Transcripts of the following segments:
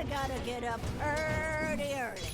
I gotta get up pretty early.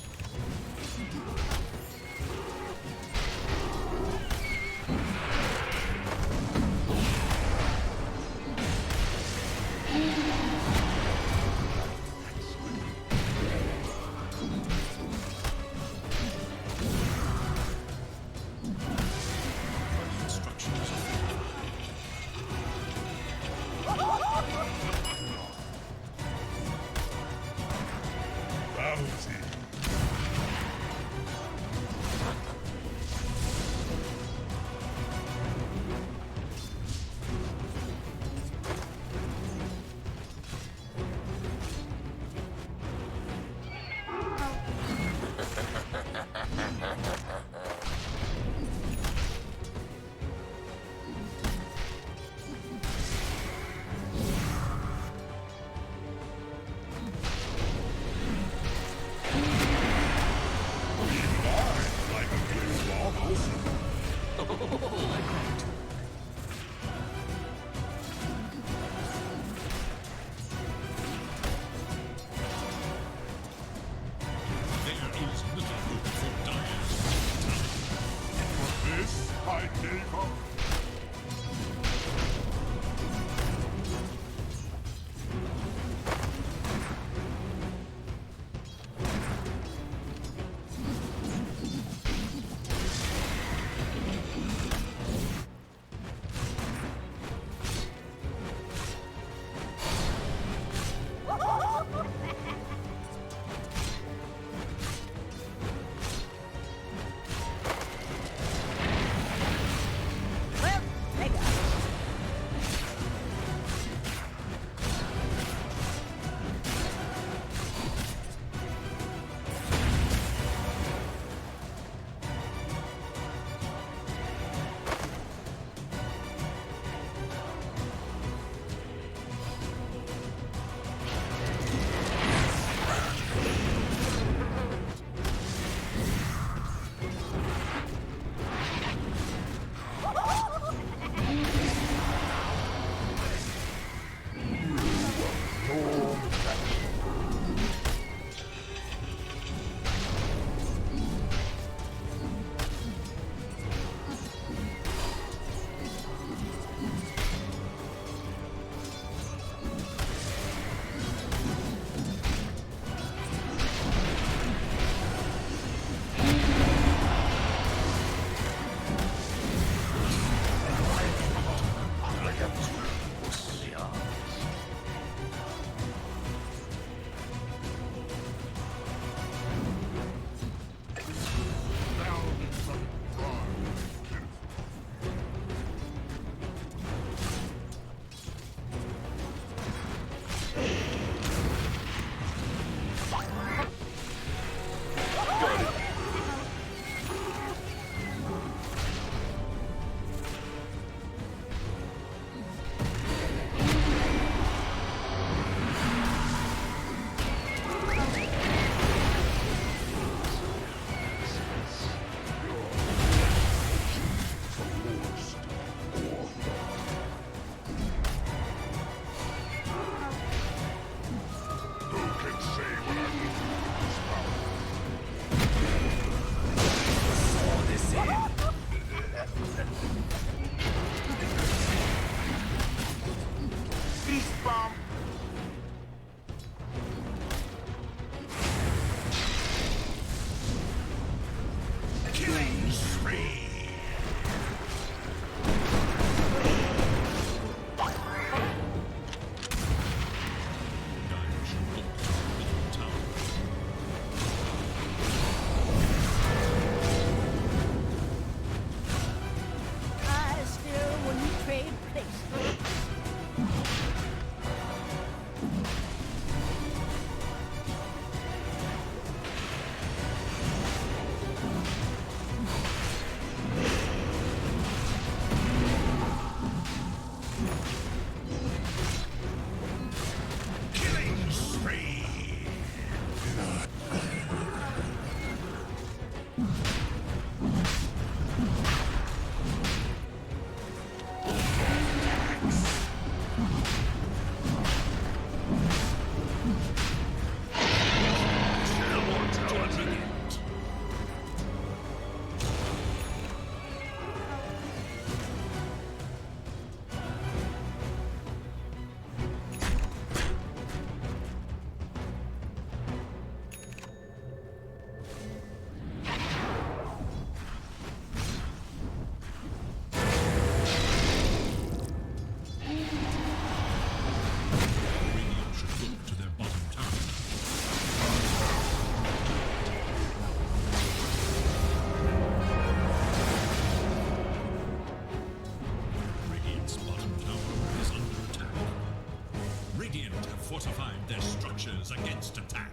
fortified their structures against attack.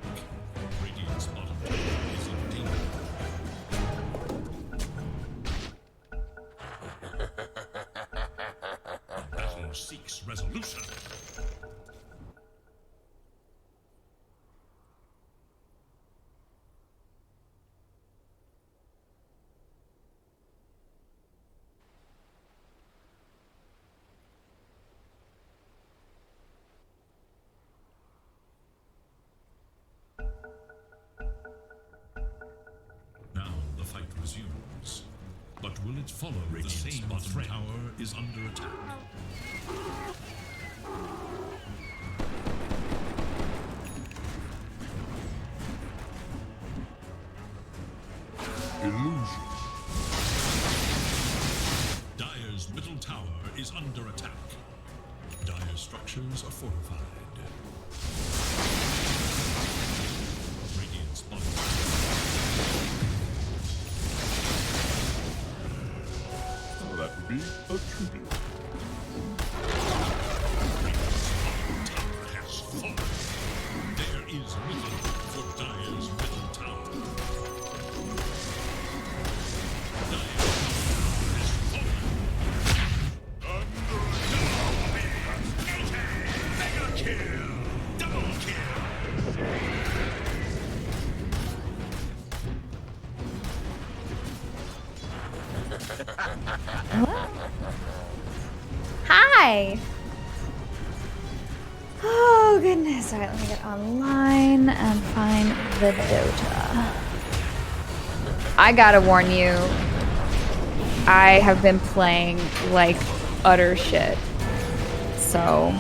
Radiant's bottom tower is in danger. The battle seeks resolution. Now the fight resumes. But will it follow the same bottom tower is under attack? Illusion. Dire's middle tower is under attack. Dire's structures are fortified. Radiant's bottom tower. That would be a tribute. Tower has fallen. There is little for Dire's middle tower. Hi! Oh goodness, alright, let me get online and find the Dota. I gotta warn you, I have been playing like utter shit. So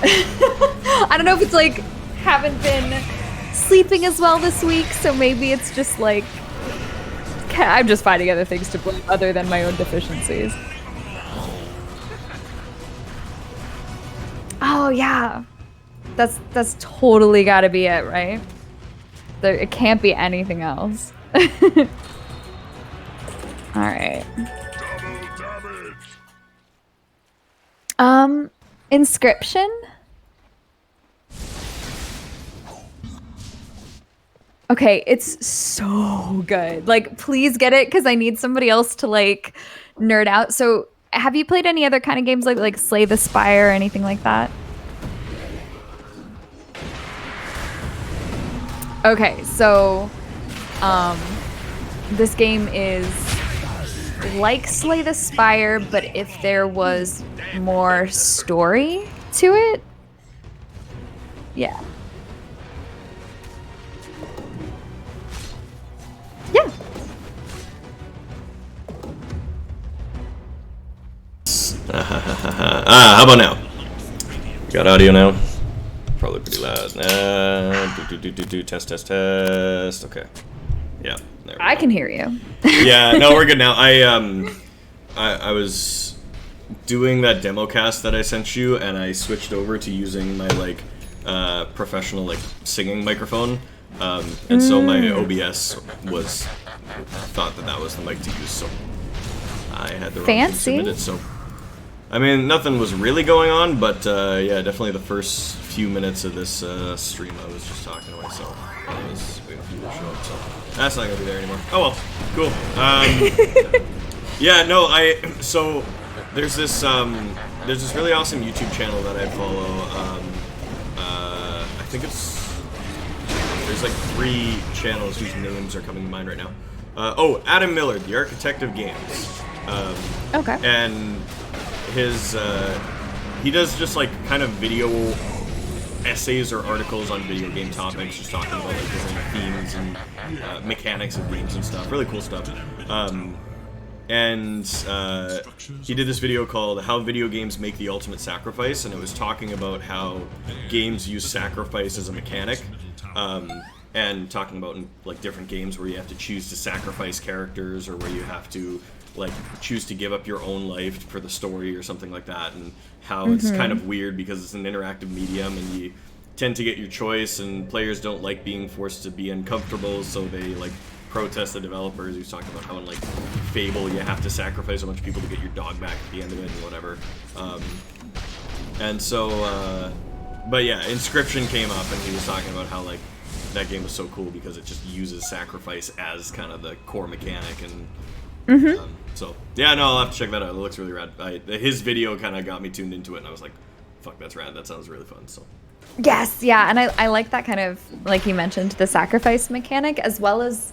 I don't know if it's like haven't been sleeping as well this week, so maybe it's just like I'm just finding other things to blame other than my own deficiencies. Oh yeah, that's totally gotta be it, right? It can't be anything else. All right. Inscription. Okay, it's so good. Like, please get it because I need somebody else to like nerd out. So, have you played any other kind of games like Slay the Spire or anything like that? Okay, so this game is like Slay the Spire, but if there was more story to it. Yeah. Yeah. How about now? Got audio now? Probably pretty loud. Test, test, test. Okay. Yeah. There I can hear you. Yeah. No, we're good now. I was doing that demo cast that I sent you, and I switched over to using my like professional like singing microphone, and so my OBS thought that was the mic to use, so I had the wrong thing submitted. So I mean, nothing was really going on, but yeah, definitely the first few minutes of this stream, I was just talking to myself. I was waiting for you to show up, so that's not gonna be there anymore. Oh well, cool. Yeah, no, so there's this really awesome YouTube channel that I follow. I think there's like 3 channels whose names are coming to mind right now. Oh, Adam Miller, the Architect of Games. Okay. And he does just like kind of video essays or articles on video game topics, just talking about like different themes and mechanics of games and stuff. Really cool stuff. And he did this video called "How Video Games Make the Ultimate Sacrifice," and it was talking about how games use sacrifice as a mechanic, and talking about like different games where you have to choose to sacrifice characters, or where you have to like choose to give up your own life for the story or something like that, and how it's kind of weird because it's an interactive medium and you tend to get your choice, and players don't like being forced to be uncomfortable, so they like protest the developers. He was talking about how in like Fable you have to sacrifice a bunch of people to get your dog back at the end of it and whatever. And so But yeah, Inscription came up, and he was talking about how like that game was so cool because it just uses sacrifice as kind of the core mechanic, and so yeah, no, I'll have to check that out. It looks really rad. His video kind of got me tuned into it, and I was like, "Fuck, that's rad. That sounds really fun." So. Yes, yeah, and I like that kind of, like you mentioned, the sacrifice mechanic, as well as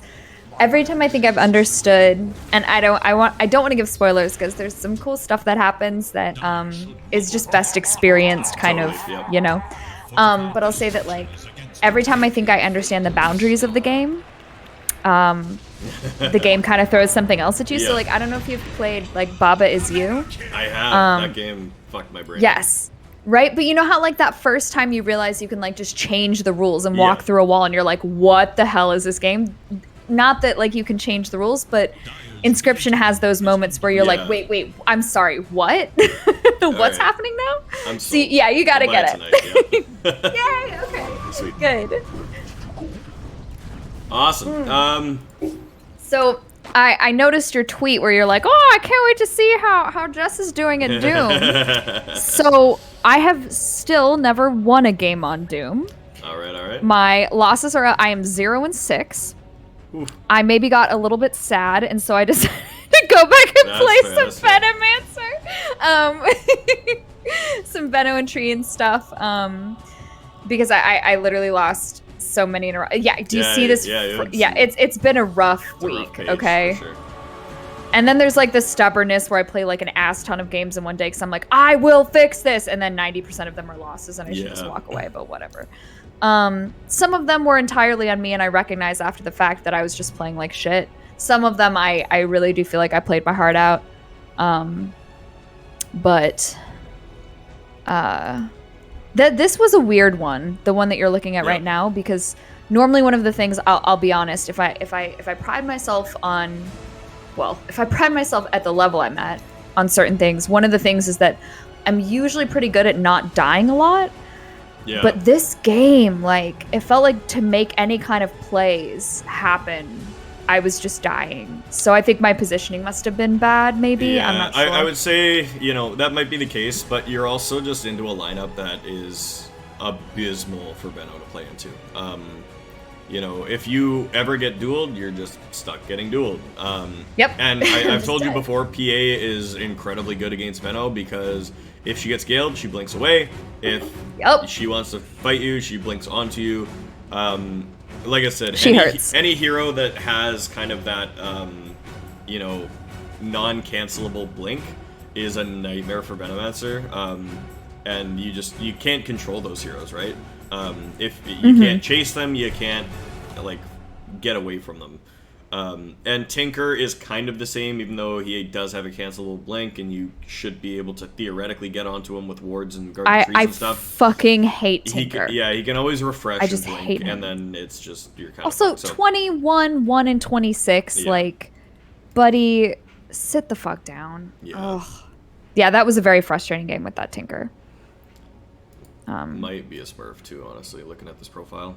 every time I think I've understood, and I don't want to give spoilers because there's some cool stuff that happens that is just best experienced, kind of, you know. But I'll say that like every time I think I understand the boundaries of the game kind of throws something else at you. Yeah. So like I don't know if you've played like Baba Is You. I have. That game fucked my brain. Yes. Right? But you know how like that first time you realize you can like just change the rules and walk through a wall and you're like, what the hell is this game? Not that like you can change the rules, but Inscription has those moments where you're like, wait, I'm sorry, what? What's happening now? See, yeah, you gotta get it. Tonight, Yay, okay. Sweet. Good. Awesome. So I noticed your tweet where you're like, oh, I can't wait to see how Jess is doing at Doom. So I have still never won a game on Doom. All right. My losses are I am 0-6. Oof. I maybe got a little bit sad, and so I decided to go back and play some Venomancer. Some Veno and Tree and stuff. Because I literally lost so many in a row. Yeah, do you see this? It's been a rough week, okay? For sure. And then there's like this stubbornness where I play like an ass ton of games in one day because I'm like, I will fix this, and then 90% of them are losses, and I should just walk away. But whatever. Some of them were entirely on me, and I recognize after the fact that I was just playing like shit. Some of them I really do feel like I played my heart out. But this was a weird one, the one that you're looking at right now, because normally one of the things I'll be honest, if I pride myself on, well, if I pride myself at the level I'm at on certain things, one of the things is that I'm usually pretty good at not dying a lot. Yeah. But this game, like, it felt like to make any kind of plays happen, I was just dying. So I think my positioning must have been bad, maybe. Yeah, I'm not sure. I would say, that might be the case, but you're also just into a lineup that is abysmal for Benno to play into. If you ever get dueled, you're just stuck getting dueled. Yep. And I've told you before, PA is incredibly good against Benno because if she gets scaled, she blinks away. If she wants to fight you, she blinks onto you. Like I said, any hero that has kind of that, non-cancelable blink is a nightmare for Venomancer. And you can't control those heroes, right? If you can't chase them, you can't get away from them. And Tinker is kind of the same, even though he does have a cancelable blink, and you should be able to theoretically get onto him with wards and guard trees and stuff. I fucking hate Tinker. He can always refresh I just and blink, hate him. and then it's just you're kind also, of... Also, 21, 1, and 26, buddy, sit the fuck down. Yeah. Ugh. Yeah, that was a very frustrating game with that Tinker. Might be a smurf too, honestly, looking at this profile.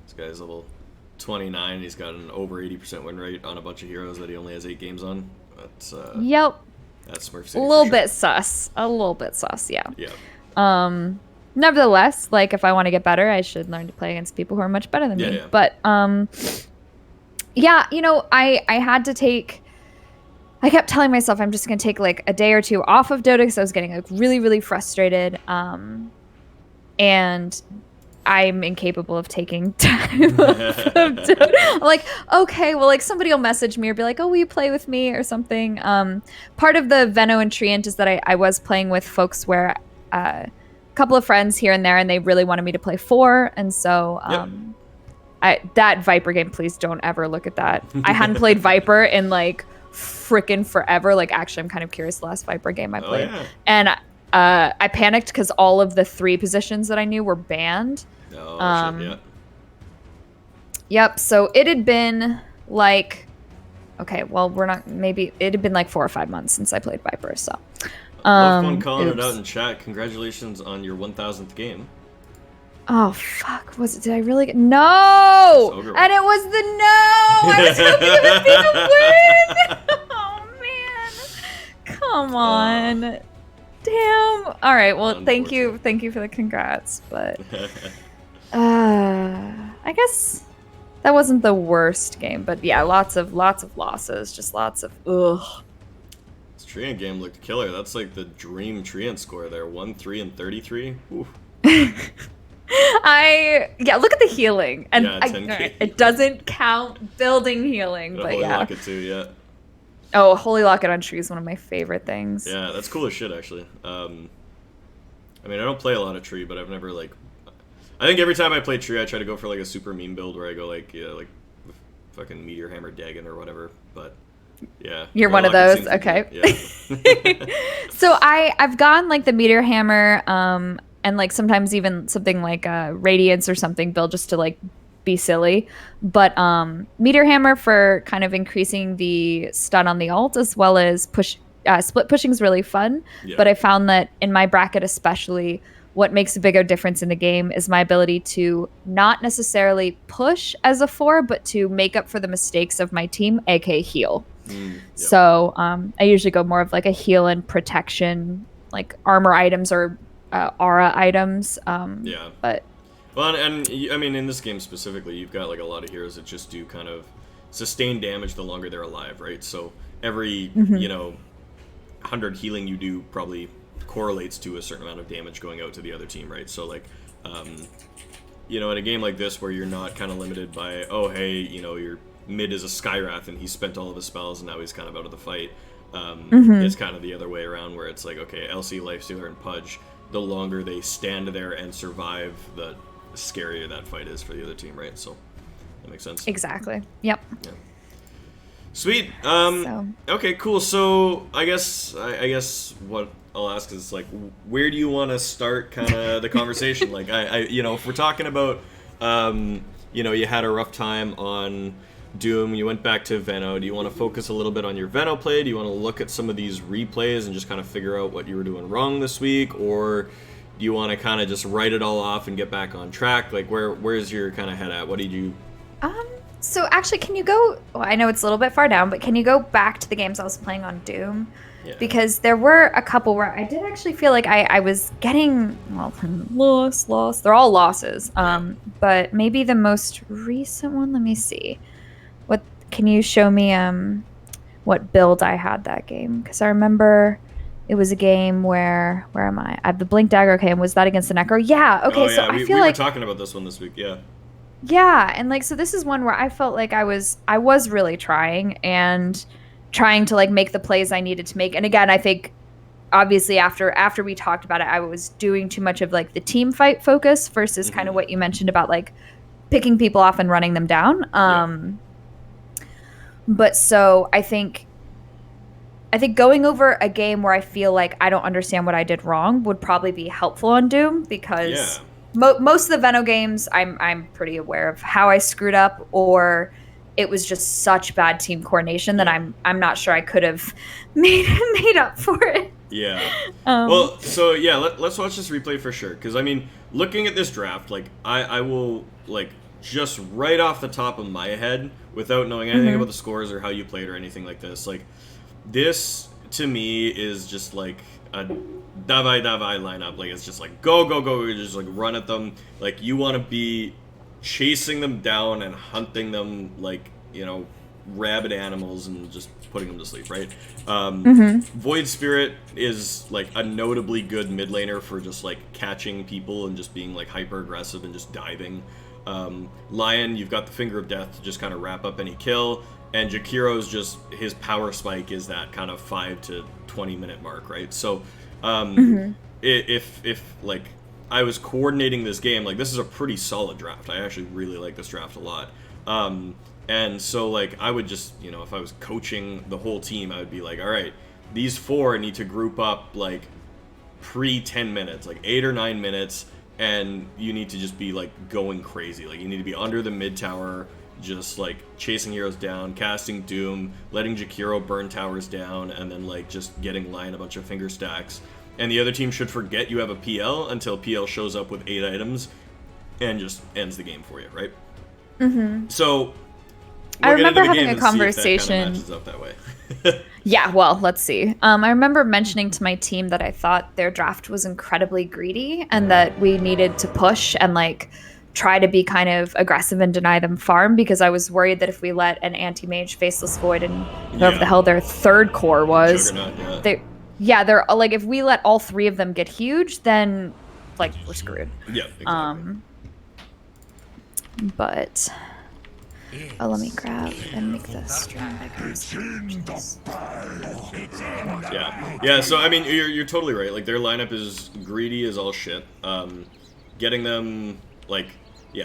This guy's level 29, he's got an over 80% win rate on a bunch of heroes that he only has 8 games on. That's yep. That's Smurf City. A little bit sus. Yeah. Yeah. Nevertheless, if I want to get better, I should learn to play against people who are much better than me. Yeah. But I had to take. I kept telling myself I'm just gonna take a day or two off of Dota because I was getting really, really frustrated. And I'm incapable of taking time off of Dota. I'm like, okay, well, somebody will message me or be like, oh, will you play with me or something? Part of the Veno and Treant is that I was playing with folks where a couple of friends here and there, and they really wanted me to play 4, and so that Viper game, please don't ever look at that. I hadn't played Viper in freaking forever. Actually, I'm kind of curious the last Viper game I played. And I panicked because all of the 3 positions that I knew were banned. Oh, shit, yeah. Yep, so it had been okay, well, it had been 4 or 5 months since I played Viper, so. Love fun calling it out in chat. Congratulations on your 1000th game. Oh, fuck. Did I really get... No! And it was the no! I was hoping it would be the win! Oh, man. Come on. Damn. All right. Well, thank you for the congrats. But I guess that wasn't the worst game. But yeah, lots of losses. Just lots of ugh. This Treant game looked killer. That's like the dream Treant score there. 1-3 and 33. Ooh. Look at the healing, and Yeah, 10K. it doesn't count building healing, but Holy yeah. Locket too, yeah. Oh, Holy Locket on Tree is one of my favorite things. Yeah, that's cool as shit, actually. I mean, I don't play a lot of Tree, but I've never, like... I think every time I play Tree, I try to go for, like, a super meme build where I go, like, with fucking Meteor Hammer Dagon or whatever, but... Yeah. You're one of those? Okay. Yeah. So I've gone, like, the Meteor Hammer, and, like, sometimes even something like Radiance or something build just to, like, be silly. But Meteor Hammer for kind of increasing the stun on the ult, as well as split pushing is really fun. Yeah. But I found that in my bracket especially, what makes a bigger difference in the game is my ability to not necessarily push as a 4, but to make up for the mistakes of my team, aka heal. Yep. So I usually go more of like a heal and protection, like armor items or aura items. Yeah. But well, and I mean, in this game specifically, you've got like a lot of heroes that just do kind of sustain damage the longer they're alive, right? So every 100 healing you do probably correlates to a certain amount of damage going out to the other team, right? So like, in a game like this where you're not kind of limited by, oh hey, your mid is a Skywrath and he spent all of his spells and now he's kind of out of the fight. It's kind of the other way around where it's like, okay, LC, Lifestealer, and Pudge, the longer they stand there and survive, the scarier that fight is for the other team, right? So that makes sense. exactly. Yep. Yeah. Sweet. So. Okay, cool. So I guess what I'll ask is like, where do you want to start kind of the conversation? Like, if we're talking about, you had a rough time on Doom, you went back to Veno. Do you want to focus a little bit on your Veno play? Do you want to look at some of these replays and just kind of figure out what you were doing wrong this week, or do you want to kind of just write it all off and get back on track? Like, where's your kind of head at? What did you? So actually, can you go? Well, I know it's a little bit far down, but can you go back to the games I was playing on Doom? Yeah. Because there were a couple where I did actually feel like I was getting lost. They're all losses. But maybe the most recent one. Let me see. What can you show me? What build I had that game? Because I remember it was a game where am I? I have the Blink Dagger. Okay, and was that against the Necro? Yeah. Okay. Oh, yeah. So I feel we like were talking about this one this week. Yeah. Yeah, and like so this is one where I felt like I was really trying to like make the plays I needed to make. And again, I think obviously after we talked about it, I was doing too much of like the team fight focus versus kind of what you mentioned about like picking people off and running them down. But so I think going over a game where I feel like I don't understand what I did wrong would probably be helpful on Doom, because most of the Veno games, I'm pretty aware of how I screwed up, or it was just such bad team coordination that I'm not sure I could have made up for it. Yeah. Well, so yeah, let's watch this replay for sure. Because I mean, looking at this draft, like I will like just right off the top of my head, without knowing anything about the scores or how you played or anything like this, like this to me is just like a davai lineup. Like it's just like go, you just like run at them. Like you want to be chasing them down and hunting them like, rabid animals and just putting them to sleep, right? Void Spirit is like a notably good mid laner for just like catching people and just being like hyper aggressive and just diving. Lion, you've got the Finger of Death to just kind of wrap up any kill, and Jakiro's just his power spike is that kind of 5 to 20 minute mark, right? So if like I was coordinating this game, like this is a pretty solid draft. I actually really like this draft a lot. And so like I would just, if I was coaching the whole team, I would be like, all right, these 4 need to group up like pre 10 minutes, like 8 or 9 minutes, and you need to just be like going crazy. Like you need to be under the mid tower, just like chasing heroes down, casting Doom, letting Jakiro burn towers down, and then like just getting Lion a bunch of finger stacks. And the other team should forget you have a PL until PL shows up with 8 items and just ends the game for you, right? So I remember get into the having game a and see if that conversation. kinda matches up that way. Yeah, well, let's see. I remember mentioning to my team that I thought their draft was incredibly greedy and that we needed to push and like try to be kind of aggressive and deny them farm because I was worried that if we let an anti-mage Faceless Void and whoever the hell their third core was, Juggernaut, they're like if we let all three of them get huge, then like we're screwed. Yeah, exactly. But let me grab and make this stream bigger. Yeah. So I mean, you're totally right. Like their lineup is greedy as all shit. Getting them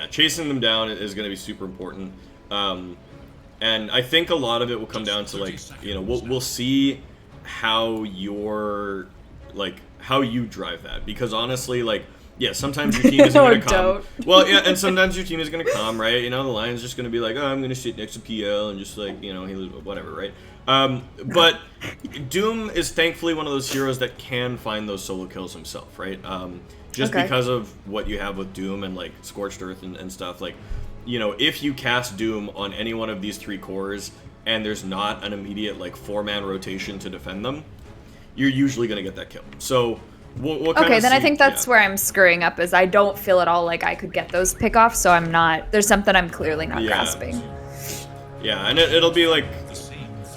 chasing them down is going to be super important. And I think a lot of it will come down to like we'll see how how you drive that, because honestly sometimes your team is going to come. Well, yeah, and sometimes your team is going to come, right? The Lion's just going to be like, oh, I'm going to sit next to PL and just whatever, right? But Doom is thankfully one of those heroes that can find those solo kills himself, right? Just because of what you have with Doom and like Scorched Earth and stuff, if you cast Doom on any one of these three cores and there's not an immediate 4-man rotation to defend them, you're usually going to get that kill. So we'll okay, then I think that's where I'm screwing up, is I don't feel at all like I could get those pickoffs, so I'm not, there's something I'm clearly not grasping. Yeah, and it'll be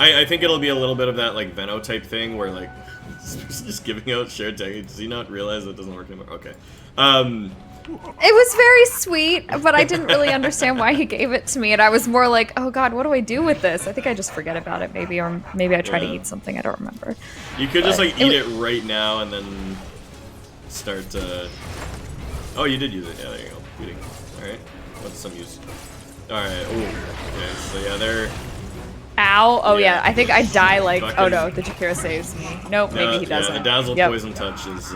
I think it'll be a little bit of that Veno type thing where just giving out shared tag. Does he not realize that doesn't work anymore? Okay. It was very sweet, but I didn't really understand why he gave it to me, and I was more like, oh god, what do I do with this? I think I just forget about it maybe, or maybe I try to eat something, I don't remember. You could just eat it right now and then start oh, you did use it. Yeah, there you go. Eating. Alright. What's some use? Alright, okay, so yeah, they're... Ow! Oh yeah, I think I die oh no, the Jakira saves me. Nope, maybe he doesn't. Yeah, the Dazzle Poison Touch is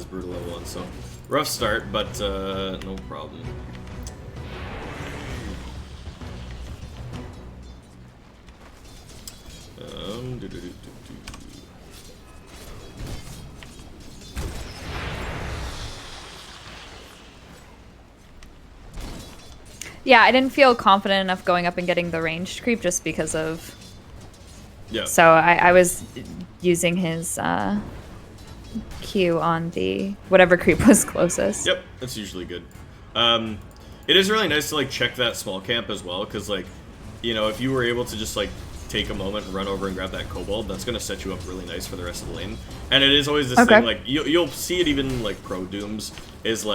brutal level 1, so rough start, but no problem. Yeah, I didn't feel confident enough going up and getting the ranged creep just because of... Yeah. So I was using his Q on the whatever creep was closest. Yep, that's usually good. It is really nice to check that small camp as well, because if you were able to just take a moment and run over and grab that kobold, that's going to set you up really nice for the rest of the lane. And it is always this thing, you'll see it even pro Dooms, is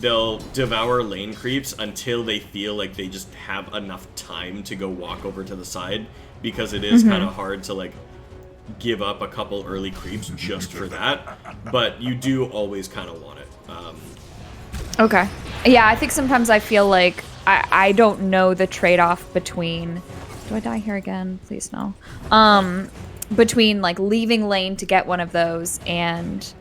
they'll devour lane creeps until they feel like they just have enough time to go walk over to the side, because it is kind of hard to give up a couple early creeps just for that, but you do always kind of want it. Okay. Yeah, I think sometimes I feel like I don't know the trade-off between... Do I die here again? Please no. Between leaving lane to get one of those and...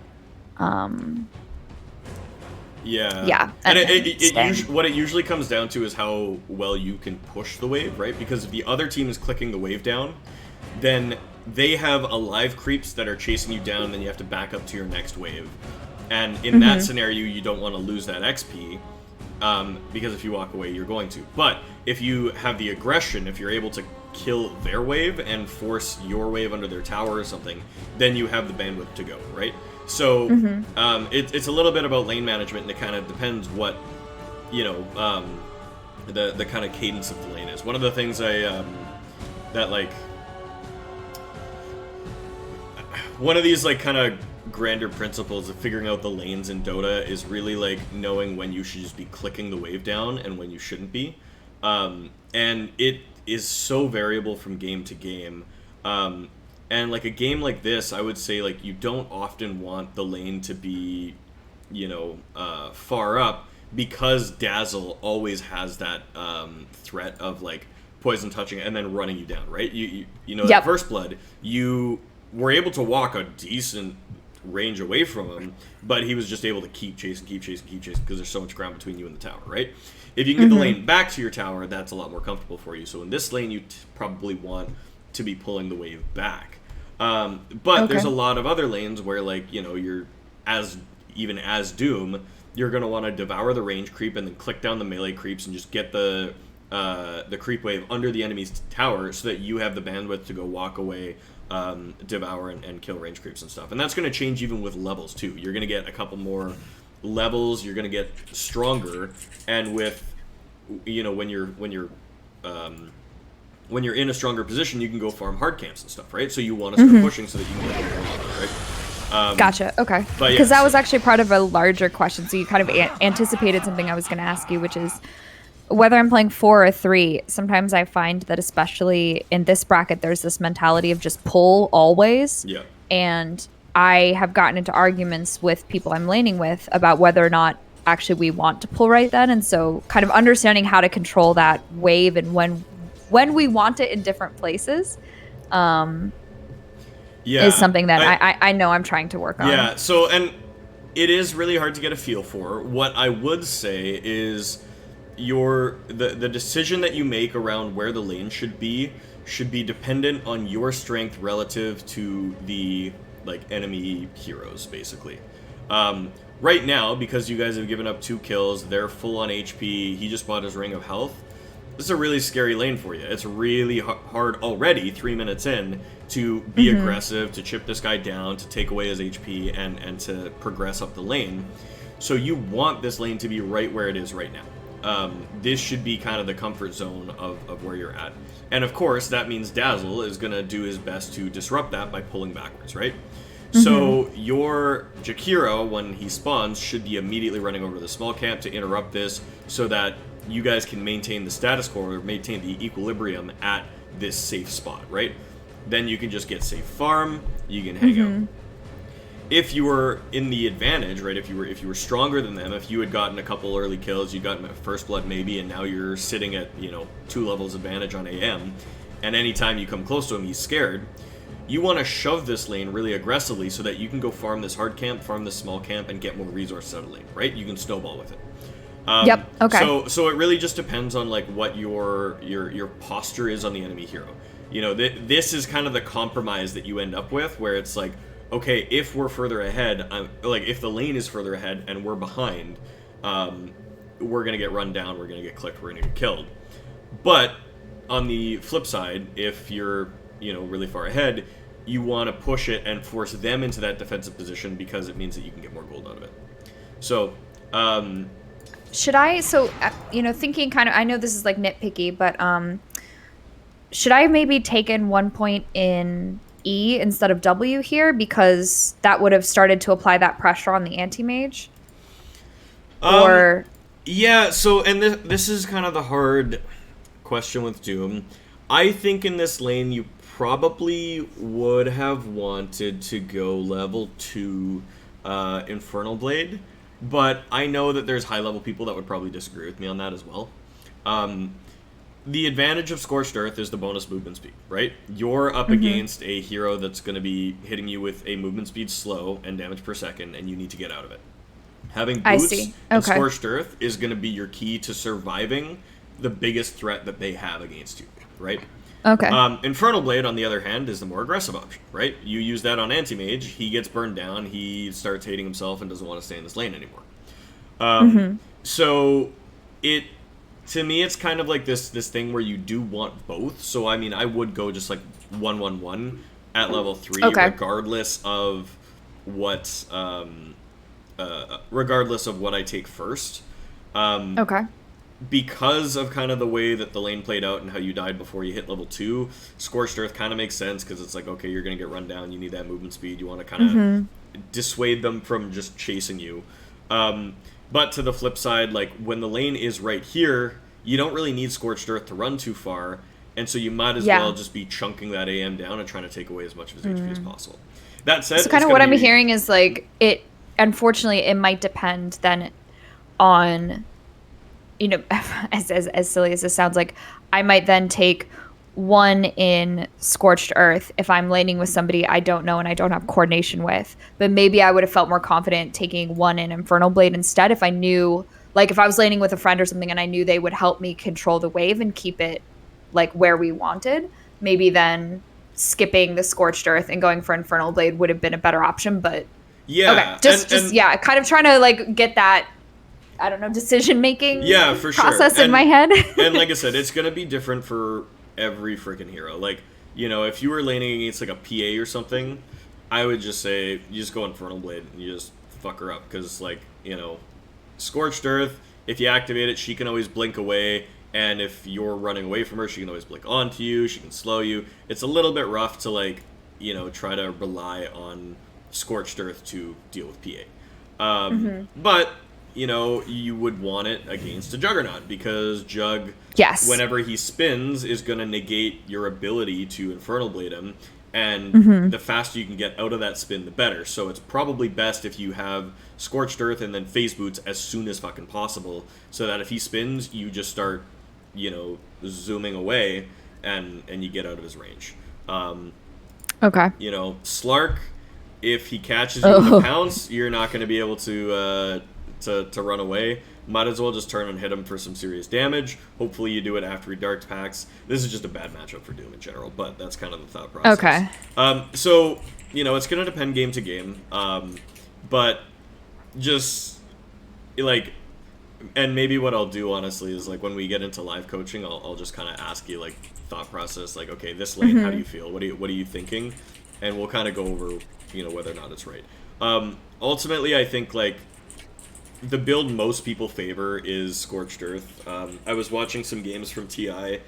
Yeah. And what it usually comes down to is how well you can push the wave, right? Because if the other team is clicking the wave down, then they have alive creeps that are chasing you down, and then you have to back up to your next wave. And in that scenario, you don't want to lose that XP, because if you walk away, you're going to. But if you have the aggression, if you're able to kill their wave and force your wave under their tower or something, then you have the bandwidth to go, right? So it's a little bit about lane management, and it kind of depends what, the kind of cadence of the lane is. One of the things one of these kind of grander principles of figuring out the lanes in Dota is really knowing when you should just be clicking the wave down and when you shouldn't be. And it is so variable from game to game. And a game like this, I would say you don't often want the lane to be, far up, because Dazzle always has that threat of poison touching and then running you down, right? At First Blood, you were able to walk a decent range away from him, but he was just able to keep chasing because there's so much ground between you and the tower, right? If you can get the lane back to your tower, that's a lot more comfortable for you. So in this lane, you probably want to be pulling the wave back. But there's a lot of other lanes where you're even as Doom, you're going to want to devour the range creep and then click down the melee creeps and just get the the creep wave under the enemy's tower so that you have the bandwidth to go walk away, devour, and kill range creeps and stuff. And that's going to change even with levels too. You're going to get a couple more levels. You're going to get stronger, and with when you're in a stronger position, you can go farm hard camps and stuff, right? So you want to start pushing so that you can get more, right? Gotcha. Okay. Because that was actually part of a larger question. So you kind of anticipated something I was going to ask you, which is whether I'm playing 4 or 3. Sometimes I find that especially in this bracket, there's this mentality of just pull always. Yeah. And I have gotten into arguments with people I'm laning with about whether or not actually we want to pull right then. And so kind of understanding how to control that wave and when we want it in different places is something that I know I'm trying to work on. Yeah, so, and it is really hard to get a feel for. What I would say is the decision that you make around where the lane should be dependent on your strength relative to the enemy heroes, basically. Right now, because you guys have given up 2 kills, they're full on HP, he just bought his Ring of Health, this is a really scary lane for you. It's really hard already, 3 minutes in, to be aggressive, to chip this guy down, to take away his HP, and to progress up the lane. So you want this lane to be right where it is right now. This should be kind of the comfort zone of where you're at. And of course, that means Dazzle is going to do his best to disrupt that by pulling backwards, right? So your Jakiro, when he spawns, should be immediately running over to the small camp to interrupt this so that you guys can maintain the status quo or maintain the equilibrium at this safe spot, right? Then you can just get safe farm, you can hang out. If you were in the advantage, right, if you were stronger than them, if you had gotten a couple early kills, you got first blood maybe, and now you're sitting at 2 levels advantage on AM, and anytime you come close to him, he's scared. You want to shove this lane really aggressively so that you can go farm this hard camp, farm this small camp, and get more resources out of the lane, right? You can snowball with it. Yep. Okay. So it really just depends on what your posture is on the enemy hero. This is kind of the compromise that you end up with, where it's like, okay, if we're further ahead, if the lane is further ahead and we're behind, we're gonna get run down, we're gonna get clipped, we're gonna get killed. But on the flip side, if you're really far ahead, you want to push it and force them into that defensive position because it means that you can get more gold out of it. So, should I, thinking kind of, I know this is nitpicky, but should I maybe taken 1 point in E instead of W here, because that would have started to apply that pressure on the anti-mage? Or yeah, so, and this is kind of the hard question with Doom. I think in this lane you probably would have wanted to go level 2 Infernal Blade, but I know that there's high-level people that would probably disagree with me on that as well. The advantage of Scorched Earth is the bonus movement speed, right? You're up against a hero that's going to be hitting you with a movement speed slow and damage per second, and you need to get out of it. Having boots and Scorched Earth is going to be your key to surviving the biggest threat that they have against you, right? Okay. Infernal Blade, on the other hand, is the more aggressive option, right? You use that on Anti-Mage, he gets burned down, he starts hating himself and doesn't want to stay in this lane anymore. So, to me, it's kind of like this thing where you do want both. So, I mean, I would go just 1-1-1 at level 3, regardless of what, I take first. Because of kind of the way that the lane played out and how you died before you hit level 2, Scorched Earth kind of makes sense because it's okay, you're going to get run down, you need that movement speed, you want to kind of dissuade them from just chasing you. But to the flip side, when the lane is right here, you don't really need Scorched Earth to run too far, and so you might as well just be chunking that AM down and trying to take away as much of his HP as possible. That said, so kind of what I'm hearing is unfortunately, it might depend then on, as silly as this sounds, I might then take 1 in Scorched Earth if I'm laning with somebody I don't know and I don't have coordination with. But maybe I would have felt more confident taking 1 in Infernal Blade instead if I knew, if I was laning with a friend or something and I knew they would help me control the wave and keep it where we wanted. Maybe then skipping the Scorched Earth and going for Infernal Blade would have been a better option. But yeah, okay, just kind of trying to get that I don't know, decision-making Yeah, for sure. process in my head. And like I said, it's going to be different for every freaking hero. Like, you know, if you were laning against like a PA or something, I would just say you just go Infernal Blade and you just fuck her up. Because, like, you know, Scorched Earth, if you activate it, she can always blink away. And if you're running away from her, she can always blink onto you. She can slow you. It's a little bit rough to, like, you know, try to rely on Scorched Earth to deal with PA. But, you know, you would want it against a Juggernaut because Jug, Yes. whenever he spins, is going to negate your ability to Infernal Blade him. And the faster you can get out of that spin, the better. So it's probably best if you have Scorched Earth and then Phase Boots as soon as fucking possible, so that if he spins, you just start, you know, zooming away, and you get out of his range. Okay. You know, Slark, if he catches you with a pounce, you're not going to be able to run away. Might as well just turn and hit him for some serious damage. Hopefully you do it after he Dark Packs. This is just a bad matchup for Doom in general, but that's kind of the thought process. Okay. So, you know, it's going to depend game to game. But just, like, and maybe what I'll do, honestly, is, like, when we get into live coaching, I'll just kind of ask you, like, thought process, like, okay, this lane, how do you feel? What are you thinking? And we'll kind of go over, you know, whether or not it's right. Ultimately, I think, like, the build most people favor is Scorched Earth. I was watching some games from TI,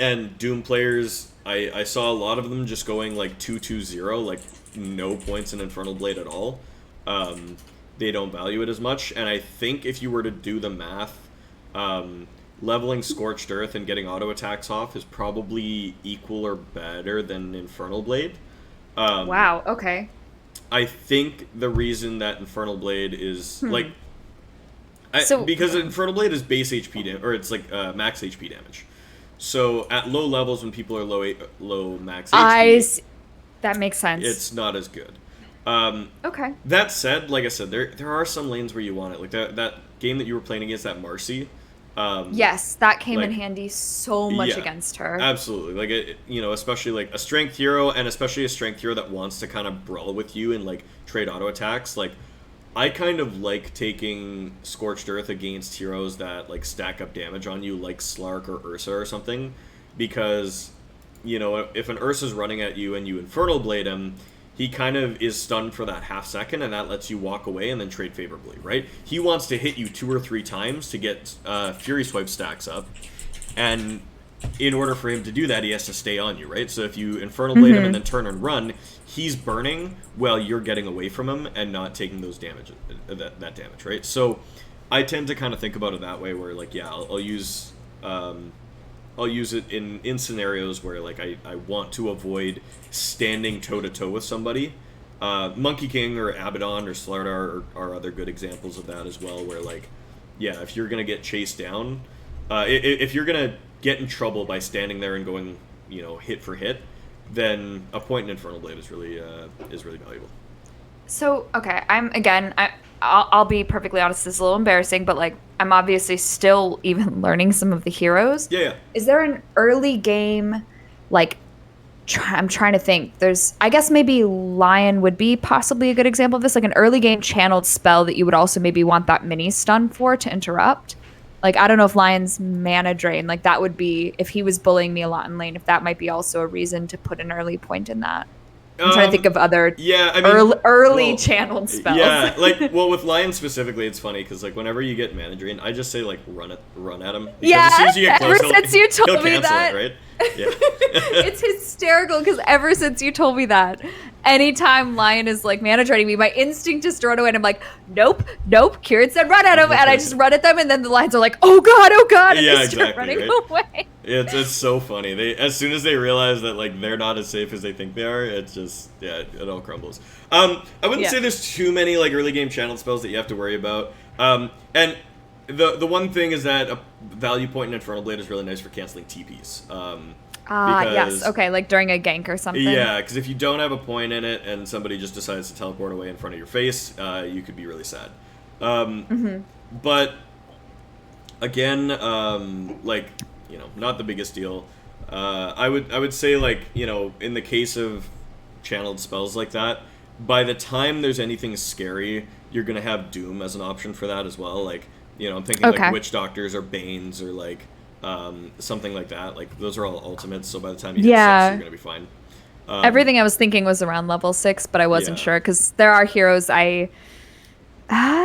and Doom players, I saw a lot of them just going, like, 2-2-0, like, no points in Infernal Blade at all. They don't value it as much, and I think if you were to do the math, leveling Scorched Earth and getting auto attacks off is probably equal or better than Infernal Blade. Wow, okay. I think the reason that Infernal Blade is, like... because Infernal Blade is base HP damage, or it's like max HP damage. So at low levels, when people are low max HP... That makes sense. It's not as good. Okay. That said, like I said, there are some lanes where you want it. Like that game that you were playing against, that Marcy... yes, that came in like, handy so much yeah, against her. Absolutely. Like, it, you know, especially like a strength hero, and especially a strength hero that wants to kind of brawl with you and like trade auto attacks. Like, I kind of like taking Scorched Earth against heroes that like stack up damage on you, like Slark or Ursa or something, because, you know, if an Ursa's running at you and you Infernal Blade him, he kind of is stunned for that half second, and that lets you walk away and then trade favorably, right? He wants to hit you 2 or 3 times to get Fury Swipe stacks up, and in order for him to do that, he has to stay on you, right? So if you Infernal Blade him and then turn and run, he's burning while you're getting away from him and not taking those damage, that damage, right? So I tend to kind of think about it that way, where like, yeah, I'll use it in scenarios where like I want to avoid standing toe-to-toe with somebody. Monkey King or Abaddon or Slardar are other good examples of that as well, where like, yeah, if you're going to get chased down, if you're going to get in trouble by standing there and going, you know, hit for hit, then a point in Infernal Blade is really valuable. So, okay, I'll be perfectly honest, this is a little embarrassing, but like, I'm obviously still even learning some of the heroes. Yeah. Is there an early game, like, I'm trying to think. I guess maybe Lion would be possibly a good example of this, like an early game channeled spell that you would also maybe want that mini stun for to interrupt. Like, I don't know if Lion's mana drain, like that would be, if he was bullying me a lot in lane, if that might be also a reason to put an early point in that. I'm trying to think of other early channeled spells. Yeah, like, well, with Lion specifically, it's funny because like whenever you get mana drain, I just say like run at him. Because yeah, as soon as you get close, since you told me that, it, right? Yeah. It's hysterical because ever since you told me that, anytime Lion is like mana draining me, my instinct is to run away, and I'm like, nope. Kieran said run at him, and I just run at them, and then the Lions are like, oh god, and they start running away. It's so funny. They, as soon as they realize that like they're not as safe as they think they are, it's just, yeah, it all crumbles. I wouldn't say there's too many like early game channel spells that you have to worry about. And the one thing is that a value point in Infernal Blade is really nice for canceling TPs. Yes, okay, like during a gank or something. Yeah, because if you don't have a point in it and somebody just decides to teleport away in front of your face, you could be really sad. But again, like, you know, not the biggest deal. I would say, like, you know, in the case of channeled spells like that, by the time there's anything scary, you're gonna have Doom as an option for that as well. Like, you know, I'm thinking like Witch Doctors or Banes or like something like that. Like those are all ultimates, so by the time you hit 6, you're gonna be fine. Everything I was thinking was around level 6, but I wasn't sure because there are heroes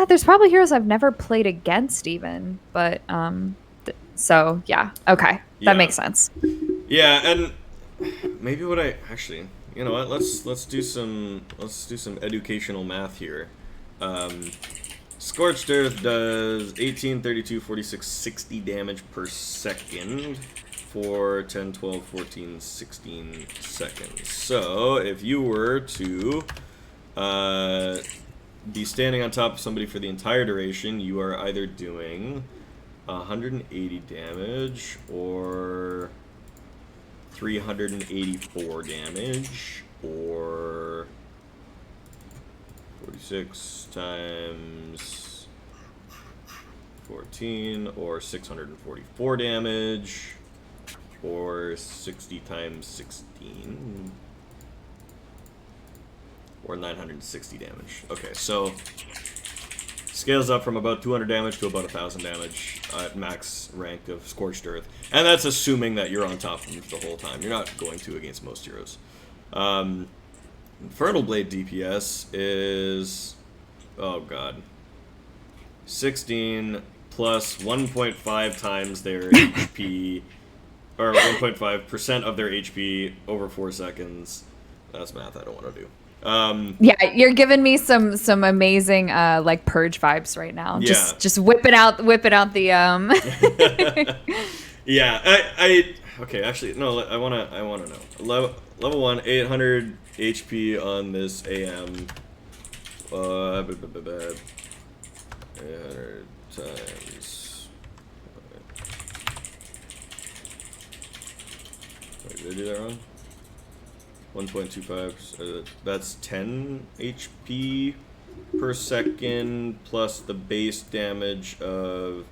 there's probably heroes I've never played against even, but so yeah, okay, that makes sense. Yeah, and maybe what I actually, you know what? Let's do some educational math here. Scorched Earth does 18, 32, 46, 60 damage per second for 10, 12, 14, 16 seconds. So if you were to be standing on top of somebody for the entire duration, you are either doing 180 damage or 384 damage, or 46 times 14, or 644 damage, or 60 times 16, or 960 damage. Okay, so scales up from about 200 damage to about 1,000 damage at max rank of Scorched Earth. And that's assuming that you're on top of them the whole time. You're not going to against most heroes. Infernal Blade DPS is... oh god. 16 plus 1.5 times their HP... or 1.5% of their HP over 4 seconds. That's math I don't want to do. Yeah, you're giving me some amazing like Purge vibes right now. Yeah. Just whipping out the Yeah, I okay, actually no, I wanna know. Level 1, 800 HP on this AM. 800 times. Wait, did I do that wrong? 1.25, that's 10 HP per second, plus the base damage of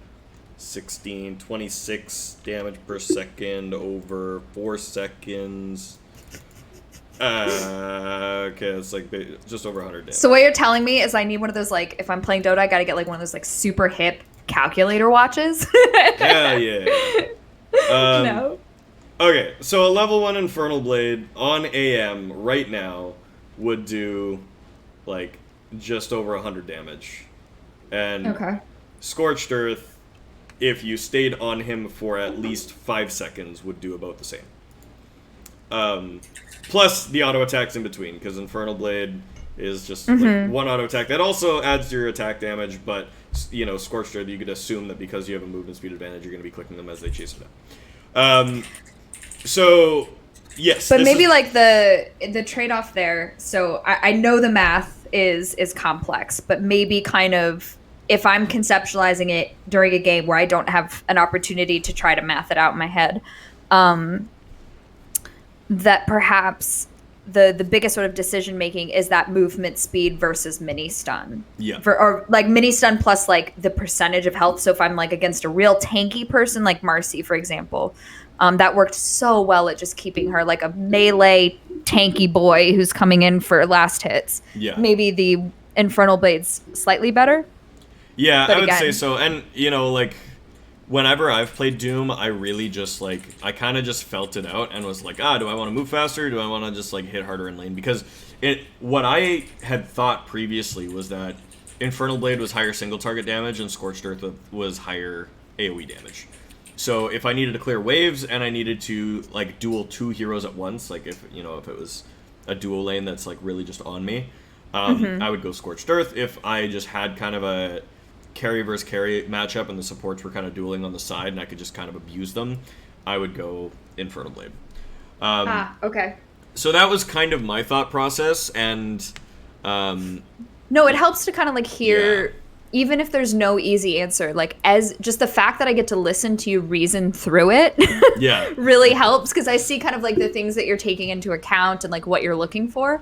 16, 26 damage per second over 4 seconds. Okay, it's like just over 100 damage. So what you're telling me is I need one of those, like, if I'm playing Dota, I gotta get like one of those like super hip calculator watches. Yeah. No. Okay, so a level 1 Infernal Blade on AM right now would do, like, just over 100 damage. And Scorched Earth, if you stayed on him for at least 5 seconds, would do about the same. Plus the auto attacks in between, because Infernal Blade is just like one auto attack that also adds to your attack damage, but, you know, Scorched Earth, you could assume that because you have a movement speed advantage, you're going to be clicking them as they chase it down. So, yes. But maybe like the trade-off there, so I know the math is complex, but maybe kind of if I'm conceptualizing it during a game where I don't have an opportunity to try to math it out in my head, that perhaps the biggest sort of decision making is that movement speed versus mini stun. Yeah. Or like mini stun plus like the percentage of health. So if I'm like against a real tanky person like Marcy, for example, that worked so well at just keeping her like a melee tanky boy who's coming in for last hits. Yeah. Maybe the Infernal Blade's slightly better. Yeah, but I would say so. And, you know, like, whenever I've played Doom, I really just, like, I kind of just felt it out and was like, do I want to move faster? Do I want to just, like, hit harder in lane? Because what I had thought previously was that Infernal Blade was higher single target damage and Scorched Earth was higher AoE damage. So if I needed to clear waves and I needed to, like, duel 2 heroes at once, like, if it was a duo lane that's, like, really just on me, I would go Scorched Earth. If I just had kind of a carry versus carry matchup and the supports were kind of dueling on the side and I could just kind of abuse them, I would go Infernal Blade. Okay. So that was kind of my thought process, and... no, it helps to kind of, like, hear... Yeah. Even if there's no easy answer, like, as just the fact that I get to listen to you reason through it yeah. really helps, because I see kind of like the things that you're taking into account and like what you're looking for.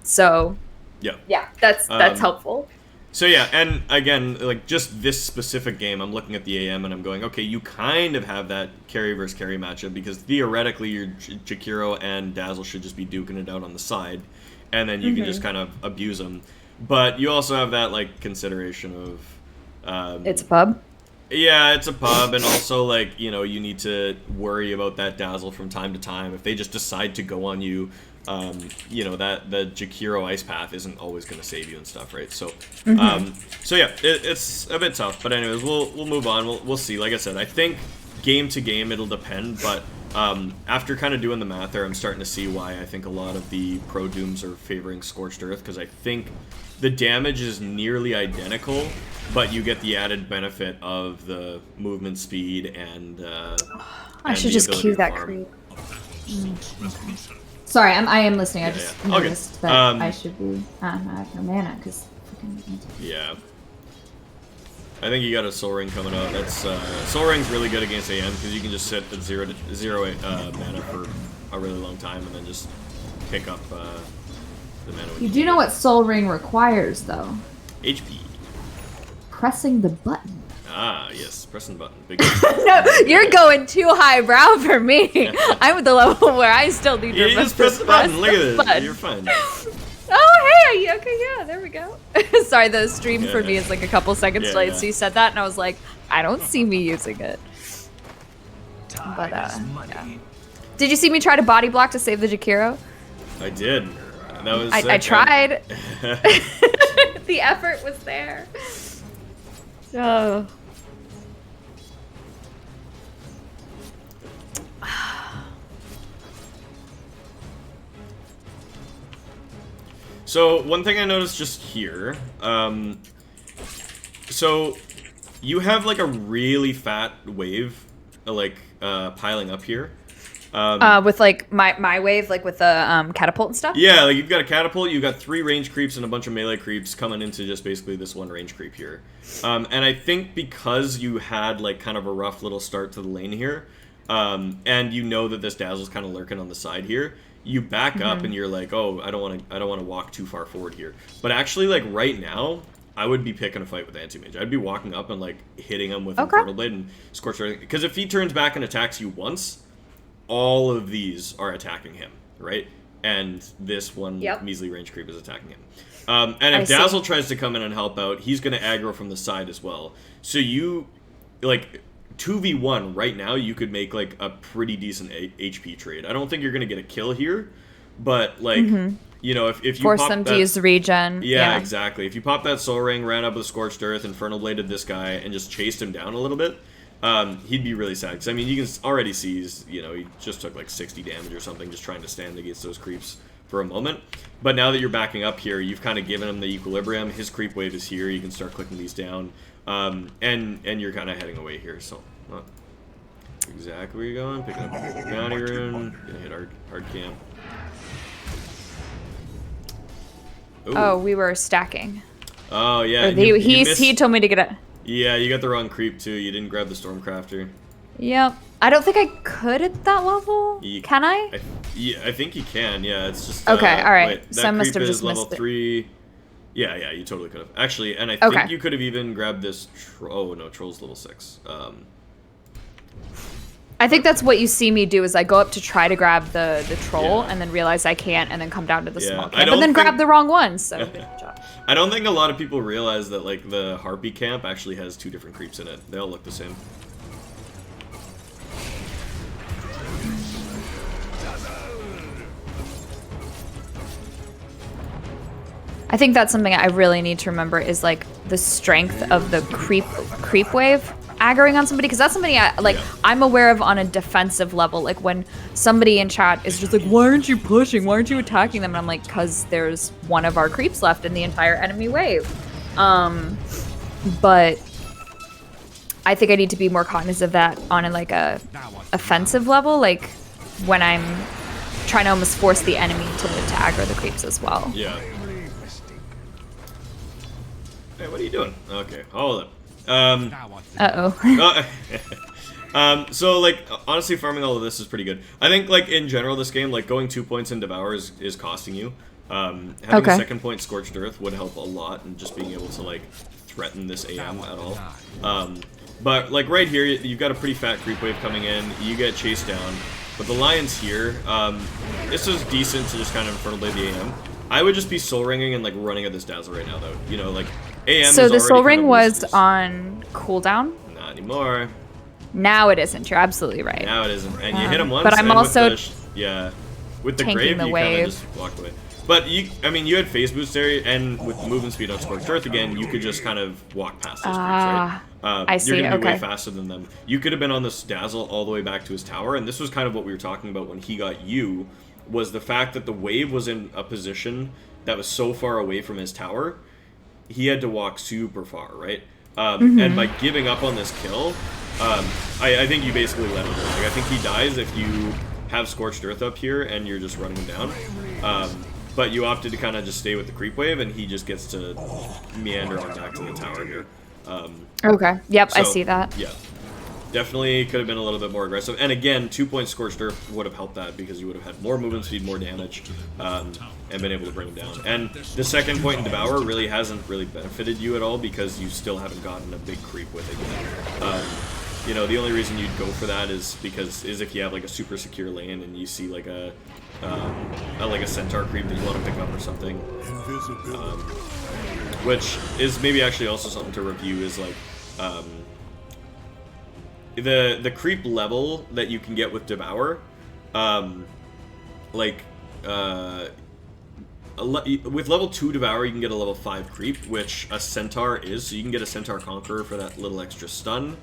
So yeah, that's helpful. So yeah, and again, like, just this specific game, I'm looking at the AM and I'm going, okay, you kind of have that carry versus carry matchup, because theoretically your Jakiro and Dazzle should just be duking it out on the side, and then you can just kind of abuse them. But you also have that like consideration of It's a pub. yeah, it's a pub, and also like you need to worry about that dazzle from time to time. If they just decide to go on you, that the Jakiro ice path isn't always going to save you and stuff, right? So, so yeah, it's a bit tough. But anyways, we'll move on. We'll see. Like I said, I think game to game it'll depend, but after kind of doing the math there, I'm starting to see why I think a lot of the pro dooms are favoring Scorched Earth, because I think the damage is nearly identical, but you get the added benefit of the movement speed and I should just queue that creep. Sorry, I am listening. I just noticed that I should be. I have no mana because. Yeah. I think you got a Soul Ring coming out. That's Soul Ring's really good against AM because you can just sit at zero mana for a really long time and then just pick up the mana. You do know what Soul Ring requires, though? HP. Pressing the button. Ah, yes, pressing the button. Big No, you're going too highbrow for me. I'm at the level where I still need to you just press the button. Look at this. You're fine. Oh, hey, okay, yeah, there we go. Sorry, the stream for me is like a couple seconds late, so you said that, and I was like, I don't see me using it. But, yeah. Did you see me try to body block to save the Jakiro? I did. That was I tried. The effort was there. Oh. So one thing I noticed just here, so you have like a really fat wave, like piling up here. With like my wave, like with the catapult and stuff. Yeah, like you've got a catapult, you've got 3 range creeps and a bunch of melee creeps coming into just basically this one range creep here. And I think because you had like kind of a rough little start to the lane here, and you know that this dazzle's kind of lurking on the side here, you back up and you're like, oh, I don't want to walk too far forward here. But actually, like right now, I would be picking a fight with Anti-Mage. I'd be walking up and like hitting him with Infernal Blade and Scorch Earth, because if he turns back and attacks you once, all of these are attacking him, right? And this one measly range creep is attacking him. And if Dazzle tries to come in and help out, he's going to aggro from the side as well. So you, like, 2v1 right now, you could make, like, a pretty decent HP trade. I don't think you're going to get a kill here, but, like, you know, if you force them to use the regen. Yeah, exactly. If you pop that Soul Ring, ran up with Scorched Earth, Infernal Bladed this guy, and just chased him down a little bit, he'd be really sad. Because, I mean, you can already see he's, you know, he just took like 60 damage or something just trying to stand against those creeps for a moment. But now that you're backing up here, you've kind of given him the equilibrium. His creep wave is here. You can start clicking these down. And you're kind of heading away here. So, exactly where you're going. Picking up Bounty Rune. Gonna hit hard camp. Ooh. Oh, we were stacking. Oh, yeah. He told me to get it. Yeah, you got the wrong creep, too. You didn't grab the Stormcrafter. Yep. I don't think I could at that level. Can I? I think you can. Yeah, it's just... Okay, alright. Wait, So I must have just level missed 3. Yeah, you totally could have. Actually, and I think you could have even grabbed this... Oh, no, Troll's level 6. I think that's what you see me do, is I go up to try to grab the troll, and then realize I can't, and then come down to the small camp, and then grab the wrong one, so good job. I don't think a lot of people realize that, like, the Harpy camp actually has 2 different creeps in it. They all look the same. I think that's something I really need to remember, is like the strength of the creep wave aggroing on somebody, because that's something I'm aware of on a defensive level. Like when somebody in chat is just like, why aren't you pushing? Why aren't you attacking them? And I'm like, because there's one of our creeps left in the entire enemy wave. But I think I need to be more cognizant of that on a offensive level, like when I'm trying to almost force the enemy to aggro the creeps as well. Yeah. Hey, what are you doing? Okay, hold up. So, like, honestly, farming all of this is pretty good. I think, like, in general, this game, like, going 2 points in Devour is costing you. Having a second point Scorched Earth would help a lot in just being able to, like, threaten this AM at all. But, like, right here, you've got a pretty fat creep wave coming in. You get chased down. But the Lions here, this is decent to just kind of Infernal Blade the AM. I would just be soul ringing and like running at this dazzle right now, though. You know, like AM. So the soul ring kind of was loses. on cooldown. Not anymore. Now it isn't. You're absolutely right. Now it isn't, and you hit him once. But I'm and also with the tanking grave, the you kind wave. of just walked away. But I mean, you had phase boost there, and with movement speed on Scorched Earth again, you could just kind of walk past those creeps, right? I see. You're gonna be way Okay. faster than them. You could have been on this dazzle all the way back to his tower, and this was kind of what we were talking about when he got you, was the fact that the wave was in a position that was so far away from his tower, he had to walk super far, right? And by giving up on this kill, I think you basically let him go. Like, I think he dies if you have Scorched Earth up here and you're just running him down. But you opted to kind of just stay with the creep wave, and he just gets to meander on back to the tower here. Okay. Yep, I So, see that. Yeah. Definitely could have been a little bit more aggressive. And again, 2-point Scorched Earth would have helped that because you would have had more movement speed, more damage, and been able to bring him down. And the second point in Devour really hasn't really benefited you at all because you still haven't gotten a big creep with it yet. You know, the only reason you'd go for that is if you have like a super secure lane and you see like a centaur creep that you want to pick up or something. Which is maybe actually also something to review is like the creep level that you can get with Devour, with level 2 Devour you can get a level 5 creep, which a centaur is, so you can get a centaur conqueror for that little extra stun.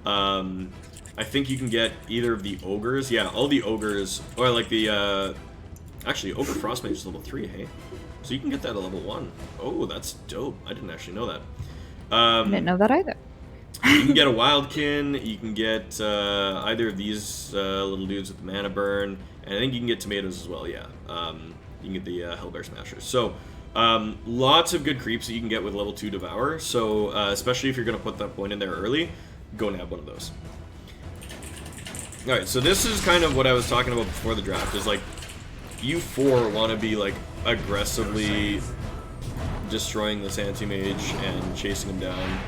I think you can get either of the ogres, yeah, all the ogres, or like the actually ogre frostmage is level 3, hey, so you can get that at level 1. Oh, that's dope. I didn't actually know that. I didn't know that either. You can get a Wildkin, you can get either of these little dudes with the mana burn, and I think you can get tomatoes as well, yeah. You can get the Hellbear Smashers. So, lots of good creeps that you can get with level 2 Devour, so especially if you're going to put that point in there early, go nab one of those. Alright, so this is kind of what I was talking about before the draft, is like, you 4 want to be like aggressively destroying this anti-mage and chasing him down.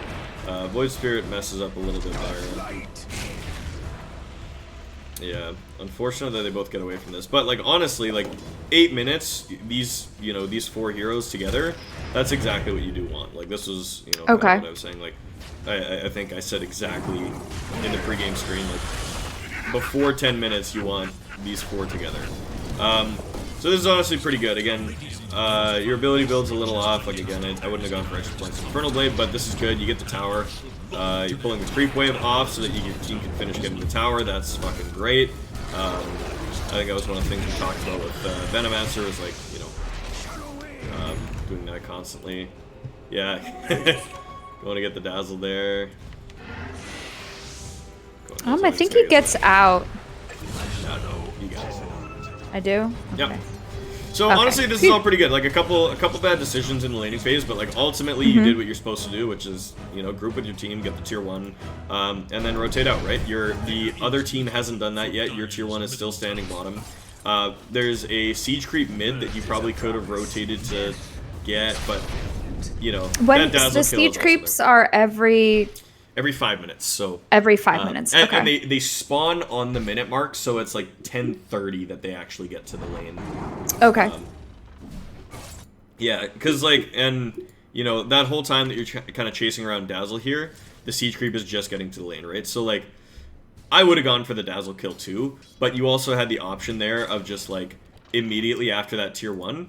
Void Spirit messes up a little bit there. Yeah, unfortunate that they both get away from this. But like honestly, like 8 minutes, these 4 heroes together, that's exactly what you do want. Like this was, kind of what I was saying. Like I think I said exactly in the pregame screen, like before 10 minutes you want these 4 together. So this is honestly pretty good. Again, your ability build's a little off. Like again, I wouldn't have gone for extra points in Infernal Blade, but this is good. You get the tower. You're pulling the creep wave off so that your team can finish getting the tower. That's fucking great. I think that was one of the things we talked about with Venomancer, was like, doing that constantly. Yeah. Going to get the dazzle there. I think he gets out. No, you guys. I do? Yep. Okay. So honestly, this is all pretty good. Like a couple bad decisions in the laning phase, but like ultimately you did what you're supposed to do, which is group with your team, get the tier 1, and then rotate out. Right? The other team hasn't done that yet. Your tier 1 is still standing bottom. There's a siege creep mid that you probably could have rotated to get, but when the siege creeps are every 5 minutes. So every 5 minutes. And, okay. and they spawn on the minute mark, so it's like 10:30 that they actually get to the lane. Okay. Yeah, because like, and that whole time that you're kind of chasing around Dazzle here, the siege creep is just getting to the lane, right? So like, I would have gone for the Dazzle kill too, but you also had the option there of just like immediately after that tier 1,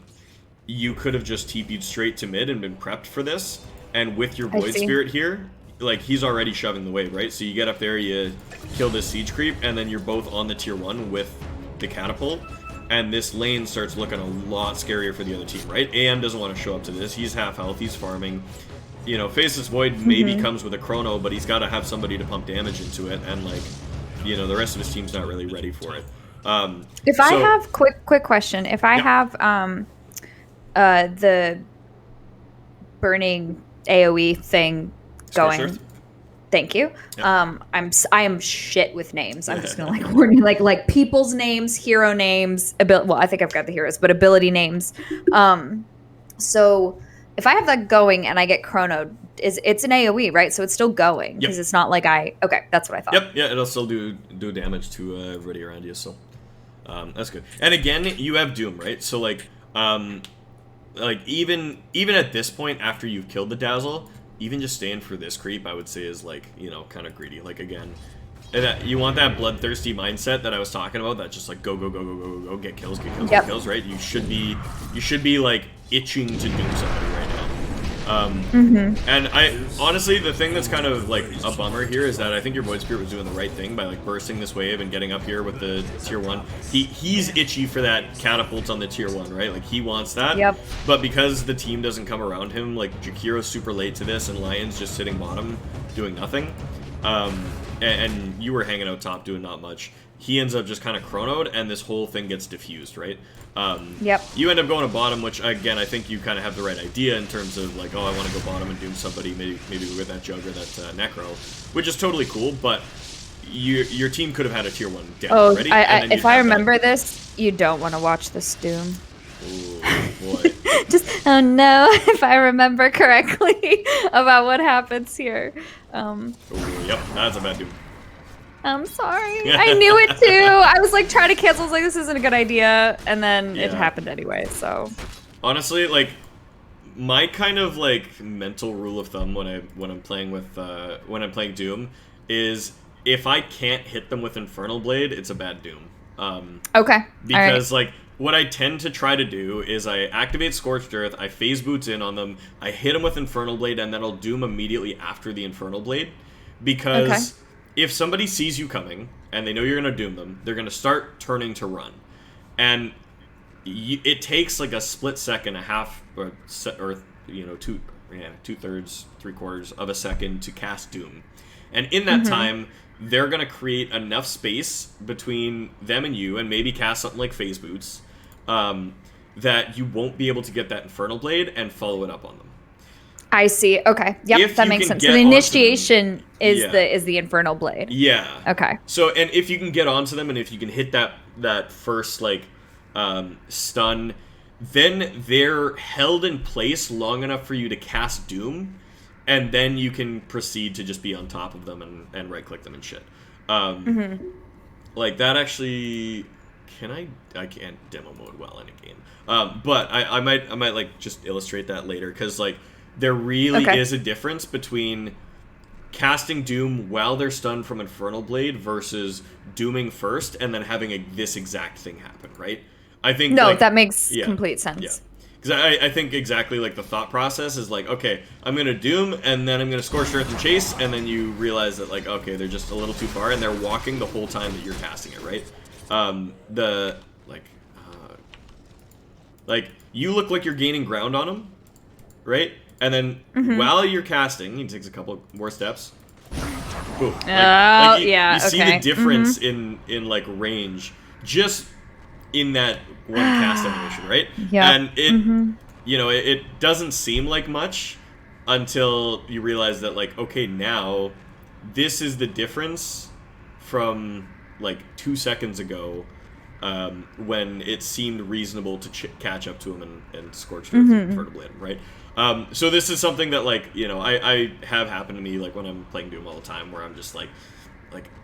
you could have just TP'd straight to mid and been prepped for this, and with your Void Spirit here, like he's already shoving the wave, right? So you get up there, you kill this siege creep, and then you're both on the tier 1 with the catapult, and this lane starts looking a lot scarier for the other team, right? AM doesn't want to show up to this. He's half health, he's farming. Faceless Void maybe comes with a chrono, but he's got to have somebody to pump damage into it, and like, the rest of his team's not really ready for it. I have quick question. If I have the burning AoE thing going. Thank you. Yep. I am shit with names. I'm just gonna warn you, like people's names, hero names, well, I think I've got the heroes, but ability names. So if I have that going and I get chronoed, it's an AoE, right? So it's still going because it's not like okay, that's what I thought. Yep, yeah, it'll still do damage to everybody around you. So that's good. And again, you have Doom, right? So like like even at this point after you've killed the Dazzle, even just staying for this creep, I would say is like, you know, kind of greedy. Like again, you want that bloodthirsty mindset that I was talking about. That just like go, get kills, get kills, right? You should be like itching to do somebody right now. And I honestly, the thing that's kind of like a bummer here is that I think your Void Spirit was doing the right thing by like bursting this wave and getting up here with the tier 1. He's itchy for that catapult on the tier 1, right? Like he wants that. Yep. But because the team doesn't come around him, like Jakiro's super late to this and Lion's just sitting bottom doing nothing. And you were hanging out top doing not much. He ends up just kind of chronoed, and this whole thing gets diffused, right? Yep. You end up going to bottom, which, again, I think you kind of have the right idea in terms of, like, oh, I want to go bottom and doom somebody, maybe with that Jug or that Necro, which is totally cool, but your team could have had a tier 1 down already. If I remember this, you don't want to watch this doom. Ooh, boy. Just, oh no, if I remember correctly about what happens here. Ooh, yep, that's a bad doom. I'm sorry. I knew it too. I was like trying to cancel. I was like, this isn't a good idea, and then it happened anyway. So honestly, like my kind of like mental rule of thumb when I'm playing with when I'm playing Doom is if I can't hit them with Infernal Blade, it's a bad Doom. Okay. Because like what I tend to try to do is I activate Scorched Earth, I phase boots in on them, I hit them with Infernal Blade, and then I'll Doom immediately after the Infernal Blade, because if somebody sees you coming and they know you're going to doom them, they're going to start turning to run. And it takes like a split second, a half, or you know, two-thirds, three-quarters of a second to cast doom. And in that time, they're going to create enough space between them and you, and maybe cast something like Phase Boots, that you won't be able to get that Infernal Blade and follow it up on them. I see. Okay. Yep, that makes sense. So the initiation is the Infernal Blade. Yeah. Okay. So, and if you can get onto them, and if you can hit that first like stun, then they're held in place long enough for you to cast Doom, and then you can proceed to just be on top of them and right click them and shit. Like that actually. I can't demo mode well in a game. But I might like just illustrate that later, because like there really is a difference between casting Doom while they're stunned from Infernal Blade versus dooming first and then having this exact thing happen, right? I think that makes complete sense. Yeah. Because I think exactly like the thought process is like, okay, I'm going to Doom, and then I'm going to Scorched Earth and Chase, and then you realize that like, okay, they're just a little too far, and they're walking the whole time that you're casting it, right? Like you look like you're gaining ground on them, right? And then while you're casting, he takes a couple more steps. Boom. You see the difference in like range just in that one cast animation, right? Yeah. And it, you know, it doesn't seem like much until you realize that like, okay, now this is the difference from like 2 seconds ago, when it seemed reasonable to catch up to him and Scorched Earth and Infernal Blade him, right? So this is something that like, you know, I have happened to me like when I'm playing Doom all the time, where I'm just like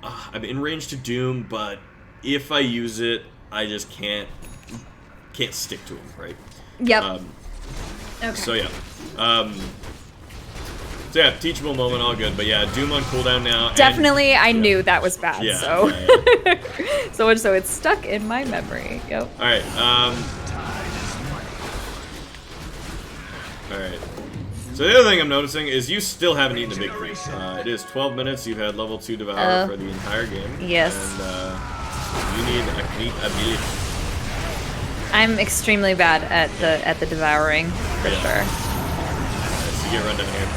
I'm in range to Doom, but if I use it, I just can't stick to him, right? Yep. Okay. So yeah, teachable moment, all good. But yeah, Doom on cooldown now. Definitely, I knew that was bad. Yeah, so so it's stuck in my memory. Yep. All right. All right. So the other thing I'm noticing is you still haven't eaten a big creep. It is 12 minutes. You've had level 2 Devour for the entire game. Yes. And you need a creep ability. I'm extremely bad at the devouring, for sure. So you get run down here.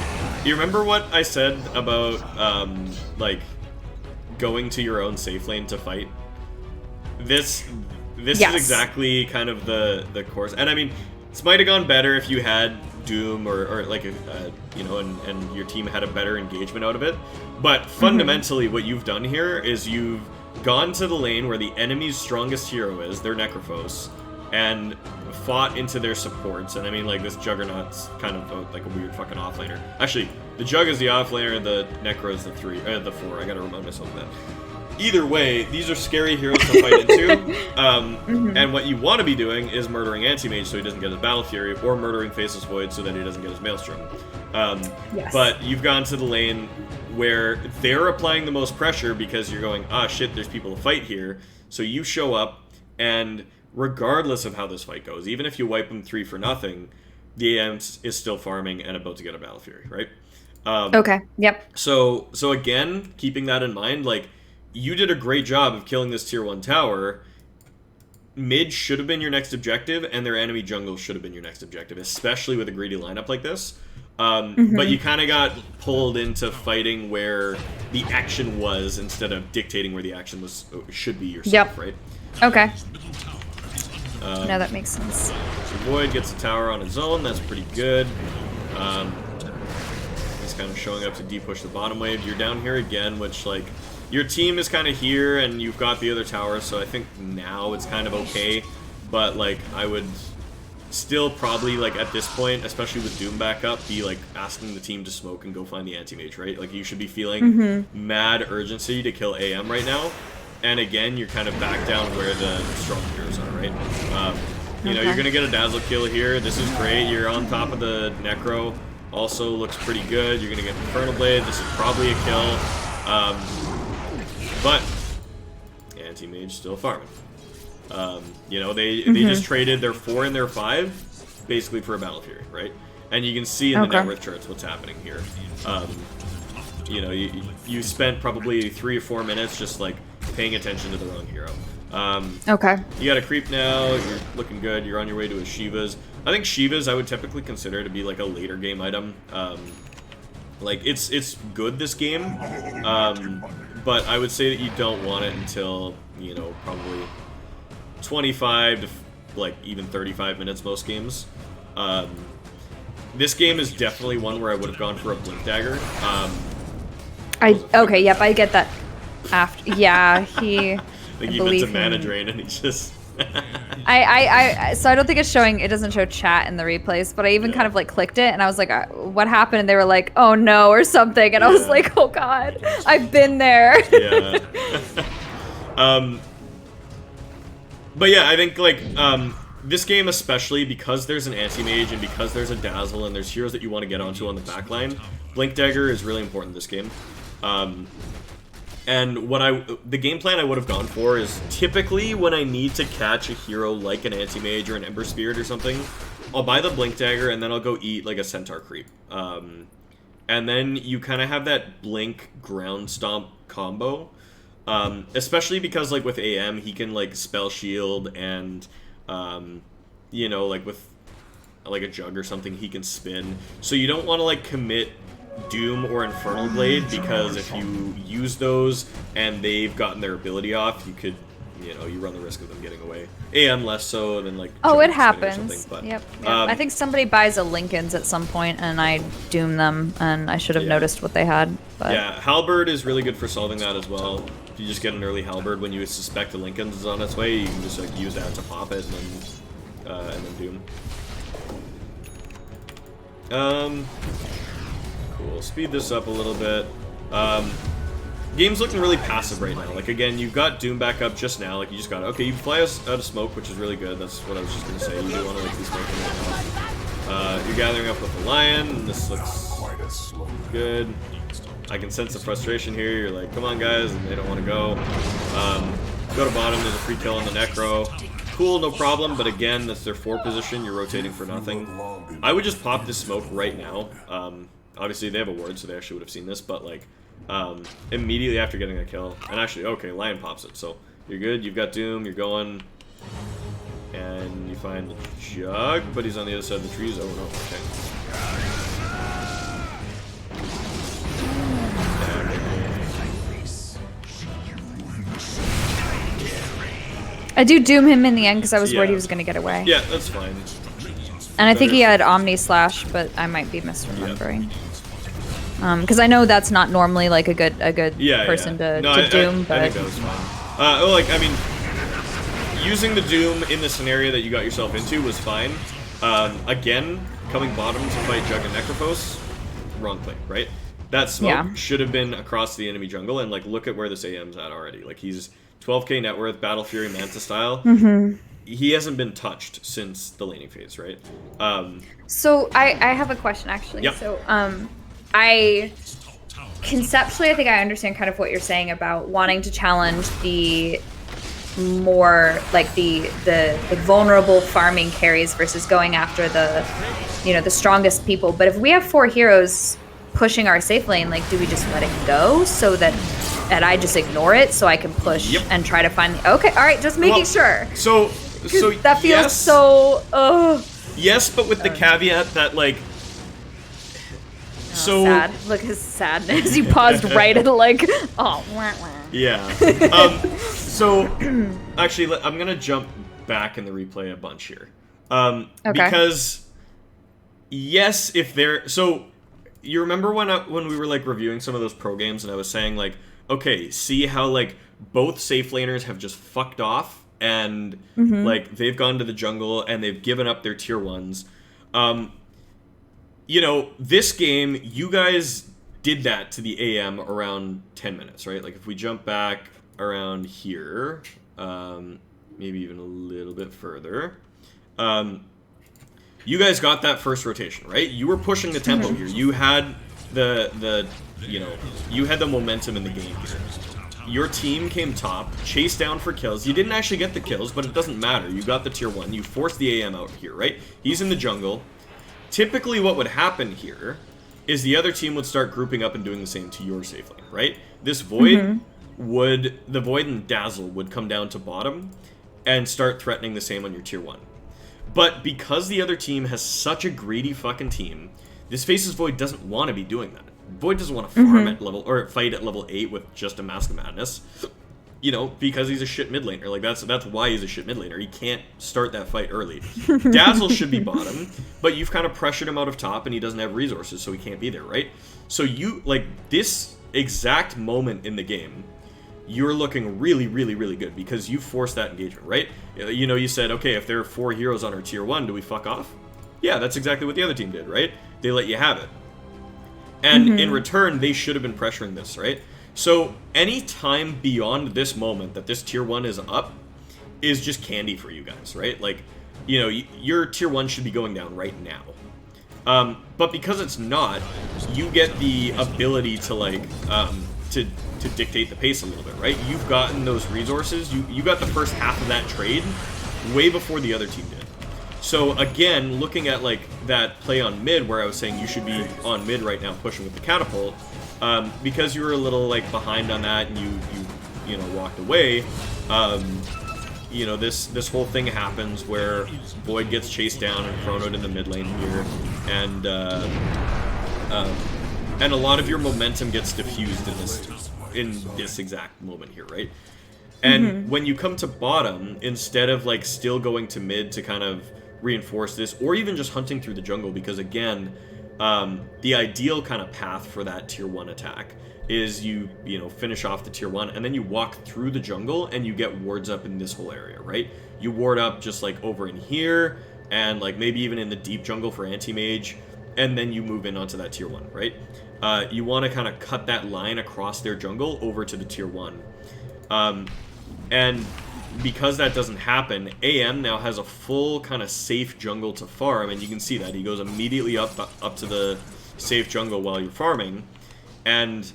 Do you remember what I said about like going to your own safe lane to fight? This is exactly kind of the course. And I mean, this might have gone better if you had Doom or like you know, and your team had a better engagement out of it. But fundamentally, what you've done here is you've gone to the lane where the enemy's strongest hero is, their Necrophos, and fought into their supports. And I mean, like, this Juggernaut's kind of like a weird fucking offlaner. Actually, the Jug is the offlaner, the Necro is the 4. I gotta remind myself of either way, these are scary heroes to fight into. And what you want to be doing is murdering Anti-Mage so he doesn't get his Battle Fury, or murdering Faceless Void so that he doesn't get his Maelstrom. Yes. But you've gone to the lane where they're applying the most pressure because you're going, ah, shit, there's people to fight here. So you show up, and regardless of how this fight goes, even if you wipe them 3 for nothing, the AM is still farming and about to get a Battle Fury, right? Okay, yep. So again, keeping that in mind, like, you did a great job of killing this tier 1 tower. Mid should have been your next objective, and their enemy jungle should have been your next objective, especially with a greedy lineup like this. But you kind of got pulled into fighting where the action was instead of dictating where the action was should be yourself, right? Okay. No, that makes sense. So Void gets a tower on his own. That's pretty good. He's kind of showing up to de-push the bottom wave. You're down here again, which, like, your team is kind of here, and you've got the other tower, so I think now it's kind of okay. But, like, I would still probably, like, at this point, especially with Doom back up, be, like, asking the team to smoke and go find the Anti-Mage, right? Like, you should be feeling mad urgency to kill AM right now. And again, you're kind of back down where the strong heroes are, right? You know, you're going to get a Dazzle kill here. This is great. You're on top of the Necro. Also looks pretty good. You're going to get Infernal Blade. This is probably a kill. But Anti-Mage still farming. You know, they just traded their 4 and their 5 basically for a Battle Fury, right? And you can see in the net worth charts what's happening here. You know, you spent probably 3 or 4 minutes just, like, paying attention to the wrong hero. Okay. You got a creep now. You're looking good. You're on your way to a Shiva's. I think Shiva's I would typically consider to be, like, a later game item. Like, it's good this game, but I would say that you don't want it until, you know, probably 25 to, like, even 35 minutes most games. This game is definitely one where I would have gone for a Blink Dagger. Okay, yep, I get that. After, yeah, he. I think he went to Mana Drain and he just. So I don't think it's showing. It doesn't show chat in the replays, but I even kind of like clicked it and I was like, "What happened?" And they were like, "Oh no," or something, and I was like, "Oh god, I've been there." Yeah. But yeah, I think, like, this game especially, because there's an Anti-Mage and because there's a Dazzle and there's heroes that you want to get onto on the backline, Blink Dagger is really important in this game. And the game plan I would have gone for is typically when I need to catch a hero like an Anti-Mage or an Ember Spirit or something, I'll buy the Blink Dagger and then I'll go eat, like, a Centaur creep. And then you kind of have that Blink Ground Stomp combo. Especially because, like, with AM, he can, like, spell shield and, you know, like, with, like, a Jug or something, he can spin. So you don't want to, like, commit Doom or Infernal Blade, because if you use those and they've gotten their ability off, you could, you know, you run the risk of them getting away. AM less so than, like, oh, it or happens. But, yep. I think somebody buys a Lincoln's at some point, and I doom them, and I should have noticed what they had. But. Yeah, Halberd is really good for solving that as well. If you just get an early Halberd when you suspect a Lincoln's is on its way, you can just, like, use that to pop it and then doom. Cool. Speed this up a little bit. Game's looking really passive right now. Like, again, you've got Doom back up just now. Like, you just got, okay, you fly us out of smoke, which is really good. That's what I was just going to say. You do want to, like, be smoking right now. You're gathering up with the Lion, and this looks good. I can sense the frustration here. You're like, come on, guys, and they don't want to go. Go to bottom. There's a free kill on the Necro. Cool, no problem, but again, that's their 4 position. You're rotating for nothing. I would just pop this smoke right now. Obviously, they have a ward, so they actually would have seen this, but, like, immediately after getting a kill. And actually, okay, Lion pops it, so you're good. You've got Doom, you're going, and you find the Jug, but he's on the other side of the trees. Oh, no, okay. I do doom him in the end because I was worried he was going to get away. Yeah, that's fine. And I think he had Omni Slash, but I might be misremembering. Because I know that's not normally, like, a good person to doom, but... I think that was fine. Well, like, I mean, using the Doom in the scenario that you got yourself into was fine. Again, coming bottom to fight Jug and Necrophos, wrong play, right? That smoke Yeah. should have been across the enemy jungle, and like look at where this AM's at already. Like he's 12k net worth, Battle Fury, Manta style. He hasn't been touched since the laning phase, right? So I have a question actually. Yep. So I conceptually I think I understand kind of what you're saying about wanting to challenge the more like the vulnerable farming carries versus going after the the strongest people. But if we have 4 heroes pushing our safe lane, like do we just let it go so that and I just ignore it so I can push and try to find the okay, all right, just making sure. So that feels yes, so yes, but with the caveat that like so sad. Look at his sadness. He paused right at like wah, wah. Yeah. So actually I'm gonna jump back in the replay a bunch here. Because yes, if they're so you remember when we were like reviewing some of those pro games and I was saying like, okay, see how like both safe laners have just fucked off and like they've gone to the jungle and they've given up their tier 1s. This game, you guys did that to the AM around 10 minutes, right? Like if we jump back around here, maybe even a little bit further, you guys got that first rotation, right? You were pushing the tempo here. You had you had the momentum in the game here. Your team came top, chased down for kills. You didn't actually get the kills, but it doesn't matter. You got the tier 1. You forced the AM out here, right? He's in the jungle. Typically what would happen here is the other team would start grouping up and doing the same to your safe lane, right? This Void the Void and Dazzle would come down to bottom and start threatening the same on your tier 1. But because the other team has such a greedy fucking team, this Faceless Void doesn't want to be doing that. Void doesn't want to farm at level, or fight at level 8 with just a Mask of Madness. Because he's a shit mid laner. Like, that's why he's a shit mid laner. He can't start that fight early. Dazzle should be bottom, but you've kind of pressured him out of top, and he doesn't have resources, so he can't be there, right? So you, like, this exact moment in the game, you're looking really, really, really good because you forced that engagement, right? You said, okay, if there are 4 heroes on our tier 1, do we fuck off? Yeah, that's exactly what the other team did, right? They let you have it. And in return, they should have been pressuring this, right? So any time beyond this moment that this tier 1 is up is just candy for you guys, right? Like, your tier 1 should be going down right now. But because it's not, you get the ability to, like, to dictate the pace a little bit, right? You've gotten those resources. You got the first half of that trade way before the other team did. So again, looking at like that play on mid where I was saying you should be on mid right now pushing with the catapult, because you were a little like behind on that and you walked away, this whole thing happens where Void gets chased down and chronoed in the mid lane here, and a lot of your momentum gets diffused in this exact moment here, right? And when you come to bottom, instead of like still going to mid to kind of reinforce this, or even just hunting through the jungle, because again, the ideal kind of path for that tier 1 attack is you finish off the tier 1 and then you walk through the jungle and you get wards up in this whole area, right? You ward up just like over in here and like maybe even in the deep jungle for anti-mage, and then you move in onto that tier 1, right? You want to kind of cut that line across their jungle over to the tier 1. And because that doesn't happen, AM now has a full kind of safe jungle to farm, and you can see that. He goes immediately up to the safe jungle while you're farming. And,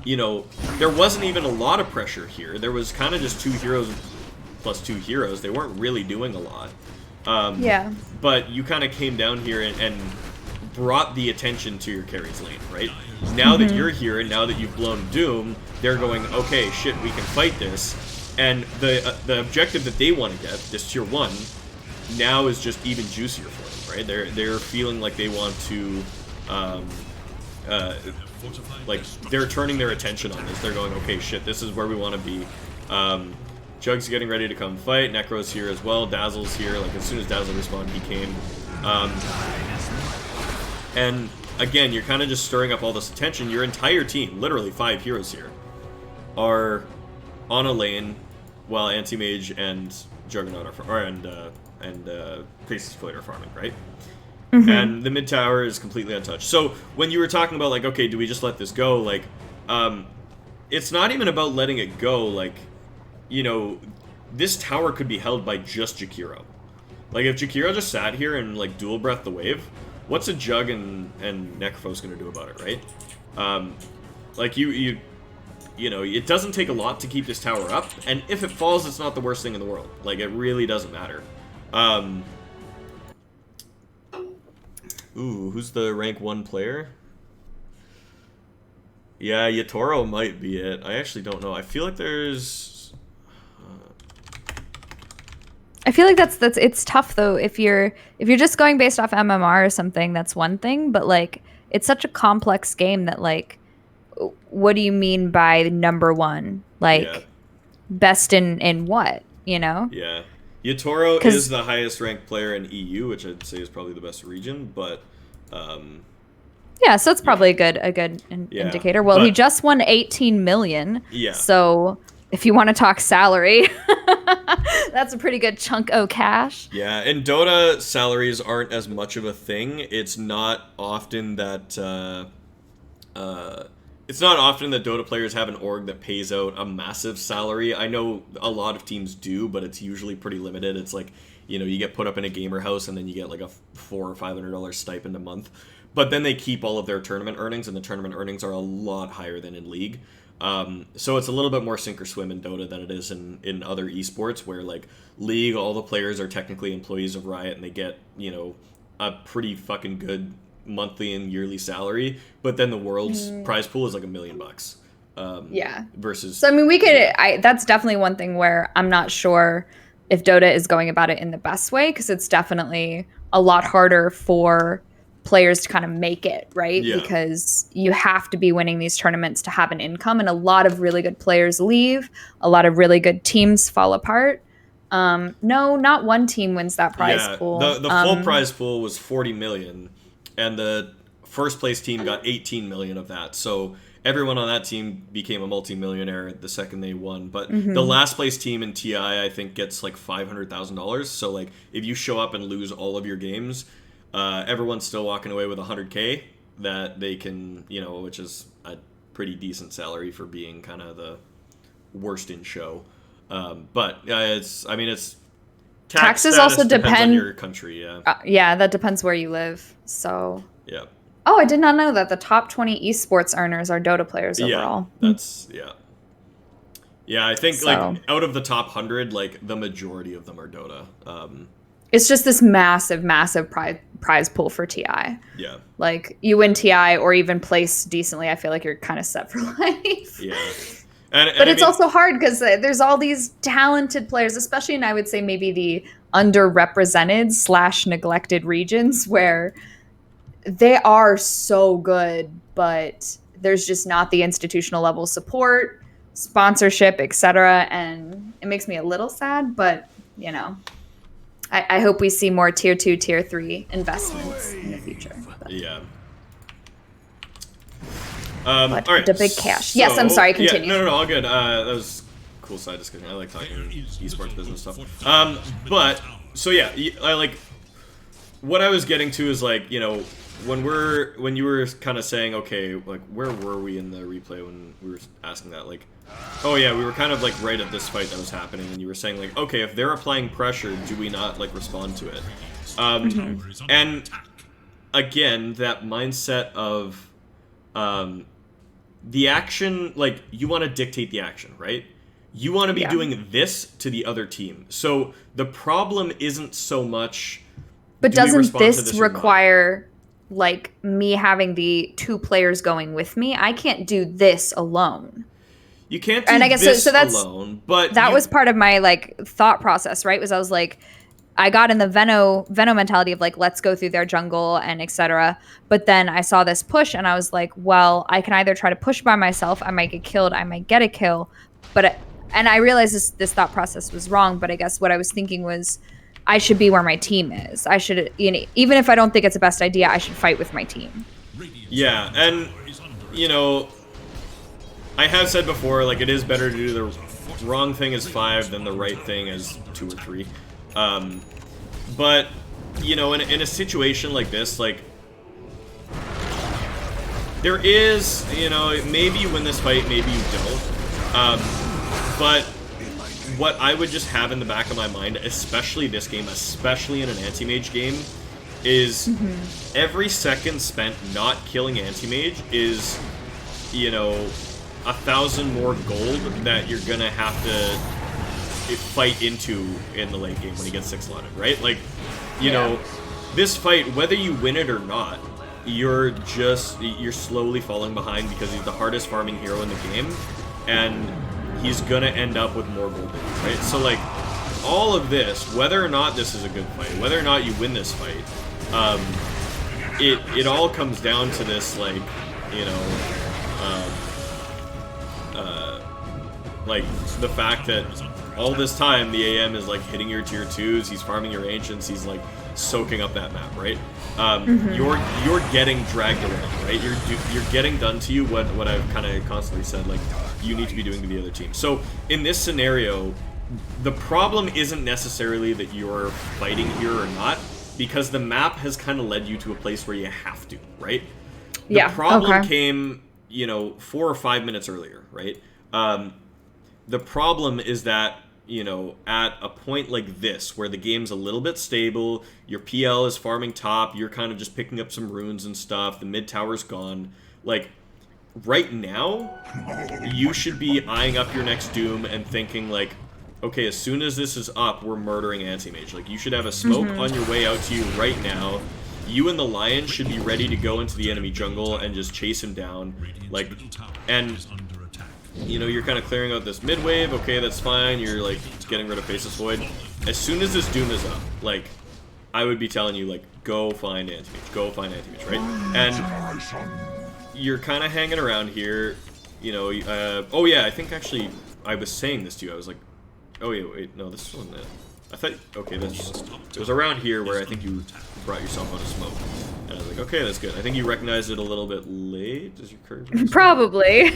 there wasn't even a lot of pressure here. There was kind of just 2 heroes plus 2 heroes. They weren't really doing a lot. But you kind of came down here and brought the attention to your carry's lane, right? Now that you're here and now that you've blown Doom, they're going, okay, shit, we can fight this. And the objective that they want to get, this tier 1, now is just even juicier for them, right? They're feeling like they want to, like, they're turning their attention on this. They're going, okay, shit, this is where we want to be. Jug's getting ready to come fight. Necro's here as well. Dazzle's here. Like, as soon as Dazzle respawned, he came. And again, you're kind of just stirring up all this attention. Your entire team, literally 5 heroes here, are on a lane while Anti-Mage and Juggernaut are and Faceless Void are farming, right? and the mid tower is completely untouched. So when you were talking about like, okay, do we just let this go? Like, it's not even about letting it go. Like, you know, this tower could be held by just Jakiro. Like, if Jakiro just sat here and like dual breath the wave, what's a Jug and Necrophos gonna do about it, right? Like you know, it doesn't take a lot to keep this tower up, and if it falls, it's not the worst thing in the world. Like, it really doesn't matter. Ooh, who's the rank 1 player? Yeah, Yatoro might be it. I actually don't know. I feel like there's... I feel like it's tough though. If you're just going based off MMR or something, that's one thing. But like, it's such a complex game that like, what do you mean by number 1? Like, best in what? You know? Yeah. Yatoro is the highest ranked player in EU, which I'd say is probably the best region, but yeah, so it's probably a good indicator. Well, he just won 18 million. Yeah. So if you want to talk salary, that's a pretty good chunk of cash. Yeah, in Dota, salaries aren't as much of a thing. It's not often that Dota players have an org that pays out a massive salary. I know a lot of teams do, but it's usually pretty limited. It's like, you know, you get put up in a gamer house and then you get like a $400 or $500 stipend a month. But then they keep all of their tournament earnings, and the tournament earnings are a lot higher than in League. So it's a little bit more sink or swim in Dota than it is in other esports, where like League, all the players are technically employees of Riot and they get, you know, a pretty fucking good monthly and yearly salary, but then the world's prize pool is like $1 million. Yeah. Versus. So I mean, that's definitely one thing where I'm not sure if Dota is going about it in the best way, because it's definitely a lot harder for players to kind of make it, right? Yeah. Because you have to be winning these tournaments to have an income, and a lot of really good players leave, a lot of really good teams fall apart. No, not one team wins that prize pool. The full prize pool was 40 million, and the first place team got 18 million of that. So everyone on that team became a multimillionaire the second they won. But the last place team in TI, I think, gets like $500,000. So like, if you show up and lose all of your games, everyone's still walking away with 100K that they can, you know, which is a pretty decent salary for being kind of the worst in show. But it's taxes also depends depend on your country. Yeah, that depends where you live. So yeah. Oh, I did not know that the top 20 esports earners are Dota players overall. Yeah, I think like out of the top 100, like the majority of them are Dota. It's just this massive, massive prize pool for TI. Yeah. Like, you win TI or even place decently, I feel like you're kind of set for life. Yeah. But it's also hard because there's all these talented players, especially in, I would say, maybe the underrepresented / neglected regions, where they are so good, but there's just not the institutional level support, sponsorship, etc. And it makes me a little sad, but, you know, I hope we see more tier 2, tier 3 investments in the future. But. Yeah. All right. The big cash. So, yes, I'm sorry. Continue. Yeah, no, all good. That was cool side discussion. I like talking esports business stuff. But so yeah, I like what I was getting to is like, you know, when you were kind of saying, okay, like where were we in the replay when we were asking that, like, oh yeah, we were kind of like right at this fight that was happening, and you were saying like, okay, if they're applying pressure, do we not like respond to it? And again, that mindset of the action, like, you want to dictate the action, right? You want to be doing this to the other team. So the problem isn't so much, but doesn't this require like me having the 2 players going with me? I can't do this alone. You can't do this alone, but that was part of my like thought process, right? Was I was like, I got in the Veno mentality of like, let's go through their jungle and etc. But then I saw this push and I was like, well, I can either try to push by myself, I might get killed, I might get a kill, and I realized this thought process was wrong. But I guess what I was thinking was, I should be where my team is. I should, you know, even if I don't think it's the best idea, I should fight with my team. Yeah, and you know, I have said before, like, it is better to do the wrong thing as 5 than the right thing as 2 or 3. But you know, in a situation like this, like, there is, you know, maybe you win this fight, maybe you don't. But what I would just have in the back of my mind, especially this game, especially in an anti-mage game, is every second spent not killing anti-mage is, you know, 1,000 more gold that you're gonna have to fight into in the late game when he gets 6-slotted, right? Like, you know, this fight, whether you win it or not, you're slowly falling behind because he's the hardest farming hero in the game, and he's gonna end up with more gold than you, right? So, like, all of this, whether or not this is a good fight, whether or not you win this fight, it all comes down to this, like, you know, like, the fact that all this time the AM is, like, hitting your tier 2s, he's farming your ancients, he's, like, soaking up that map, right? You're getting dragged around, right? You're getting done to you what I've kind of constantly said, like, you need to be doing to the other team. So in this scenario, the problem isn't necessarily that you're fighting here or not, because the map has kind of led you to a place where you have to, right? The problem came, you know, 4 or 5 minutes earlier, right? The problem is that, you know, at a point like this, where the game's a little bit stable, your PL is farming top, you're kind of just picking up some runes and stuff, the mid tower's gone, like, right now, you should be eyeing up your next Doom and thinking, like, okay, as soon as this is up, we're murdering anti-mage. Like, you should have a smoke on your way out to you right now. You and the Lion should be ready to go into the enemy jungle and just chase him down. Like, and, you know, you're kind of clearing out this mid wave. Okay, that's fine. You're, like, getting rid of Faceless Void. As soon as this Doom is up, like, I would be telling you, like, go find anti-mage. Go find anti-mage, right? And you're kind of hanging around here, you know, oh yeah, I think actually, I was saying this to you, I was like, oh yeah, wait, no, this wasn't it. I thought, okay, it was around here where I think you brought yourself out of smoke. And I was like, okay, that's good. I think you recognized it a little bit late. Does your curve? Probably.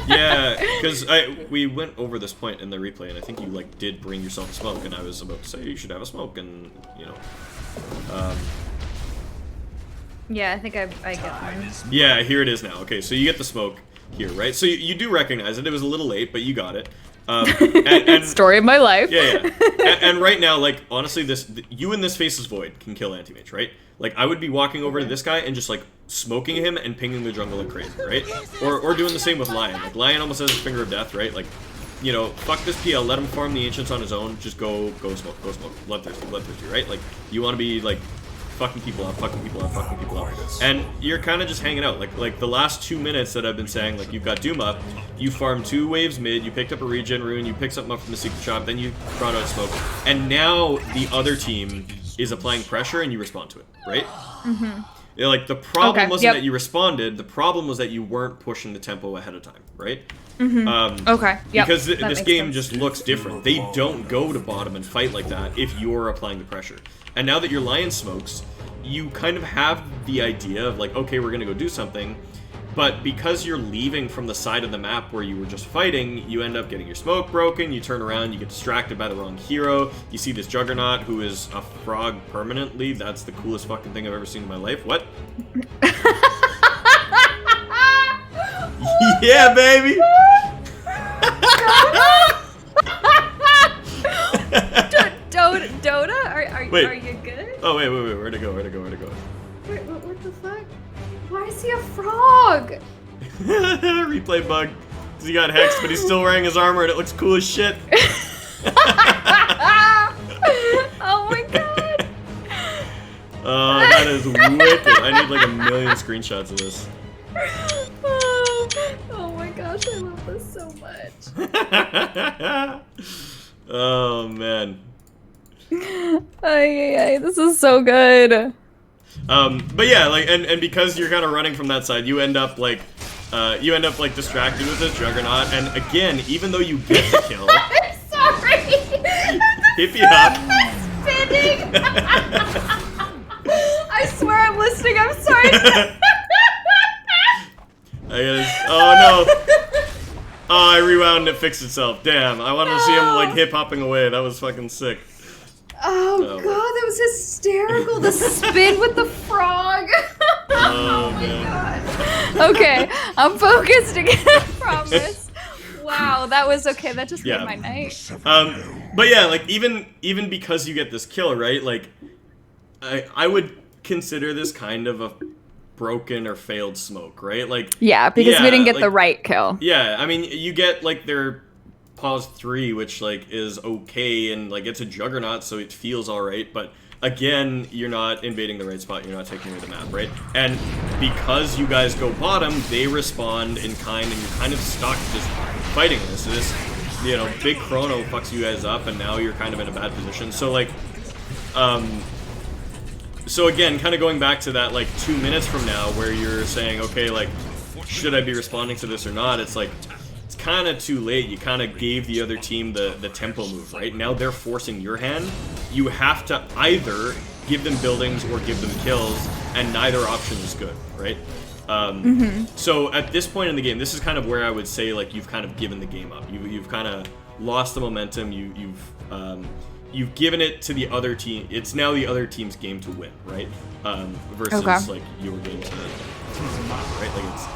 Yeah, because we went over this point in the replay, and I think you, like, did bring yourself a smoke, and I was about to say you should have a smoke, and, you know, yeah, I think I get one. yeah, here it is now. Okay, so you get the smoke here, right? So you do recognize it. It was a little late, but you got it. And Story of my life. Yeah. And right now, like, honestly, you and this Faceless Void can kill anti-mage, right? Like, I would be walking over to this guy and just, like, smoking him and pinging the jungle like crazy, right? Or doing the same with Lion. Like, Lion almost has his finger of death, right? Like, you know, fuck this PL, let him farm the ancients on his own, just go smoke. Bloodthirsty, right? Like, you want to be, like, fucking people up. And you're kind of just hanging out. Like the last 2 minutes that I've been saying, like, you've got Doom up, you farmed 2 waves mid, you picked up a regen rune, you picked something up from the secret shop, then you brought out smoke, and now the other team is applying pressure and you respond to it, right? Yeah, like, the problem wasn't that you responded, the problem was that you weren't pushing the tempo ahead of time, right? Because this game just looks different. They don't go to bottom and fight like that if you're applying the pressure. And now that your Lion smokes, you kind of have the idea of, like, okay, we're gonna go do something, but because you're leaving from the side of the map where you were just fighting, you end up getting your smoke broken, you turn around, you get distracted by the wrong hero, you see this Juggernaut who is a frog permanently. That's the coolest fucking thing I've ever seen in my life. What? Yeah, baby! Dota? Are you good? Oh, wait, where'd it go? Wait, what the fuck? Why is he a frog? Replay bug. Because he got hexed, but he's still wearing his armor and it looks cool as shit. Oh my god. Oh, that is wicked. I need like 1 million screenshots of this. Oh my gosh, I love this so much. Oh, man. This is so good. But yeah, like, and because you're kind of running from that side, you end up like distracted with this Juggernaut, and again, even though you get the kill, I'm sorry. hippie hop. Spinning. I swear I'm listening. I'm sorry. Oh no. Oh, I rewound and it fixed itself. Damn, I wanted to see him like hip hopping away. That was fucking sick. Oh god, that was hysterical. The spin with the frog. Oh man. Okay, I'm focused again, I promise. Wow, that was okay. That just made my night. But yeah, like even because you get this kill, right? Like I would consider this kind of a broken or failed smoke, right? Like yeah, because we didn't get like, the right kill. Yeah, I mean, you get like their pause 3, which like is okay, and like it's a juggernaut, so it feels all right. But again, you're not invading the right spot. You're not taking away the map, right? And because you guys go bottom, they respond in kind, and you're kind of stuck just fighting this. So this, you know, big chrono fucks you guys up, and now you're kind of in a bad position. So like, so again, kind of going back to that like 2 minutes from now, where you're saying, okay, like, should I be responding to this or not? It's like, it's kind of too late. You kind of gave the other team the tempo move, right? Now they're forcing your hand. You have to either give them buildings or give them kills, and neither option is good, right? So at this point in the game, this is kind of where I would say like you've kind of given the game up. You've kind of lost the momentum. You've given it to the other team. It's now the other team's game to win, right? Versus like your game to right? Like it's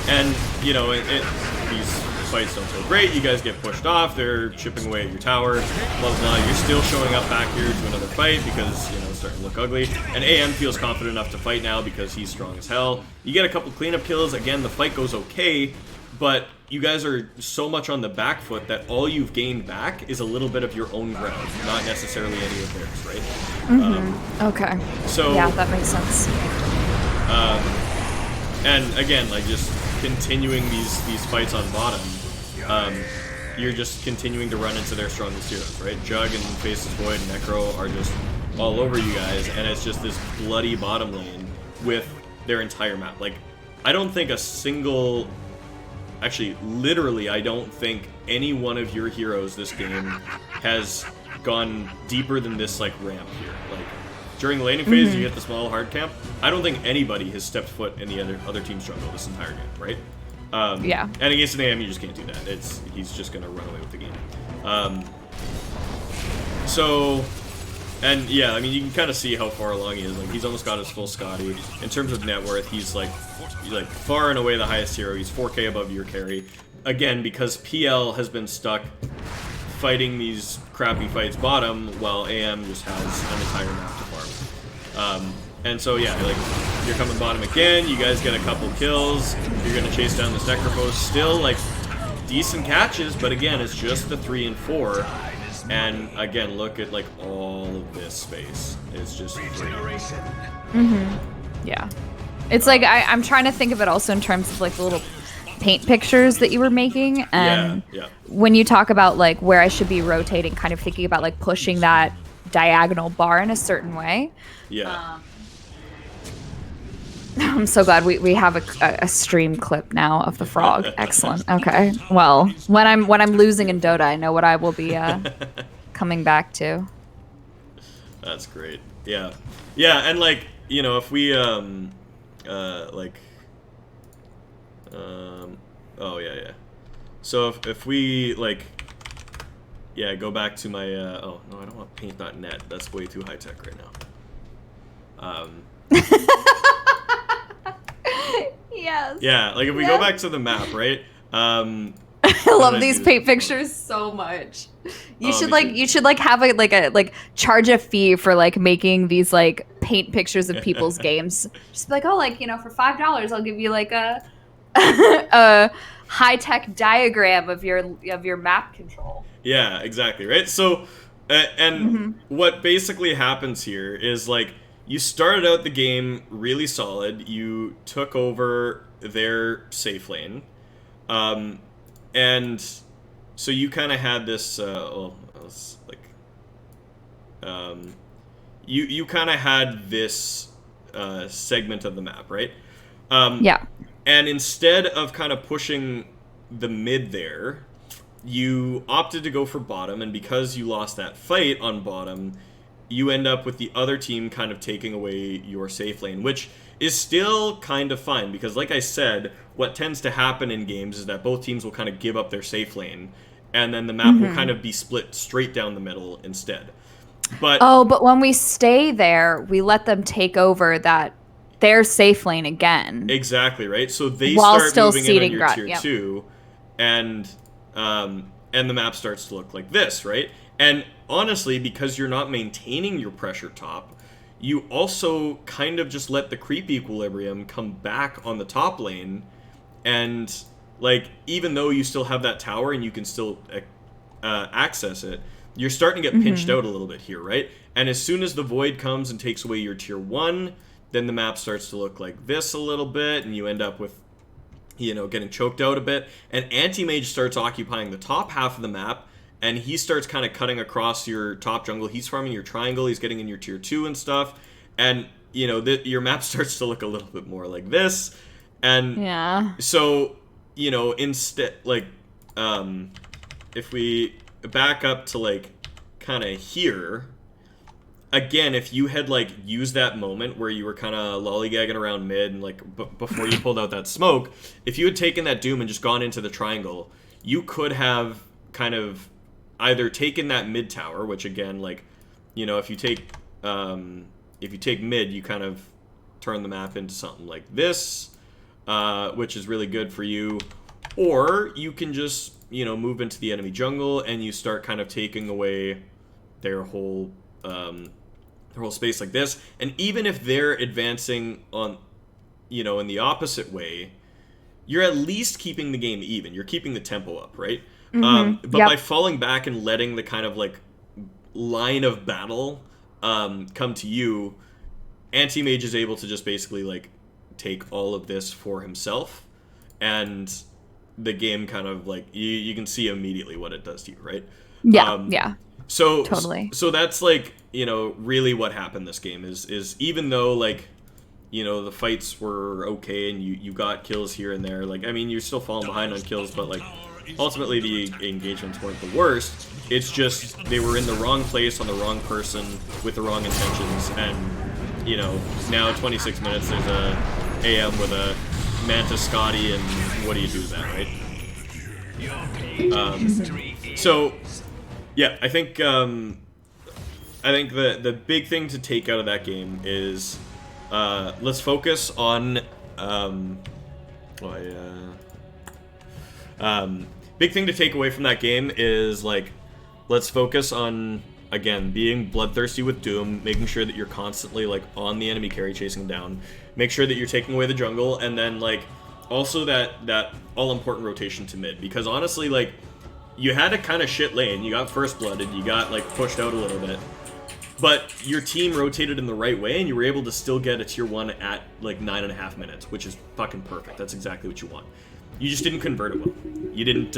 and you know these fights don't go great. You guys get pushed off. They're chipping away at your tower. Blah blah. You're still showing up back here to another fight because you know it's starting to look ugly. And AM feels confident enough to fight now because he's strong as hell. You get a couple cleanup kills. Again, the fight goes okay, but you guys are so much on the back foot that all you've gained back is a little bit of your own ground, not necessarily any of theirs, right? Okay. So yeah, that makes sense. And again, like just continuing these fights on bottom, you're just continuing to run into their strongest heroes, right? Jug and Faceless Void and Necro are just all over you guys, and it's just this bloody bottom lane with their entire map. Like, I don't think a single... Actually, literally, I don't think any one of your heroes this game has gone deeper than this, like, ramp here. Like, during the laning phase, you hit the small hard camp. I don't think anybody has stepped foot in the other team's jungle this entire game, right? Yeah. And against an AM, you just can't do that. He's just going to run away with the game. And yeah, I mean, you can kind of see how far along he is. Like, he's almost got his full Scotty. In terms of net worth, he's like far and away the highest hero. He's 4K above your carry. Again, because PL has been stuck fighting these crappy fights bottom, while AM just has an entire map to farm. And so yeah, like, you're coming bottom again. You guys get a couple kills. You're gonna chase down this Necrophos. Still, like, decent catches, but again, it's just the 3 and 4. And again, look at like all of this space. It's just free. Yeah. It's like I'm trying to think of it also in terms of like the little paint pictures that you were making. And when you talk about like where I should be rotating, kind of thinking about like pushing that diagonal bar in a certain way. Yeah. I'm so glad we have a stream clip now of the frog. Excellent. Okay. Well, when I'm losing in Dota, I know what I will be coming back to. That's great. Yeah. Yeah, and like, you know, if we oh yeah. So if we like go back to my oh no, I don't want paint.net. That's way too high tech right now. Yes. Yeah, like if we go back to the map, right? I love these paint pictures so much. You should have a charge a fee for like making these like paint pictures of people's games. Just be like, oh, like, you know, for $5 I'll give you like a a high-tech diagram of your map control. Yeah, exactly, right? So and what basically happens here is like you started out the game really solid. You took over their safe lane. And so you kind of had this, you kind of had this segment of the map, right? Yeah. And instead of kind of pushing the mid there, you opted to go for bottom, and because you lost that fight on bottom, you end up with the other team kind of taking away your safe lane, which is still kind of fine, because like I said, what tends to happen in games is that both teams will kind of give up their safe lane, and then the map will kind of be split straight down the middle instead. But but when we stay there, we let them take over their safe lane again. Exactly, right? So they while start still moving in on seeding your Grot, tier yep. 2, and the map starts to look like this, right? And honestly, because you're not maintaining your pressure top, you also kind of just let the creep equilibrium come back on the top lane, and like even though you still have that tower and you can still access it, you're starting to get pinched out a little bit here, right? And as soon as the void comes and takes away your tier 1, then the map starts to look like this a little bit, and you end up with, you know, getting choked out a bit. And Anti-Mage starts occupying the top half of the map, and he starts kind of cutting across your top jungle. He's farming your triangle, he's getting in your tier 2 and stuff. And, you know, your map starts to look a little bit more like this. And so, you know, instead, like, if we back up to, like, kind of here, again, if you had, like, used that moment where you were kind of lollygagging around mid and, like, before you pulled out that smoke, if you had taken that Doom and just gone into the triangle, you could have kind of either taken that mid tower, which, again, like, you know, if you take mid, you kind of turn the map into something like this, which is really good for you, or you can just, you know, move into the enemy jungle and you start kind of taking away their whole space like this. And even if they're advancing on, you know, in the opposite way, you're at least keeping the game even. You're keeping the tempo up, right? But by falling back and letting the kind of like line of battle come to you, Anti-Mage is able to just basically like take all of this for himself, and the game kind of like you can see immediately what it does to you, right? So totally. So that's like, you know, really what happened this game is even though like, you know, the fights were okay and you got kills here and there, like, I mean, you're still falling behind on kills, but like ultimately the engagements weren't the worst. It's just they were in the wrong place on the wrong person with the wrong intentions, and, you know, now 26 minutes there's a AM with a Manta Scotty, and what do you do with that, right? So yeah, I think the big thing to take out of that game is let's focus on big thing to take away from that game is like, let's focus on, again, being bloodthirsty with Doom, making sure that you're constantly like on the enemy carry, chasing him down, make sure that you're taking away the jungle, and then like also that all important rotation to mid, because honestly, like, you had a kind of shit lane, you got first blooded, you got like pushed out a little bit, but your team rotated in the right way and you were able to still get a tier 1 at like 9.5 minutes, which is fucking perfect. That's exactly what you want. You just didn't convert it well. You didn't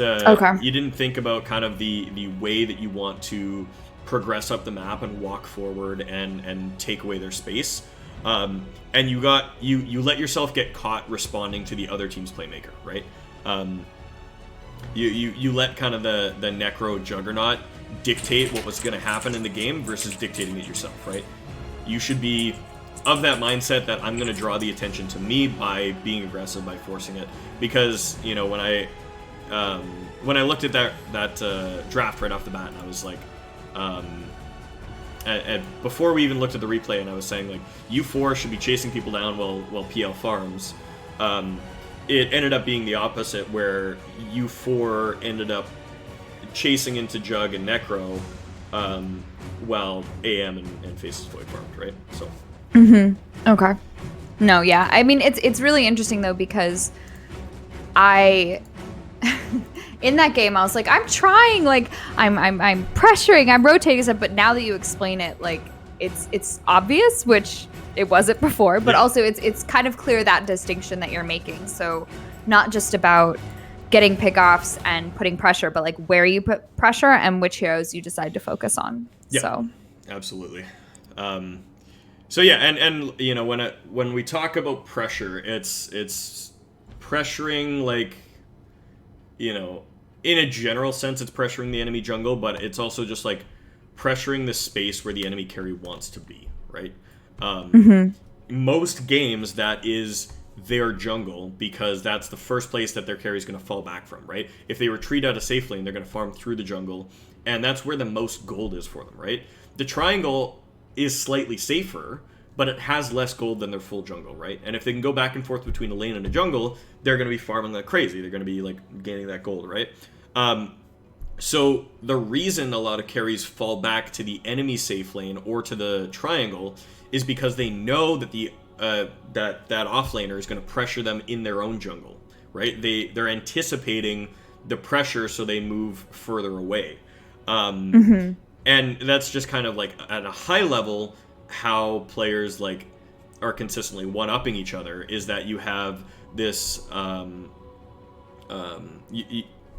you didn't think about kind of the way that you want to progress up the map and walk forward and take away their space. And you let yourself get caught responding to the other team's playmaker, right? You let kind of the Necro Juggernaut dictate what was going to happen in the game versus dictating it yourself, right? You should be of that mindset that I'm going to draw the attention to me by being aggressive, by forcing it. Because, you know, when I looked at that draft right off the bat, and I was like, before we even looked at the replay, and I was saying like, U4 should be chasing people down while PL farms. It ended up being the opposite, where U4 ended up chasing into Jug and Necro, while AM and Faces Void farmed, right? So. Okay. No, yeah. I mean, it's really interesting though, because I in that game I was like, I'm trying, like I'm pressuring, I'm rotating stuff, but now that you explain it, like it's obvious, which it wasn't before, but also it's kind of clear that distinction that you're making. So not just about getting pickoffs and putting pressure, but like where you put pressure and which heroes you decide to focus on. Yeah, so absolutely. So yeah, and you know, when we talk about pressure, it's pressuring, like, you know, in a general sense, it's pressuring the enemy jungle, but it's also just like pressuring the space where the enemy carry wants to be, right? Most games, that is their jungle, because that's the first place that their carry is going to fall back from, right? If they retreat out of safe lane, they're going to farm through the jungle, and that's where the most gold is for them, right? The triangle is slightly safer, but it has less gold than their full jungle, right? And if they can go back and forth between a lane and a jungle, they're going to be farming like crazy. They're going to be like gaining that gold, right? So the reason a lot of carries fall back to the enemy safe lane or to the triangle is because they know that that offlaner is going to pressure them in their own jungle, right? They're anticipating the pressure, so they move further away. And that's just kind of like at a high level how players like are consistently one-upping each other, is that you have this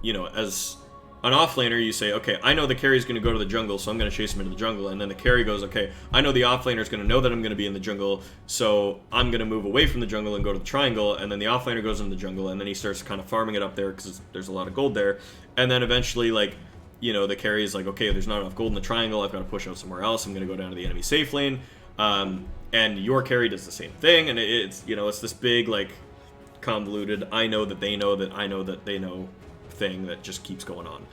you know, as an offlaner, you say, okay, I know the carry is going to go to the jungle, so I'm going to chase him into the jungle. And then the carry goes, okay, I know the offlaner is going to know that I'm going to be in the jungle, so I'm going to move away from the jungle and go to the triangle. And then the offlaner goes into the jungle, and then he starts kind of farming it up there because there's a lot of gold there. And then eventually, like, you know, the carry is like, okay, there's not enough gold in the triangle, I've got to push out somewhere else, I'm going to go down to the enemy safe lane. And your carry does the same thing, and it's, you know, it's this big, like, convoluted, I know that they know that I know that they know thing that just keeps going on.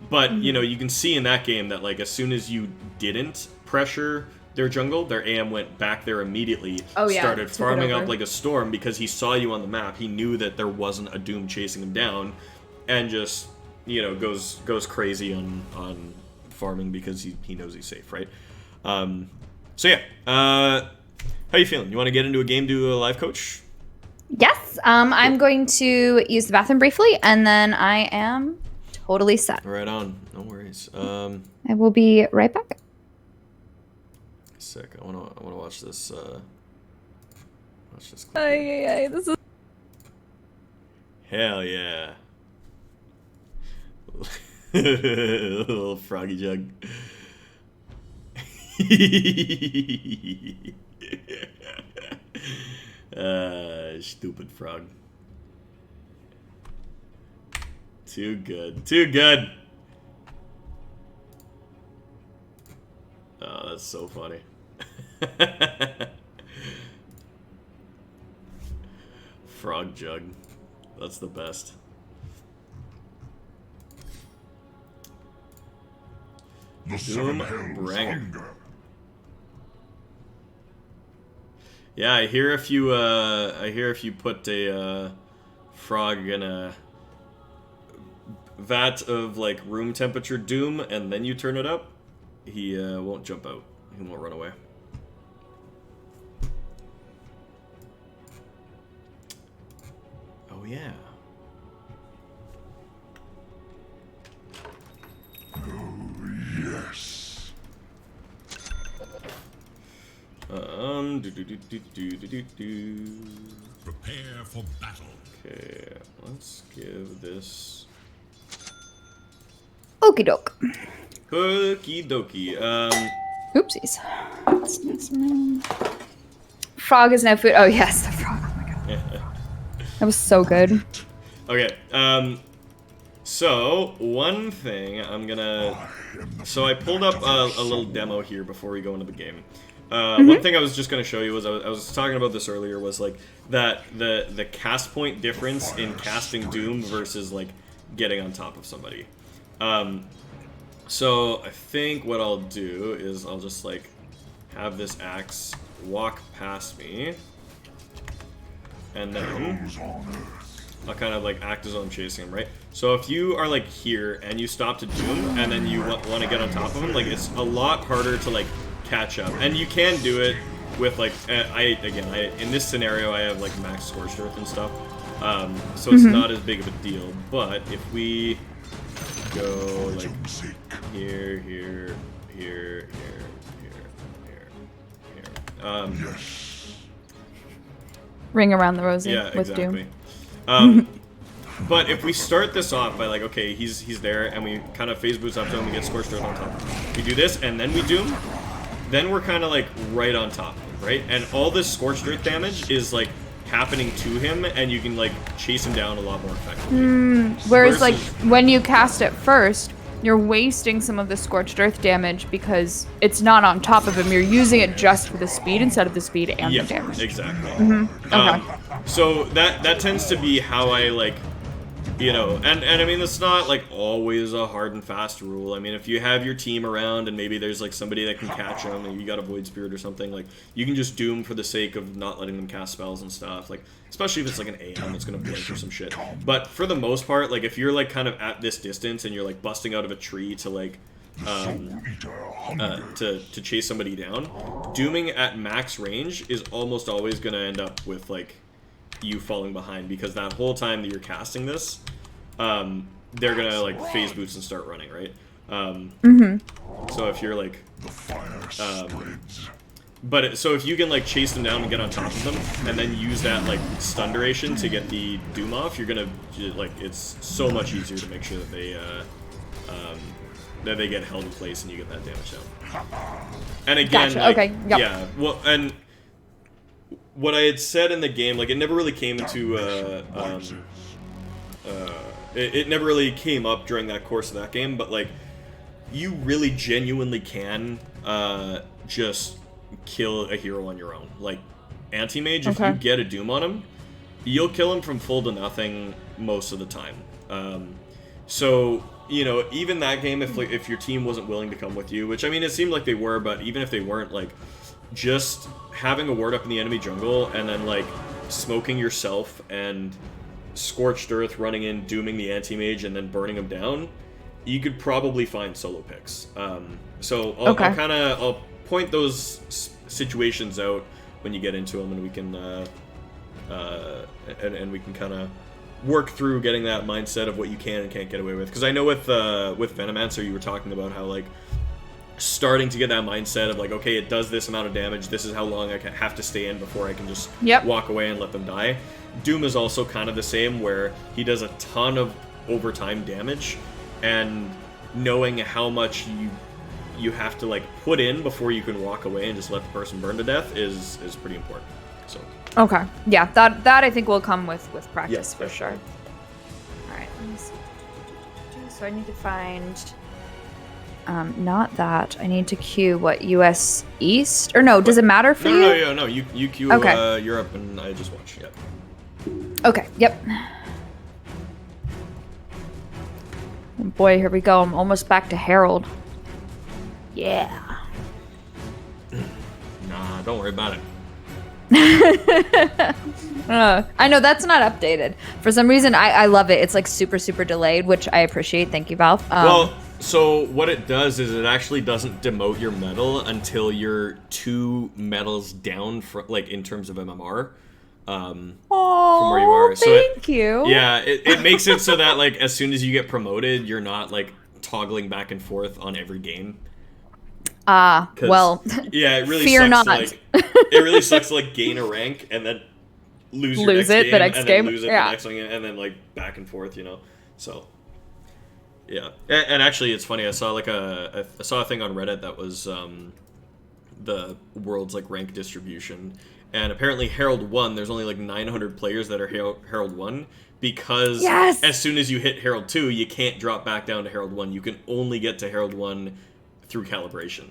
But you know, you can see in that game that like as soon as you didn't pressure their jungle, their AM went back there immediately, started farming up like a storm, because he saw you on the map, he knew that there wasn't a Doom chasing him down, and just, you know, goes crazy on farming because he knows he's safe, right? So yeah, how you feeling? You want to get into a game, do a live coach? Yes, I'm going to use the bathroom briefly, and then I am totally set. Right on, no worries. I will be right back. Sick. I wanna watch this. Watch this. This is. Hell yeah. Little froggy jug. Stupid frog. Too good. Too good. Oh, that's so funny. Frog jug. That's the best. Doom Branger. Yeah, I hear if you put a frog in a vat of like room temperature Doom and then you turn it up, he won't jump out. He won't run away. Oh yeah. Yes. Prepare for battle. Okay, let's give this. Okie doke. Okie dokie. Oopsies. Frog is now food. Oh yes, the frog. Oh my god. That was so good. Okay. So one thing I'm gonna. So I pulled up a little demo here before we go into the game. One thing I was just going to show you was I was talking about this earlier, was like that the cast point difference in casting Doom versus like getting on top of somebody. So I think what I'll do is I'll just like have this axe walk past me, and then I'll kind of like act as though I'm chasing him, right? So if you are like here and you stop to Doom and then you want to get on top of him, like it's a lot harder to like catch up, and you can do it with like in this scenario I have like max scorched earth and stuff, so it's not as big of a deal. But if we go like here, Ring around the rosy, yeah, with exactly. Doom. But if we start this off by like, okay, he's there, and we kind of phase boost up to him, we get scorched earth on top. We do this, and then we Doom. Then we're kind of like right on top of him, right? And all this scorched earth damage is like happening to him, and you can like chase him down a lot more effectively. Whereas like when you cast it first, you're wasting some of the Scorched Earth damage because it's not on top of him. You're using it just for the speed instead of the speed and the damage. Exactly. Okay. So that tends to be how I like, you know, and I mean, it's not like always a hard and fast rule. I mean, if you have your team around and maybe there's like somebody that can catch them and you got a Void Spirit or something, like you can just Doom for the sake of not letting them cast spells and stuff. Like, especially if it's like an AM that's gonna blink or some shit. But for the most part, like if you're like kind of at this distance and you're like busting out of a tree to like to chase somebody down, dooming at max range is almost always gonna end up with like you falling behind, because that whole time that you're casting this, they're gonna like phase boots and start running, right? So if you're like, so if you can like chase them down and get on top of them, and then use that like stun duration to get the doom off, you're gonna like, it's so much easier to make sure that they get held in place and you get that damage down. And again, gotcha. like, Okay. Yep. Yeah, well, and what I had said in the game, like, it never really came into, it never really came up during that course of that game, but, like, you really genuinely can, just kill a hero on your own. Like, Anti-Mage, if you get a Doom on him, you'll kill him from full to nothing most of the time. So, you know, even that game, if your team wasn't willing to come with you, which, I mean, it seemed like they were, but even if they weren't, like, just having a ward up in the enemy jungle and then like smoking yourself and Scorched Earth running in, dooming the anti-mage and then burning him down, you could probably find solo picks. So I'll point those situations out when you get into them, and we can and we can kind of work through getting that mindset of what you can and can't get away with. Because I know with Venomancer you were talking about how like starting to get that mindset of like, okay, it does this amount of damage, this is how long I have to stay in before I can just walk away and let them die. Doom is also kind of the same, where he does a ton of overtime damage, and knowing how much you have to like put in before you can walk away and just let the person burn to death is pretty important. So yeah, that I think will come with practice for sure. All right, let me see. So I need to find not that. I need to queue what, US East? Or no, does it matter for you? No, you queue Europe and I just watch, Okay, yep. Oh boy, here we go. I'm almost back to Herald. Yeah. Nah, don't worry about it. I know that's not updated. For some reason, I love it. It's like super delayed, which I appreciate. Thank you, Valve. Well, so what it does is it actually doesn't demote your medal until you're 2 medals down from, like, in terms of MMR. From where you are. Thank you. Yeah, it makes it so that like as soon as you get promoted, you're not like toggling back and forth on every game. Well, yeah, it really fear sucks not. To, like, it really sucks to like gain a rank and then lose your next game, the next and game. then lose it the next one, and then like back and forth, you know. So yeah, and actually, it's funny. I saw like a thing on Reddit that was the world's like rank distribution, and apparently Herald 1, there's only like 900 players that are Herald 1, because as soon as you hit Herald 2, you can't drop back down to Herald 1. You can only get to Herald 1 through calibration.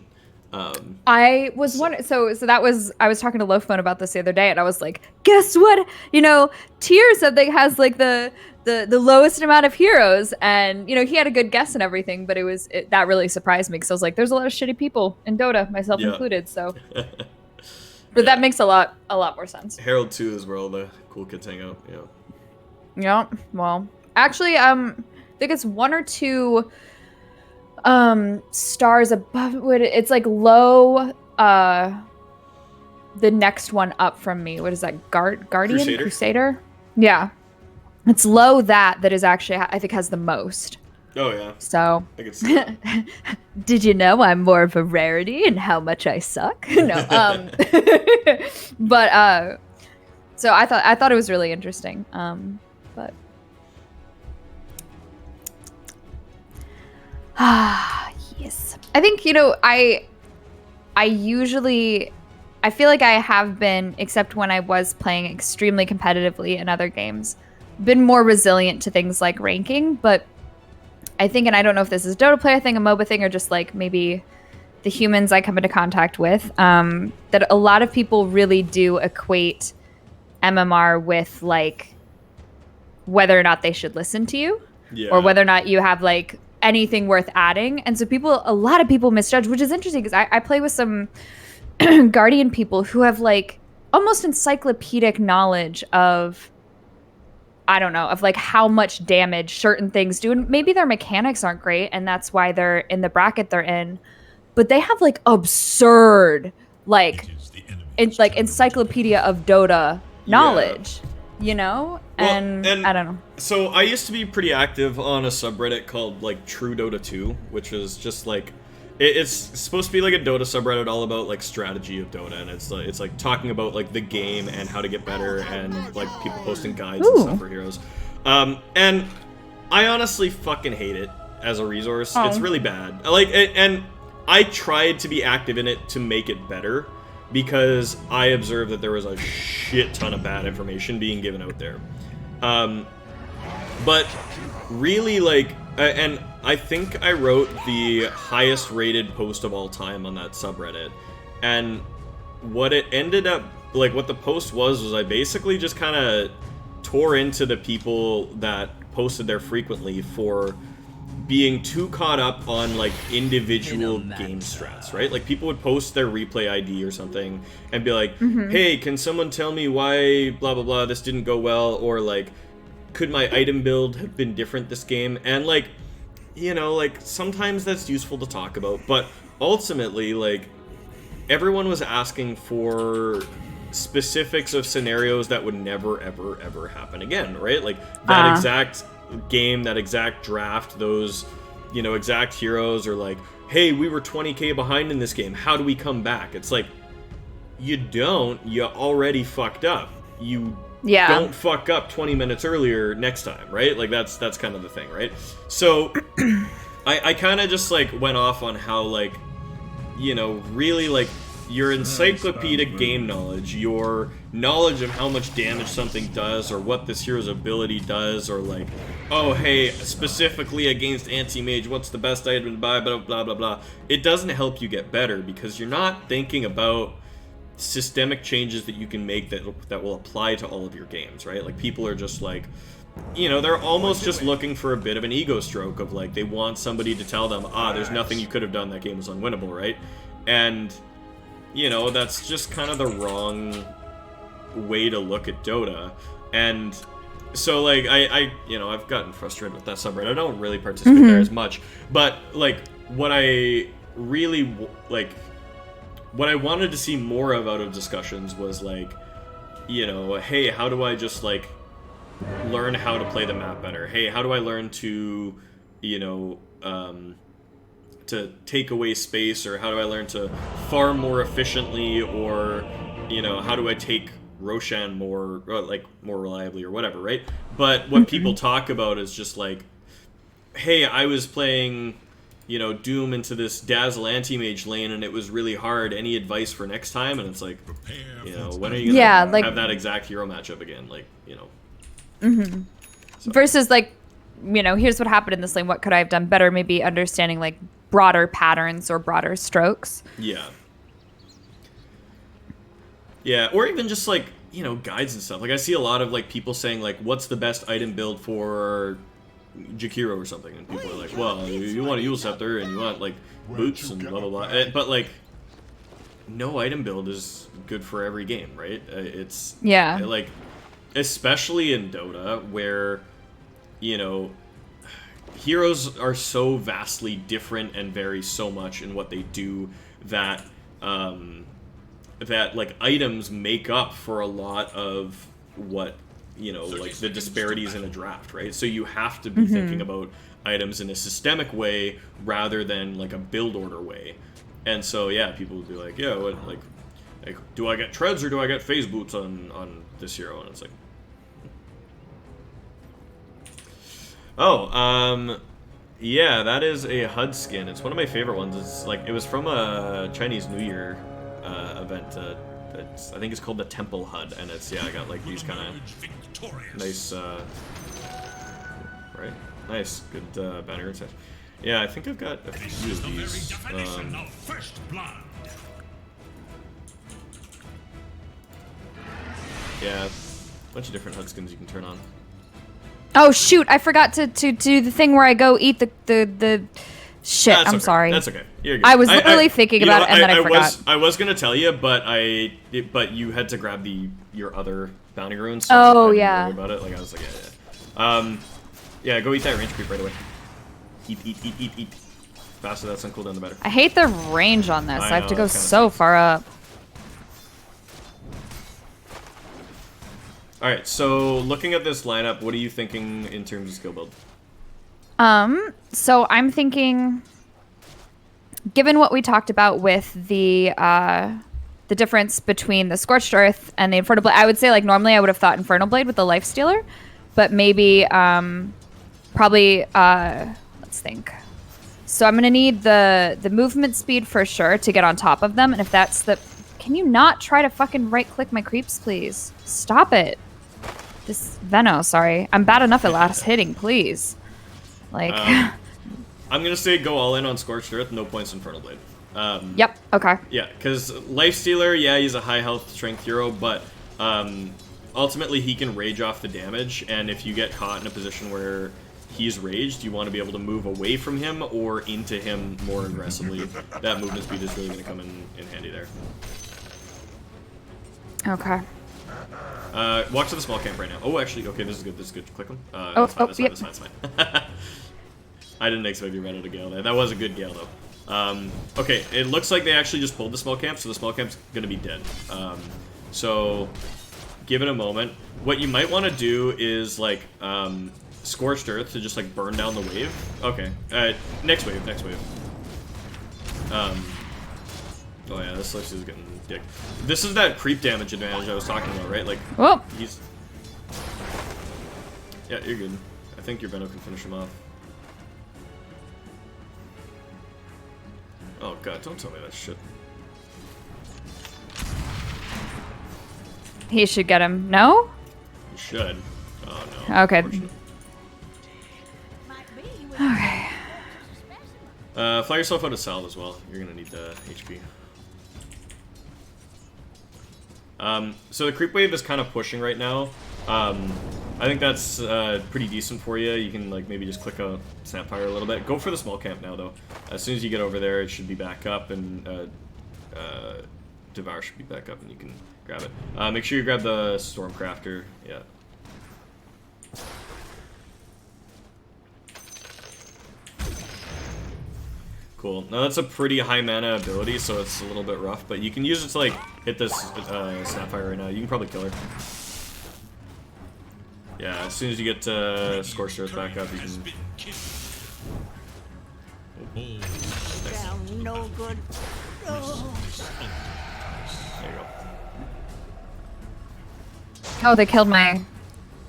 I was wondering, so that was, I was talking to Loafbone about this the other day, and I was like, guess what? You know, Tier something has like the lowest amount of heroes, and you know, he had a good guess and everything, but that really surprised me, because I was like, there's a lot of shitty people in Dota, myself included, so. But that makes a lot more sense. Herald 2 is where all the cool kids hang out, yeah. Yeah, well, actually, I think it's 1 or 2 stars above it. It's like low, the next one up from me. What is that? Guardian? Crusader? Yeah. It's low that is actually, I think, has the most. Oh, yeah. So, I can see that. Did you know I'm more of a rarity and how much I suck? No. But, so I thought it was really interesting. But. Yes. I think, you know, I usually, I feel like I have been, except when I was playing extremely competitively in other games, been more resilient to things like ranking, but I think, and I don't know if this is a Dota player thing, a MOBA thing, or just like maybe the humans I come into contact with, that a lot of people really do equate MMR with like whether or not they should listen to you, or whether or not you have like anything worth adding. And so a lot of people misjudge, which is interesting because I play with some Guardian people who have like almost encyclopedic knowledge of, I don't know, of like how much damage certain things do. And maybe their mechanics aren't great and that's why they're in the bracket they're in. But they have like absurd, like encyclopedia of Dota knowledge, you know? Well, and I don't know. So I used to be pretty active on a subreddit called like True Dota 2, which is just like, it's supposed to be like a Dota subreddit all about like strategy of Dota, and it's like talking about like the game and how to get better, and like people posting guides and stuff for heroes. And I honestly fucking hate it as a resource. It's really bad. Like, and I tried to be active in it to make it better, because I observed that there was a shit ton of bad information being given out there. But really, like, and I think I wrote the highest rated post of all time on that subreddit, and what it ended up, like, what the post was I basically just kind of tore into the people that posted there frequently for being too caught up on like individual game strats, right? Like people would post their replay ID or something and be like, hey, can someone tell me why blah blah blah this didn't go well, or like, could my item build have been different this game? And like, you know, like sometimes that's useful to talk about, but ultimately like everyone was asking for specifics of scenarios that would never ever ever happen again, right? Like that exact game, that exact draft, those, you know, exact heroes, or like, hey, we were 20k behind in this game, how do we come back? It's like, you already fucked up. You don't fuck up 20 minutes earlier next time, right? Like that's kind of the thing, right? So I kind of just like went off on how like, you know, really like your encyclopedic game knowledge, your knowledge of how much damage something does, or what this hero's ability does, or like, oh hey, specifically against anti-mage, what's the best item to buy, blah blah blah blah. It doesn't help you get better because you're not thinking about systemic changes that you can make that will apply to all of your games, right? Like people are just like, you know, they're almost just looking for a bit of an ego stroke of like, they want somebody to tell them, there's nothing you could have done, that game was unwinnable, right? And you know, that's just kind of the wrong way to look at Dota. And so like I you know, I've gotten frustrated with that subreddit. I don't really participate there as much, but like what I really like, what I wanted to see more of out of discussions was like, you know, hey, how do I just like learn how to play the map better? Hey, how do I learn to, you know, to take away space, or how do I learn to farm more efficiently, or, you know, how do I take Roshan more reliably, or whatever, right? But what people talk about is just like, hey, I was playing, you know, Doom into this Dazzle anti-mage lane and it was really hard. Any advice for next time? And it's like, you know, when are you gonna have that exact hero matchup again? Like, you know. So. Versus like, you know, here's what happened in this lane. What could I have done better? Maybe understanding like broader patterns or broader strokes. Yeah. Yeah, or even just like, you know, guides and stuff. Like I see a lot of like people saying like, what's the best item build for Jakiro or something, and people are like, well, you want a Yule Scepter and you want like boots and blah blah blah. But like, no item build is good for every game, right? It's like, especially in Dota where, you know, heroes are so vastly different and vary so much in what they do that that like items make up for a lot of what, you know, like the disparities in a draft, right? So you have to be thinking about items in a systemic way rather than like a build order way. And so yeah, people would be like, yeah, what, like do I get treads or do I get phase boots on this hero? And it's like, oh, yeah, that is a HUD skin. It's one of my favorite ones. It's like, it was from a Chinese New Year event. I think it's called the Temple HUD, and it's, yeah, I got like these kind of nice, right? Nice, good banner attack. Yeah, I think I've got a few of these. First blood. Yeah, a bunch of different HUD skins you can turn on. Oh shoot! I forgot to do the thing where I go eat the shit. That's I'm okay. sorry. That's okay. You're good. I was literally thinking about it and then I forgot. I was gonna tell you, but but you had to grab your other bounty runes. So Oh, I didn't yeah. worry about it. Like I was like, yeah. Yeah, go eat that range creep right away. Eat. Faster that sun cooldown, the better. I hate the range on this. I have know, to go that kinda so sucks. far up. All right, so looking at this lineup, what are you thinking in terms of skill build? So I'm thinking, given what we talked about with the difference between the Scorched Earth and the Infernal Blade, I would say like normally I would have thought Infernal Blade with the Life Stealer, but maybe probably let's think. So I'm gonna need the movement speed for sure to get on top of them, and if that's the, can you not try to fucking right click my creeps, please? Stop it. This Veno, sorry, I'm bad enough at last hitting, please. Like. I'm gonna say go all in on Scorched Earth, no points Infernal Blade. Yep. Okay. Yeah, because Life Stealer, yeah, he's a high health strength hero, but ultimately he can rage off the damage, and if you get caught in a position where he's raged, you want to be able to move away from him or into him more aggressively. That movement speed is really going to come in handy there. Okay. Walk to the small camp right now. Oh, actually, okay, this is good. Click him. Yep. That's fine. I didn't expect you to run out of Gale there. That was a good Gale, though. Okay, it looks like they actually just pulled the small camp, so the small camp's going to be dead. So, give it a moment. What you might want to do is, like, Scorched Earth to just, like, burn down the wave. Okay. Next wave. Oh, yeah, this looks is getting dick. This is that creep damage advantage I was talking about, right? Like, Whoop. he's... Yeah, you're good. I think your Venom can finish him off. Oh god, don't tell me that shit. He should get him. No? You should. Oh no. Okay. Unfortunate. Might be with Okay. Fly yourself out of salve as well. You're gonna need the HP. So the creep wave is kind of pushing right now. I think that's pretty decent for you. You can like maybe just click a Snapfire a little bit. Go for the small camp now though. As soon as you get over there, it should be back up, and Devour should be back up, and you can grab it. Make sure you grab the Stormcrafter. Yeah. Cool. Now that's a pretty high mana ability, so it's a little bit rough, but you can use it to like hit this Snapfire right now. You can probably kill her. Yeah, as soon as you get Scorched Earth back up, you can... down no good. Oh. There you go. Oh, they killed my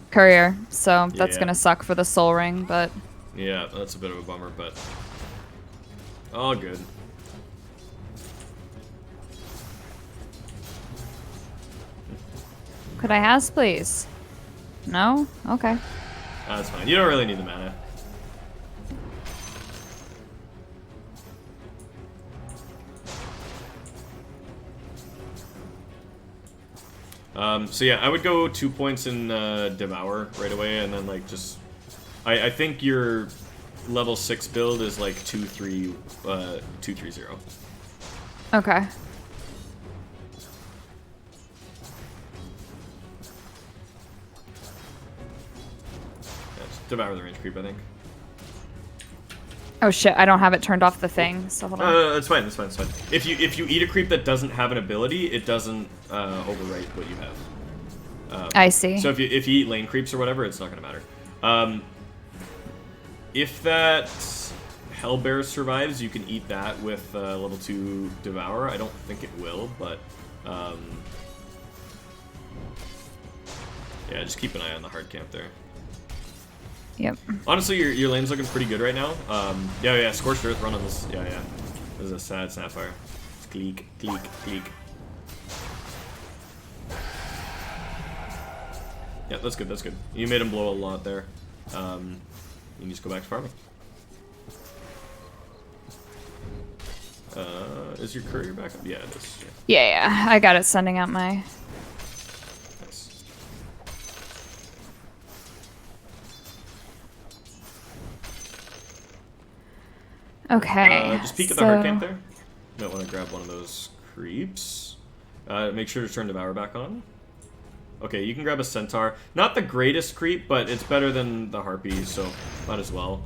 courier, so that's Yeah. gonna suck for the soul ring, but Yeah, that's a bit of a bummer, but... all good. could I ask, please? No? Okay. That's fine. You don't really need the mana. So yeah, I would go 2 points in Devour right away, and then like just... I think your level 6 build is like 2-3-0. Okay. Yeah, just Devour the range creep, I think. Oh shit, I don't have it turned off the thing, so hold on. That's fine. If you eat a creep that doesn't have an ability, it doesn't overwrite what you have. I see. So if you eat lane creeps or whatever, it's not gonna matter. If that Hellbear survives, you can eat that with level 2 Devour. I don't think it will, but yeah, just keep an eye on the hard camp there. Yep. Honestly, your lane's looking pretty good right now. Yeah, Scorched Earth run on this. Yeah. This is a sad Snapfire. Gleek. Yeah, that's good. You made him blow a lot there. you need to go back to farming. Is your courier back up? Yeah, it is. Yeah, I got it sending out my... Nice. Okay. Just peek at the hard camp there. Might want to grab one of those creeps. Make sure to turn Devour back on. Okay, you can grab a Centaur. Not the greatest creep, but it's better than the Harpy, so might as well.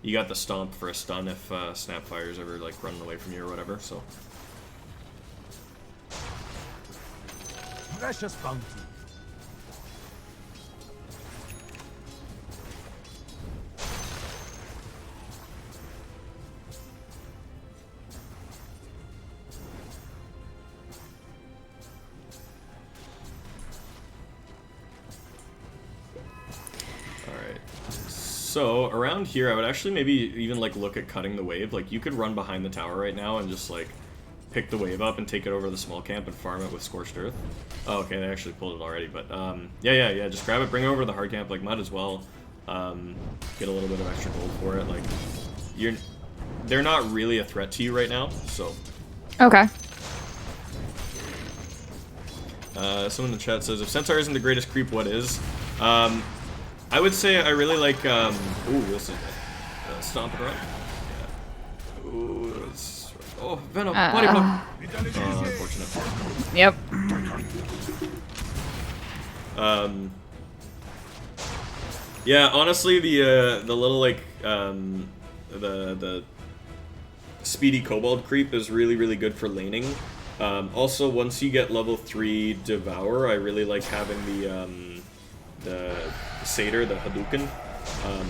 You got the Stomp for a stun if Snapfire's ever like running away from you or whatever, so. Precious bounty. So around here, I would actually maybe even like look at cutting the wave. Like you could run behind the tower right now and just like pick the wave up and take it over to the small camp and farm it with Scorched Earth. Oh, okay, they actually pulled it already, but yeah, just grab it, bring it over to the hard camp. Like might as well get a little bit of extra gold for it. Like they're not really a threat to you right now, so. Okay. Someone in the chat says if Centaur isn't the greatest creep, what is? I would say I really like, ooh, this is Stomp Around. Yeah. Ooh, oh, Venom, body block. Unfortunate. Yep. Yeah, honestly, the little, like, the speedy Kobold creep is really, really good for laning. Also, once you get level 3 Devour, I really like having the Satyr, the Hadouken,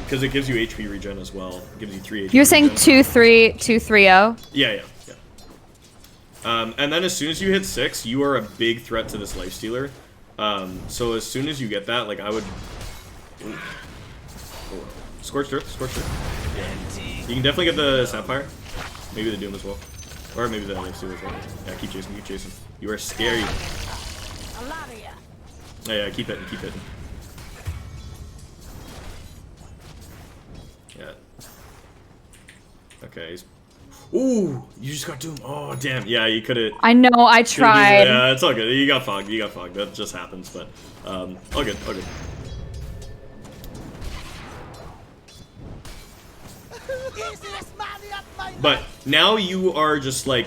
because it gives you HP regen as well. It gives you 3 HP. You're saying 2-3-2-3-0? Yeah. And then as soon as you hit 6, you are a big threat to this Lifestealer. So as soon as you get that, like I would... Ooh. Oh. Scorched Earth. Yeah. You can definitely get the Sapphire. Maybe the Doom as well. Or maybe the Lifestealer as well. Yeah, keep chasing. You are scary. A lot of ya. Yeah, keep hitting. Yeah. Okay, he's... Ooh! You just got Doom. Oh, damn. Yeah, you could've... I know, I tried. Yeah, it's all good. You got fogged. That just happens, but... all good. But now you are just, like,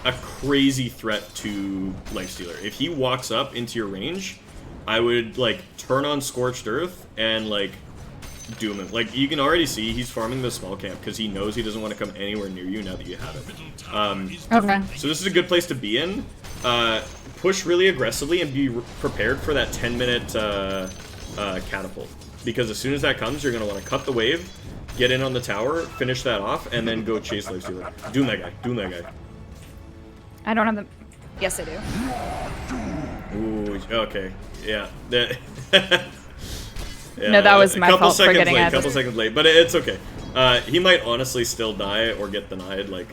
a crazy threat to Lifestealer. If he walks up into your range, I would, like, turn on Scorched Earth and, like... Doom him. Like, you can already see he's farming the small camp because he knows he doesn't want to come anywhere near you now that you have it. Okay. So this is a good place to be in. Push really aggressively and be prepared for that 10-minute catapult. Because as soon as that comes, you're going to want to cut the wave, get in on the tower, finish that off, and then go chase Lifestealer. Doom that guy. I don't have the... Yes, I do. Ooh, okay. Yeah. Yeah, no, that was my fault for getting a couple seconds late, but it's okay. He might honestly still die or get denied. Like,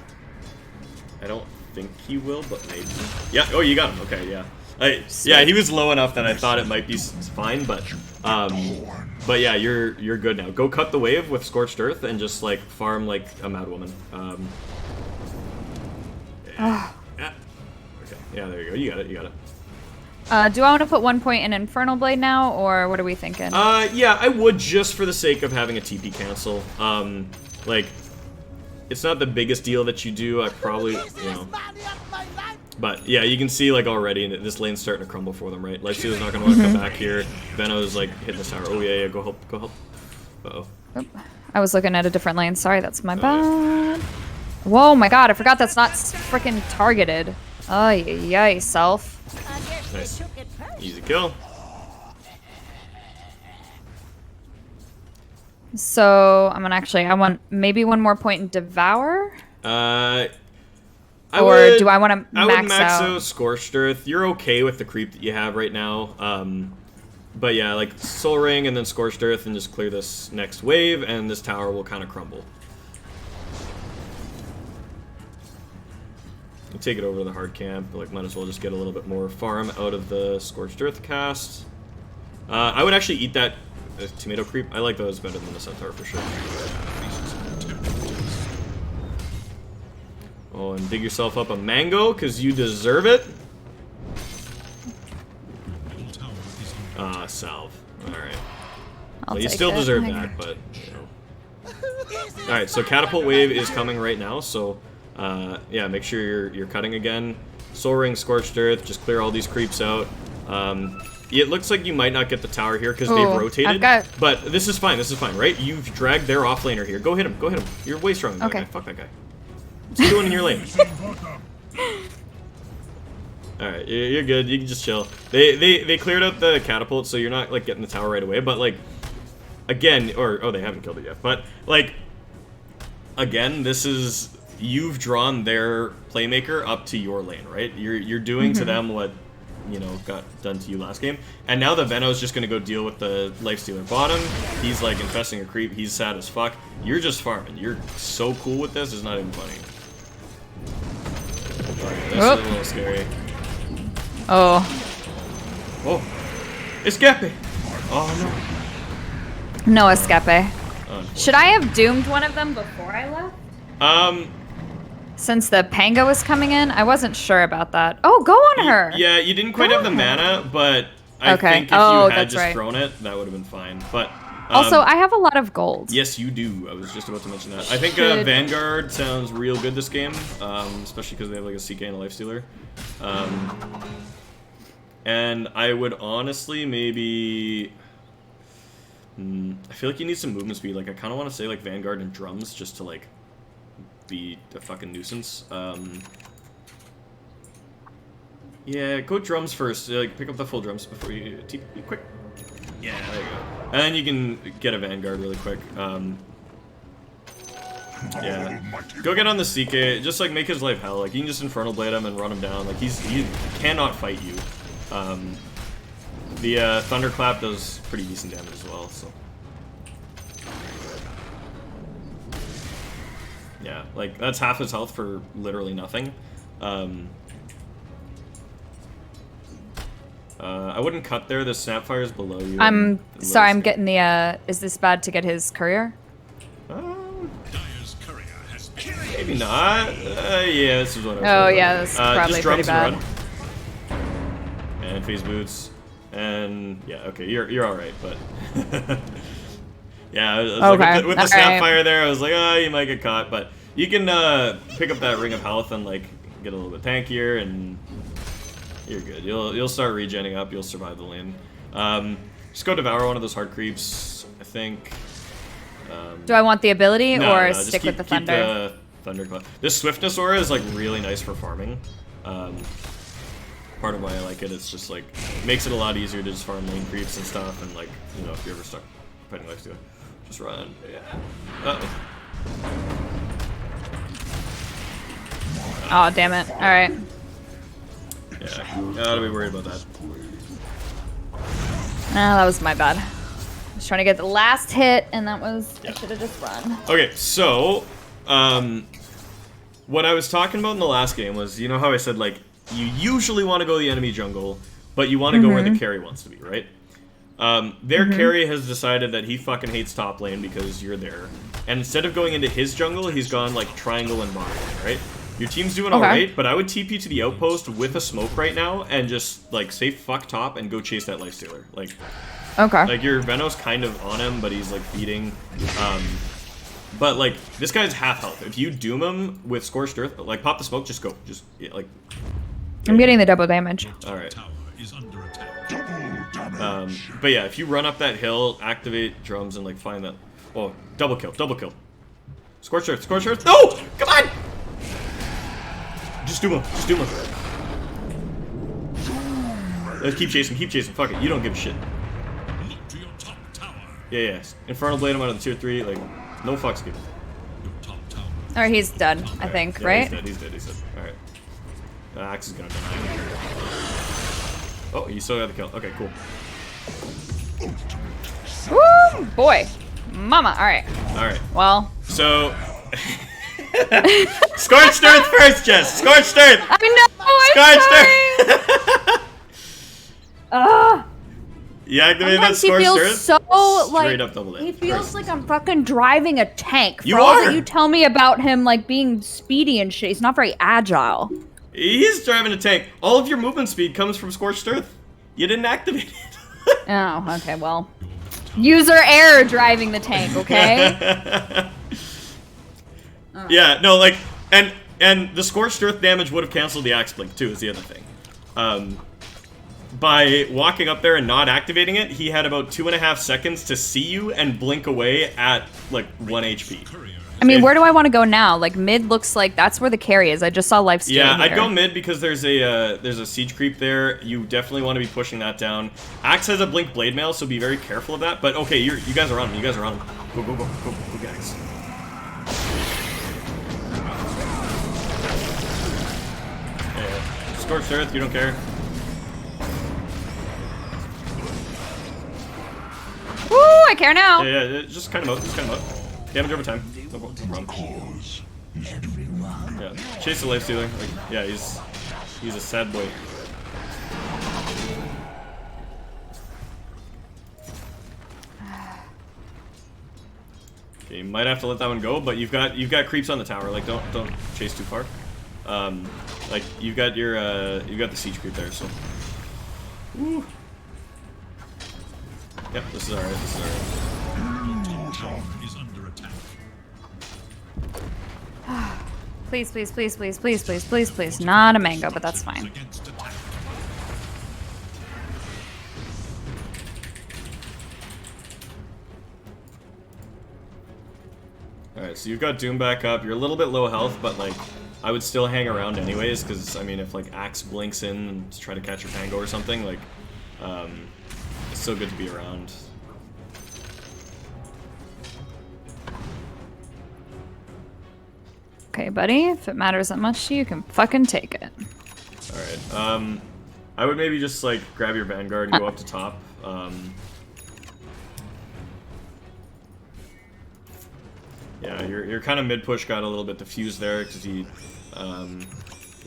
I don't think he will, but maybe. Yeah. Oh, you got him. Okay. Yeah. Yeah, he was low enough that I thought it might be fine, but yeah, you're good now. Go cut the wave with Scorched Earth and just like farm like a mad woman. Yeah. Okay. Yeah. There you go. You got it. Do I want to put 1 point in Infernal Blade now, or what are we thinking? Yeah, I would just for the sake of having a TP cancel. Like, it's not the biggest deal that you do. I probably, But, yeah, you can see, like, already this lane's starting to crumble for them, right? Lifestealer's not going to want to come back here. Veno's, like, hitting this tower. Oh, yeah, go help. Uh-oh. Oop. I was looking at a different lane. Sorry, that's my bad. Whoa, my god, I forgot that's not freaking targeted. Oh, yay, self. Nice. Easy kill. So, I want maybe 1 more point in Devour? Do I want to max out? I would max out Scorched Earth. You're okay with the creep that you have right now. But yeah, like Soul Ring and then Scorched Earth and just clear this next wave and this tower will kind of crumble. You take it over to the hard camp, like might as well just get a little bit more farm out of the Scorched Earth cast. I would actually eat that a tomato creep. I like those better than the centaur for sure. Oh, and dig yourself up a mango, because you deserve it. Salve. Alright. Well, you still deserve that, but, you know. Alright, so Catapult Wave is coming right now, so, yeah, make sure you're cutting again. Soul Ring, Scorched Earth, just clear all these creeps out. It looks like you might not get the tower here because they've rotated, but this is fine, right? You've dragged their offlaner here. Go hit him, You're way stronger than that guy. Fuck that guy. What's he doing in your lane? Alright, you're good, you can just chill. They cleared out the catapult, so you're not, like, getting the tower right away, but, like, again, oh, they haven't killed it yet, but, like, again, this is, you've drawn their playmaker up to your lane, right? You're doing to them what, you know, got done to you last game, and now the Veno's just gonna go deal with the Lifestealer bottom. He's, like, infesting a creep, he's sad as fuck. You're just farming. You're so cool with this, it's not even funny. Okay, this is a little scary. Oh. Oh. Escape! Oh, no. No escape. Should I have doomed one of them before I left? Since the Pango was coming in, I wasn't sure about that. Oh, go on her! Yeah, you didn't quite have the mana, but I think if you had just thrown it, that would have been fine. But also, I have a lot of gold. Yes, you do. I was just about to mention that. I think Vanguard sounds real good this game, especially because they have like a CK and a Lifestealer. And I would honestly maybe... I feel like you need some movement speed. Like, I kind of want to say like Vanguard and Drums just to like be a fucking nuisance. Yeah, go Drums first. Like, pick up the full Drums before you TP quick. Yeah, there you go. And then you can get a Vanguard really quick. Yeah. Go get on the CK. Just like make his life hell. Like, you can just Infernal Blade him and run him down. Like, he cannot fight you. The Thunderclap does pretty decent damage as well, so. Yeah, like, that's half his health for literally nothing. I wouldn't cut there, the Snapfire's below you. I'm sorry, I'm getting the, is this bad to get his courier? Maybe not. Yeah, this is what I was Oh, yeah, this is probably just pretty bad. And phase boots. And, yeah, okay, you're alright, but... yeah, I was like, with the Snapfire there, I was like, oh, you might get caught, but you can pick up that Ring of Health and, like, get a little bit tankier, and you're good. You'll start regenning up, you'll survive the lane. Just go devour one of those hard creeps, I think. Do I want the ability or just stick with the Thunder? Keep the Thunderclap. This Swiftness aura is, like, really nice for farming. Part of why I like it, it's just, like, makes it a lot easier to just farm lane creeps and stuff, and, like, you know, if you're ever stuck fighting Lifestealer, just run. Yeah. Uh-oh. Oh, damn it. Alright. Yeah, gotta be worried about that. No, that was my bad. I was trying to get the last hit, and that was... I should have just run. Okay, so... what I was talking about in the last game was, you know how I said, like, you usually want to go the enemy jungle, but you want to go where the carry wants to be, right? Their carry has decided that he fucking hates top lane because you're there. And instead of going into his jungle, he's gone, like, triangle and bottom lane, right? Your team's doing alright, but I would TP to the outpost with a smoke right now and just, like, say fuck top and go chase that Lifestealer. Like, like, your Veno's kind of on him, but he's, like, feeding. But, like, this guy's half health. If you doom him with Scorched Earth, like, pop the smoke, just go. Just, yeah, like... I'm getting the double damage. Alright. But yeah, if you run up that hill, activate Drums, and, like, find that... Oh, double kill, double kill. Scorched Earth, Scorched Earth! No! Come on! Just doom him, just doom him. Let's keep chasing, fuck it, you don't give a shit. Yeah. Infernal Blade him out of the tier 3, like, no fucks given. Or he's done, I think, yeah, right? He's dead. Alright. Axe is gonna die. Oh, you still got the kill. Okay, cool. Woo! Boy. Mama, alright. Alright. Well. So... Scorched Earth first, Jess! Scorched Earth! I know! I'm Scorched Earth! You activated that Sometimes he Scorched feels Earth? so like Straight up double he damage. feels like I'm fucking driving a tank. For You all are! that you tell me about him like being speedy and shit, he's not very agile. He's driving a tank. All of your movement speed comes from Scorched Earth. You didn't activate it. Oh, okay, well. User error driving the tank, okay? Yeah, no, like, and the Scorched Earth damage would have canceled the Axe Blink too, is the other thing. By walking up there and not activating it, he had about 2.5 seconds to see you and blink away at, like, 1 HP. I mean, where do I want to go now? Like, mid looks like that's where the carry is. I just saw lifesteal Yeah, here. I'd go mid because there's a siege creep there. You definitely want to be pushing that down. Axe has a blink blade mail, so be very careful of that. But okay, you guys are on him. You guys are on him. Go, go, go, go, go, guys. Yeah, Scorched Earth, you don't care. Woo, I care now. Yeah, just kind of out, just kind of out. Damage over time. No problem. Yeah, chase the lifestealer. Like, yeah, he's a sad boy. Okay, you might have to let that one go, but you've got creeps on the tower. Like, don't chase too far. Like you've got the siege creep there, so. Woo. Yep, this is alright. This is alright. Is under attack. Please, please, please, please, please, please, please, please. Not a mango, but that's fine. Against attack. Alright, so you've got Doom back up. You're a little bit low health, but like, I would still hang around anyways, because I mean, if like Axe blinks in and try to catch your Pango or something, like, it's still good to be around. Okay, buddy, if it matters that much to you, you can fucking take it. Alright, I would maybe just like grab your Vanguard and go up to top. Yeah, your kind of mid-push got a little bit diffused there because you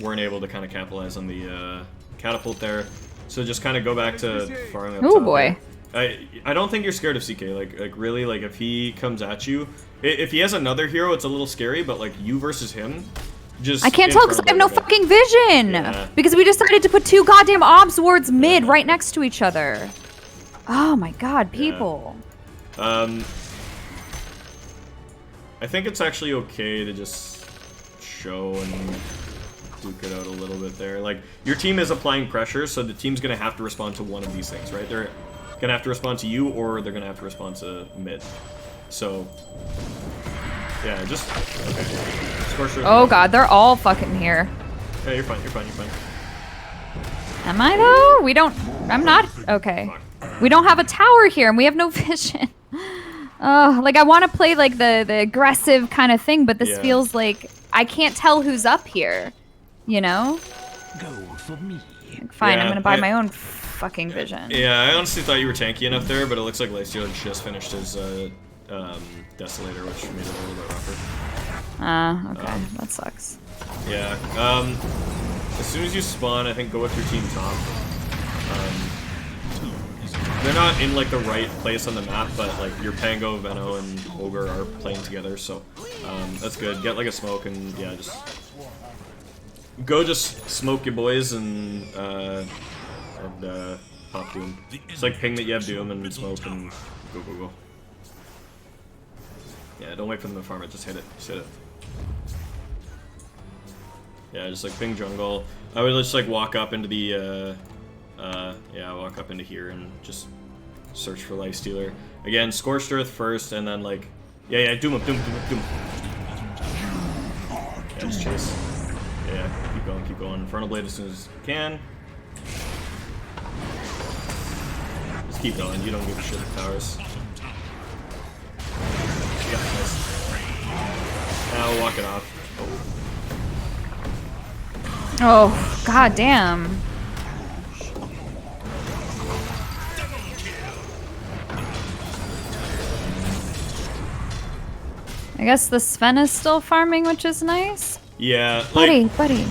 weren't able to kind of capitalize on the catapult there. So just kind of go back to farming up top. Oh boy. I don't think you're scared of CK. Like really, like if he comes at you, if he has another hero, it's a little scary. But like you versus him, just I can't tell because I have no fucking vision. Yeah. Because we decided to put two goddamn obs wards mid right next to each other. Oh my god, people. Yeah. I think it's actually okay to just show and duke it out a little bit there. Like, your team is applying pressure, so the team's gonna have to respond to one of these things, right? They're gonna have to respond to you, or they're gonna have to respond to mid. So, yeah, just, okay. Scorched Earth. Oh god, they're all fucking here. Yeah, you're fine, you're fine, you're fine. Am I though? We don't, I'm not, okay. We don't have a tower here and we have no vision. Oh, like I want to play like the aggressive kind of thing, but this feels like I can't tell who's up here, you know? Go for me. Like, fine, I'm Yeah, gonna buy my own fucking vision. Yeah, I honestly thought you were tanky enough there, but it looks like Lifestealer just finished his Desolator, which made it a little bit rougher. Okay, that sucks. Yeah, as soon as you spawn, I think go with your team top. They're not in like the right place on the map, but like your Pango, Veno, and Ogre are playing together, so that's good. Get like a smoke and yeah, just go just smoke your boys and pop Doom. It's like ping that you have Doom and smoke and go go go. Yeah, don't wait for them to farm it, just hit it. Just hit it. Yeah, just like ping jungle. I would just like walk up into the yeah, walk up into here and just search for Lifestealer. Again, Scorched Earth first, and then like, yeah, Doom him, Doom. Yeah, just chase. Yeah, keep going. Infernal Blade as soon as you can. Just keep going, you don't give a shit at towers. You got this. Now we'll walk it off. Oh, god damn. I guess the Sven is still farming, which is nice. Yeah, like, Buddy.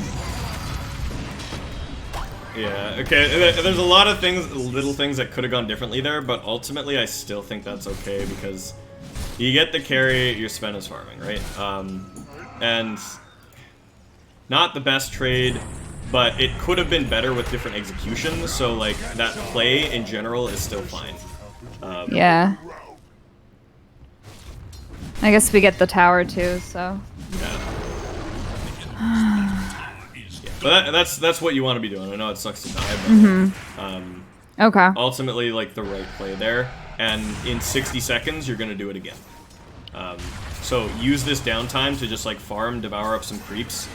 Yeah, okay, there's a lot of things, little things that could have gone differently there, but ultimately I still think that's okay because you get the carry, your spend is farming, right? And not the best trade, but it could have been better with different executions, so like that play in general is still fine. Yeah. I guess we get the tower too, so. Yeah. But that's what you want to be doing. I know it sucks to die, but Okay. ultimately, like, the right play there. And in 60 seconds, you're going to do it again. So use this downtime to just, like, farm, devour up some creeps.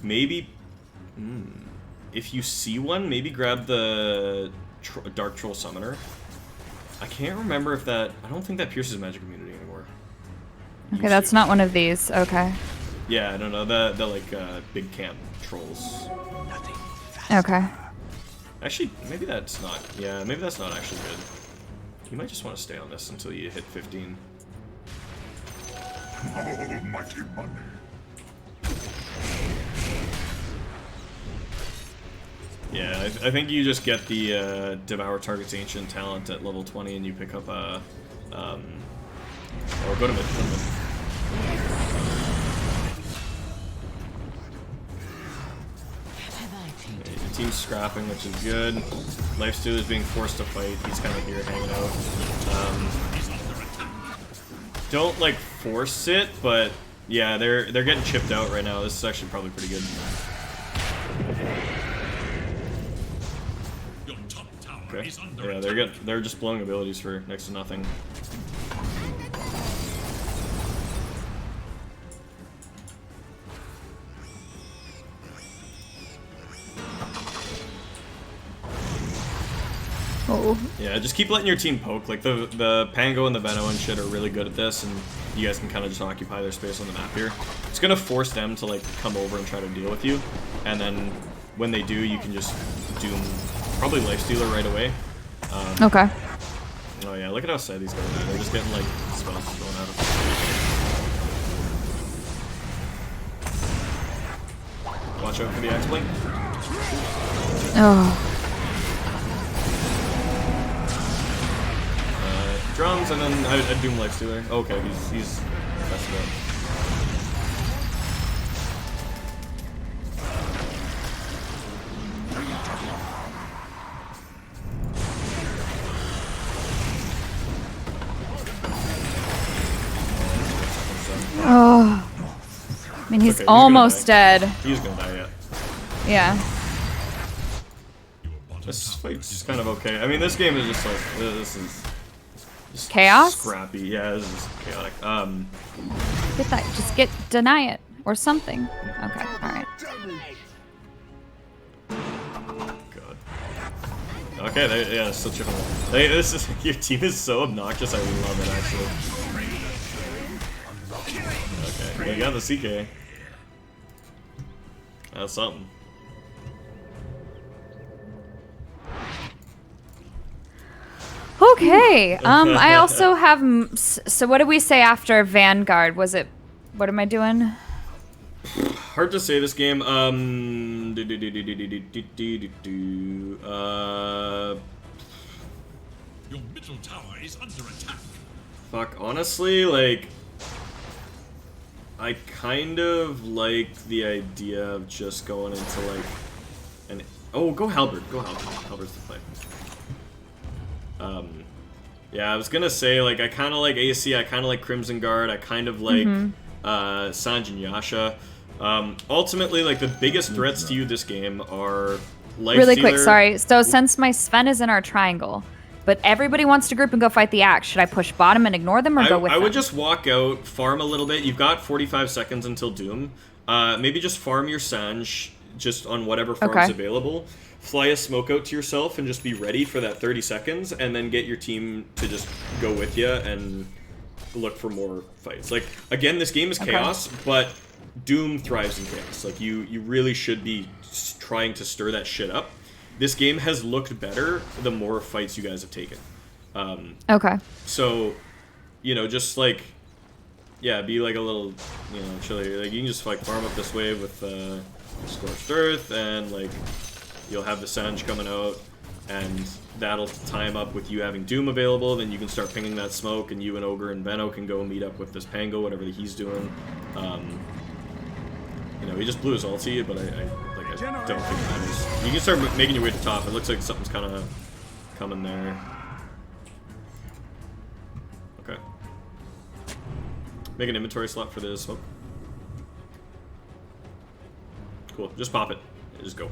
Maybe, if you see one, maybe grab the Dark Troll Summoner. I can't remember if that... I don't think that pierces magic immunity anymore. Okay, that's not one of these. Okay. Yeah, I don't know. The like, big camp trolls. Okay. Actually, maybe that's not... Yeah, maybe that's not actually good. You might just want to stay on this until you hit 15. Almighty money. Yeah, I think you just get the Devour Target's Ancient talent at level 20 and you pick up a... or go to mid. Your team's scrapping, which is good. Lifesteal is being forced to fight. He's kind of here hanging out. Don't like force it, but yeah, they're getting chipped out right now. This is actually probably pretty good. Okay. Yeah, they're just blowing abilities for next to nothing. Oh. Yeah, just keep letting your team poke. Like the Pango and the Veno and shit are really good at this, and you guys can kind of just occupy their space on the map here. It's gonna force them to like come over and try to deal with you, and then when they do, you can just doom probably Lifestealer right away. Okay. Oh yeah, look at how sad these guys are. They're just getting like spells thrown at them. Watch out for the X-Blink. Oh. Drums, and then I Doom Lifestealer. Okay, he's messed up. Oh. I mean, he's Okay, almost dead. He's gonna die, yeah. Yeah. This fight's just kind of okay. I mean, this game is just like, this is... just Chaos? Scrappy, yeah, this is chaotic. Get that. Just deny it. Or something. Okay, alright. God. Okay, yeah, such a... this is, your team is so obnoxious, I love it, actually. Okay, you got the CK. That's something. Okay. I also have... So what did we say after Vanguard? Was it... What am I doing? Hard to say this game. Your middle tower is under attack. Fuck, honestly, like... I kind of like the idea of just going into, like... an... Oh, go Halberd. Go Halberd. Halberd's the play. Yeah, I was gonna say, like, I kind of like AC, I kind of like Crimson Guard, I kind of like Sanjin Yasha. Ultimately, like, the biggest threats to you this game are Lifestealer... Really quick, sorry. So since my Sven is in our triangle, but everybody wants to group and go fight the Axe, should I push bottom and ignore them or go with them? I would just walk out, farm a little bit. You've got 45 seconds until Doom. Maybe just farm your Sanj just on whatever farm's available. Fly a smoke out to yourself and just be ready for that 30 seconds, and then get your team to just go with you and look for more fights. Like, again, this game is chaos, but Doom thrives in chaos. Like, you really should be trying to stir that shit up. This game has looked better the more fights you guys have taken. Okay. So, you know, just like, yeah, be like a little, you know, chilly. Like, you can just like farm up this wave with Scorched Earth, and like you'll have the Sange coming out, and that'll time up with you having Doom available. Then you can start pinging that smoke, and you and Ogre and Venno can go meet up with this Pango, whatever he's doing. You know, he just blew his ulti, but I don't think it matters. You can start making your way to top. It looks like something's kind of coming there. Okay. Make an inventory slot for the smoke. Cool. Just pop it. Just go.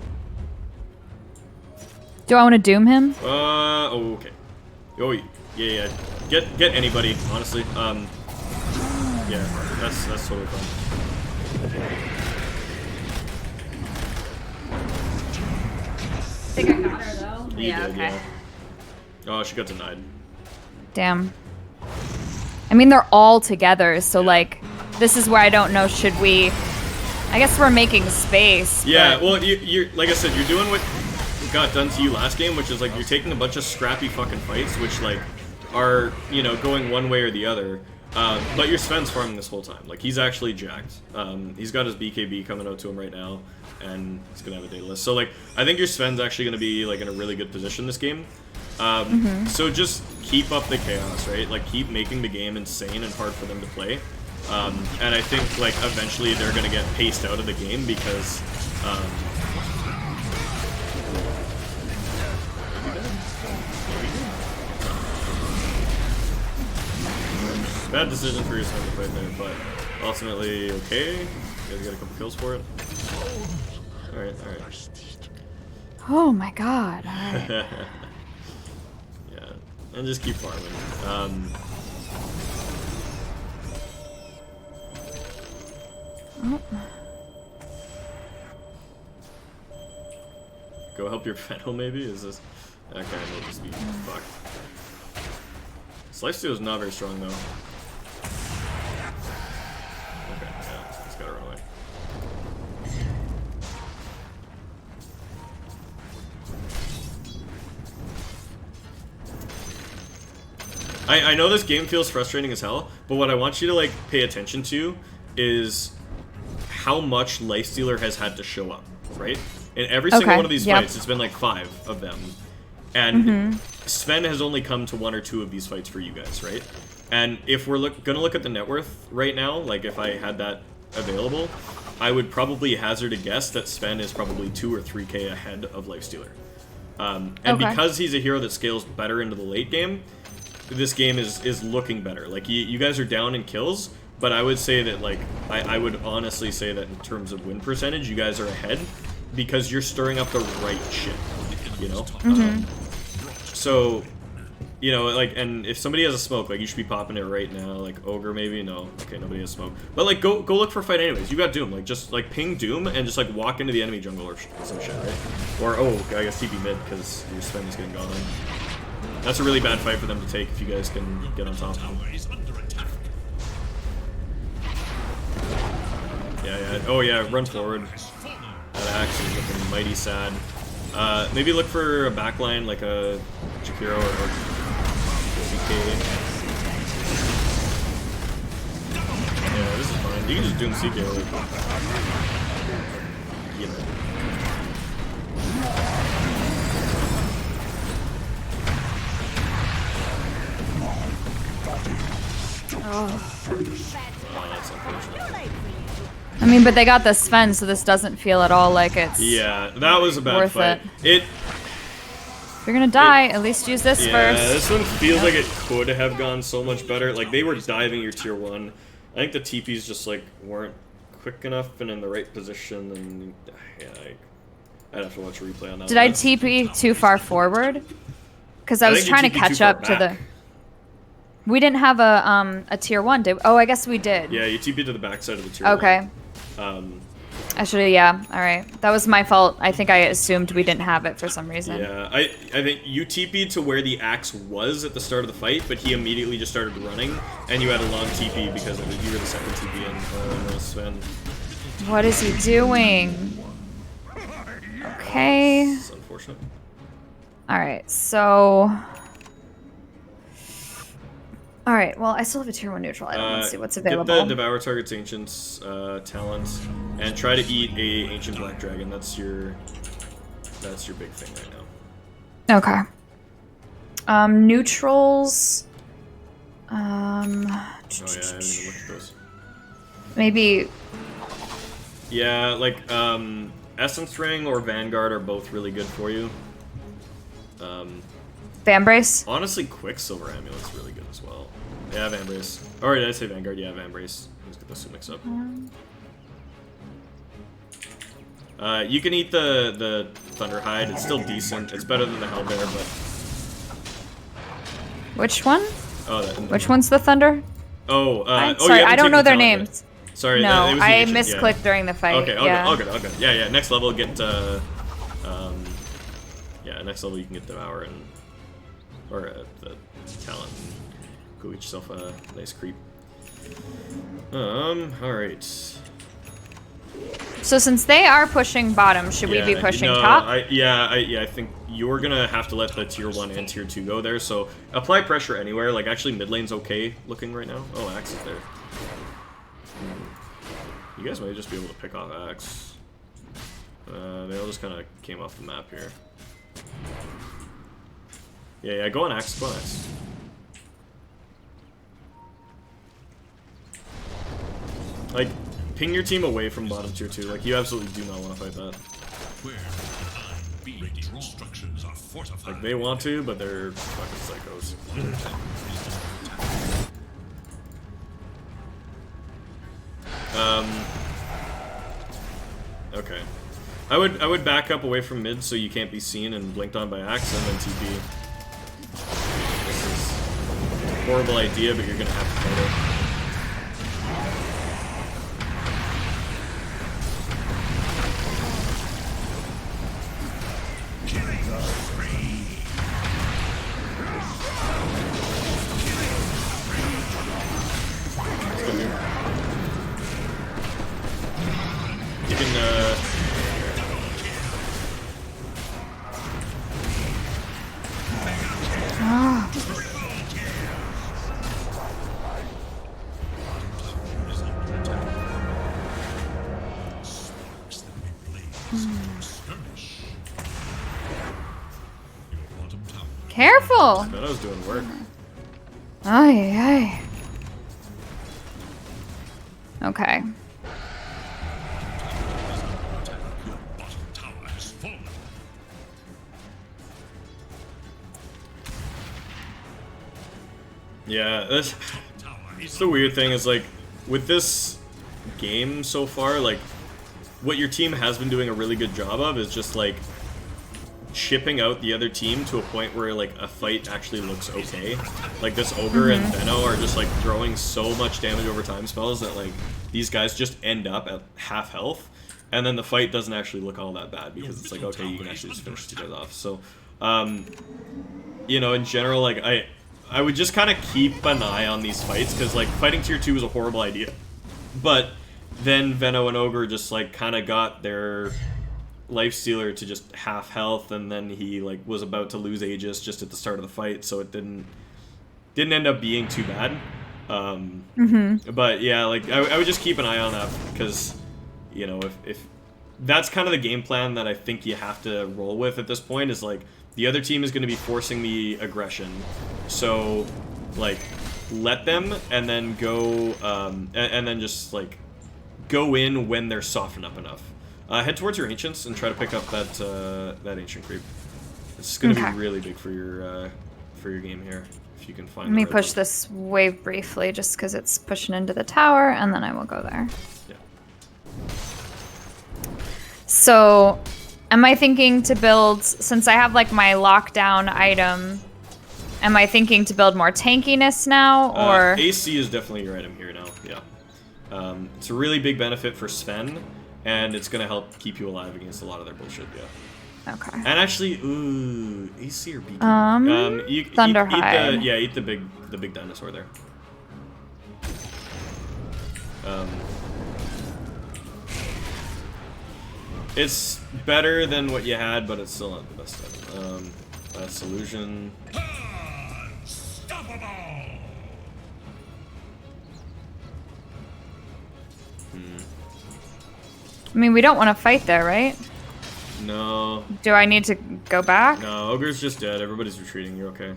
Do I want to doom him? Oh, okay. Oh, yeah. Get anybody, honestly. Yeah, that's totally fine. I think I got her though. You did, Okay. yeah. Oh, she got denied. Damn. I mean, they're all together, so like, this is where I don't know. Should we? I guess we're making space. Yeah. But... Well, you're like I said, you're doing what got done to you last game, which is like you're taking a bunch of scrappy fucking fights, which like are, you know, going one way or the other. But your Sven's farming this whole time. Like, he's actually jacked. He's got his BKB coming out to him right now, and he's gonna have a data list. So like, I think your Sven's actually gonna be like in a really good position this game. So just keep up the chaos, right? Like, keep making the game insane and hard for them to play. And I think like eventually they're gonna get paced out of the game because bad decision for your Sven to fight there, but ultimately okay. You guys get a couple kills for it. Alright. Oh my god. All right. Yeah, and just keep farming. Go help your Venno, maybe? Is this... Okay, we'll just be fucked. This lifesteal is not very strong, though. Okay, yeah, just gotta run away. I know this game feels frustrating as hell, but what I want you to like pay attention to is how much Lifestealer has had to show up, right? In every single one of these fights, it's been like 5 of them. And Sven has only come to 1 or 2 of these fights for you guys, right? And if we're gonna look at the net worth right now, like if I had that available, I would probably hazard a guess that Sven is probably 2 or 3k ahead of Lifestealer. And because he's a hero that scales better into the late game, this game is looking better. Like, you guys are down in kills, but I would say that, like, I would honestly say that in terms of win percentage, you guys are ahead because you're stirring up the right shit, you know? So, you know, like, and if somebody has a smoke, like, you should be popping it right now. Like, Ogre maybe? No. Okay, nobody has smoke. But, like, go look for a fight anyways. You got Doom. Like, just, like, ping Doom and just, like, walk into the enemy jungle or some shit, right? Or, oh, I guess TP mid because your Sven is getting gone in. That's a really bad fight for them to take if you guys can get on top of them. Yeah. Oh, yeah, run forward. That axe is looking mighty sad. Maybe look for a backline like a Jakiro or CK. Yeah, this is fine. You can just Doom CK. You know. That's unfortunate. I mean, but they got the Sven, so this doesn't feel at all like it's yeah, that was a bad worth fight. If you're gonna die, at least use this first. Yeah, this one feels like it could have gone so much better. Like, they were diving your tier 1. I think the TPs just, like, weren't quick enough and in the right position, and yeah, I'd have to watch a replay on that. Did I TP too far forward? Because I was trying to catch up to the... We didn't have a tier 1, did we? Oh, I guess we did. Yeah, you TP'd to the backside of the tier 1. Okay. I should, yeah, alright. That was my fault. I think I assumed we didn't have it for some reason. Yeah, I think you TP'd to where the axe was at the start of the fight, but he immediately just started running, and you had a long TP because of it. You were the second TP in. Oh, no, Sven. What is he doing? Okay. It's unfortunate. Alright, so... All right. Well, I still have a tier 1 neutral item. Let's see what's available. Get the Devour Target's Ancient's talent, and try to eat a Ancient Black Dragon. That's your big thing right now. Okay. Neutrals. Oh yeah, I haven't even looked at those. Maybe. Yeah, like Essence Ring or Vanguard are both really good for you. Vambrace. Honestly, Quicksilver Amulet's really good as well. Yeah, Vambrace. Or did I say Vanguard? Yeah, Vambrace. Let's get those two mixed up. You can eat the Thunderhide. It's still decent. It's better than the Hellbear, but... Which one? Oh, that. Which one's the Thunder? Oh, sorry, you I don't know their talent names. Yet. Sorry, no, that, it was the I Ancient, misclicked during the fight. Okay, yeah. all good. Yeah, next level get, yeah, next level you can get Devour and, or the talent and go get yourself a nice creep. Alright. So since they are pushing bottom, should we be pushing top? I think you're gonna have to let the tier 1 and tier 2 go there, so apply pressure anywhere. Like, actually, mid lane's okay looking right now. Oh, Axe is there. You guys might just be able to pick off Axe. They all just kind of came off the map here. Yeah, go on Axe, go on Axe. Like, ping your team away from bottom tier 2. Like, you absolutely do not want to fight that. Structures are fortified. Like, they want to, but they're fucking psychos. Okay. I would back up away from mid so you can't be seen and blinked on by Axe and then TP. This is a horrible idea, but you're gonna have to fight it. You can, Careful! I thought I was doing work. Ay. Okay. Yeah, that's the weird thing is, like, with this game so far, like, what your team has been doing a really good job of is just, like, chipping out the other team to a point where, like, a fight actually looks okay. Like, this Ogre and Venno are just, like, throwing so much damage over time spells that, like, these guys just end up at half health, and then the fight doesn't actually look all that bad because it's like, okay, you can actually just finish these guys off. So, you know, in general, like, I would just kind of keep an eye on these fights, because, like, fighting tier 2 is a horrible idea. But then Venno and Ogre just, like, kind of got their Lifestealer to just half health, and then he, like, was about to lose Aegis just at the start of the fight, so it didn't end up being too bad. But, yeah, like, I would just keep an eye on that, because, you know, if that's kind of the game plan that I think you have to roll with at this point, is, like, the other team is going to be forcing the aggression, so, like, let them, and then go, and then just, like, go in when they're softened up enough. Head towards your Ancients and try to pick up that Ancient creep. It's going to be really big for your game here, if you can find. Let me push this wave briefly, just because it's pushing into the tower, and then I will go there. Yeah. So, am I thinking to build, since I have, like, my lockdown item, am I thinking to build more tankiness now, or? AC is definitely your item here now, yeah. It's a really big benefit for Sven, and it's going to help keep you alive against a lot of their bullshit, yeah. Okay. And actually, ooh, AC or BD? Thunderhide. Eat the big dinosaur there. It's better than what you had, but it's still not the best item. That's Illusion. I mean, we don't want to fight there, right? No. Do I need to go back? No, Ogre's just dead. Everybody's retreating. You're okay.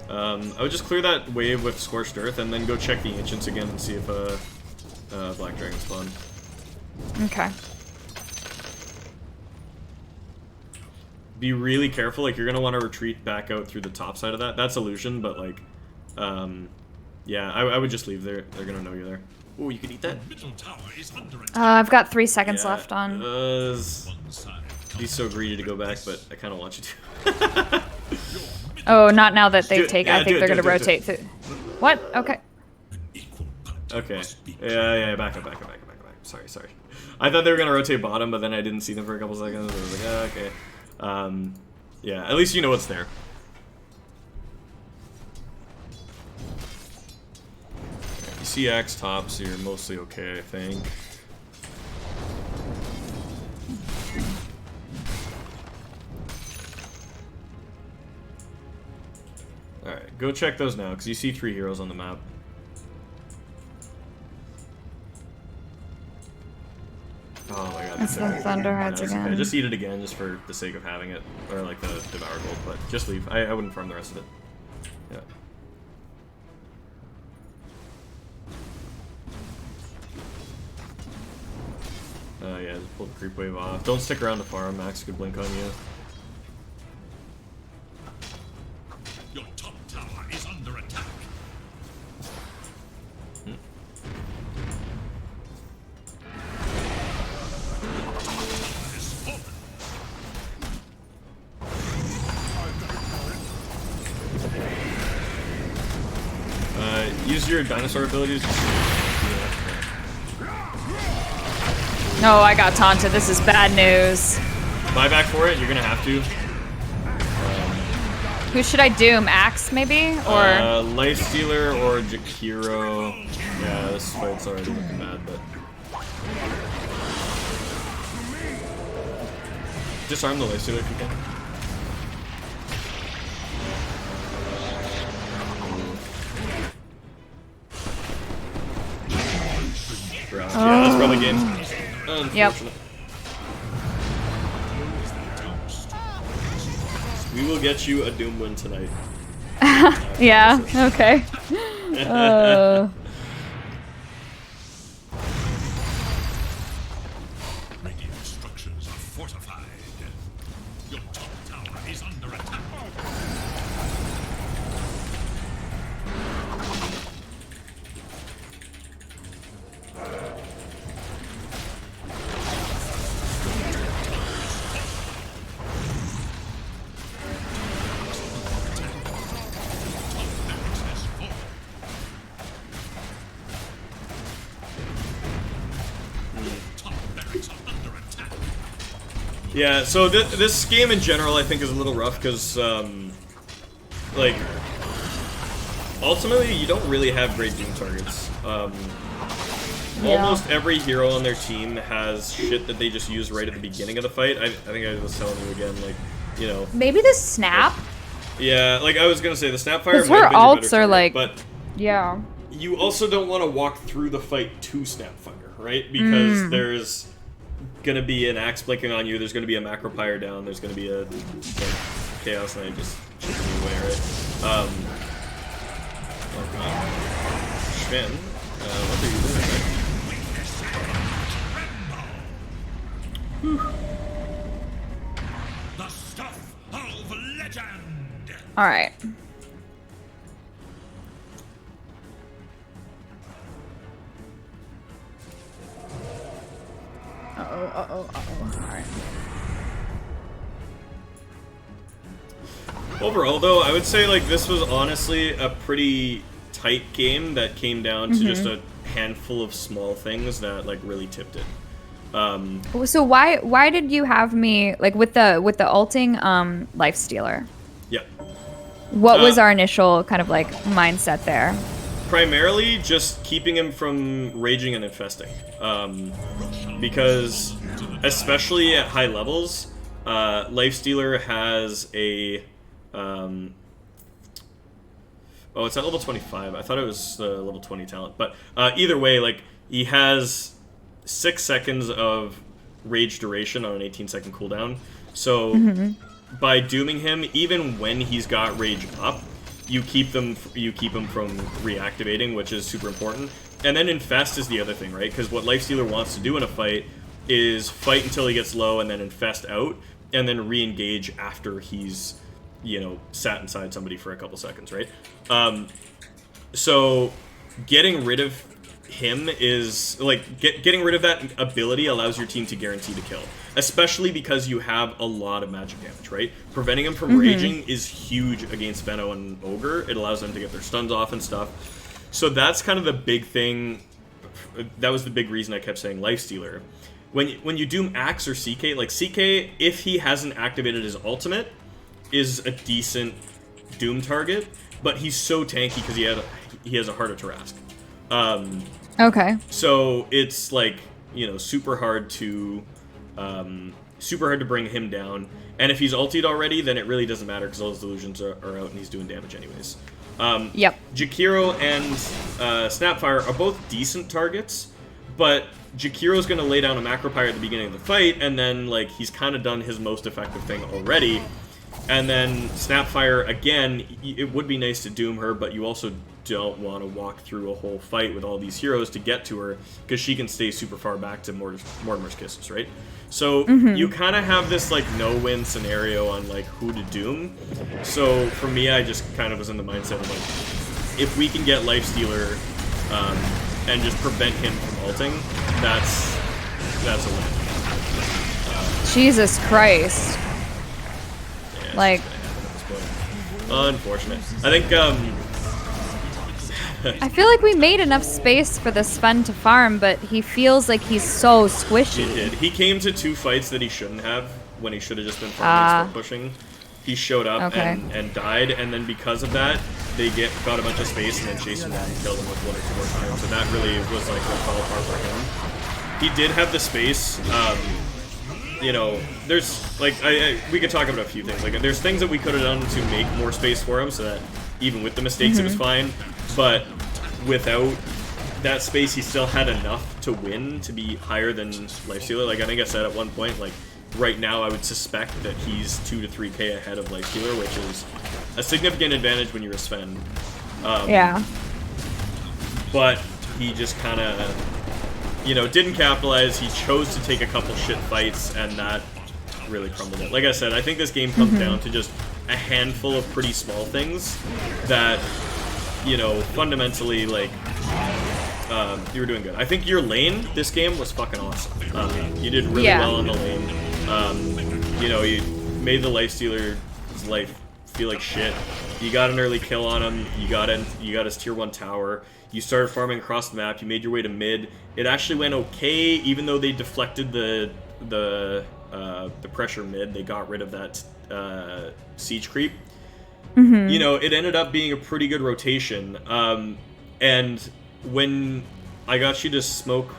I would just clear that wave with Scorched Earth and then go check the Ancients again and see if Black Dragon spawned. Okay. Be really careful, like, you're gonna want to retreat back out through the top side of that. That's illusion, but, like, yeah, I would just leave there. They're gonna know you're there. Oh, you could eat that? I've got 3 seconds left on. Be so greedy to go back, but I kind of want you to. Oh, not now that they've taken. Yeah, I think they're gonna rotate through. What? Okay. Okay. Yeah, back up. Sorry. I thought they were gonna rotate bottom, but then I didn't see them for a couple seconds. I was like, okay. Yeah, at least you know what's there. You see Axe top, so you're mostly okay, I think. Alright, go check those now, because you see 3 heroes on the map. Oh my god. It's the Thunderheads again. Okay. Just eat it again, just for the sake of having it. Or like the Devour Gold, but just leave. I wouldn't farm the rest of it. Yeah. Yeah, just pull the creep wave off. Don't stick around to farm, Max could blink on you. Your top tower is under attack. Use your dinosaur abilities. No, I got taunted. This is bad news. Buy back for it, you're gonna have to. Who should I doom? Axe, maybe? Or Lifestealer or Jakiro. Yeah, this fight's already looking bad, but. Disarm the Lifestealer if you can. Yeah, that's probably game. Yep. We will get you a Doom win tonight. yeah, okay. Radiant structures are fortified. Your top tower is under attack. Yeah, so this game in general I think is a little rough because, like, ultimately you don't really have great Doom targets. Almost every hero on their team has shit that they just use right at the beginning of the fight. I think I was telling you again, like, you know. Maybe the snap? Yeah, like I was gonna say, the Snapfire might Because her have been your better alts are target, like, but yeah. you also don't want to walk through the fight to Snapfire, right? Because there's gonna be an Axe blinking on you, there's gonna be a Macro Pyre down, there's gonna be a Chaos Knight just chipping you away, right? Oh god. Sven, what are you doing, right? The stuff of legend. All right. Uh-oh. All right. Overall, though, I would say, like, this was honestly a pretty tight game that came down to just a handful of small things that, like, really tipped it. So why did you have me, like, with the ulting Lifestealer? Yeah. What was our initial kind of, like, mindset there? Primarily just keeping him from raging and infesting. Because, especially at high levels, Lifestealer has a... oh, it's at level 25. I thought it was level 20 talent. But either way, like, he has 6 seconds of rage duration on an 18-second cooldown. So by dooming him, even when he's got rage up, you keep him from reactivating, which is super important. And then infest is the other thing, right? Because what Lifestealer wants to do in a fight is fight until he gets low and then infest out, and then re-engage after he's, you know, sat inside somebody for a couple seconds, right? So getting rid of him is, like, getting rid of that ability allows your team to guarantee the kill, especially because you have a lot of magic damage, right? Preventing him from raging is huge against Veno and Ogre. It allows them to get their stuns off and stuff. So that's kind of the big thing. That was the big reason I kept saying Lifestealer. When you doom Axe or CK, like CK, if he hasn't activated his ultimate, is a decent doom target, but he's so tanky because he has a Heart of Tarrasque. Okay. So it's like, you know, super hard to bring him down. And if he's ultied already, then it really doesn't matter because all his delusions are out and he's doing damage anyways. Yep. Jakiro and Snapfire are both decent targets, but Jakiro's going to lay down a Macropyre at the beginning of the fight, and then, like, he's kind of done his most effective thing already. And then Snapfire, again, it would be nice to doom her, but you also don't want to walk through a whole fight with all these heroes to get to her, because she can stay super far back to Mortimer's Kisses, right? So you kind of have this, like, no-win scenario on, like, who to doom. So for me, I just kind of was in the mindset of, like, if we can get Lifestealer and just prevent him from ulting, that's a win. Jesus Christ. Yeah, like, unfortunate. I think I feel like we made enough space for the Sven to farm, but he feels like he's so squishy. He did. He came to 2 fights that he shouldn't have, when he should have just been farming and pushing. He showed up and died, and then because of that, they got a bunch of space and then chased him down and killed him with 1 or 2 more times. So that really was like what fell apart for him. He did have the space. You know, there's like we could talk about a few things. Like, there's things that we could have done to make more space for him, so that even with the mistakes it was fine. But without that space, he still had enough to win, to be higher than Lifestealer. Like, I think I said at one point, like, right now I would suspect that he's 2 to 3k ahead of Lifestealer, which is a significant advantage when you're a Sven. Yeah. But he just kind of, you know, didn't capitalize. He chose to take a couple shit fights, and that really crumbled it. Like I said, I think this game comes down to just a handful of pretty small things that, you know, fundamentally, like, you were doing good. I think your lane this game was fucking awesome. You did really well on the lane. You know, you made the Lifestealer's life feel like shit. You got an early kill on him. You got his tier 1 tower. You started farming across the map. You made your way to mid. It actually went okay, even though they deflected the pressure mid. They got rid of that siege creep. You know, it ended up being a pretty good rotation. And when I got you to smoke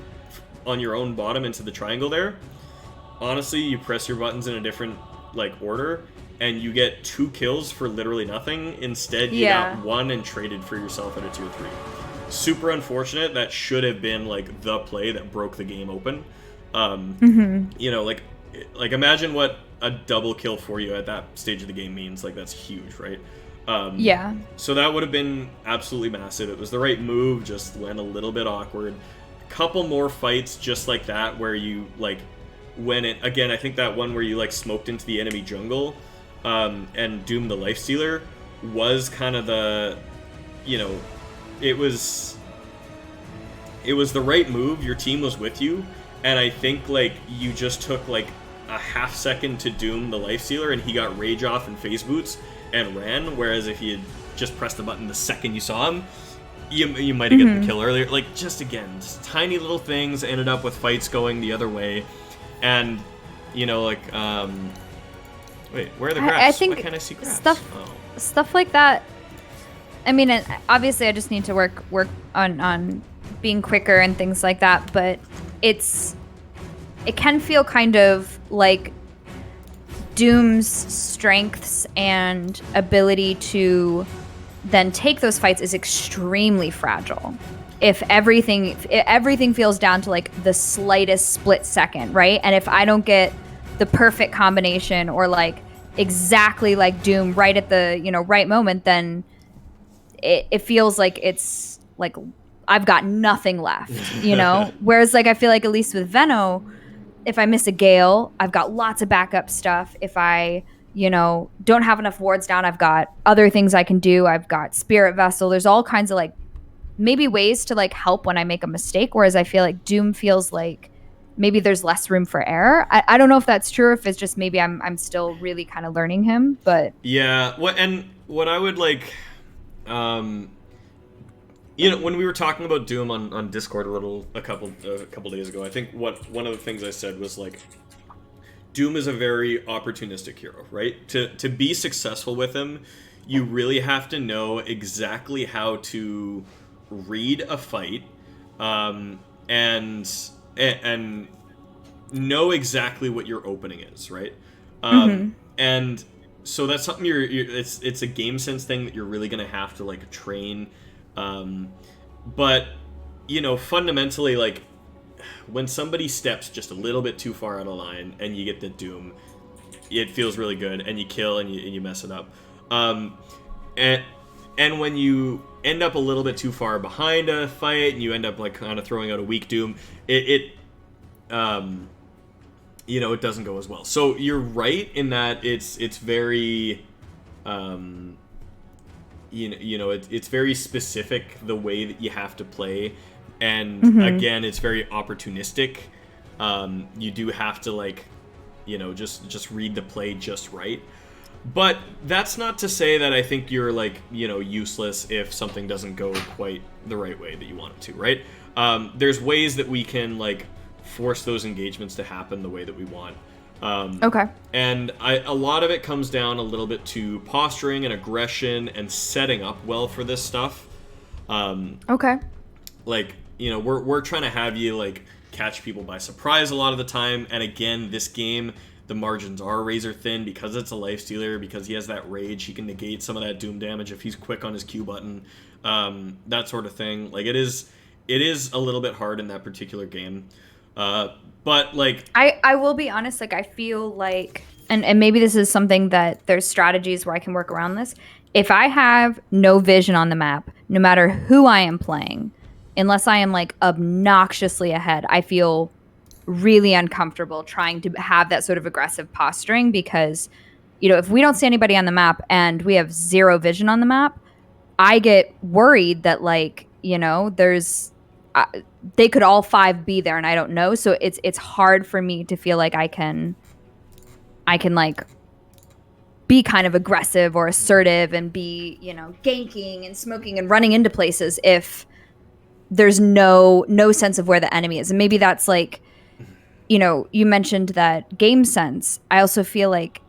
on your own bottom into the triangle there, honestly, you press your buttons in a different, like, order, and you get 2 kills for literally nothing. Instead, you got 1 and traded for yourself at a tier 3. Super unfortunate. That should have been, like, the play that broke the game open. You know, like imagine what a double kill for you at that stage of the game means. Like, that's huge, right? Yeah. So that would have been absolutely massive. It was the right move, just went a little bit awkward. A couple more fights just like that where you, like, when it, again, I think that one where you, like, smoked into the enemy jungle and doomed the Lifestealer was kind of the, you know, it was the right move. Your team was with you, and I think, like, you just took, like, a half second to doom the Lifestealer, and he got rage off and phase boots and ran, whereas if you had just pressed the button the second you saw him, you might have gotten the kill earlier. Like, just tiny little things ended up with fights going the other way. And, you know, like, wait, where are the graphs? I think Why can't I see graphs? Stuff like that. I mean, obviously I just need to work on being quicker and things like that, but it can feel kind of like Doom's strengths and ability to then take those fights is extremely fragile. If everything feels down to like the slightest split second, right? And if I don't get the perfect combination or like exactly like Doom right at the, you know, right moment, then it feels like it's like I've got nothing left, you know? Whereas like I feel like at least with Venno, if I miss a Gale, I've got lots of backup stuff. If I, you know, don't have enough wards down, I've got other things I can do. I've got Spirit Vessel. There's all kinds of like maybe ways to like help when I make a mistake. Whereas I feel like Doom feels like maybe there's less room for error. I don't know if that's true or if it's just maybe I'm still really kind of learning him, but yeah. What I would like, you know, when we were talking about Doom on Discord a couple days ago, I think one of the things I said was like, Doom is a very opportunistic hero, right? To be successful with him, you really have to know exactly how to read a fight, and know exactly what your opening is, right? And so that's something it's a game sense thing that you're really gonna have to like train. But you know, fundamentally, like when somebody steps just a little bit too far out of line and you get the Doom, it feels really good, and you kill and you mess it up. And when you end up a little bit too far behind a fight and you end up like kind of throwing out a weak Doom, it you know, it doesn't go as well. So you're right in that it's very you know, it's very specific the way that you have to play, and again, it's very opportunistic. You do have to like, you know, just read the play just right. But that's not to say that I think you're like, you know, useless if something doesn't go quite the right way that you want it to, right? There's ways that we can like force those engagements to happen the way that we want. Okay. And a lot of it comes down a little bit to posturing and aggression and setting up well for this stuff. Okay. Like, you know, we're trying to have you like catch people by surprise a lot of the time. And again, this game, the margins are razor thin because it's a lifestealer, because he has that rage. He can negate some of that Doom damage if he's quick on his Q button, that sort of thing. Like it is a little bit hard in that particular game. But like I will be honest, like I feel like, and maybe this is something that there's strategies where I can work around this. If I have no vision on the map, no matter who I am playing, unless I am like obnoxiously ahead, I feel really uncomfortable trying to have that sort of aggressive posturing, because, you know, if we don't see anybody on the map and we have zero vision on the map, I get worried that like, you know, there's they could all five be there and I don't know. So it's hard for me to feel like I can like be kind of aggressive or assertive and be, you know, ganking and smoking and running into places if there's no sense of where the enemy is. And maybe that's like, you know, you mentioned that game sense. I also feel like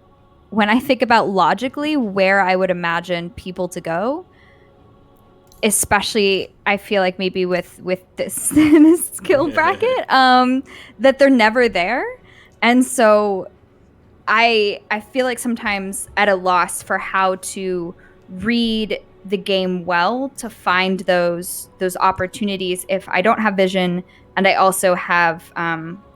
when I think about logically where I would imagine people to go, especially I feel like maybe with this, this skill bracket, that they're never there. And so I feel like sometimes at a loss for how to read the game well to find those opportunities if I don't have vision, and I also have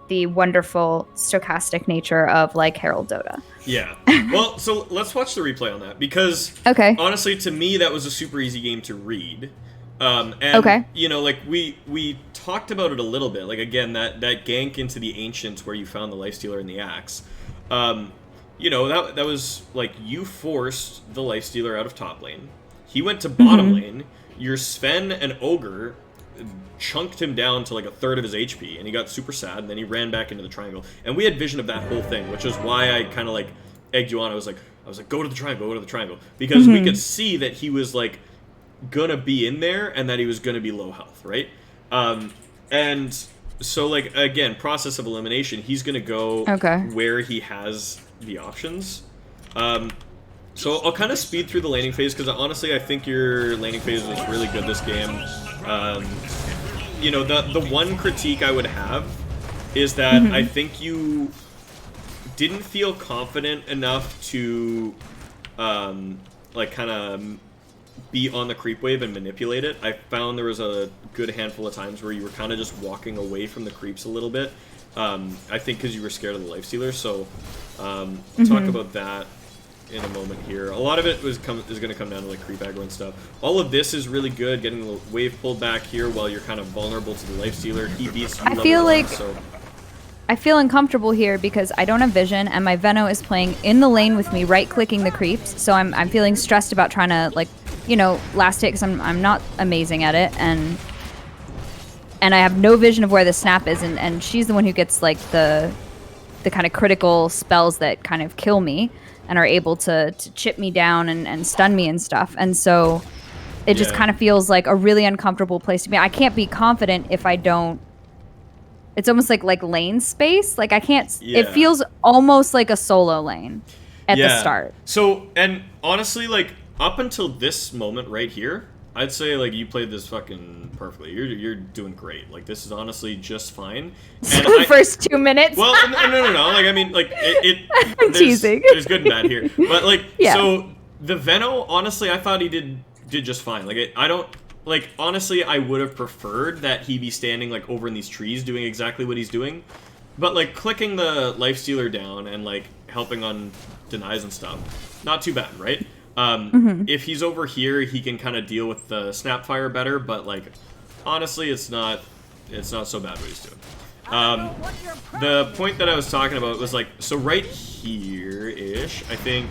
the wonderful stochastic nature of like Herald Dota. Yeah. Well, so let's watch the replay on that, because okay, honestly, to me, that was a super easy game to read. And, okay, you know, like we talked about it a little bit. Like, again, that gank into the Ancients where you found the Lifestealer and the Axe. You know, that was like you forced the Lifestealer out of top lane. He went to bottom lane. Your Sven and Ogre chunked him down to like a third of his HP, and he got super sad, and then he ran back into the triangle. And we had vision of that whole thing, which is why I kind of like egged you on. I was like, go to the triangle, because we could see that he was like gonna be in there and that he was gonna be low health, right? And so like, again, process of elimination, he's gonna go where he has the options. So I'll kind of speed through the laning phase, because honestly I think your laning phase was really good this game. You know, the one critique I would have is that I think you didn't feel confident enough to, like, kind of be on the creep wave and manipulate it. I found there was a good handful of times where you were kind of just walking away from the creeps a little bit. I think because you were scared of the lifestealer. So talk about that in a moment here. A lot of it is going to come down to like creep aggro and stuff. All of this is really good, getting the wave pulled back here while you're kind of vulnerable to the lifestealer. He beats you. I feel like I feel uncomfortable here because I don't have vision and my Veno is playing in the lane with me, right-clicking the creeps. So I'm feeling stressed about trying to, like, you know, last hit because I'm not amazing at it, and I have no vision of where the snap is, and she's the one who gets like the kind of critical spells that kind of kill me and are able to chip me down and stun me and stuff. And so it just kind of feels like a really uncomfortable place to be. I can't be confident if I don't. It's almost like lane space. Like I can't. It feels almost like a solo lane at the start. So, and honestly, like up until this moment right here, I'd say like you played this fucking perfectly. You're doing great. Like this is honestly just fine. And the first 2 minutes. Well, no. Like I mean, like I'm teasing. There's good and bad here, but like so the Veno, honestly, I thought he did just fine. Like I don't. Like, honestly, I would have preferred that he be standing, like, over in these trees doing exactly what he's doing. But, like, clicking the lifestealer down and, like, helping on denies and stuff, not too bad, right? If he's over here, he can kind of deal with the Snapfire better, but, like, honestly, it's not so bad what he's doing. The point that I was talking about was, like, so right here-ish, I think...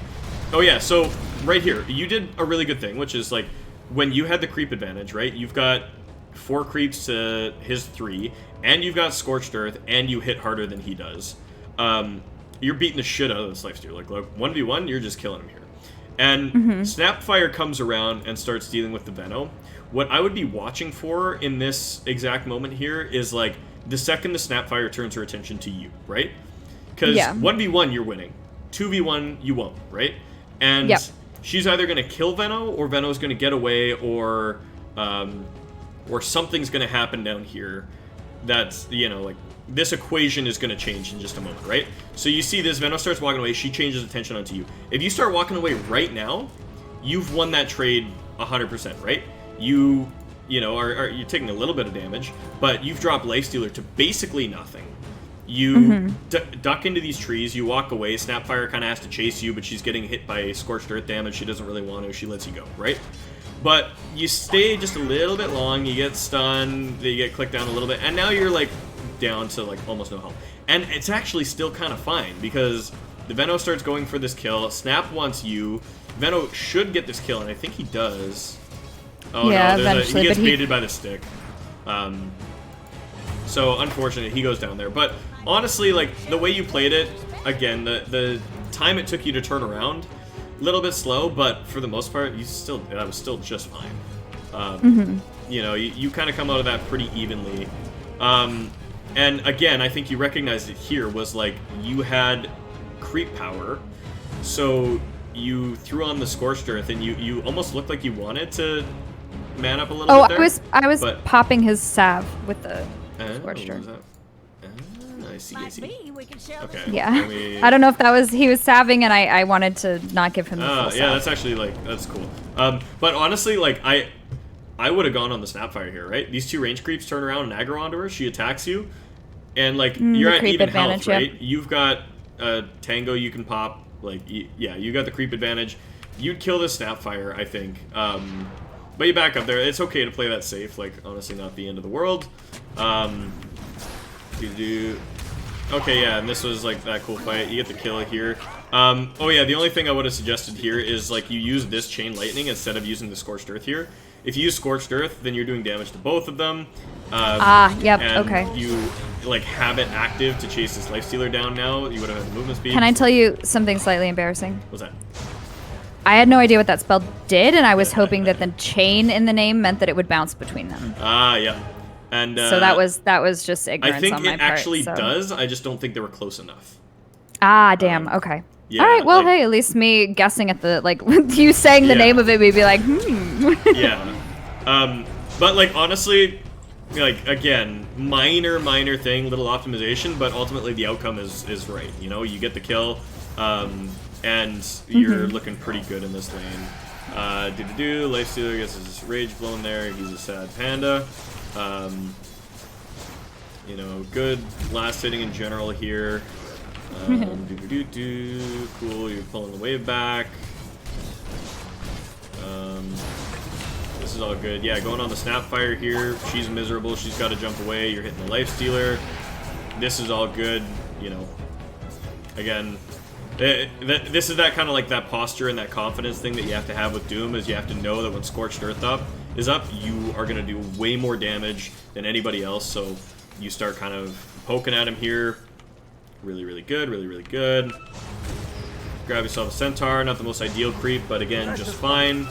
Oh, yeah, so right here, you did a really good thing, which is, like... When you had the creep advantage, right? You've got 4 creeps to his 3, and you've got Scorched Earth, and you hit harder than he does. You're beating the shit out of this lifestealer. Like 1v1, you're just killing him here. And Snapfire comes around and starts dealing with the Veno. What I would be watching for in this exact moment here is like the second the Snapfire turns her attention to you, right? Because 1v1, you're winning. 2v1, you won't, right? And... she's either going to kill Veno, or Veno's going to get away, or something's going to happen down here that's, you know, like, this equation is going to change in just a moment, right? So you see this, Veno starts walking away, she changes attention onto you. If you start walking away right now, you've won that trade 100%, right? You know, you're taking a little bit of damage, but you've dropped Lifestealer to basically nothing. You duck into these trees, you walk away, Snapfire kind of has to chase you, but she's getting hit by Scorched Earth damage, she doesn't really want to, she lets you go, right? But you stay just a little bit long, you get stunned, you get clicked down a little bit, and now you're like down to like almost no health. And it's actually still kind of fine, because the Veno starts going for this kill, Snap wants you, Veno should get this kill, and I think he does. Oh yeah, no, he gets baited by the stick. So, unfortunate, he goes down there. But, honestly, like, the way you played it, again, the time it took you to turn around, a little bit slow, but for the most part, that was still just fine. You know, you kind of come out of that pretty evenly. And, again, I think you recognized it here, was, like, you had creep power, so you threw on the Scorched Earth, and you almost looked like you wanted to man up a little bit there. I was popping his salve with the... Scorched Earth. I see. Okay. Yeah. I don't know if that was he was salving, and I wanted to not give him the full salve. Yeah, that's actually like that's cool. But honestly, like I would have gone on the Snapfire here, right? These 2 range creeps turn around and aggro onto her. She attacks you, and like you're at even health, right? You've got Tango you can pop. Like you got the creep advantage. You'd kill this Snapfire, I think. But you back up there. It's okay to play that safe. Like honestly, not the end of the world. Okay, yeah, and this was like that cool fight. You get the kill here. Oh yeah, the only thing I would have suggested here is like you use this Chain Lightning instead of using the Scorched Earth here. If you use Scorched Earth, then you're doing damage to both of them. Yep, and okay. You like have it active to chase this Lifestealer down now. You would have had the movement speed. Can I tell you something slightly embarrassing? What's that? I had no idea what that spell did, and I was hoping that the chain in the name meant that it would bounce between them. Yeah. And so that was just ignorance I think on my it part, actually so. does. I just don't think they were close enough. Damn. Okay. Yeah, all right. Well, like, hey, at least me guessing at the like you saying the name of it, we'd be like, Yeah. But like honestly, like, again, minor thing, little optimization, but ultimately the outcome is right. You know, you get the kill, and you're looking pretty good in this lane. Lifestealer gets his rage blown there. He's a sad panda. You know, good last hitting in general here. Cool, you're pulling the wave back. This is all good. Yeah, going on the Snapfire here. She's miserable. She's got to jump away. You're hitting the Lifestealer. This is all good. You know, again, this is that kind of like that posture and that confidence thing that you have to have with Doom, is you have to know that when Scorched Earth is up, you are going to do way more damage than anybody else. So you start kind of poking at him here. Really good. Really good. Grab yourself a Centaur. Not the most ideal creep, but again, just fine.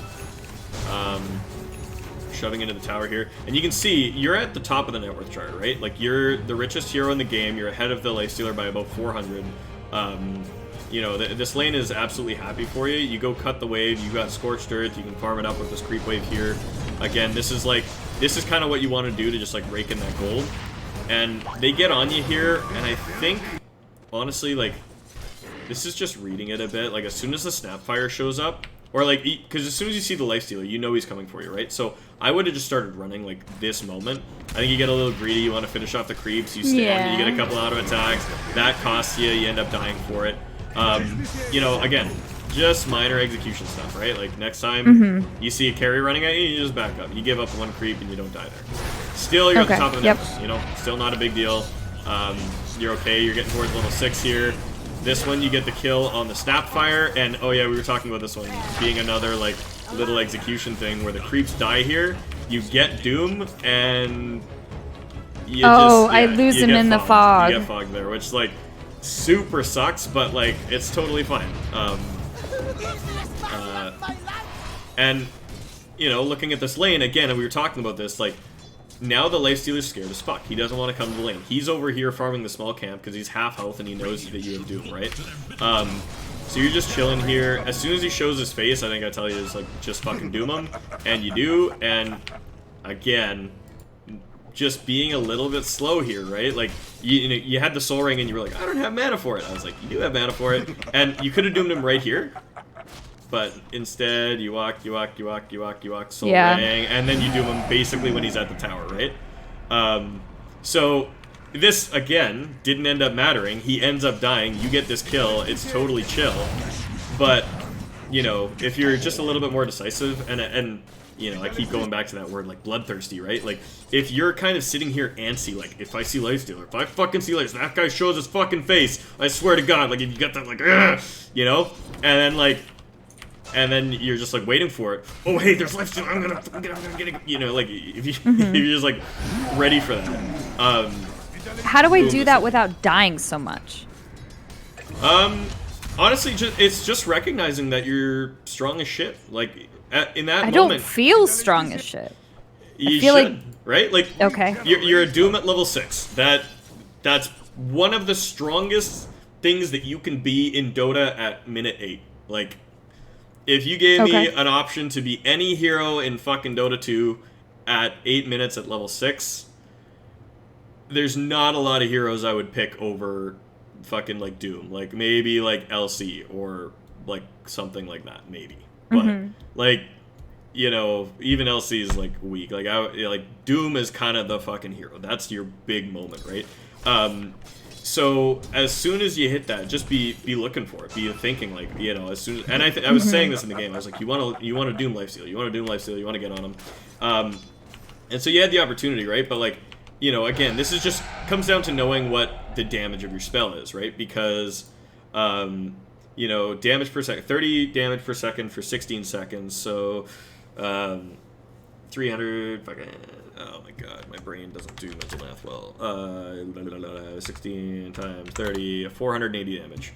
Shoving into the tower here. And you can see, you're at the top of the net worth chart, right? Like, you're the richest hero in the game. You're ahead of the Lifestealer by about 400. You know, this lane is absolutely happy for you. You go cut the wave. You got Scorched Earth. You can farm it up with this creep wave here. Again, this is kind of what you want to do to just, like, rake in that gold. And they get on you here, and I think, honestly, like, this is just reading it a bit. Like, as soon as the Snapfire shows up, or like, because as soon as you see the Lifestealer, you know he's coming for you, right? So I would have just started running like this moment. I think you get a little greedy. You want to finish off the creeps. You stand, you get a couple auto attacks. That costs you. You end up dying for it. You know, again, just minor execution stuff, right? Like, next time you see a carry running at you, you just back up. You give up one creep and you don't die there. Still, you're at the top of the net. You know, still not a big deal. You're okay. You're getting towards level 6 here. This one, you get the kill on the Snapfire, and oh yeah, we were talking about this one being another like little execution thing where the creeps die here. You get Doom, and you I lose him in the fog. You get fogged there, which like super sucks, but like it's totally fine. And you know, looking at this lane again, and we were talking about this, like, now the Lifestealer's scared as fuck. He doesn't want to come to the lane. He's over here farming the small camp because he's half health and he knows that you have Doom, right? So you're just chilling here. As soon as he shows his face, I think I tell you, is like, just fucking Doom him. And you do, and again, just being a little bit slow here, right? Like, you know, you had the Soul Ring and you were like, I don't have mana for it. I was like, you do have mana for it. And you could have doomed him right here. But instead, you walk, Soul Ring, and then you doom him basically when he's at the tower, right? So this, again, didn't end up mattering. He ends up dying. You get this kill. It's totally chill. But, you know, if you're just a little bit more decisive, and you know, I keep going back to that word, like, bloodthirsty, right? Like, if you're kind of sitting here antsy, like, if I see Lifestealer, if I fucking see Lifestealer, that guy shows his fucking face, I swear to God, like, if you got that, like, ugh, you know? And then, like, and then you're just like waiting for it. Oh, hey, there's Lifestealer. I'm gonna get it. You know, like if you're just like ready for that. How do I do that without dying so much? Honestly, it's just recognizing that you're strong as shit. Like in that moment, I don't feel strong as shit. You feel should, like, right? Like, okay, you're a Doom at level 6. That's one of the strongest things that you can be in Dota at minute 8. Like, if you gave me an option to be any hero in fucking Dota 2 at 8 minutes at level 6, there's not a lot of heroes I would pick over fucking, like, Doom. Like, maybe, like, LC or, like, something like that, maybe. But, like, you know, even LC is, like, weak. Like, Doom is kind of the fucking hero. That's your big moment, right? So as soon as you hit that, just be looking for it. Be thinking, like, you know, as soon as, and I was saying this in the game. I was like, you want to Doom Lifesteal, you want to Doom Lifesteal, you want to get on him. And so you had the opportunity, right? But, like, you know, again, this is just comes down to knowing what the damage of your spell is, right? Because you know, damage per second, 30 damage per second for 16 seconds. So 300 fucking, oh my god, my brain doesn't do mental math well. 16 times 30, 480 damage.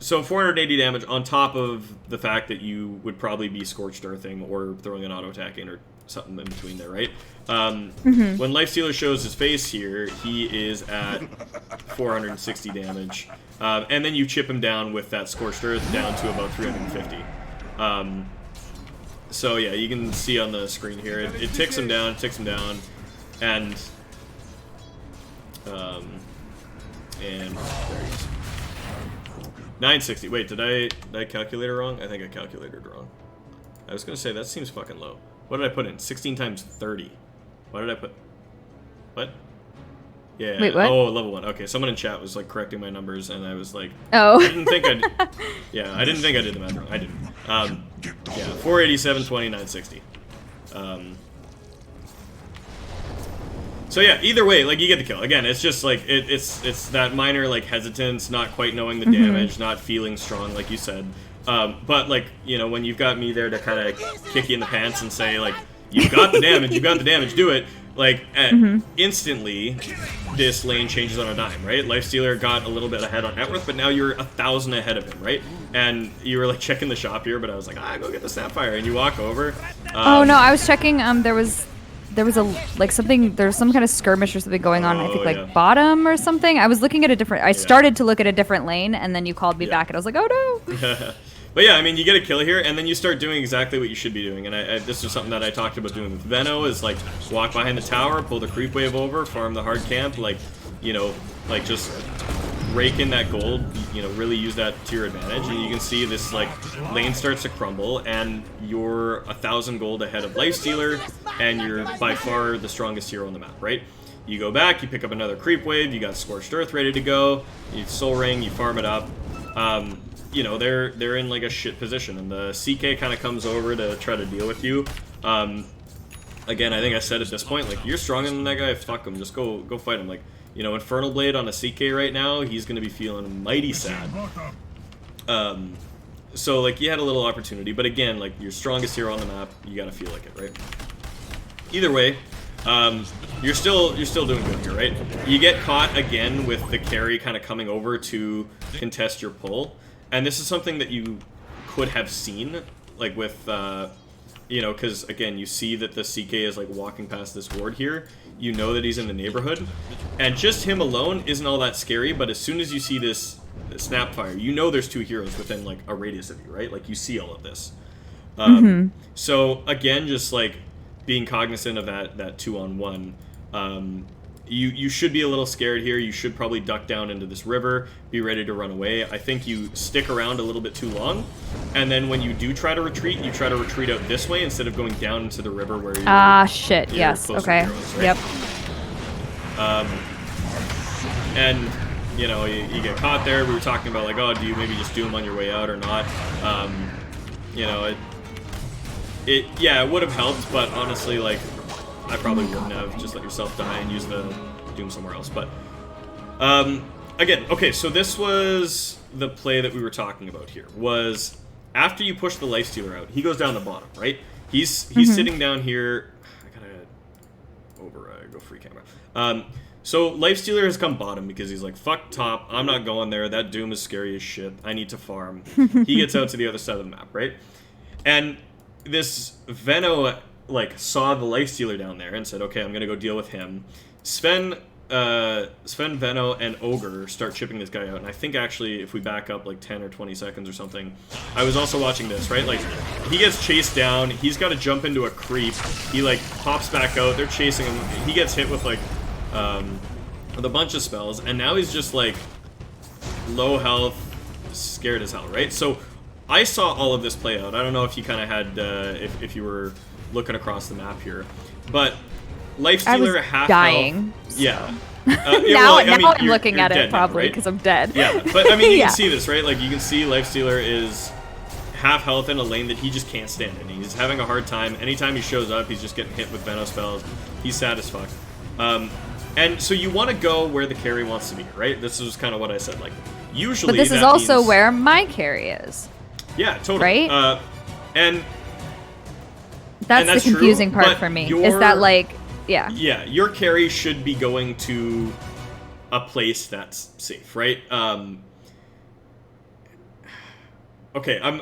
So 480 damage on top of the fact that you would probably be Scorched Earthing or throwing an auto attack in or something in between there, right? When Lifestealer shows his face here, he is at 460 damage. And then you chip him down with that Scorched Earth down to about 350. So yeah, you can see on the screen here, it ticks him down, and 960. Wait, did I calculate it wrong? I think I calculated it wrong. I was gonna say that seems fucking low. What did I put in? 16 times 30. Why did I put? What? Yeah. Wait, what? Oh, level 1. Okay, someone in chat was like correcting my numbers, and I was like, Oh. I didn't think I did. Yeah, I didn't think I did the math wrong. I didn't. Yeah, 487, 20, 960. So yeah, either way, like you get the kill. Again, it's just like it's that minor like hesitance, not quite knowing the damage, not feeling strong, like you said. But like, you know, when you've got me there to kind of kick you in the pants and say like, you've got the damage, do it. Like instantly, this lane changes on a dime, right? Lifestealer got a little bit ahead on net worth, but now you're 1,000 ahead of him, right? And you were like checking the shop here, but I was like, go get the Snapfire, and you walk over. Oh no, I was checking. There was some kind of skirmish or something going on. I think like bottom or something. I was looking at a different. I started to look at a different lane, and then you called me back, and I was like, oh no. But yeah, I mean, you get a kill here, and then you start doing exactly what you should be doing. And this is something that I talked about doing with Veno, is like walk behind the tower, pull the creep wave over, farm the hard camp, like, you know, like just rake in that gold, you know, really use that to your advantage. And you can see this like lane starts to crumble, and you're 1,000 gold ahead of Lifestealer, and you're by far the strongest hero on the map, right? You go back, you pick up another creep wave, you got Scorched Earth ready to go, you Soul Ring, you farm it up. You know, they're in like a shit position, and the CK kind of comes over to try to deal with you. Again, I think I said at this point, like, you're stronger than that guy, fuck him, just go fight him. Like, you know, Infernal Blade on a CK right now, he's gonna be feeling mighty sad. So like, you had a little opportunity, but again, like, your strongest hero on the map, you gotta feel like it, right? Either way, you're still doing good here, right? You get caught again with the carry kind of coming over to contest your pull. And this is something that you could have seen, like with, you know, because again, you see that the CK is like walking past this ward here. You know that he's in the neighborhood, and just him alone isn't all that scary. But as soon as you see this Snapfire, you know there's two heroes within like a radius of you, right? Like you see all of this. So again, just like being cognizant of that 2-on-1. You should be a little scared here. You should probably duck down into this river, be ready to run away. I think you stick around a little bit too long, and then when you do try to retreat, you try to retreat out this way instead of going down into the river where you're... shit, yes, okay. Heroes, right? Yep. And, you know, you get caught there. We were talking about, like, oh, do you maybe just do them on your way out or not? You know, yeah, it would have helped, but honestly, like, I probably wouldn't have. Just let yourself die and use the Doom somewhere else. But, again, okay, so this was the play that we were talking about here. Was after you push the Lifestealer out, he goes down the bottom, right? He's sitting down here. I gotta go free camera. So Lifestealer has come bottom because he's like, fuck top, I'm not going there. That Doom is scary as shit. I need to farm. He gets out to the other side of the map, right? And this Veno like saw the Lifestealer down there and said, okay, I'm gonna go deal with him. Sven, Veno, and Ogre start chipping this guy out, and I think actually if we back up like 10 or 20 seconds or something, I was also watching this, right? Like, he gets chased down, he's got to jump into a creep, he like pops back out, they're chasing him, he gets hit with like with a bunch of spells, and now he's just like low health, scared as hell, right? So I saw all of this play out. I don't know if you kind of had, if you were looking across the map here, but Lifestealer half dying. Health, yeah. Now I'm looking you're at it dead probably now, because I'm dead. Yeah, but I mean, you Yeah. can see this, right? Like, you can see Lifestealer is half health in a lane that he just can't stand in. He's having a hard time. Anytime he shows up, he's just getting hit with Veno spells. He's sad as fuck. And so you want to go where the carry wants to be, right? This is kind of what I said. Like, usually, But this is also where my carry is. Yeah, totally. Right? And that's the confusing true, part for me. Is that like, yeah. Yeah, your carry should be going to a place that's safe, right? Okay, I'm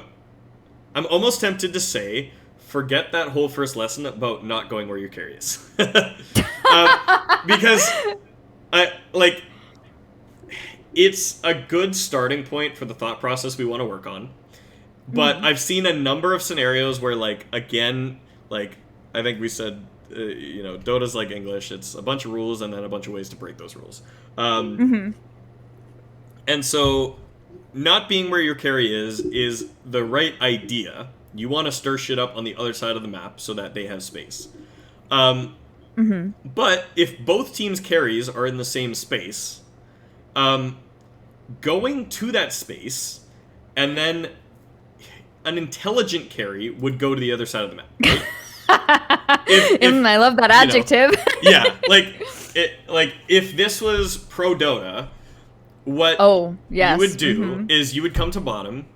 almost tempted to say, forget that whole first lesson about not going where your carry is. Because it's a good starting point for the thought process we want to work on. But I've seen a number of scenarios where, like, again, like, I think we said, you know, Dota's like English. It's a bunch of rules and then a bunch of ways to break those rules. And so, not being where your carry is the right idea. You want to stir shit up on the other side of the map so that they have space. But if both teams' carries are in the same space, going to that space, and then an intelligent carry would go to the other side of the map. Right? I love that adjective. You know, yeah, if this was pro Dota, what you would do is you would come to bottom.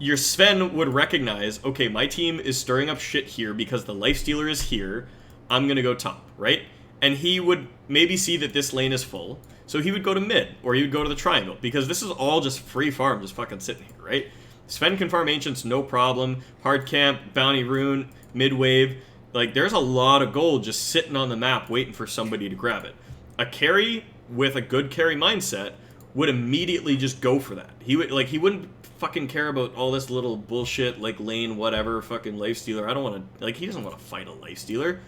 Your Sven would recognize, okay, my team is stirring up shit here because the lifestealer is here. I'm gonna go top, right? And he would maybe see that this lane is full, so he would go to mid, or he would go to the triangle, because this is all just free farm, just fucking sitting here, right? Sven can farm Ancients, no problem. Hard camp, bounty rune, mid wave. Like, there's a lot of gold just sitting on the map waiting for somebody to grab it. A carry with a good carry mindset would immediately just go for that. He wouldn't fucking care about all this little bullshit, like, lane, whatever, fucking lifestealer. I don't want to, like, he doesn't want to fight a lifestealer.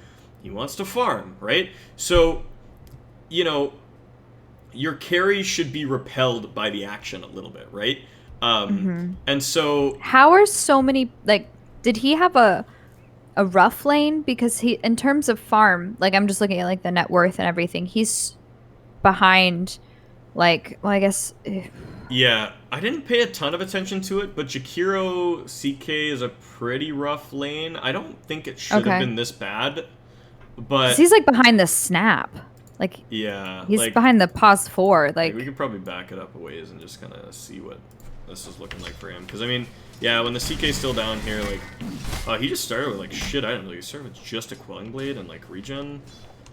He wants to farm, right? So, you know, your carry should be repelled by the action a little bit, right? And so... How are so many, like, did he have a rough lane? Because he, in terms of farm, like, I'm just looking at, like, the net worth and everything, he's behind, like, well, I guess... Yeah, I didn't pay a ton of attention to it, but Jakiro CK is a pretty rough lane. I don't think it should have been this bad, but... He's, like, behind the snap. Like, yeah, he's like, behind the pause 4. Like, we could probably back it up a ways and just kind of see what this is looking like for him. Because, I mean, yeah, when the CK's still down here, like, he just started with, like, shit items. Like, he started with just a Quelling Blade and, like, regen.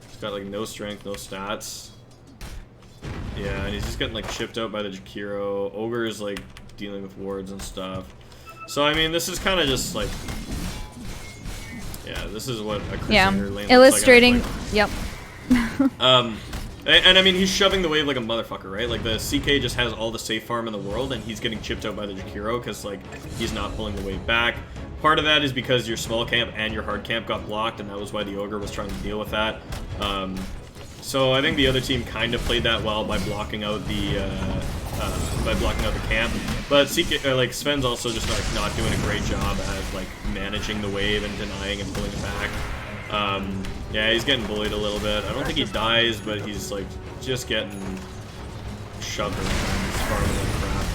He's got, like, no strength, no stats. Yeah, and he's just getting, like, chipped out by the Jakiro. Ogre's, like, dealing with wards and stuff. So, I mean, this is kind of just, like... Yeah, this is what a Crusader lane illustrating... looks like. Yep. And I mean, he's shoving the wave like a motherfucker, right? Like, the CK just has all the safe farm in the world, and he's getting chipped out by the Jakiro because, like, he's not pulling the wave back. Part of that is because your small camp and your hard camp got blocked, and that was why the Ogre was trying to deal with that. So I think the other team kind of played that well by blocking out the camp. But CK, like, Sven's also just, like, not doing a great job at, like, managing the wave and denying and pulling it back. Yeah, he's getting bullied a little bit. I don't think he dies, but he's, like, just getting shoved around. He's farming like crap.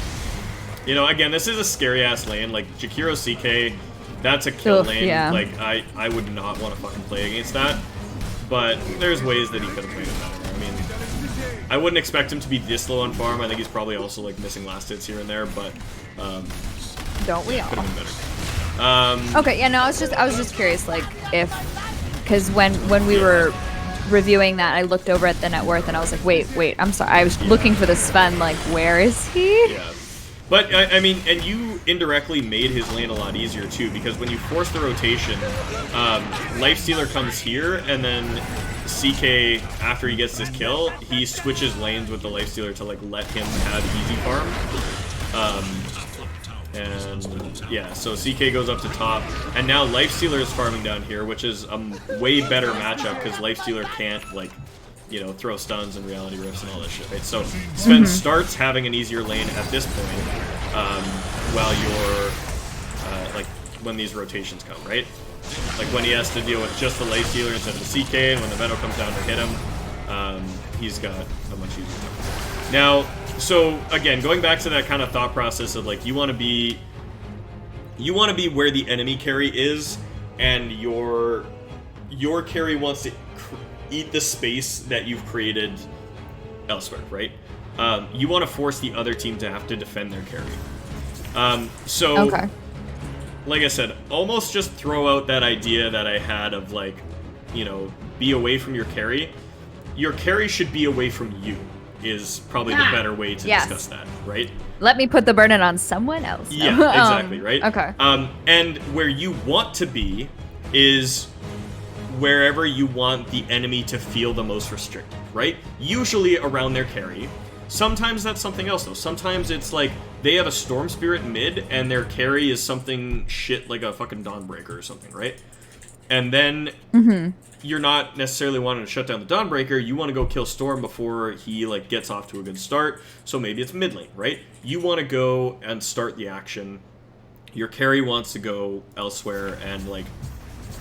You know, again, this is a scary-ass lane. Like, Jakiro CK, that's a kill lane. Yeah. Like, I would not want to fucking play against that. But there's ways that he could have played it better. I mean, I wouldn't expect him to be this low on farm. I think he's probably also, like, missing last hits here and there, but, don't we all? could have been better. Okay, yeah, no, I was just curious, like, if... Because when we were reviewing that, I looked over at the net worth and I was like, wait, I'm sorry. I was looking for the Sven, like, where is he? Yeah. But, I mean, and you indirectly made his lane a lot easier, too, because when you force the rotation, Lifestealer comes here, and then CK, after he gets this kill, he switches lanes with the Lifestealer to, like, let him have easy farm. And yeah, so CK goes up to top, and now Lifestealer is farming down here, which is a way better matchup because Lifestealer can't, like, you know, throw stuns and reality rifts and all that shit, right? So Sven starts having an easier lane at this point, while you're, like, when these rotations come, right? Like, when he has to deal with just the Lifestealer instead of the CK, and when the Venom comes down to hit him, he's got a much easier time. Now, so, again, going back to that kind of thought process of, like, you want to be where the enemy carry is, and your carry wants to eat the space that you've created elsewhere, right? You want to force the other team to have to defend their carry. So, like I said, almost just throw out that idea that I had of, like, you know, be away from your carry. Your carry should be away from you. Is probably the better way to discuss that, right? Let me put the burden on someone else. No. Yeah, exactly, right? Okay. And where you want to be is wherever you want the enemy to feel the most restricted, right? Usually around their carry. Sometimes that's something else, though. Sometimes it's like they have a Storm Spirit mid, and their carry is something shit like a fucking Dawnbreaker or something, right? And then you're not necessarily wanting to shut down the Dawnbreaker. You want to go kill Storm before he like gets off to a good start. So maybe it's mid lane, right? You want to go and start the action. Your carry wants to go elsewhere and like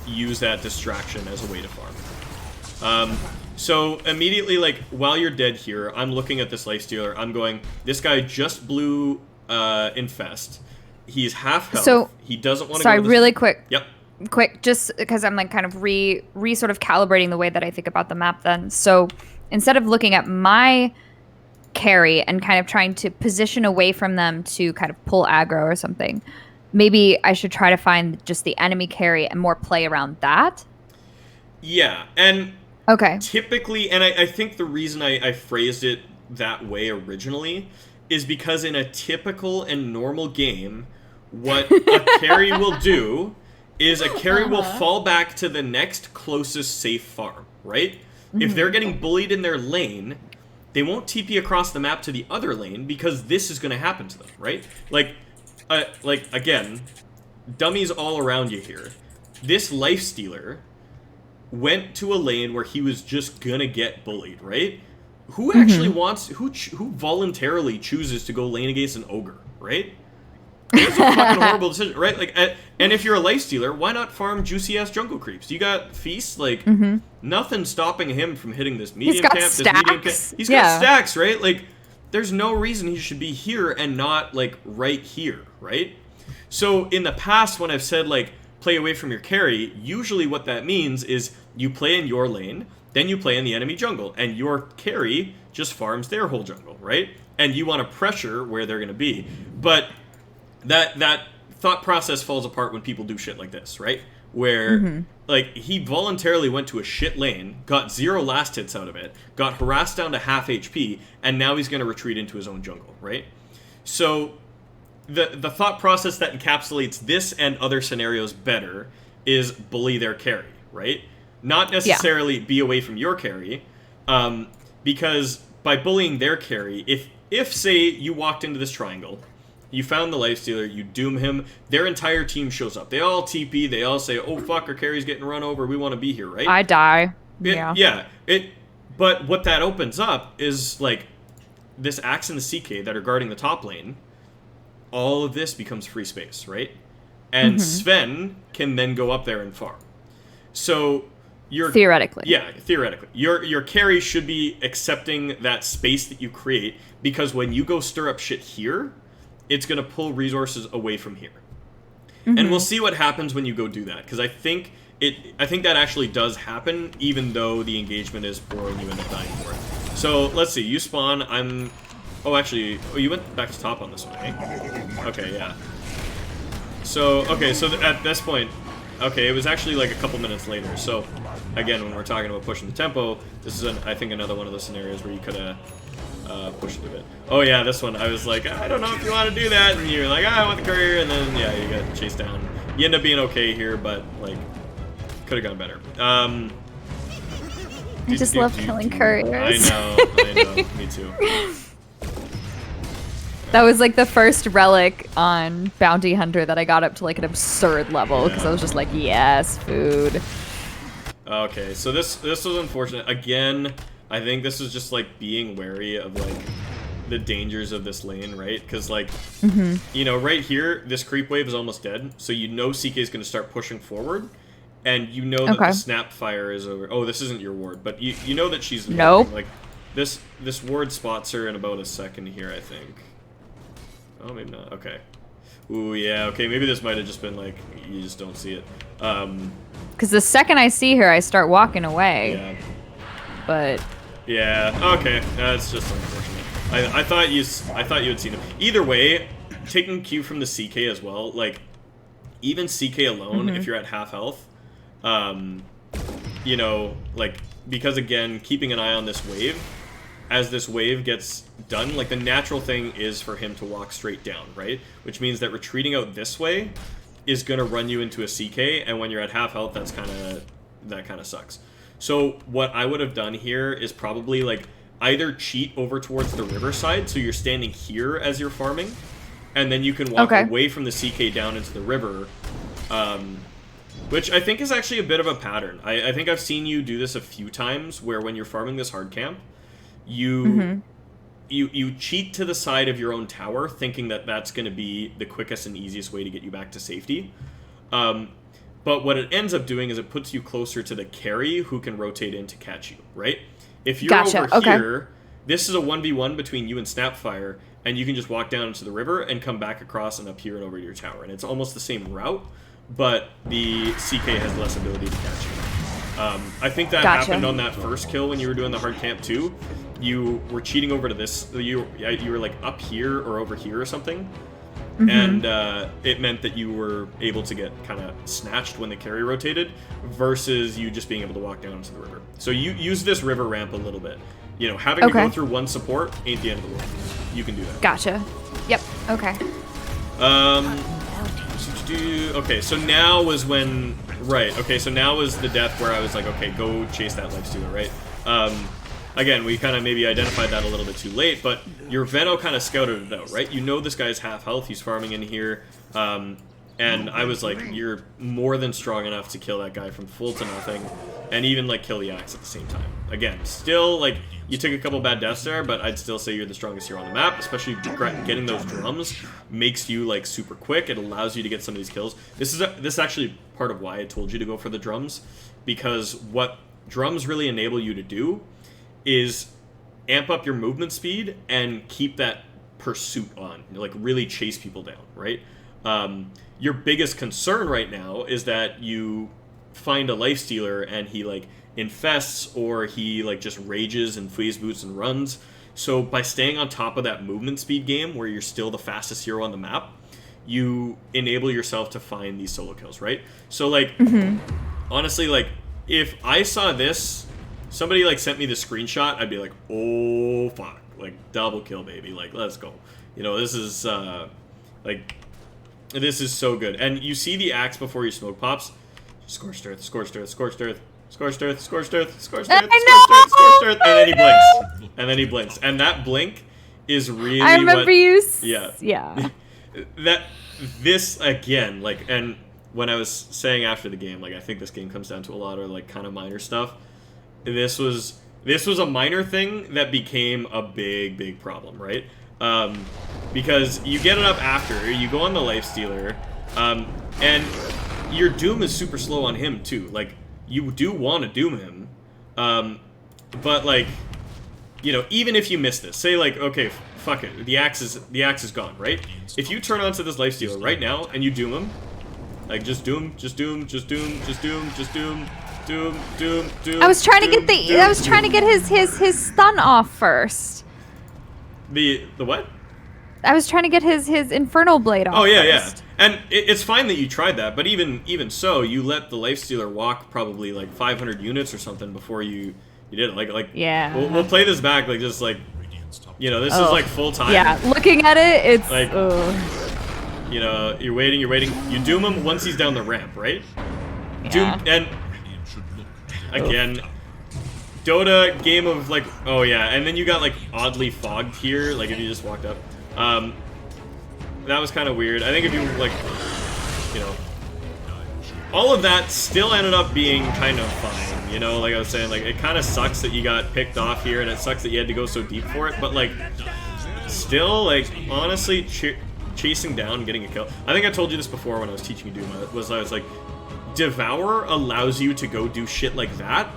use that distraction as a way to farm. So immediately, like, while you're dead here, I'm looking at this Lifestealer. I'm going, this guy just blew Infest. He's half health. So, he doesn't want to sorry, go to really quick. Yep. Quick, just because I'm like kind of re sort of calibrating the way that I think about the map then. So instead of looking at my carry and kind of trying to position away from them to kind of pull aggro or something, maybe I should try to find just the enemy carry and more play around that. Yeah, and okay. Typically, and I think the reason I phrased it that way originally is because in a typical and normal game, what a carry will do is a carry will fall back to the next closest safe farm, right? If they're getting bullied in their lane, they won't TP across the map to the other lane because this is going to happen to them, right? Like again, dummies all around you here. This Lifestealer went to a lane where he was just gonna get bullied, right? Who actually wants, who voluntarily chooses to go lane against an ogre, right? It's a fucking horrible decision, right? Like, and if you're a Lifestealer, why not farm juicy-ass jungle creeps? You got Feast, like, nothing stopping him from hitting this medium camp, this medium camp. He's got stacks, right? Like, there's no reason he should be here and not, like, right here, right? So, in the past, when I've said, like, play away from your carry, usually what that means is you play in your lane, then you play in the enemy jungle, and your carry just farms their whole jungle, right? And you want to pressure where they're going to be. But that thought process falls apart when people do shit like this, right? Where, like, he voluntarily went to a shit lane, got 0 last hits out of it, got harassed down to half HP, and now he's going to retreat into his own jungle, right? So the thought process that encapsulates this and other scenarios better is bully their carry, right? Not necessarily be away from your carry, because by bullying their carry, if say you walked into this triangle, you found the Lifestealer, you doom him, their entire team shows up. They all TP, they all say, oh fuck, our carry's getting run over, we want to be here, right? I die. But what that opens up is, like, this Axe and the CK that are guarding the top lane, all of this becomes free space, right? And Sven can then go up there and farm. So theoretically. Yeah, theoretically. Your carry should be accepting that space that you create, because when you go stir up shit here, it's going to pull resources away from here. And we'll see what happens when you go do that, because I think that actually does happen, even though the engagement is poor and you end up dying for it. So, let's see. You spawn. You went back to top on this one, eh? Okay, yeah. So, at this point, okay, it was actually like a couple minutes later. So, again, when we're talking about pushing the tempo, this is, I think, another one of those scenarios where you could have pushed it a bit. Oh, yeah, this one, I was like, I don't know if you want to do that, and you're like, I want the courier, and then, yeah, you got chased down. You end up being okay here, but, like, could have gone better. I just love killing couriers. I know, me too. That was like the first relic on Bounty Hunter that I got up to like an absurd level, because I was just like, yes, food. Okay, so this was unfortunate. Again, I think this is just like being wary of like the dangers of this lane, right? Because like, you know, right here, this creep wave is almost dead, so you know CK is going to start pushing forward, and you know that the snap fire is over. Oh, this isn't your ward, but you know that she's like this ward spots her in about a second here, I think. Oh, maybe not. Okay. Ooh, yeah. Okay, maybe this might have just been like you just don't see it. Because the second I see her, I start walking away. Yeah. But. Yeah. Okay. That's just unfortunate. I thought you had seen him. Either way, taking Q from the CK as well. Like, even CK alone, if you're at half health, you know, like, because again, keeping an eye on this wave. As this wave gets done, like, the natural thing is for him to walk straight down, right? Which means that retreating out this way is going to run you into a CK, and when you're at half health, that kind of sucks. So what I would have done here is probably, like, either cheat over towards the riverside, so you're standing here as you're farming, and then you can walk away from the CK down into the river, which I think is actually a bit of a pattern. I think I've seen you do this a few times, where when you're farming this hard camp, you cheat to the side of your own tower, thinking that that's going to be the quickest and easiest way to get you back to safety. But what it ends up doing is it puts you closer to the carry who can rotate in to catch you, right? If you're over here, this is a 1v1 between you and Snapfire, and you can just walk down into the river and come back across and up here and over to your tower. And it's almost the same route, but the CK has less ability to catch you. I think that happened on that first kill when you were doing the hard camp too. You were cheating over to this, you were like up here or over here or something. And it meant that you were able to get kind of snatched when the carry rotated, versus you just being able to walk down into the river. So you use this river ramp a little bit. You know, having to go through one support ain't the end of the world. You can do that. Gotcha. Yep. Okay. Okay, so now was when... Right, okay, so now was the death where I was like, okay, go chase that lifestealer, right? Again, we kind of maybe identified that a little bit too late, but your Veno kind of scouted it out, right? You know this guy's half health, he's farming in here, and I was like, you're more than strong enough to kill that guy from full to nothing, and even, like, kill the axe at the same time. Again, still, like, you took a couple bad deaths there, but I'd still say you're the strongest hero on the map, especially getting those drums makes you, like, super quick. It allows you to get some of these kills. This is actually part of why I told you to go for the drums, because what drums really enable you to do is amp up your movement speed and keep that pursuit on. Like, really chase people down, right? Your biggest concern right now is that you find a lifestealer and he, like, infests, or he, like, just rages and freeze boots and runs. So by staying on top of that movement speed game, where you're still the fastest hero on the map, you enable yourself to find these solo kills, right? So, like, honestly, like, if I saw this, somebody, like, sent me the screenshot, I'd be like, oh, fuck. Like, double kill, baby. Like, let's go. You know, this is, like, this is so good. And you see the axe before your smoke pops. Scorched earth, scorched earth, scorched earth, scorched earth, scorched earth, scorched earth, scorched earth, and then he blinks. And then he blinks. And that blink is really I remember you. Yeah. This, again, like, and when I was saying after the game, like, I think this game comes down to a lot of, like, kind of minor stuff. This was a minor thing that became a big problem, right? Because you get it up after, you go on the lifestealer, and your doom is super slow on him too. Like, you do want to doom him, but, like, you know, even if you miss this, say, like, okay, fuck it, the axe is gone, right? If you turn onto this lifestealer right now and you doom him, like, just doom. I was trying to get his stun off first. The what? I was trying to get his infernal blade off. Oh yeah, first. And it's fine that you tried that, but even so, you let the lifestealer walk probably like 500 units or something before you did it. Like yeah. We'll play this back, like, just like, you know, this is like full time. Yeah, looking at it, it's like, you know, you're waiting, you doom him once he's down the ramp, right? Yeah. Doom, and again, Dota game of, like, oh yeah, and then you got, like, oddly fogged here, like, if you just walked up. That was kind of weird. I think if you, like, you know, all of that still ended up being kind of fine, you know, like I was saying, like, it kind of sucks that you got picked off here, and it sucks that you had to go so deep for it, but, like, still, like, honestly, chasing down, getting a kill. I think I told you this before when I was teaching you Doom, I was like, Devour allows you to go do shit like that,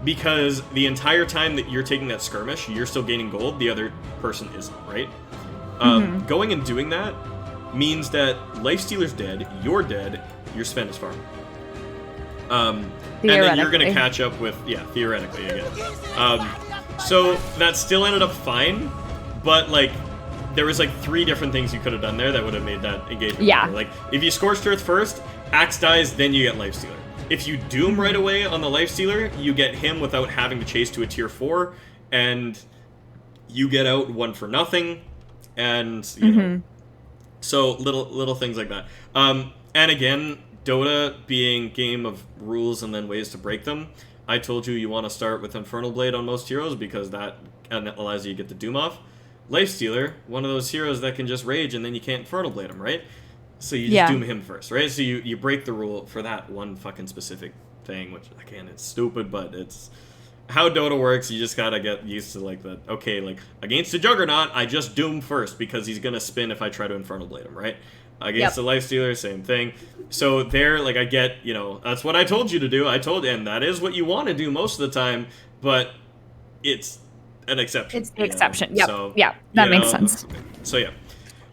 because the entire time that you're taking that skirmish, you're still gaining gold, the other person isn't, right? Going and doing that means that Lifestealer's dead, you're dead, your spend is farming. And then you're going to catch up with, yeah, theoretically, again. So that still ended up fine, but, like, there was, like, 3 different things you could have done there that would have made that engagement better. Like, if you Scorched Earth first, Axe dies, then you get Lifestealer. If you Doom right away on the Lifestealer, you get him without having to chase to a tier 4, and you get out 1 for nothing, and, you know, so little things like that. And again, Dota being game of rules and then ways to break them, I told you want to start with Infernal Blade on most heroes because that and allows you to get the Doom off. Lifestealer, one of those heroes that can just rage and then you can't Infernal Blade him, right? So you just Doom him first, right? So you break the rule for that one fucking specific thing, which, again, it's stupid, but it's how Dota works. You just gotta get used to, like, the, okay, like, against the Juggernaut, I just Doom first because he's gonna spin if I try to Infernal Blade him, right? Against the Lifestealer, same thing. So there, like, I get, you know, that's what I told you to do. And that is what you want to do most of the time, but it's an exception. It's the exception. Yep. So, yeah, that makes sense. So yeah,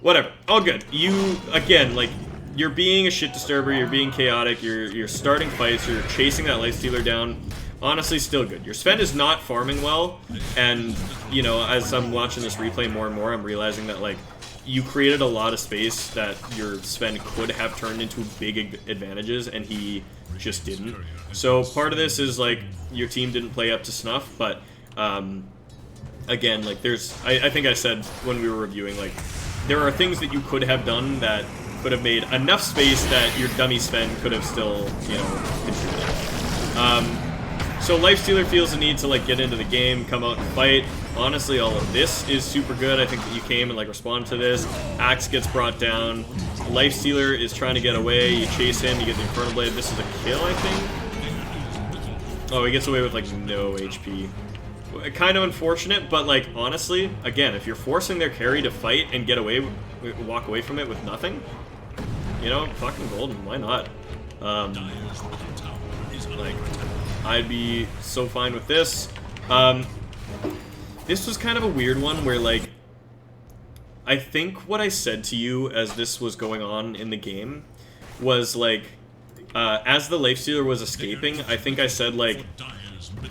whatever. All good. You, again, like, you're being a shit disturber. You're being chaotic. You're starting fights. You're chasing that Lifestealer down. Honestly, still good. Your Sven is not farming well, and, you know, as I'm watching this replay more and more, I'm realizing that, like, you created a lot of space that your Sven could have turned into big advantages, and he just didn't. So part of this is, like, your team didn't play up to snuff, but, again, like, I think I said when we were reviewing, like, there are things that you could have done that could have made enough space that your dummy Sven could have still, you know, contributed. So Lifestealer feels the need to, like, get into the game, come out and fight. Honestly, all of this is super good. I think that you came and, like, responded to this. Axe gets brought down. Lifestealer is trying to get away. You chase him. You get the Infernal Blade. This is a kill, I think. Oh, he gets away with, like, no HP. Kind of unfortunate, but, like, honestly, again, if you're forcing their carry to fight and get away, walk away from it with nothing, you know, fucking golden. Why not? Like, I'd be so fine with this. This was kind of a weird one where, like, I think what I said to you as this was going on in the game was, like, as the Lifestealer was escaping, I think I said, like,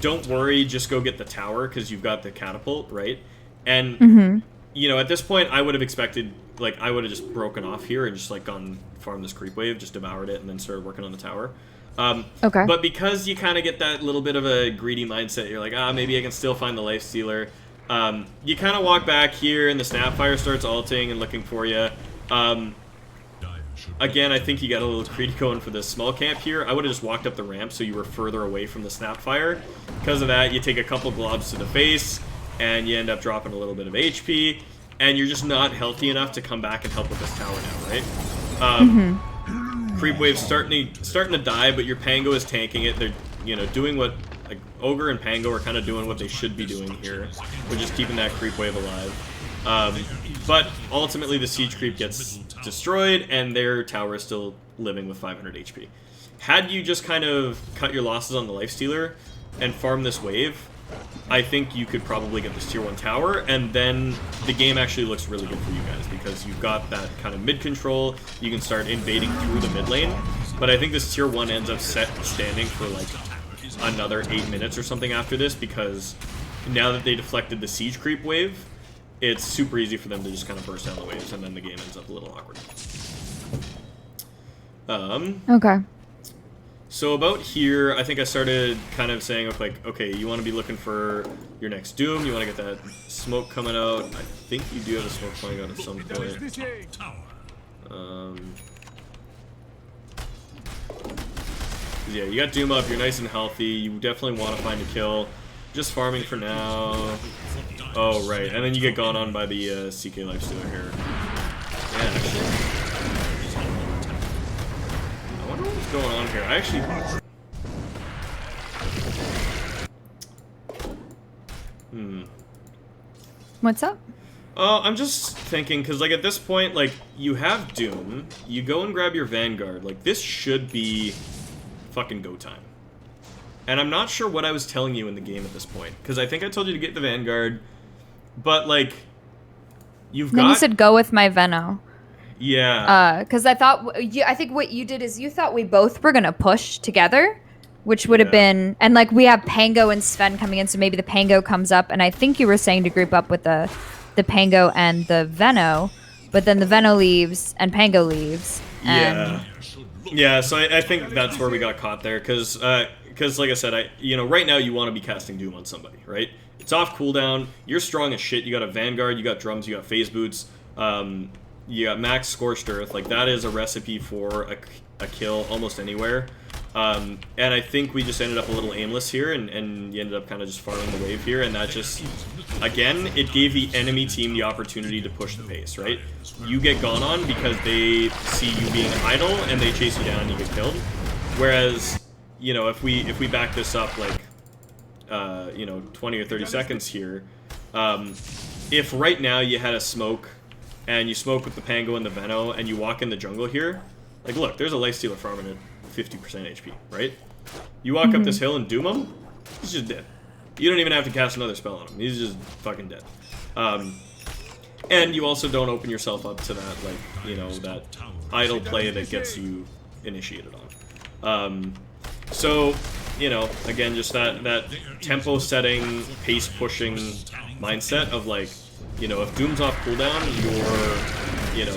don't worry, just go get the tower because you've got the catapult, right? And, you know, at this point, I would have expected, like, I would have just broken off here and just, like, gone farm this creep wave, just devoured it, and then started working on the tower. Okay. But because you kind of get that little bit of a greedy mindset, you're like, maybe I can still find the Lifestealer. You kind of walk back here, and the Snapfire starts ulting and looking for you. Again, I think you got a little greedy going for the small camp here. I would have just walked up the ramp so you were further away from the Snapfire. Because of that, you take a couple globs to the face, and you end up dropping a little bit of HP, and you're just not healthy enough to come back and help with this tower now, right? Creep Wave's starting to die, but your Pango is tanking it. They're, you know, doing what, like, Ogre and Pango are kind of doing what they should be doing here, which is keeping that Creep Wave alive. But ultimately the Siege Creep gets destroyed, and their tower is still living with 500 HP. Had you just kind of cut your losses on the Lifestealer and farm this wave, I think you could probably get this tier 1 tower, and then the game actually looks really good for you guys, because you've got that kind of mid-control, you can start invading through the mid lane, but I think this tier 1 ends up standing for, like, another 8 minutes or something after this, because now that they deflected the Siege Creep wave, it's super easy for them to just kind of burst down the waves, and then the game ends up a little awkward. Okay. So about here, I think I started kind of saying, like, okay, you want to be looking for your next Doom, you want to get that smoke coming out. I think you do have a smoke coming out at some point. Yeah, you got Doom up, you're nice and healthy, you definitely want to find a kill. Just farming for now. Oh, right, and then you get gone on by the CK Lifestealer here. Yeah, actually. I wonder what's going on here. I actually... What's up? Oh, I'm just thinking, because, like, at this point, like, you have Doom, you go and grab your Vanguard. Like, this should be fucking go time. And I'm not sure what I was telling you in the game at this point, because I think I told you to get the Vanguard, but, like, you've got... Then you said go with my Veno. Yeah. Because I think what you did is you thought we both were going to push together, which would have been... And, like, we have Pango and Sven coming in, so maybe the Pango comes up, and I think you were saying to group up with the Pango and the Veno, but then the Veno leaves and Pango leaves. And... Yeah, so I think that's where we got caught there, because like I said, right now you want to be casting Doom on somebody, right? It's off cooldown, you're strong as shit, you got a Vanguard, you got drums, you got phase boots, you got max Scorched Earth, like that is a recipe for a kill almost anywhere. And I think we just ended up a little aimless here, and you ended up kind of just farming the wave here, and that just, again, it gave the enemy team the opportunity to push the pace, right? You get gone on because they see you being idle, and they chase you down and you get killed. Whereas, you know, if we back this up, like, you know, 20 or 30 seconds here, if right now you had a smoke, and you smoke with the Pango and the Veno, and you walk in the jungle here, like, look, there's a Lifestealer farming at 50% HP, right? You walk up this hill and doom him, he's just dead. You don't even have to cast another spell on him. He's just fucking dead. And you also don't open yourself up to that, like, you know, that idle play that gets you initiated on. So, you know, again, just that tempo setting, pace pushing mindset of, like, you know, if Doom's off cooldown, you're, you know,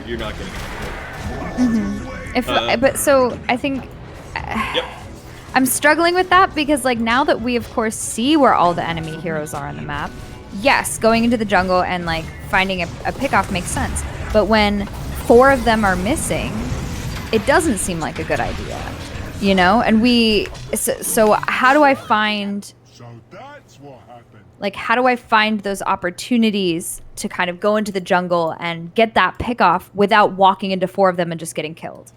you're not gonna get it. But so I think I'm struggling with that because, like, now that we of course see where all the enemy heroes are on the map, yes, going into the jungle and like finding a pickoff makes sense. But when 4 of them are missing, it doesn't seem like a good idea, you know. And so how do I find? Like, how do I find those opportunities to kind of go into the jungle and get that pickoff without walking into 4 of them and just getting killed?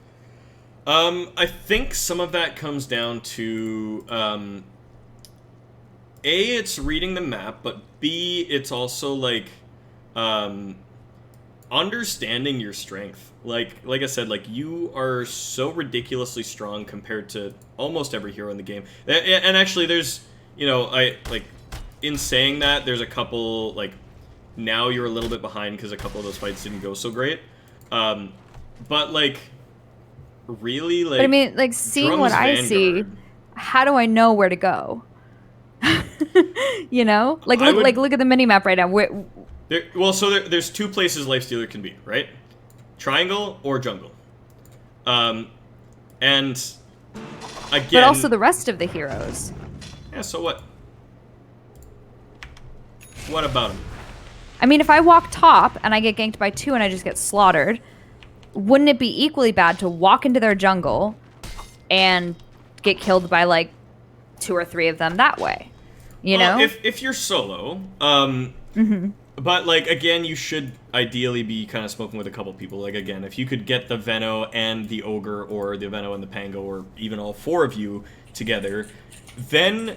I think some of that comes down to, A, it's reading the map, but B, it's also, like, understanding your strength. Like I said, like, you are so ridiculously strong compared to almost every hero in the game. And actually, there's, you know, in saying that, there's a couple, like, now you're a little bit behind because a couple of those fights didn't go so great. But, like, really, like... But I mean, like, seeing what I see, how do I know where to go? You know? Like, look at the mini-map right now. There's 2 places Lifestealer can be, right? Triangle or jungle. And, again... But also the rest of the heroes. Yeah, so what? What about him? I mean, if I walk top and I get ganked by 2 and I just get slaughtered, wouldn't it be equally bad to walk into their jungle and get killed by, like, 2 or 3 of them that way? You know? If you're solo, but, like, again, you should ideally be kind of smoking with a couple people. Like, again, if you could get the Veno and the Ogre, or the Veno and the Pango, or even all 4 of you together, then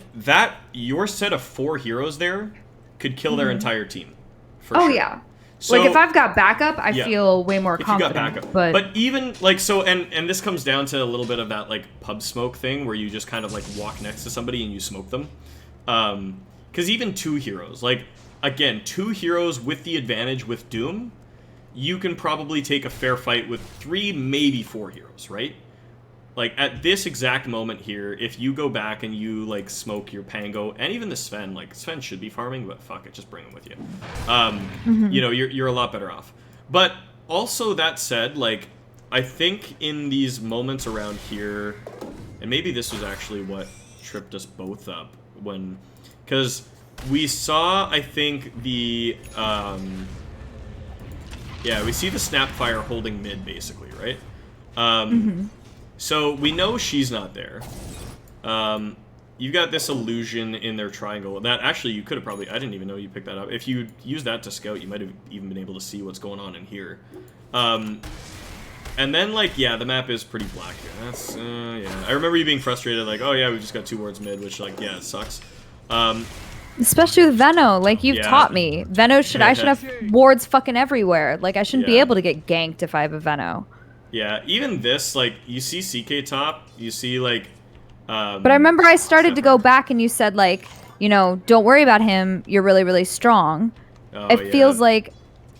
your set of 4 heroes there could kill their entire team. For sure. Yeah. So, like, if I've got backup, I feel way more confident. If you got backup. But even, like, so, and this comes down to a little bit of that, like, pub smoke thing, where you just kind of, like, walk next to somebody and you smoke them. Because even 2 heroes, like, again, 2 heroes with the advantage with Doom, you can probably take a fair fight with 3, maybe 4 heroes, right? Like, at this exact moment here, if you go back and you, like, smoke your Pango, and even the Sven, like, Sven should be farming, but fuck it, just bring him with you. You know, you're a lot better off. But also, that said, like, I think in these moments around here, and maybe this was actually what tripped us both up, because we saw, I think, the, we see the Snapfire holding mid, basically, right? So we know she's not there. You've got this illusion in their triangle. That actually, you could have probably... I didn't even know you picked that up. If you used that to scout, you might have even been able to see what's going on in here. And then, like, yeah, the map is pretty black here. That's, yeah. I remember you being frustrated, like, oh yeah, we just got 2 wards mid, which, like, yeah, it sucks. Especially with Veno, like, you've taught me. I should have wards fucking everywhere. Like, I shouldn't be able to get ganked if I have a Veno. Yeah, even this, like, you see CK top, you see, like... but I remember I started to go back and you said, like, you know, don't worry about him, you're really, really strong. It feels like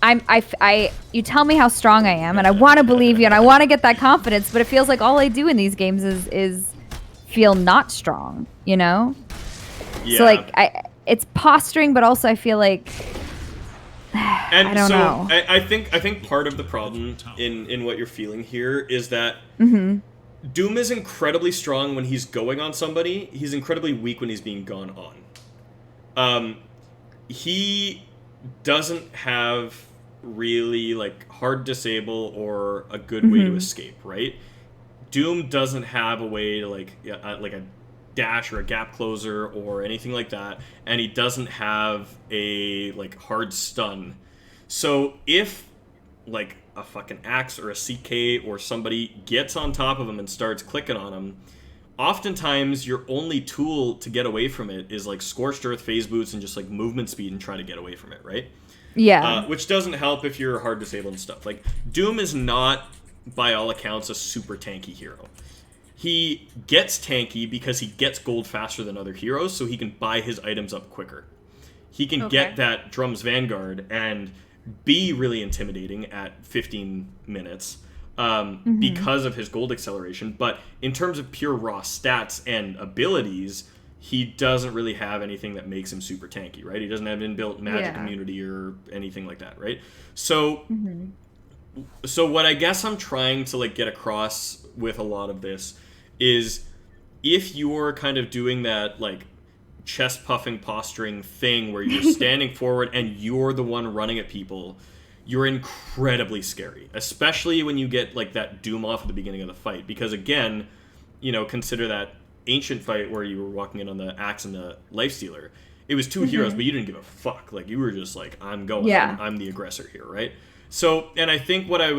you tell me how strong I am, and I want to believe you, and I want to get that confidence, but it feels like all I do in these games is feel not strong, you know? Yeah. So, like, it's posturing, but also I feel like... And I don't know. I think part of the problem in what you're feeling here is that Doom is incredibly strong when he's going on somebody. He's incredibly weak when he's being gone on. He doesn't have really, like, hard disable or a good way to escape, right? Doom doesn't have a way to like a dash or a gap closer or anything like that, and he doesn't have a like hard stun. So if like a fucking Axe or a CK or somebody gets on top of him and starts clicking on him, oftentimes your only tool to get away from it is like Scorched Earth, Phase Boots, and just like movement speed and try to get away from it, right? Yeah. Which doesn't help if you're hard disabled and stuff. Like, Doom is not, by all accounts, a super tanky hero. He gets tanky because he gets gold faster than other heroes, so he can buy his items up quicker. He can get that Drum's Vanguard and be really intimidating at 15 minutes because of his gold acceleration, but in terms of pure raw stats and abilities, he doesn't really have anything that makes him super tanky, right? He doesn't have inbuilt magic immunity or anything like that, right? So, so what I guess I'm trying to like get across with a lot of this is if you're kind of doing that like chest puffing posturing thing where you're standing forward and you're the one running at people, you're incredibly scary, especially when you get like that Doom off at the beginning of the fight, because again, you know, consider that ancient fight where you were walking in on the Axe and the Lifestealer. It was two heroes, but you didn't give a fuck. Like, you were just like, I'm going. I'm the aggressor here, right? So, and I think what I,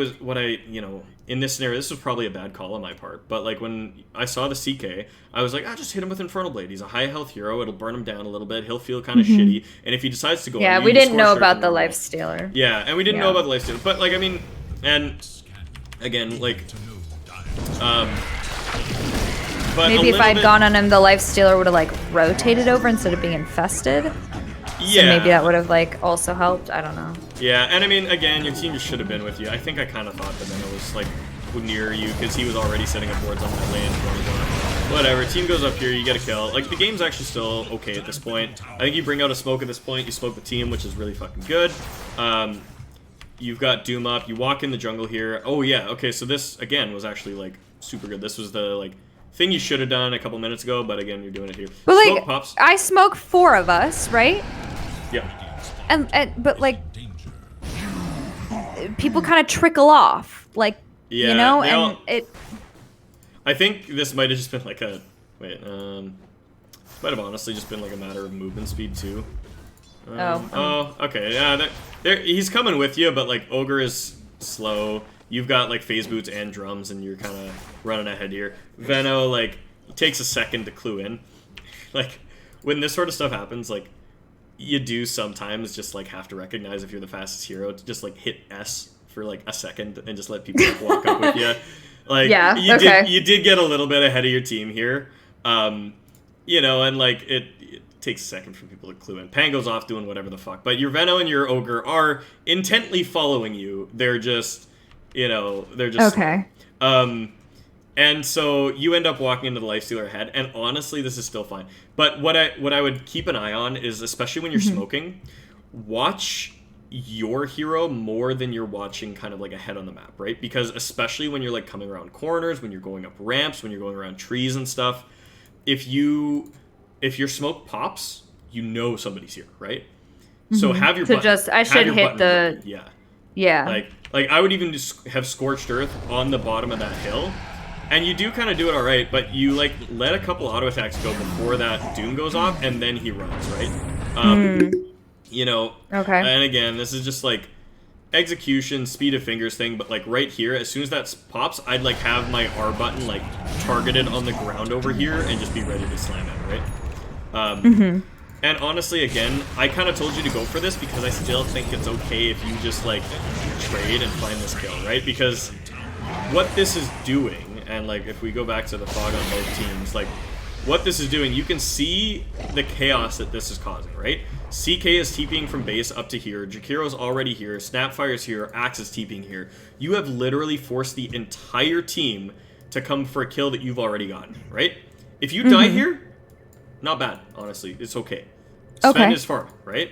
you know, in this scenario, this was probably a bad call on my part, but like when I saw the CK, I was like, just hit him with Infernal Blade. He's a high health hero. It'll burn him down a little bit. He'll feel kind of shitty. And if he decides to go, we didn't know about the Lifestealer. Yeah, and we didn't know about the Lifestealer. But like, I mean, and again, like, but maybe if I'd gone on him, the Lifestealer would have like rotated over instead of being infested. Yeah. So maybe that would have like also helped. I don't know. Yeah, and I mean, again, your team just should have been with you. I think I kind of thought that Venom was like near you because he was already setting up boards on that lane. Whatever. Team goes up here, you get a kill. Like, the game's actually still okay at this point. I think you bring out a smoke at this point. You smoke the team, which is really fucking good. You've got Doom up. You walk in the jungle here. Oh yeah. Okay. So this again was actually like super good. This was the like thing you should have done a couple minutes ago, but again, you're doing it here. But like, smoke pops. I smoke 4 of us, right? Yeah. And but like, people kind of trickle off, like, yeah, you know, and it. I think this might have just been like a might have honestly just been like a matter of movement speed too. Okay, yeah, he's coming with you, but like Ogre is slow. You've got like Phase Boots and drums, and you're kind of running ahead here. Veno, like, takes a second to clue in. Like, when this sort of stuff happens, like, you do sometimes just like have to recognize if you're the fastest hero to just like hit S for like a second and just let people like, walk up with you. Like, you did get a little bit ahead of your team here. You know, and like it takes a second for people to clue in. Pango's off doing whatever the fuck, but your Veno and your Ogre are intently following you. They're just, you know, they're just okay. And so you end up walking into the Lifestealer head, and honestly, this is still fine. But what I would keep an eye on is, especially when you're smoking, watch your hero more than you're watching kind of like ahead on the map, right? Because especially when you're like coming around corners, when you're going up ramps, when you're going around trees and stuff, if your smoke pops, you know somebody's here, right? So have your button. I should hit the ready. Yeah. Like I would even just have Scorched Earth on the bottom of that hill. And you do kind of do it all right, but you like let a couple auto attacks go before that Doom goes off, and then he runs, right? You know. Okay. And again, this is just like execution, speed of fingers thing, but like right here, as soon as that pops, I'd like have my R button like targeted on the ground over here and just be ready to slam it, right? And honestly, again, I kind of told you to go for this because I still think it's okay if you just like trade and find this kill, right? Because what this is doing, and like if we go back to the fog on both teams, like what this is doing, you can see the chaos that this is causing, right? CK is TPing from base up to here, Jakiro's already here, Snapfire's here, Axe is TPing here. You have literally forced the entire team to come for a kill that you've already gotten, right? If you die here, not bad, honestly. It's okay. Sven is farm, right?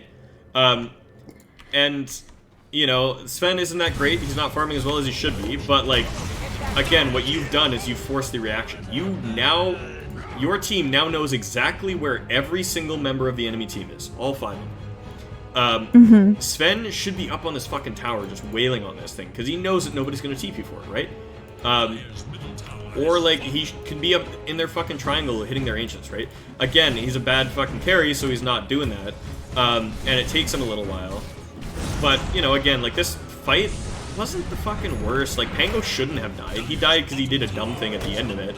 And, you know, Sven isn't that great. He's not farming as well as he should be, but like, again, what you've done is you've forced the reaction. Your team now knows exactly where every single member of the enemy team is. All 5 of them. Sven should be up on this fucking tower just wailing on this thing, because he knows that nobody's going to TP for it, right? Or like he can be up in their fucking triangle hitting their ancients, right? Again, he's a bad fucking carry, so he's not doing that. And it takes him a little while. But, you know, again, like this fight wasn't the fucking worst. Like, Pango shouldn't have died. He died because he did a dumb thing at the end of it.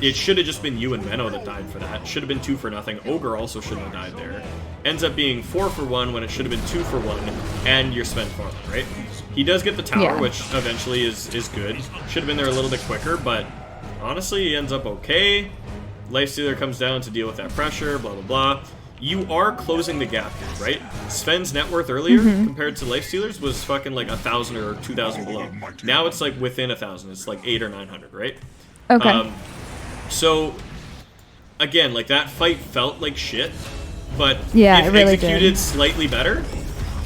It should have just been you and Menno that died for that. Should have been 2-0. Ogre also shouldn't have died there. Ends up being 4-1 when it should have been 2-1, and you're spent farming, right? He does get the tower, which eventually is good. Should have been there a little bit quicker, but honestly, he ends up okay. Lifestealer comes down to deal with that pressure, blah, blah, blah. You are closing the gap here, right? Sven's net worth earlier, compared to Lifestealer's, was fucking like 1,000 or 2,000 below. Now it's like within 1,000. It's like 800 or 900, right? Okay. So, again, like that fight felt like shit, but yeah, if it really executed did. slightly better,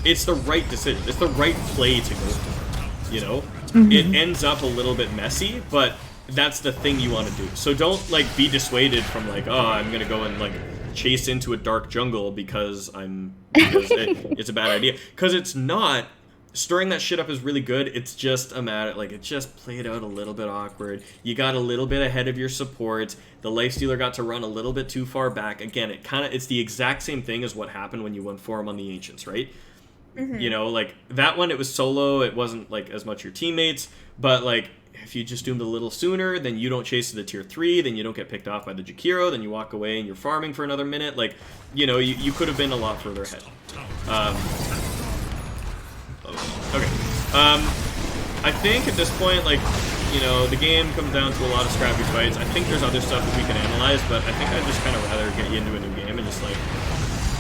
it's the right decision. It's the right play to go for, you know? It ends up a little bit messy, but that's the thing you want to do. So don't, like, be dissuaded from, like, oh, I'm gonna go and, like, chase into a dark jungle because it's a bad idea. Because it's not. Stirring that shit up is really good. It's just a matter, like, it just played out a little bit awkward. You got a little bit ahead of your support. The Lifestealer got to run a little bit too far back. Again, it's the exact same thing as what happened when you went for him on the Ancients, right? You know, like, that one, it was solo. It wasn't, like, as much your teammates. But, like, if you just doomed a little sooner, then you don't chase to the tier 3, then you don't get picked off by the Jakiro, then you walk away and you're farming for another minute. Like, you know, you could have been a lot further ahead. Okay. I think at this point, like, you know, the game comes down to a lot of scrappy fights. I think there's other stuff that we can analyze, but I think I'd just kind of rather get you into a new game and just, like,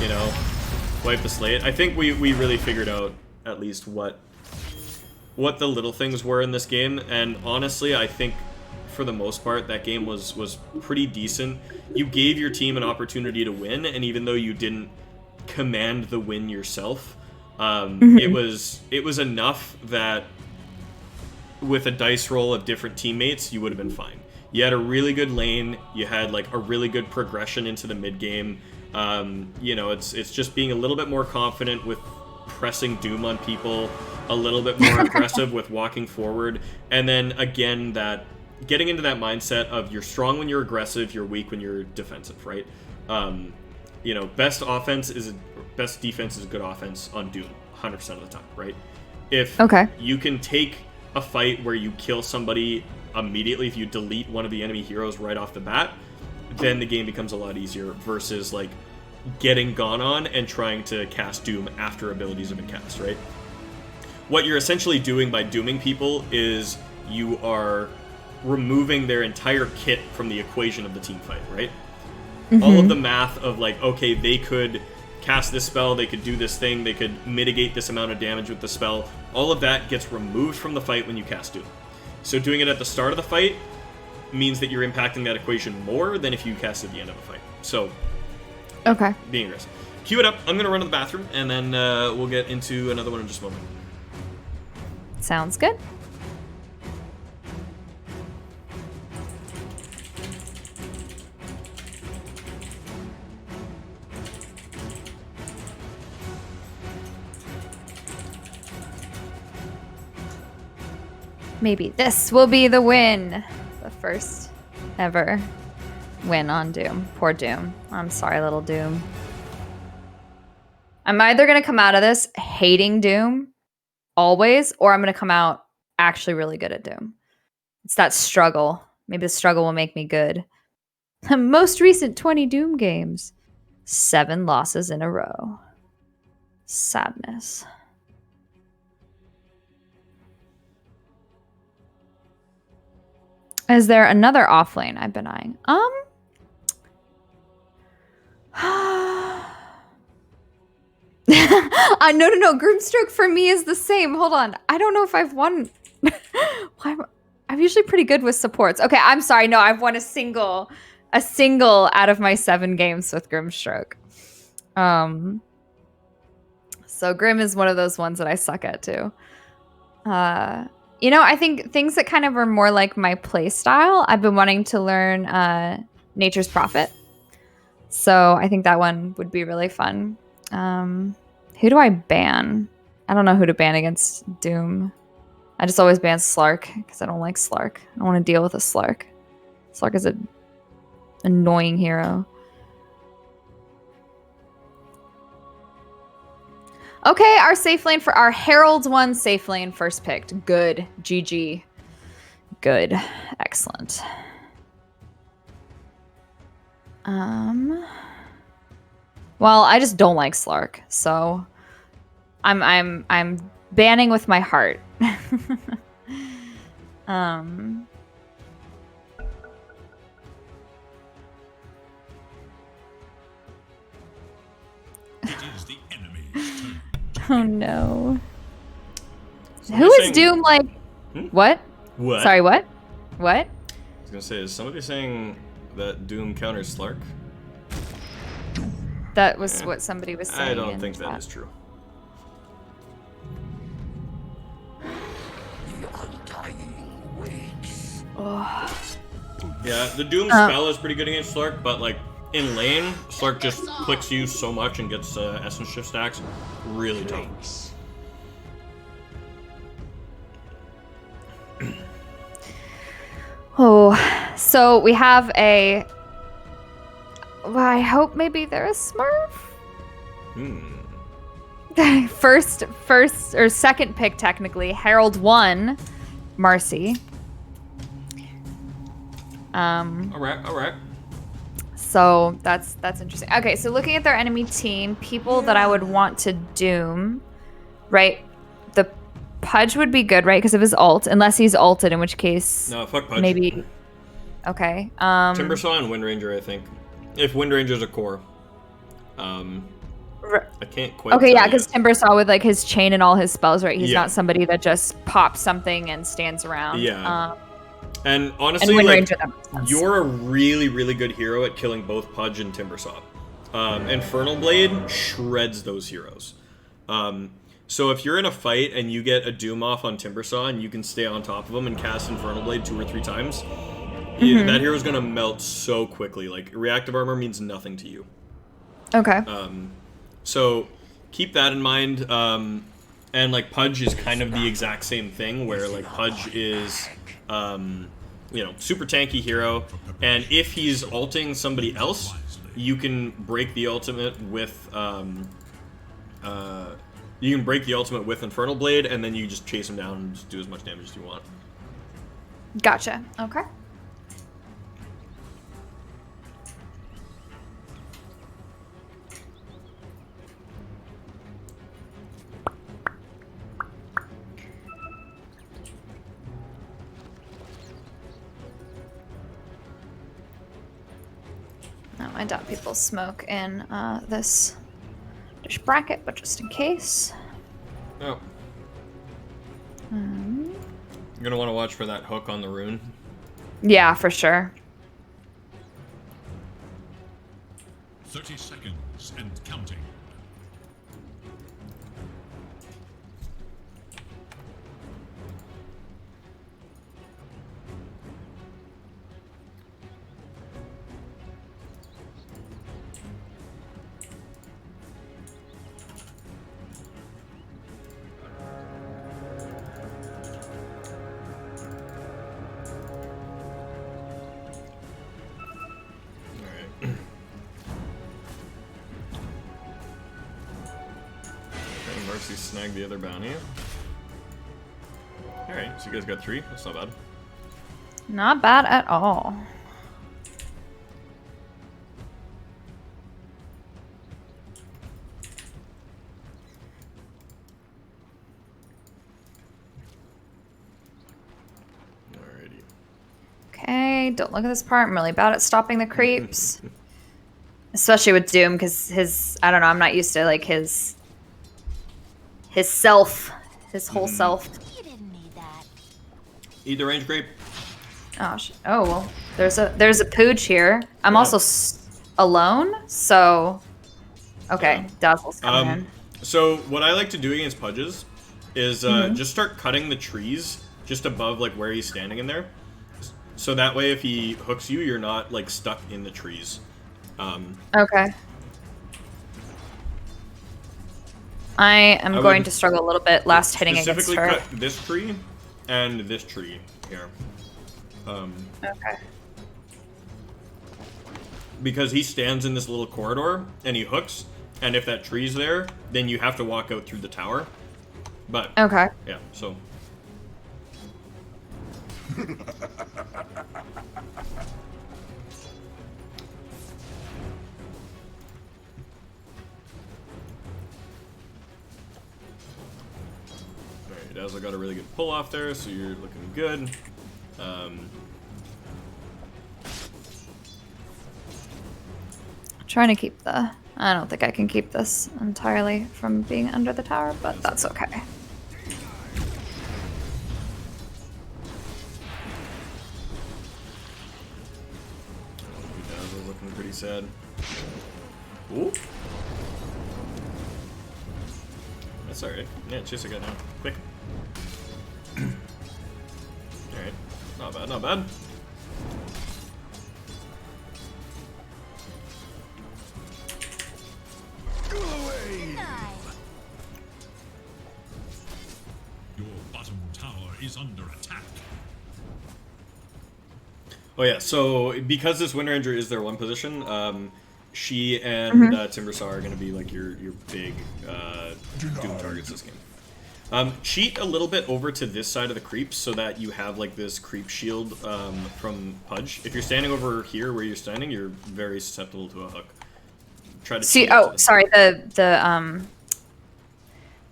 you know, wipe the slate. I think we really figured out at least what the little things were in this game, and honestly, I think for the most part, that game was pretty decent. You gave your team an opportunity to win, and even though you didn't command the win yourself, it was enough that with a dice roll of different teammates, you would have been fine. You had a really good lane. You had like a really good progression into the mid game. You know, it's just being a little bit more confident with pressing Doom on people, a little bit more aggressive with walking forward, and then again that getting into that mindset of you're strong when you're aggressive, you're weak when you're defensive, right? You know, best defense is a good offense on Doom 100% of the time, right? If you can take a fight where you kill somebody immediately, if you delete one of the enemy heroes right off the bat, then the game becomes a lot easier versus like getting gone on and trying to cast Doom after abilities have been cast, right? What you're essentially doing by dooming people is you are removing their entire kit from the equation of the team fight, right? All of the math of like, okay, they could cast this spell, they could do this thing, they could mitigate this amount of damage with the spell, all of that gets removed from the fight when you cast Doom. So doing it at the start of the fight means that you're impacting that equation more than if you cast at the end of the fight. So, being aggressive. Cue it up, I'm going to run to the bathroom, and then we'll get into another one in just a moment. Sounds good. Maybe this will be the win. The first ever win on Doom. Poor Doom. I'm sorry, little Doom. I'm either going to come out of this hating Doom always, or I'm going to come out actually really good at Doom. It's that struggle. Maybe the struggle will make me good. The most recent 20 Doom games. 7 losses in a row. Sadness. Is there another off lane I've been eyeing? No. Groomstroke for me is the same. Hold on. I don't know if I've won. I'm usually pretty good with supports. Okay, I'm sorry. No, I've won a single out of my 7 games with Grimstroke. So Grim is one of those ones that I suck at too. You know, I think things that kind of are more like my play style, I've been wanting to learn Nature's Prophet. So I think that one would be really fun. Who do I ban? I don't know who to ban against Doom. I just always ban Slark because I don't like Slark. I don't want to deal with a Slark. Slark is an annoying hero. Okay, our safe lane for our Herald 1 safe lane first picked. Good. GG. Good. Excellent. Well, I just don't like Slark, so I'm banning with my heart. It is the enemy's turn. Oh no. Somebody Who is saying- Doom like? What? What? Sorry, what? What? I was gonna say, is somebody saying that Doom counters Slark? That was what somebody was saying. I don't in think that chat. is true. Yeah, the Doom spell is pretty good against Slark, but like in lane, Slark just clicks you so much and gets essence shift stacks really tough. Oh, so we have a. Well, I hope maybe they're a Smurf. First or second pick technically. Herald 1, Marcy. All right. So that's interesting. Okay, so looking at their enemy team, people that I would want to doom, right? The Pudge would be good, right? Because of his ult, unless he's ulted, in which case No, fuck Pudge. maybe. Okay. Timbersaw and Wind Ranger, I think. If Wind Ranger's a core. I can't quite. Okay, tell yeah, yet. because Timbersaw with like his chain and all his spells, right? He's Yeah. not somebody that just pops something and stands around. Yeah. And honestly, and Wind like, Ranger, that makes sense. you're a really, really good hero at killing both Pudge and Timbersaw. Infernal Blade shreds those heroes. So if you're in a fight and you get a Doom off on Timbersaw and you can stay on top of him and cast Infernal Blade 2 or 3 times, that hero's gonna melt so quickly. Like, reactive armor means nothing to you. Okay. So keep that in mind. And like Pudge is kind of the exact same thing, where like Pudge is, super tanky hero, and if he's ulting somebody else, you can break the ultimate with Infernal Blade, and then you just chase him down and just do as much damage as you want. Gotcha. Okay. I doubt people smoke in this bracket, but just in case. Oh. You're gonna want to watch for that hook on the rune. Yeah, for sure. 30 seconds and counting. Mercy snagged the other bounty. Alright, so you guys got 3. That's not bad. Not bad at all. Alrighty. Okay, don't look at this part. I'm really bad at stopping the creeps. Especially with Doom, because I don't know, I'm not used to like his self, his whole self. You didn't need that. Eat the range grape. Oh, oh well, there's a pooch here. I'm also alone, so okay, Dazzle's coming in. So what I like to do against Pudges is just start cutting the trees just above like where he's standing in there. So that way if he hooks you, you're not like stuck in the trees. Okay. I am going to struggle a little bit last hitting against specifically her. cut this tree and this tree here. Okay. Because he stands in this little corridor, and he hooks, and if that tree's there, then you have to walk out through the tower. But, Okay. yeah, so... Alright, Dazzle got a really good pull off there, so you're looking good. Trying to keep the... I don't think I can keep this entirely from being under the tower, but that's okay. Dazzle looking pretty sad. Ooh. That's alright. Yeah, chase a guy now. Quick. Alright. Not bad, not bad. Your bottom tower is under attack. Oh yeah, so because this Wind Ranger is their one position, she and Timbersaw are going to be like your big Doom targets this game. Cheat a little bit over to this side of the creep so that you have like this creep shield from Pudge. If you're standing over here where you're standing, you're very susceptible to a hook. Try to See, cheat. sorry,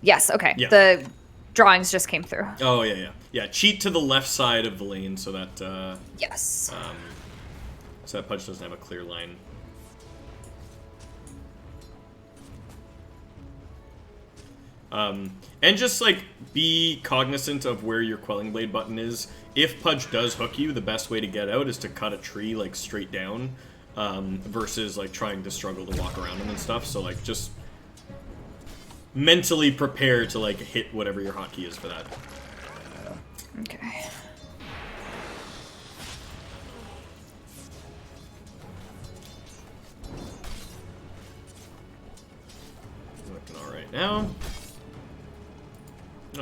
yes, okay. Yeah. The drawings just came through. Oh yeah, yeah, yeah. Cheat to the left side of the lane so that Yes. so that Pudge doesn't have a clear line. And just like be cognizant of where your Quelling Blade button is. If Pudge does hook you, the best way to get out is to cut a tree like straight down, versus like trying to struggle to walk around him and stuff. So like just mentally prepare to like hit whatever your hotkey is for that. Okay. Looking all right now.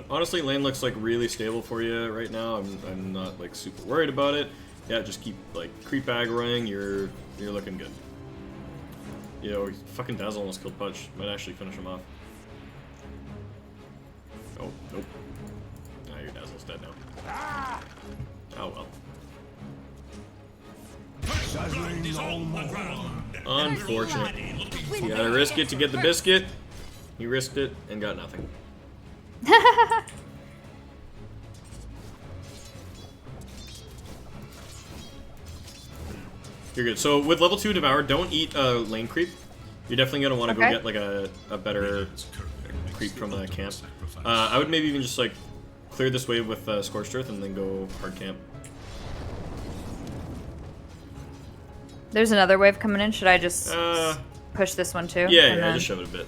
Honestly, lane looks like really stable for you right now. I'm not like super worried about it. Yeah, just keep like creep aggroing. You're looking good. Yo, fucking Dazzle almost killed Pudge. Might actually finish him off. Oh, nope. Nah, your Dazzle's dead now. Oh well. Unfortunate. You gotta risk it to get the biscuit. He risked it and got nothing. You're good. So with level 2 Devour, don't eat lane creep. You're definitely gonna want to go get like a better creep from the camp. I would maybe even just like clear this wave with Scorched Earth and then go hard camp. There's another wave coming in. Should I just push this one too? Yeah, yeah, just shove it a bit.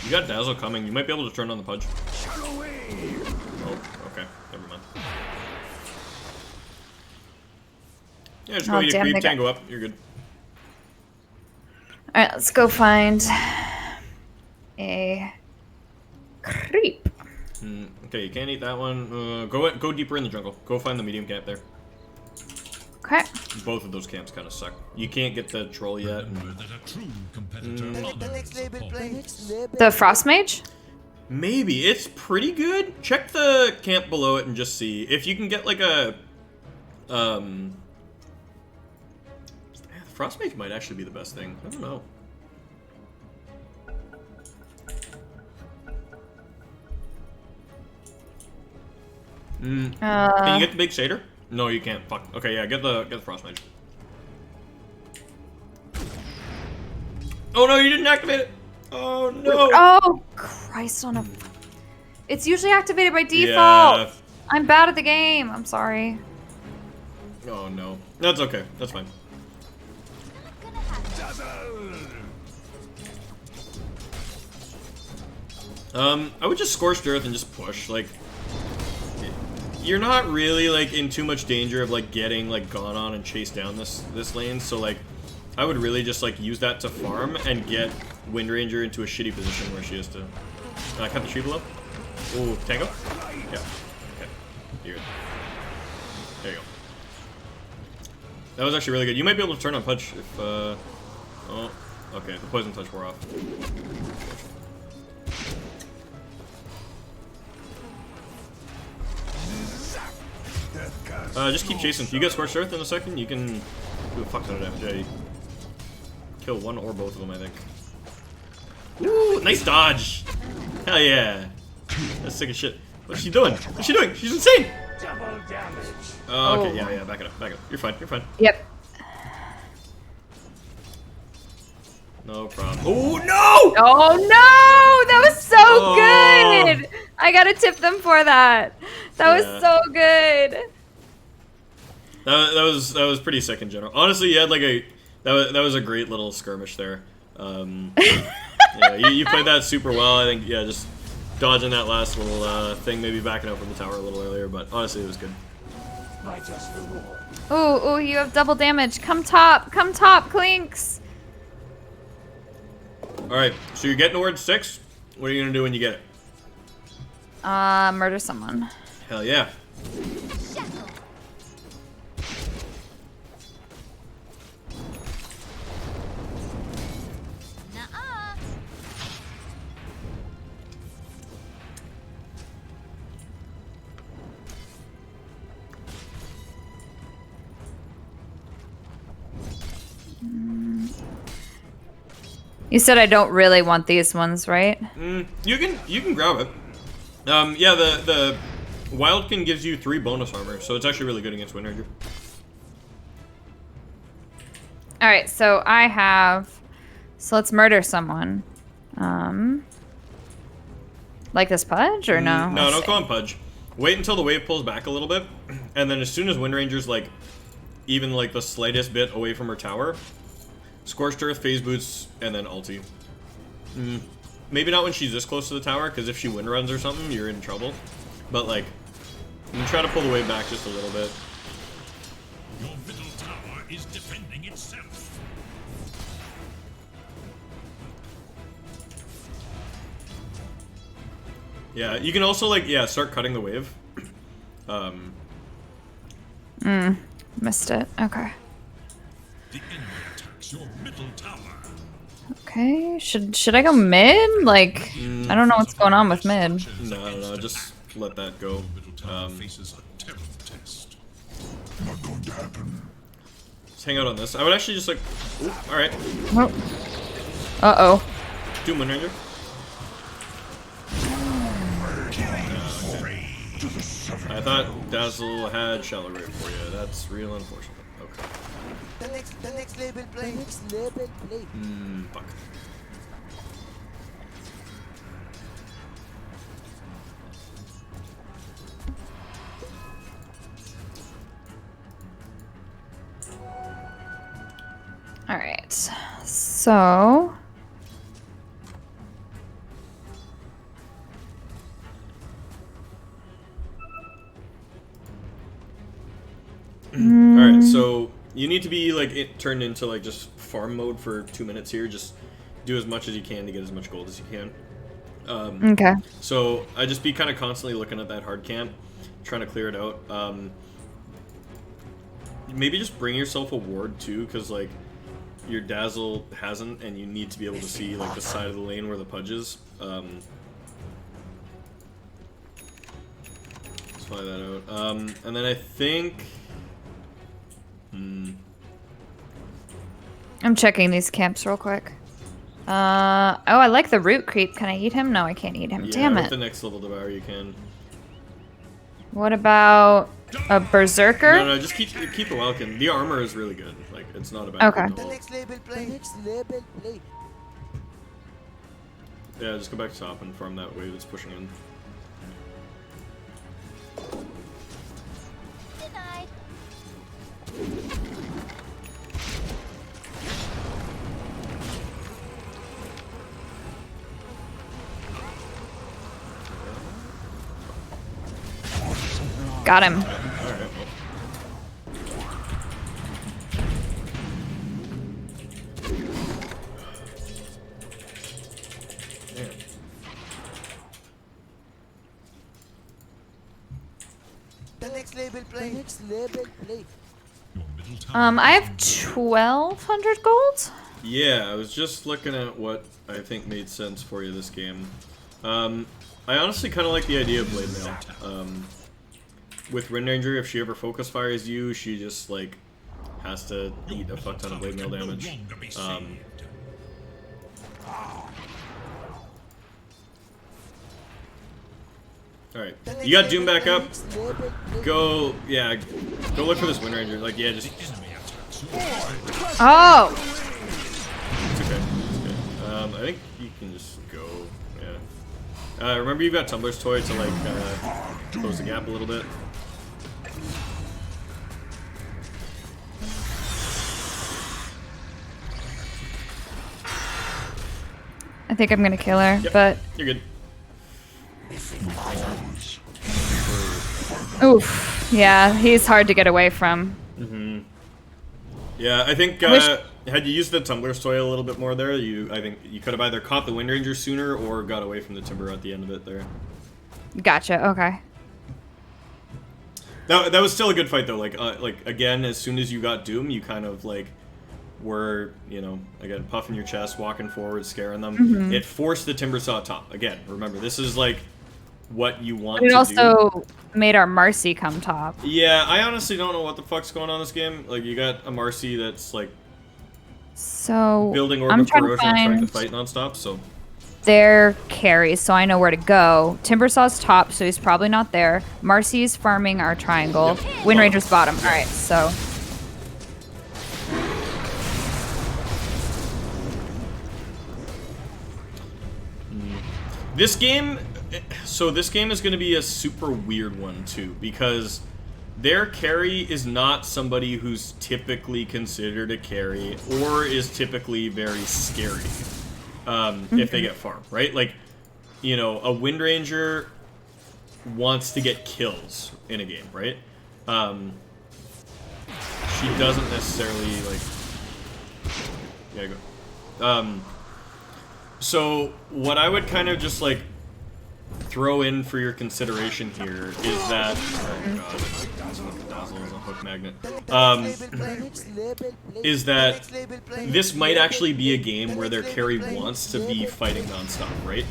You got Dazzle coming. You might be able to turn on the Pudge. Oh, okay. Never mind. Yeah, just go eat a creep, tango up. You're good. Alright, let's go find a creep. Okay, you can't eat that one. Go deeper in the jungle. Go find the medium camp there. Okay. Both of those camps kind of suck. You can't get the troll yet. The Frost Mage? Maybe. It's pretty good. Check the camp below it and just see. If you can get like a... the Frost Mage might actually be the best thing. I don't know. Can you get the big shader? No, you can't. Fuck. Okay, yeah, get the Frost Mage. Oh no, you didn't activate it. Oh no. Oh Christ on a. It's usually activated by default. Yeah. I'm bad at the game. I'm sorry. Oh no. That's okay. That's fine. I would just Scorched Earth and just push. Like, you're not really like in too much danger of like getting like gone on and chased down this lane. So like, I would really just like use that to farm and get Wind Ranger into a shitty position where she has to. Cut the tree below. Ooh, tango? Yeah. Okay. You're good. There you go. That was actually really good. You might be able to turn on Pudge if, oh, okay. The poison touch wore off. Just keep chasing. If you get Scorched Earth in a second, you can do a fuck ton of damage. Yeah, you kill one or both of them, I think. Ooh, nice dodge! Hell yeah! That's sick as shit. What's she doing? What's she doing? She's insane! Double damage. Oh, okay, yeah, back it up, You're fine, you're fine. Yep. No problem. Oh, no! Oh, no! That was so good! I gotta tip them for that. That was so good. That was pretty sick in general. Honestly, you had like that was a great little skirmish there. Yeah, you played that super well. I think just dodging that last little thing, maybe backing up from the tower a little earlier, but honestly, it was good. Ooh, you have double damage. Come top, Clinks. All right, so you're getting towards 6. What are you gonna do when you get it? Murder someone. Hell yeah. You said I don't really want these ones, right? You can grab it. Yeah, the Wildkin gives you 3 bonus armor, so it's actually really good against Wind Ranger. All right, so I have. So let's murder someone. Like this Pudge or no? No, don't go on Pudge. Wait until the wave pulls back a little bit, and then as soon as Wind Ranger's like even like the slightest bit away from her tower, Scorched Earth, Phase Boots, and then ulti. Maybe not when she's this close to the tower, because if she wind runs or something, you're in trouble. But like, you can try to pull the wave back just a little bit. Your middle tower is defending itself. Yeah, you can also like start cutting the wave. Missed it. Okay. The enemy attacks your middle tower. Okay. Should I go mid? Like, I don't know what's going on with mid. No, just let that go. Middle tower faces a terrible test. Not going to happen. Just hang out on this. I would actually just like, all right, Oh. Uh-oh. do Wind Ranger. I thought Dazzle had Shallow Rate for you. That's real unfortunate. Okay. The next label play. Fuck. All right. So. Alright, so you need to be like turned into like just farm mode for 2 minutes here. Just do as much as you can to get as much gold as you can. Okay. So I just be kind of constantly looking at that hard camp, trying to clear it out. Maybe just bring yourself a ward too, because like your Dazzle hasn't, and you need to be able to see like the side of the lane where the Pudge is. Let's fly that out. And then I think. I'm checking these camps real quick. Oh, I like the root creep. Can I eat him? No, I can't eat him. Yeah, Damn with it. the next level devour you can. What about a berserker? No, just keep the Welkin. The armor is really good. Like it's not a bad Okay. thing at The all. next label play. The next label play. Yeah, just go back to top and farm that wave that's pushing in. Denied. Got him. Alright, well. next label play. The next label play. Your middle tower I have 1,200 gold. Yeah, I was just looking at what I think made sense for you this game. I honestly kind of like the idea of Blade Mail. With Wind Ranger, if she ever focus fires you, she just like has to eat a fuck ton of Blade Mail damage. Alright, you got Doom back up. Go, yeah, go look for this Wind Ranger. Like, yeah, just. Oh! It's okay. It's okay. I think you can just go. Yeah. Remember, you've got Tumblr's toy to like close the gap a little bit. I think I'm gonna kill her, Yep, but you're good. oof, yeah, he's hard to get away from. Yeah, I think had you used the Tumblr's toy a little bit more there, I think you could have either caught the Wind Ranger sooner or got away from the Timber at the end of it there. Gotcha. Okay. That was still a good fight though. Like again, as soon as you got Doom, you kind of like were, you know, again puffing your chest, walking forward, scaring them. It forced the Timbersaw top. Again, remember this is like what you want to do. It also made our Marcy come top. Yeah, I honestly don't know what the fuck's going on in this game. Like you got a Marcy that's like So building Orb I'm of trying to Corrosion and trying to find fight nonstop. So their carries, so I know where to go. Timbersaw's top, so he's probably not there. Marcy's farming our triangle. Yep. Wind Ranger's bottom. All right, so this game is going to be a super weird one too, because their carry is not somebody who's typically considered a carry or is typically very scary if they get farmed, right? Like, you know, a Wind Ranger wants to get kills in a game, right? She doesn't necessarily, like... Yeah, go. So, what I would kind of just, like, throw in for your consideration here is that... Oh, God. Dazzle is a hook magnet. Is that this might actually be a game where their carry wants to be fighting nonstop, right?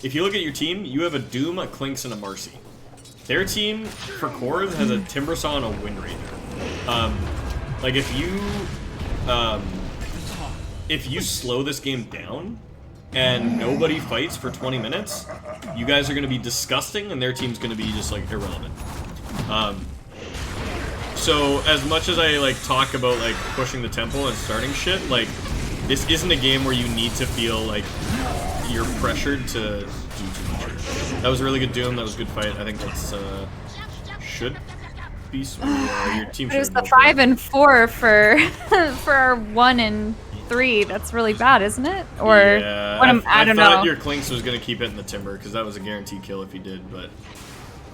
If you look at your team, you have a Doom, a Clinks, and a Marcy. Their team, for cores, has a Timbersaw and a Wind Ranger. Like, if you slow this game down, and nobody fights for 20 minutes, you guys are going to be disgusting, and their team's going to be just, like, irrelevant. So, as much as I, like, talk about, like, pushing the tempo and starting shit, like, this isn't a game where you need to feel like you're pressured to do too much. That was a really good Doom, that was a good fight. I think that's, should be your team should there's the have 5 and 4 for for our 1 and 3. That's really bad, isn't it? Or yeah, what I don't know. I thought your Clinks was gonna keep hitting the Timber because that was a guaranteed kill if he did, but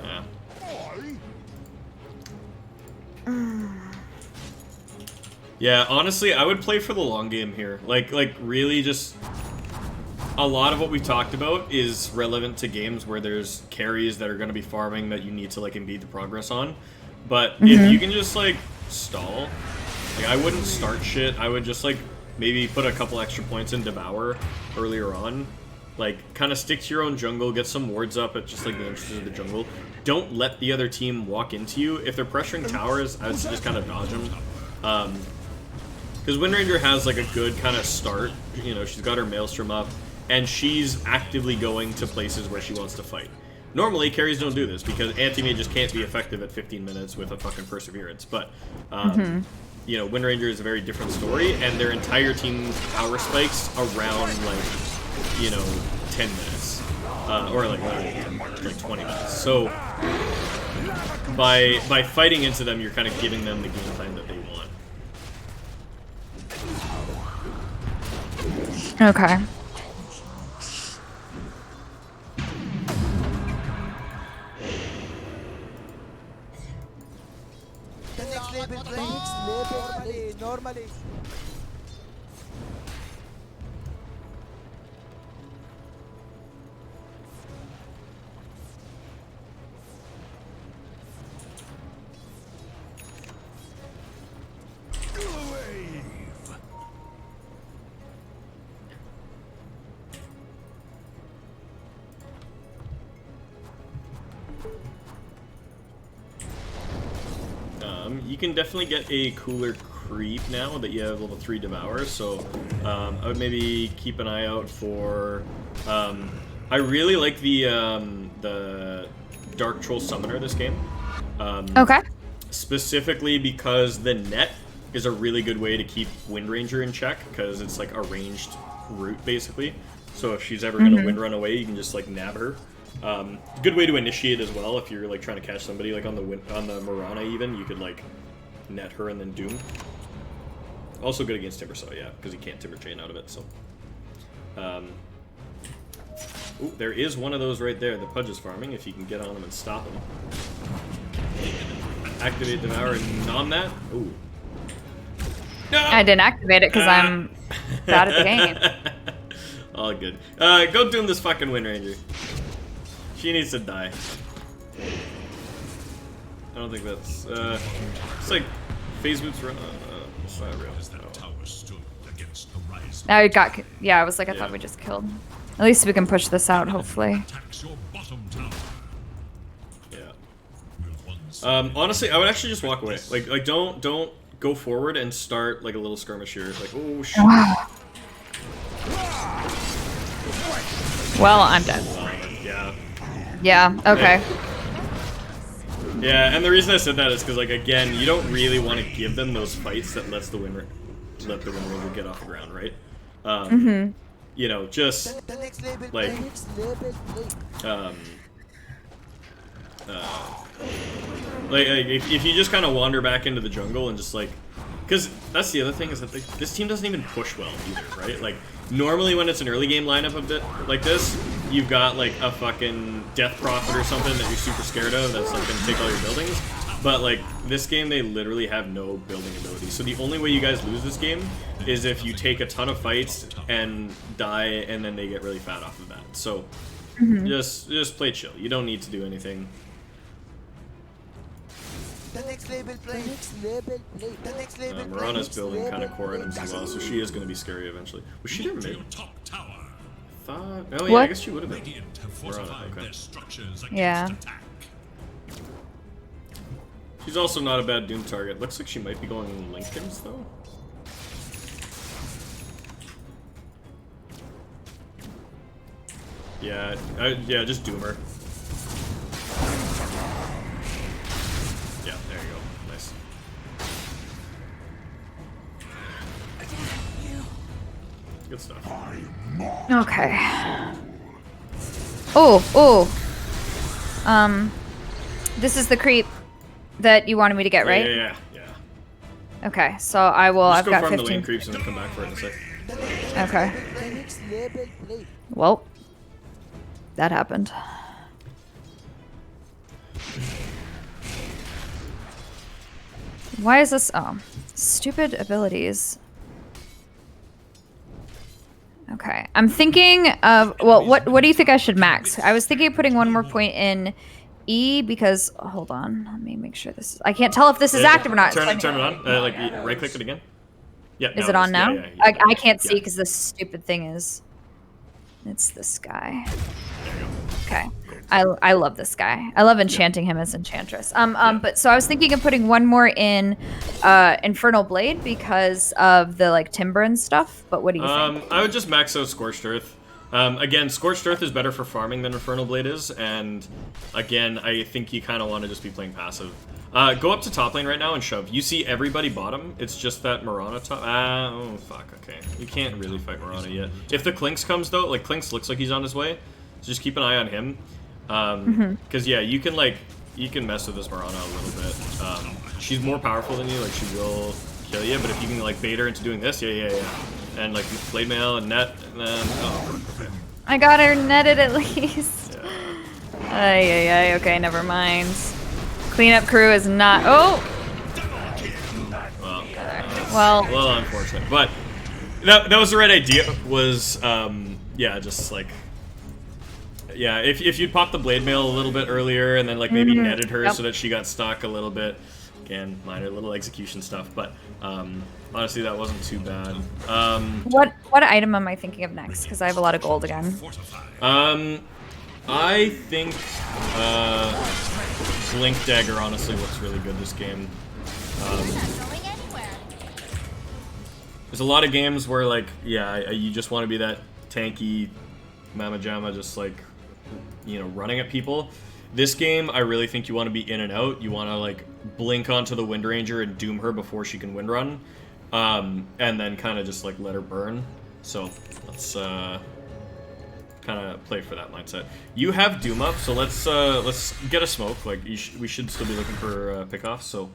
yeah. Yeah, honestly, I would play for the long game here. Like really just a lot of what we talked about is relevant to games where there's carries that are going to be farming that you need to like impede the progress on. But if you can just like stall, like I wouldn't start shit. I would just like maybe put a couple extra points in Devour earlier on. Like kind of stick to your own jungle, get some wards up at just like the entrances of the jungle. Don't let the other team walk into you. If they're pressuring towers, I would just kind of dodge them. Because Wind Ranger has like a good kind of start. You know, she's got her Maelstrom up, and she's actively going to places where she wants to fight. Normally, carries don't do this because anti-mages can't be effective at 15 minutes with a fucking Perseverance. But, you know, Wind Ranger is a very different story, and their entire team power spikes around, like, you know, 10 minutes. Or, like 20 minutes. So, by fighting into them, you're kind of giving them the game plan that they want. Okay. The next label play. Normally. you can definitely get a cooler creep now that you have level 3 Devour, so I would maybe keep an eye out for... I really like the Dark Troll Summoner this game. Okay. Specifically because the net is a really good way to keep Wind Ranger in check, because it's like a ranged route, basically. So if she's ever gonna wind run away, you can just like nab her. Good way to initiate as well if you're like trying to catch somebody like on the Mirana even. You could like net her and then doom. Also good against Timbersaw, yeah, because you can't Timber Chain out of it. So, ooh, there is one of those right there. The Pudge is farming. If you can get on him and stop him, activate Devour and nom that. Ooh. No! I didn't activate it because I'm bad at the game. All good. Go doom this fucking Wind Ranger. She needs to die. I don't think that's... it's like phase boots run. It's not real. As that tower stood against the rise. Now it got... Yeah, I was like, I thought we just killed. At least we can push this out, hopefully. Attacks your bottom tower. Yeah. Honestly, I would actually just walk away. Like don't go forward and start like a little skirmish here. Like, oh shit. Wow. Well, I'm dead. Yeah. Yeah, okay. Yeah, and the reason I said that is because, like, again, you don't really want to give them those fights that let the Wind Ranger get off the ground, right? You know, just like if you just kind of wander back into the jungle and just like, because that's the other thing is that this team doesn't even push well either, right? Like normally when it's an early game lineup of like this, you've got like a fucking Death Prophet or something that you're super scared of that's like gonna take all your buildings. But like this game, they literally have no building ability. So the only way you guys lose this game is if you take a ton of fights and die, and then they get really fat off of that. So just play chill. You don't need to do anything. The next label play. The next label play. The next label play. Mirana's building kind of core items as well, so she is going to be scary eventually. Was she their mid? Top tower. Oh yeah, I guess she would have been. Radiant have fortified their structures against Yeah. attack. She's also not a bad Doom target. Looks like she might be going Lincolns though. Yeah, yeah, just Doom her. Yeah, there you go. Nice. Good stuff. Okay. Oh. This is the creep that you wanted me to get, right? Yeah. Okay, so I will. Just I've go got farm 15. the lane creeps and then come back for it in a sec. Okay. The next label play. Well, that happened. Why is this? Oh, stupid abilities. Okay, I'm thinking of. Well, what do you think I should max? I was thinking of putting one more point in E because. Hold on, let me make sure this is. I can't tell if this is active or not. Turn it on. Like right click it again. Yeah. Is it on now? Yeah. I can't see because this stupid thing is. It's this guy. There you go. Okay. I love this guy. I love enchanting him as Enchantress. But so I was thinking of putting one more in Infernal Blade because of the like timber and stuff. But what do you think? I would just max out Scorched Earth. Again, Scorched Earth is better for farming than Infernal Blade is, and again, I think you kind of want to just be playing passive. Go up to top lane right now and shove. You see everybody bottom. It's just that Mirana top. Oh fuck. Okay, you can't really fight Mirana yet. If the Clinks comes though, like Clinks looks like he's on his way, so just keep an eye on him. Because yeah, you can mess with this Mirana a little bit. She's more powerful than you. Like she will kill you, but if you can like bait her into doing this, yeah. And like blade mail and net, and then okay. I got her netted at least. Yeah. Okay, never mind. Cleanup crew is not. Oh. Well. A little unfortunate, but that was the right idea. Was yeah, just like. Yeah, if you'd popped the blade mail a little bit earlier and then like maybe netted her so that she got stuck a little bit. Again, minor little execution stuff, but honestly that wasn't too bad. What item am I thinking of next? Because I have a lot of gold again. I think Blink Dagger honestly looks really good this game. There's a lot of games where, like, yeah, you just want to be that tanky Mama Jama, just like, you know, running at people. This game, I really think you want to be in and out. You want to, like, blink onto the Wind Ranger and doom her before she can Wind Run. And then kind of just, like, let her burn. So, let's kind of play for that mindset. You have Doom up, so let's get a smoke. Like, we should still be looking for pickoffs, so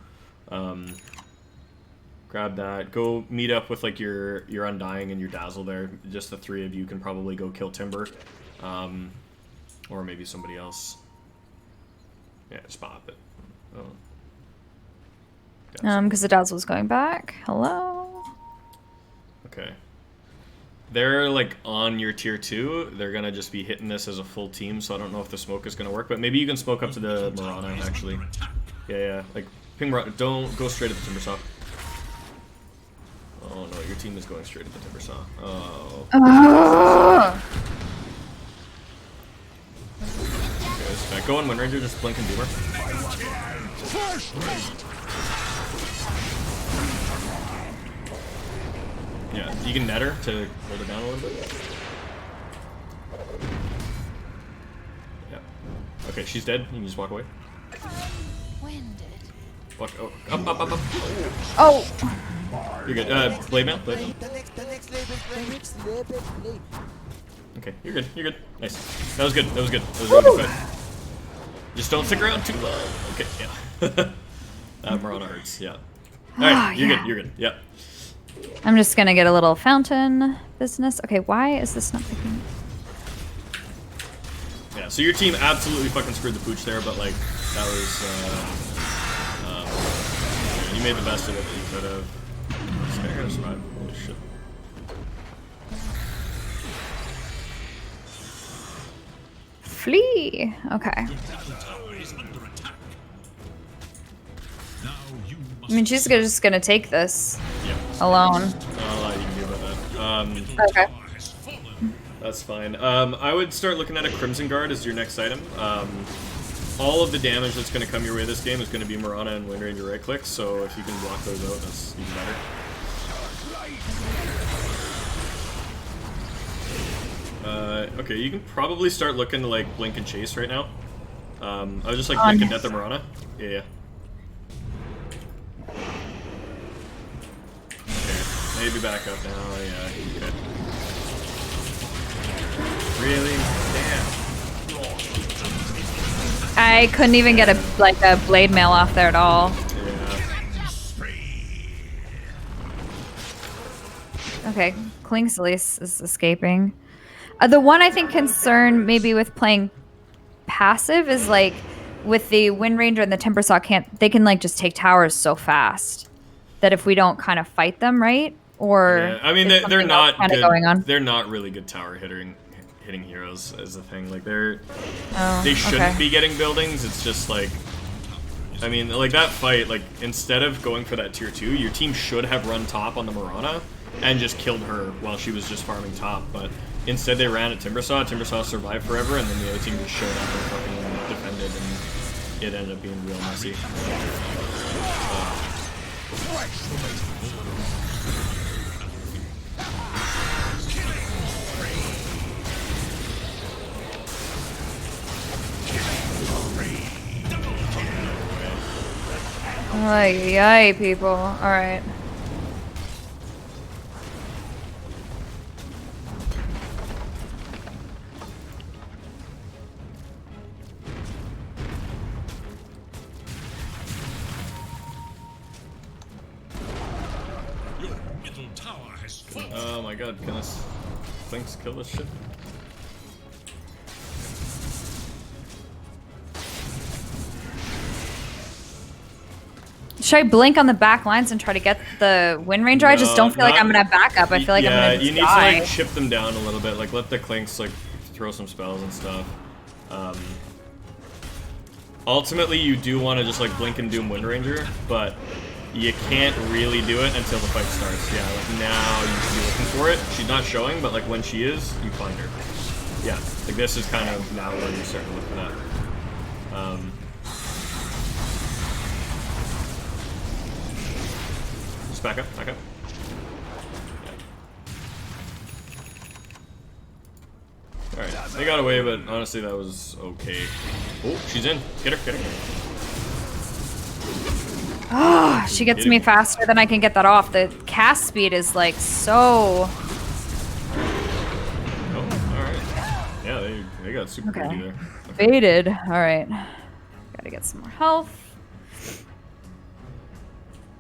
grab that. Go meet up with, like, your Undying and your Dazzle there. Just the three of you can probably go kill Timber. Or maybe somebody else. Yeah, just pop it. Oh. Because the Dazzle's going back. Hello? Okay. They're, like, on your tier 2. They're gonna just be hitting this as a full team, so I don't know if the smoke is gonna work, but maybe you can smoke up to the Mirana, actually. Yeah. Like, ping Mirana. Don't go straight at the Timber Saw. Oh, no, your team is going straight at the Timber Saw. Oh. Okay, this back. Go on, Wind Ranger, just blink and doom her. Yeah, you can net her to hold it down a little bit. Yeah. Okay, she's dead. You can just walk away. Walk. Oh, up. Oh! You're good. Blade mail. Blade mail. The next label play. Okay, you're good. Nice. That was good. That was a really good fight. Just don't stick around too long. Okay, yeah. Mirana hurts, yeah. Alright, you're good. Yep. I'm just gonna get a little fountain business. Okay, why is this not picking? Yeah, so your team absolutely fucking screwed the pooch there, but, like, that was, you made the best of it that you could have. Spare us 5. Holy shit. Flee! Okay. I mean, she's just gonna take this alone. Not a lot you can do about that. Okay. That's fine. I would start looking at a Crimson Guard as your next item. All of the damage that's going to come your way this game is going to be Mirana and Wind Ranger right clicks, so if you can block those out, that's even better. Okay, you can probably start looking to, like, blink and chase right now. I was just, like, blinking at the Mirana. Yeah. Okay, maybe back up now. Yeah, good. Really? Damn. I couldn't even get a blade mail off there at all. Yeah. Okay, Klink's at least is escaping. The one I think concern maybe with playing passive is like with the Wind Ranger and the Timber Saw they can like just take towers so fast that if we don't kind of fight them, right? Or yeah. I mean they're not kind good, of going on. They're not really good tower hitting heroes as the thing. Like they shouldn't okay. be getting buildings. It's just like, I mean, like that fight, like instead of going for that tier 2, your team should have run top on the Mirana and just killed her while she was just farming top, but instead they ran at Timber Saw survived forever, and then the other team just showed up and fucking defended, and it ended up being real messy. Ay, people. Alright. Your middle tower has fallen. Oh my god, can this things kill this shit? Should I blink on the back lines and try to get the Wind Ranger? I just don't feel like I'm gonna have backup. I feel like I'm gonna you need die. to like chip them down a little bit, like let the Clinks like throw some spells and stuff. Ultimately, you do want to just like blink and doom Wind Ranger, but you can't really do it until the fight starts. Yeah, like now you should be looking for it. She's not showing, but like when she is, you find her. Yeah, like this is kind of now where you start looking at. back up, back up. Alright, they got away, but honestly that was okay. Oh, she's in. Get her, get her. Oh, she gets me faster than I can get that off. The cast speed is like so... Oh, alright. Yeah, they got super greedy there. Baited. Alright. Gotta get some more health.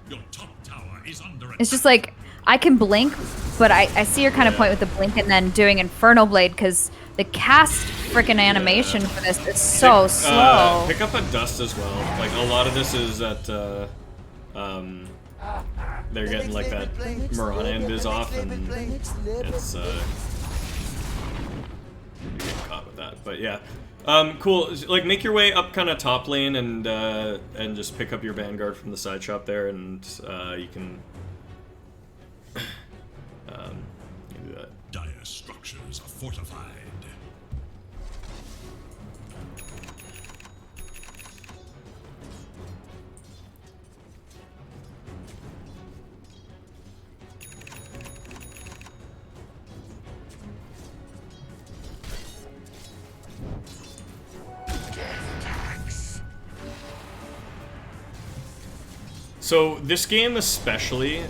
Your top tower is under It's just like, I can blink, but I see your kind of point with the blink and then doing Infernal Blade, because the cast freaking animation for this is so slow. Pick up a dust as well. Like, a lot of this is that, they're getting like that Mirana invis off, and it's, you're getting caught with that. But yeah. Cool. Like, make your way up kind of top lane and just pick up your Vanguard from the side shop there, and you can you can do that. dire structures are fortified. So this game especially,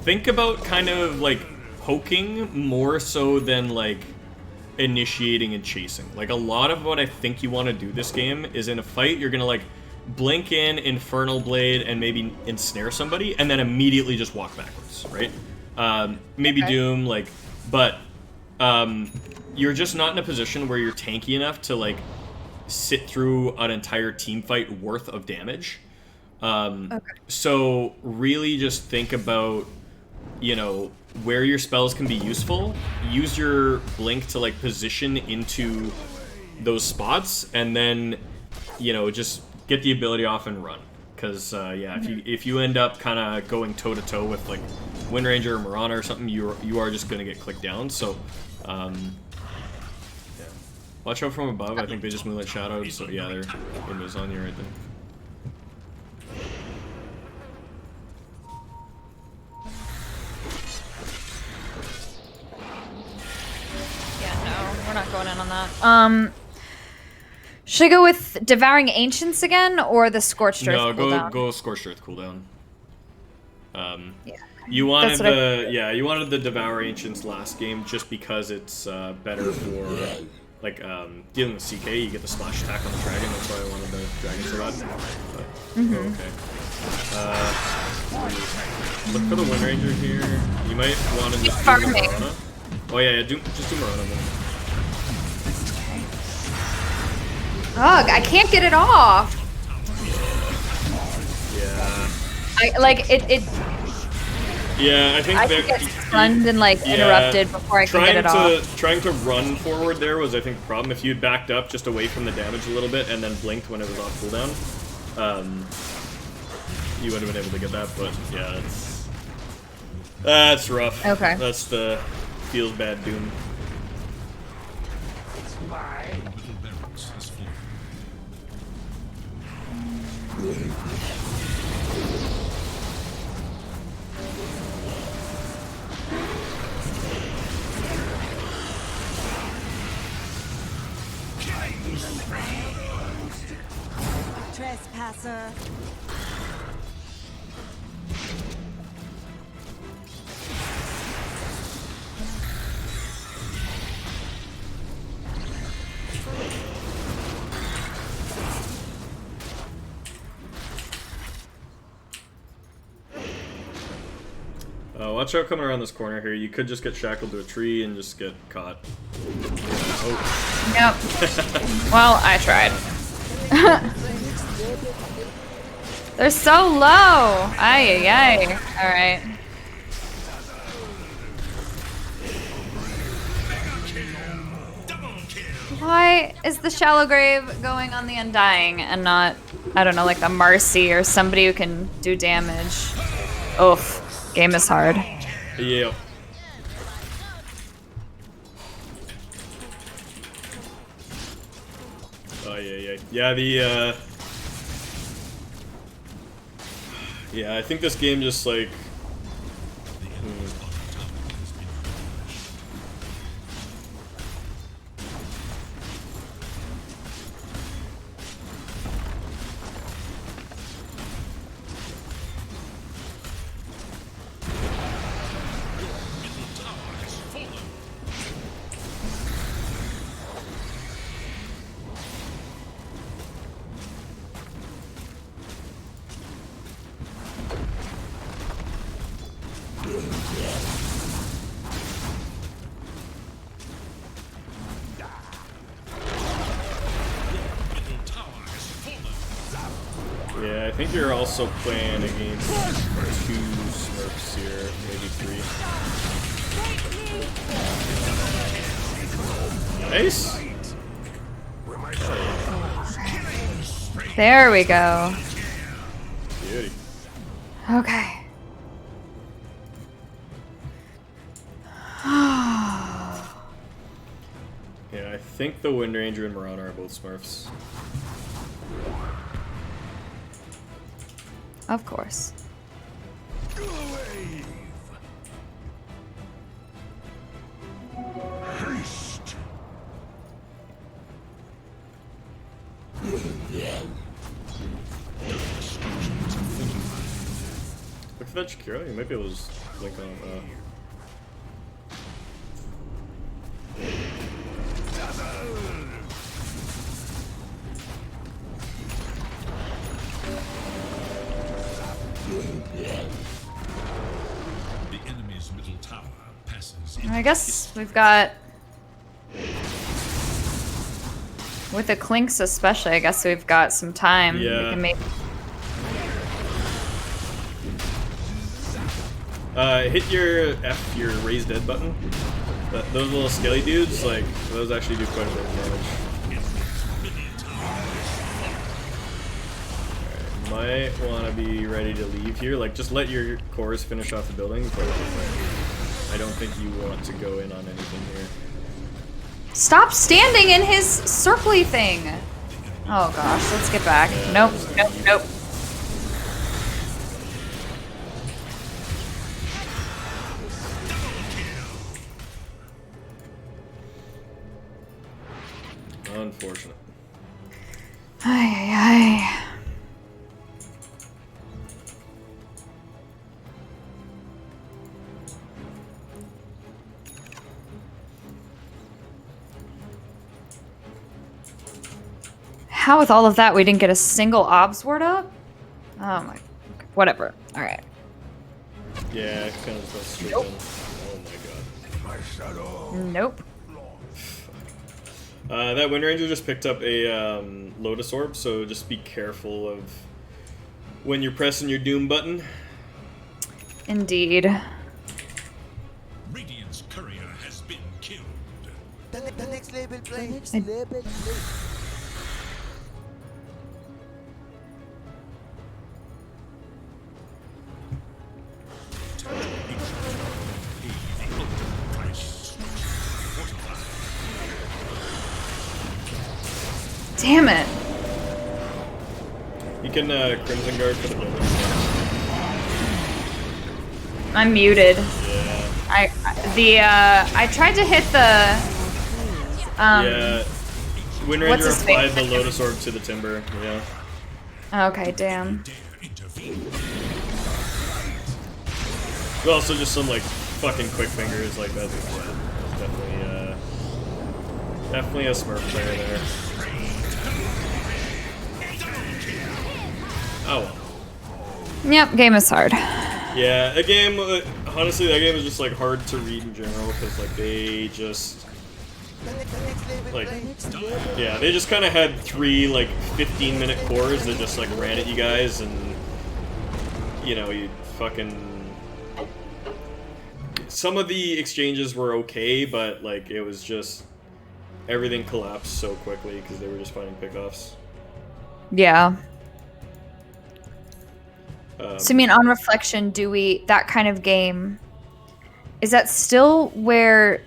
think about kind of like poking more so than like initiating and chasing. Like a lot of what I think you want to do this game is in a fight, you're gonna like blink in, Infernal Blade, and maybe ensnare somebody, and then immediately just walk backwards, right? Maybe Doom, like, but you're just not in a position where you're tanky enough to like sit through an entire team fight worth of damage. So really just think about, you know, where your spells can be useful. Use your blink to like position into those spots, and then, you know, just get the ability off and run. Because yeah, if you end up kind of going toe to toe with like Wind Ranger or Mirana or something, you are just gonna get clicked down. So yeah. Watch out from above. I think they just Moonlight Shadowed. So yeah, they're windows on you right there. We're not going in on that. Should I go with Devouring Ancients again, or the Scorched Earth cooldown? No, go Scorched Earth cooldown. You wanted you wanted the Devour Ancients last game just because it's better for like dealing with CK. You get the splash attack on the dragon. That's why I wanted the dragon so bad. But, okay. Look for the Wind Ranger here. You might want to just do Mirana. Oh yeah, just do Mirana then. Ugh, I can't get it off. Yeah. I like it. Yeah, I think I get stunned and like interrupted before I can get it off. Trying to run forward there was, I think, the problem. If you'd backed up just away from the damage a little bit and then blinked when it was off cooldown, you would have been able to get that. But yeah, that's rough. Okay. That's the feels bad Doom. Trespasser. Watch out coming around this corner here. You could just get shackled to a tree and just get caught. Oh. Yep. Well, I tried. They're so low. Ay, ay, ay. All right. Why is the Shallow Grave going on the Undying and not, I don't know, like a Marcy or somebody who can do damage? Oof. Game is hard. Yeah. Oh yeah. Yeah, I think this game just like Yeah, I think you're also playing against 2 Smurfs here, maybe 3. Nice. There we go. Beauty. Okay. Yeah, I think the Wind Ranger and Marauder are both Smurfs. Of course. Haste. Look for that Shakira, you might be able to just blink on The enemy's middle tower passes. I guess we've got, with the Clinks especially, I guess we've got some time. Yeah. We can make. Hit your F, your raise dead button. Those little skelly dudes, like, those actually do quite a bit of damage. Alright, might want to be ready to leave here. Like, just let your cores finish off the building, but I don't think you want to go in on anything here. Stop standing in his circly thing! Oh gosh, let's get back. Nope, nope, nope. Unfortunate. Ay, ay, ay. How with all of that we didn't get a single obs word up? Oh my, whatever. All right. Yeah, it kind of fell straight Nope. in. Oh my god. My shadow. Nope. That Wind Ranger just picked up a Lotus Orb, so just be careful of when you're pressing your Doom button. Indeed. Radiant's courier has been killed. The next label play. The next I- label play. Damn it. You can Crimson Guard for the building. I'm muted. Yeah. I tried to hit the Yeah. Wind what's Ranger his applied face? the Lotus Orb to the timber. Yeah. Okay, damn. Dare intervene. Well, also just some like fucking quick fingers like that. That's definitely a Smurf player there. Oh well. Yep, game is hard. Yeah, a game. Honestly, that game is just like hard to read in general because like they just The next label like play. yeah they just kind of had 3 like 15-minute cores that just like ran at you guys and you know you fucking. Some of the exchanges were okay, but like it was just everything collapsed so quickly because they were just finding pickoffs. Yeah. So I mean, on reflection, that kind of game, is that still where,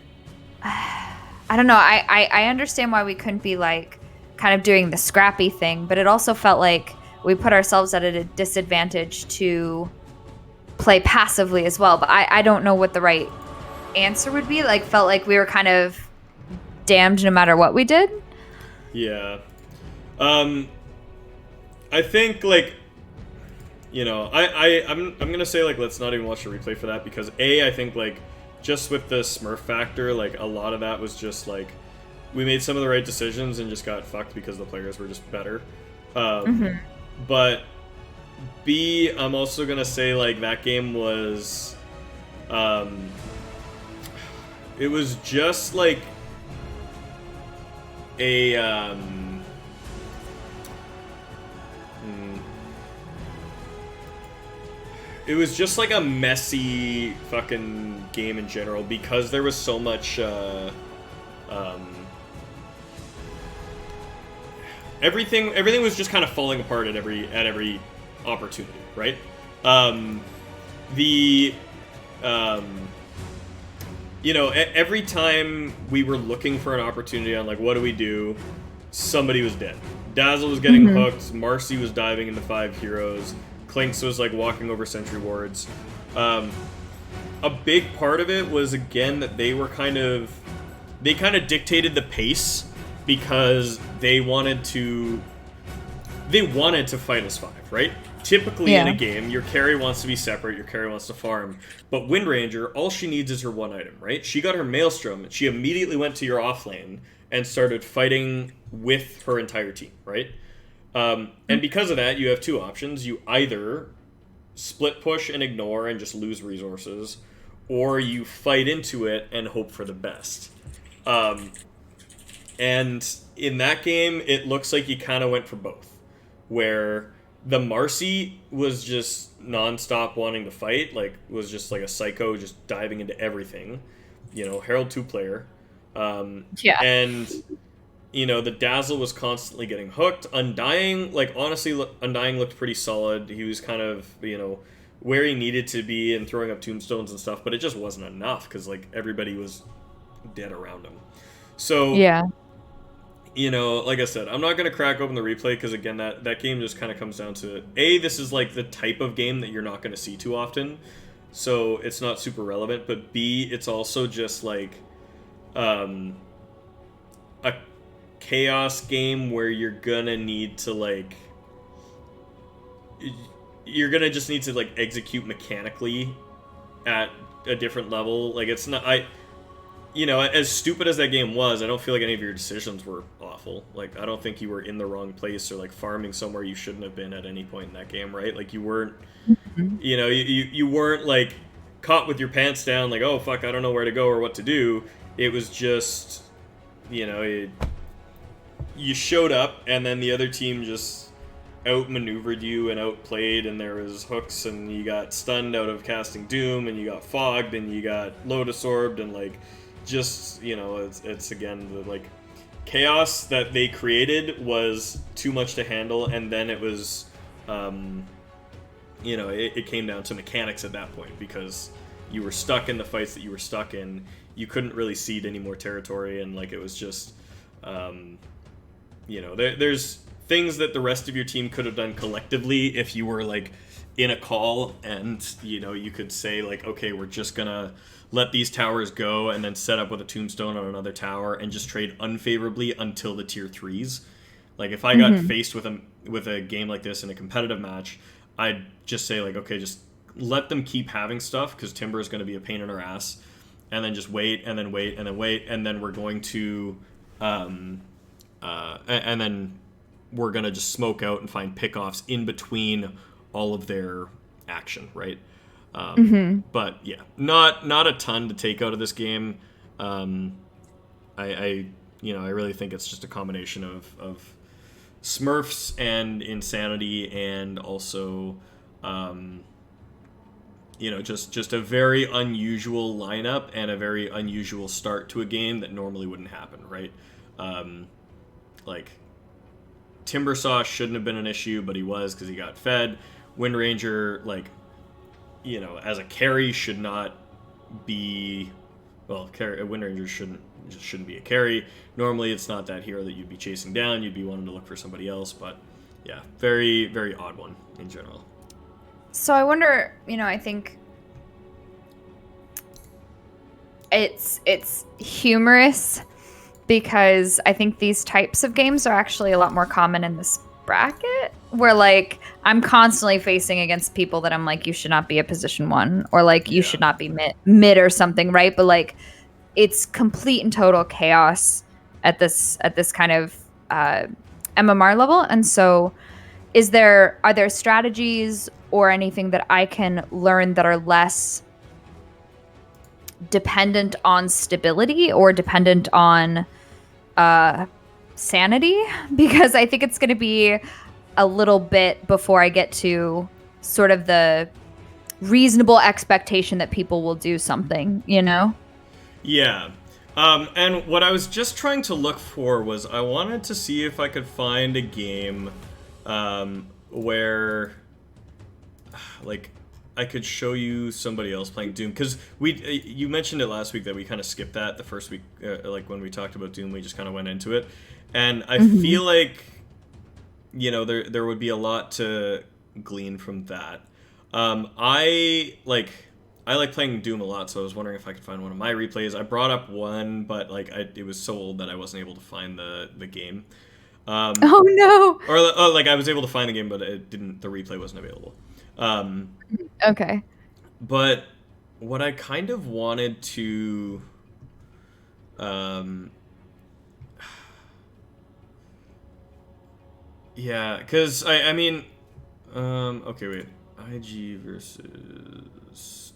I don't know, I understand why we couldn't be like kind of doing the scrappy thing, but it also felt like we put ourselves at a disadvantage to play passively as well, but I don't know what the right answer would be. Like, felt like we were kind of damned no matter what we did. Yeah. I think like, you know, I'm gonna say like let's not even watch the replay for that because I think like just with the Smurf factor, like a lot of that was just like we made some of the right decisions and just got fucked because the players were just better. But B, I'm also gonna say like that game was, it was just like it was just like a messy fucking game in general because there was so much everything was just kind of falling apart at every opportunity, right? Every time we were looking for an opportunity on like what do we do, somebody was dead. Dazzle was getting hooked, Marcy was diving into 5 heroes, Clinks was like walking over sentry wards. A big part of it was again that they kind of dictated the pace because they wanted to fight as 5, right? Typically in a game, your carry wants to be separate, your carry wants to farm. But Wind Ranger, all she needs is her one item, right? She got her Maelstrom, and she immediately went to your off lane and started fighting with her entire team, right? And because of that, you have 2 options. You either split push and ignore and just lose resources, or you fight into it and hope for the best. And in that game, it looks like you kind of went for both, where the Marcy was just non-stop wanting to fight, like was just like a psycho, just diving into everything. Herald 2-player. And the Dazzle was constantly getting hooked. Undying, like honestly, Undying looked pretty solid. He was kind of where he needed to be and throwing up tombstones and stuff, but it just wasn't enough because like everybody was dead around him. So like I said, I'm not going to crack open the replay because, again, that game just kind of comes down to, A, this is, like, the type of game that you're not going to see too often, so it's not super relevant, but B, it's also just, like, a chaos game where you're going to need to, like, you're going to just need to, like, execute mechanically at a different level. Like, it's not... as stupid as that game was, I don't feel like any of your decisions were awful. Like, I don't think you were in the wrong place or, like, farming somewhere you shouldn't have been at any point in that game, right? Like, you weren't, you weren't, like, caught with your pants down, like, oh, fuck, I don't know where to go or what to do. It was just, you showed up, and then the other team just outmaneuvered you and outplayed, and there was hooks, and you got stunned out of casting Doom, and you got fogged, and you got Lotus Orbed, and, like... just it's again the like chaos that they created was too much to handle, and then it was it came down to mechanics at that point because you were stuck in the fights that you were stuck in. You couldn't really cede any more territory, and like it was just there's things that the rest of your team could have done collectively if you were like in a call, and you could say like, okay, we're just gonna let these towers go and then set up with a tombstone on another tower and just trade unfavorably until the tier 3s. Like if I got faced with a game like this in a competitive match, I'd just say like, okay, just let them keep having stuff because Timber is going to be a pain in our ass, and then just wait and then wait and then wait, and then we're going to and then we're going to just smoke out and find pickoffs in between all of their action, right? But yeah, not a ton to take out of this game. I really think it's just a combination of Smurfs and insanity, and also just a very unusual lineup and a very unusual start to a game that normally wouldn't happen, right? Like Timbersaw shouldn't have been an issue, but he was because he got fed. Wind Ranger, like, as a carry should not be, well, Wind Ranger shouldn't be a carry. Normally it's not that hero that you'd be chasing down, you'd be wanting to look for somebody else, but yeah, very, very odd one in general. So I wonder, I think it's humorous because I think these types of games are actually a lot more common in this bracket, where like I'm constantly facing against people that I'm like, you should not be a position 1, or like you should not be mid or something, right? But like it's complete and total chaos at this kind of MMR level. And so are there strategies or anything that I can learn that are less dependent on stability or dependent on sanity? Because I think it's going to be a little bit before I get to sort of the reasonable expectation that people will do something, you know? Yeah. And what I was just trying to look for was I wanted to see if I could find a game where, like, I could show you somebody else playing Doom. Because you mentioned it last week that we kind of skipped that the first week, like when we talked about Doom, we just kind of went into it. And I feel like, you know, there would be a lot to glean from that. I like playing Doom a lot, so I was wondering if I could find one of my replays. I brought up one, but like it was so old that I wasn't able to find the game. Oh no! Or like I was able to find the game, but it didn't. The replay wasn't available. Okay. But what I kind of wanted to, yeah, because I mean, okay, wait, IG versus,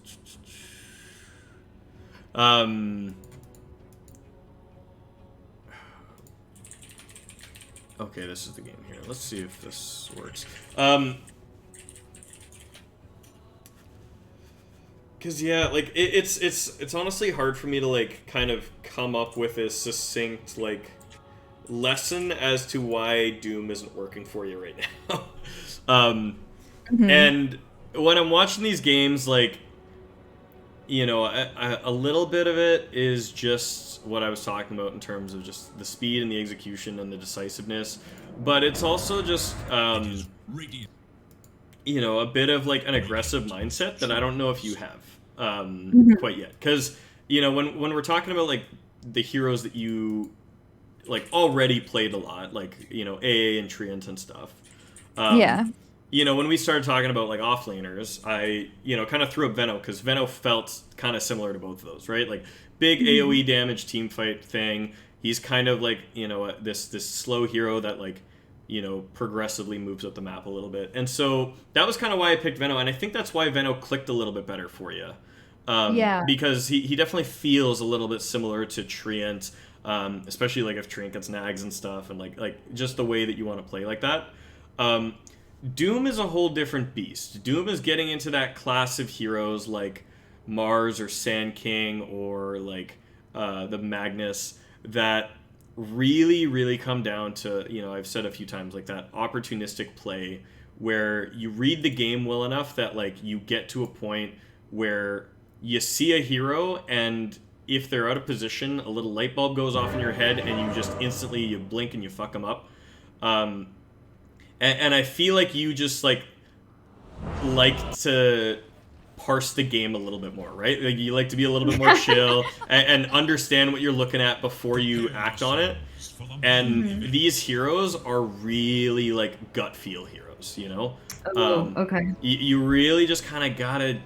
okay, this is the game here. Let's see if this works. Because yeah, like it's honestly hard for me to like kind of come up with a succinct like lesson as to why Doom isn't working for you right now. And when I'm watching these games, like, you know, a little bit of it is just what I was talking about in terms of just the speed and the execution and the decisiveness, but it's also just you know, a bit of like an aggressive mindset that I don't know if you have quite yet. Because, you know, when we're talking about like the heroes that you like already played a lot, like, you know, AA and Treant and stuff. Yeah. You know, when we started talking about like offlaners, I, you know, kind of threw up Veno because Veno felt kind of similar to both of those, right? Like big AoE damage team fight thing. He's kind of like, you know, this slow hero that like, you know, progressively moves up the map a little bit. And so that was kind of why I picked Veno, and I think that's why Veno clicked a little bit better for you. Yeah. Because he definitely feels a little bit similar to Treant, especially like if Treant gets nags and stuff, and like just the way that you want to play like that. Doom is a whole different beast. Doom is getting into that class of heroes like Mars or Sand King or like the Magnus that really, really come down to, you know, I've said a few times, like that opportunistic play where you read the game well enough that like you get to a point where you see a hero and if they're out of position, a little light bulb goes off in your head and you just instantly, you blink and you fuck them up. And I feel like you just like to parse the game a little bit more, right? Like you like to be a little bit more chill and understand what you're looking at before you act on it. And these heroes are really like gut feel heroes, you know? Okay. You really just kind of gotta,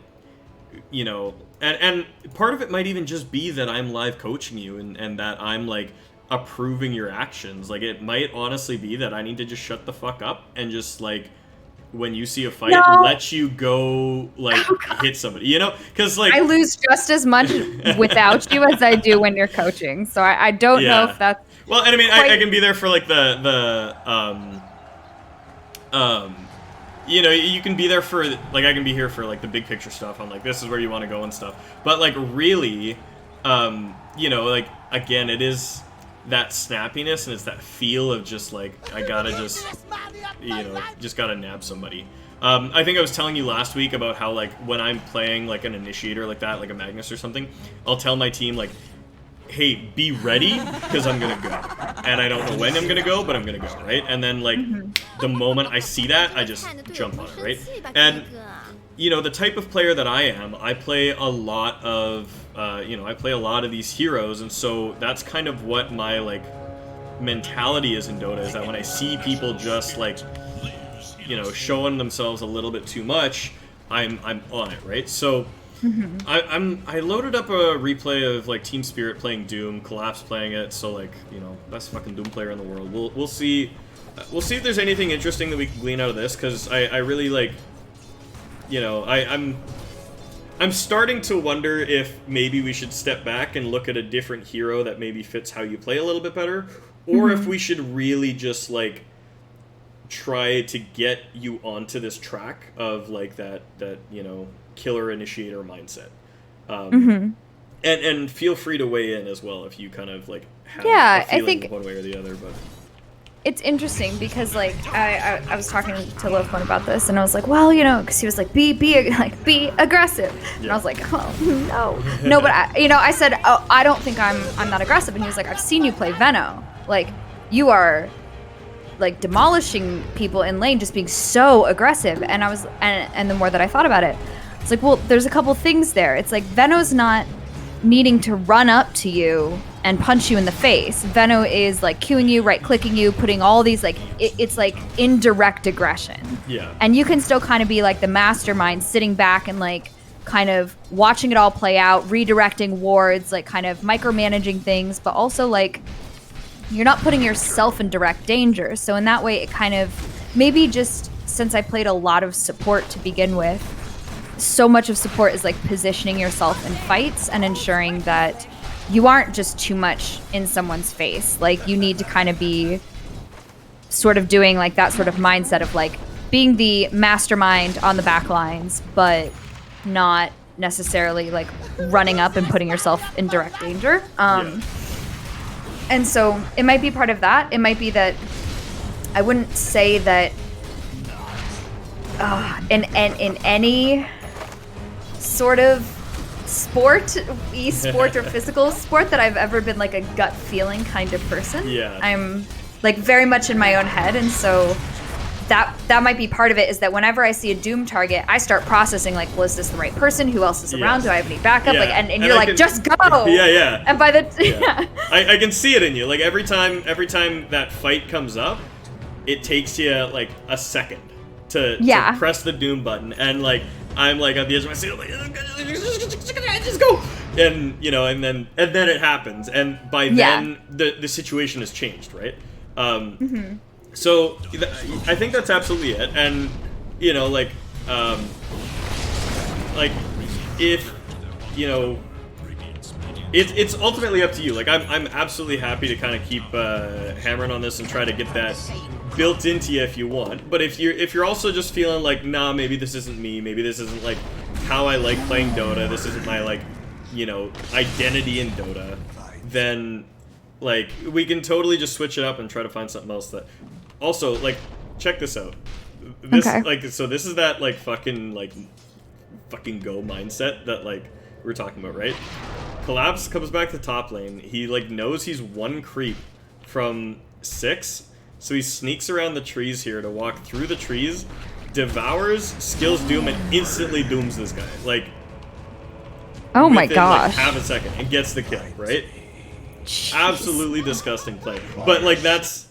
you know, and part of it might even just be that I'm live coaching you and that I'm like approving your actions. Like it might honestly be that I need to just shut the fuck up and just like when you see a fight let you go like hit somebody, you know, because like I lose just as much without you as I do when you're coaching, so I don't know if that's well. And I mean I can be there for like the you know, you can be there for like I can be here for like the big picture stuff. I'm like, this is where you want to go and stuff, but like really you know, like again, it is that snappiness and it's that feel of just like I gotta just, you know, just gotta nab somebody. I think I was telling you last week about how like when I'm playing like an initiator like that, like a Magnus or something, I'll tell my team like, hey, be ready because I'm gonna go, and I don't know when I'm gonna go, but I'm gonna go, right? And then like the moment I see that, I just jump on it, right? And you know, the type of player that I am, I play a lot of, you know, I play a lot of these heroes, and so that's kind of what my, like, mentality is in Dota, is that when I see people just, like, you know, showing themselves a little bit too much, I'm on it, right? So, I loaded up a replay of, like, Team Spirit playing Doom, Collapse playing it, so, like, you know, best fucking Doom player in the world. We'll see if there's anything interesting that we can glean out of this, because I really, like, you know, I'm starting to wonder if maybe we should step back and look at a different hero that maybe fits how you play a little bit better, or if we should really just like try to get you onto this track of like that you know, killer initiator mindset. Mm-hmm. And feel free to weigh in as well if you kind of like have Yeah, a feeling I think one way or the other. But it's interesting because like I was talking to Lofman about this, and I was like, well, you know, because he was like, be aggressive, and I was like, oh no, but I said, oh, I don't think I'm that aggressive, and he was like, I've seen you play Veno, like you are like demolishing people in lane, just being so aggressive, and I was and the more that I thought about it, it's like, well, there's a couple things there. It's like Veno's not needing to run up to you and punch you in the face. Veno is like queuing you, right-clicking you, putting all these like it's like indirect aggression. Yeah. And you can still kind of be like the mastermind, sitting back and like kind of watching it all play out, redirecting wards, like kind of micromanaging things, but also like you're not putting yourself in direct danger. So in that way, it kind of maybe just since I played a lot of support to begin with, so much of support is like positioning yourself in fights and ensuring that you aren't just too much in someone's face. Like you need to kind of be sort of doing like that sort of mindset of like being the mastermind on the back lines, but not necessarily like running up and putting yourself in direct danger. And so it might be part of that. It might be that I wouldn't say that in any sort of sport, e-sport or physical sport, that I've ever been like a gut feeling kind of person. Yeah. I'm like very much in my own head, and so that might be part of it, is that whenever I see a Doom target, I start processing like, well, is this the right person? Who else is around? Do I have any backup? Yeah. Like, and you're like, just go. Yeah. And by the I can see it in you. Like every time that fight comes up, it takes you like a second to press the Doom button, and like I'm like at the edge of my seat, I'm like, just go, and you know, and then it happens, and by then the situation has changed, right? So I think that's absolutely it, and you know, like if you know, it's ultimately up to you. Like I'm absolutely happy to kind of keep hammering on this and try to get that built into you if you want. But if you're also just feeling like, nah, maybe this isn't me, maybe this isn't like how I like playing Dota, this isn't my like, you know, identity in Dota, then like we can totally just switch it up and try to find something else that also like check this out. This like so this is that like fucking go mindset that like we were talking about, right? Collapse comes back to top lane. He like knows he's one creep from 6. So he sneaks around the trees here to walk through the trees, devours, skills Doom, and instantly dooms this guy. Like, oh my within, gosh, like, half a second, and gets the kill, right? Jeez. Absolutely disgusting play. But like that's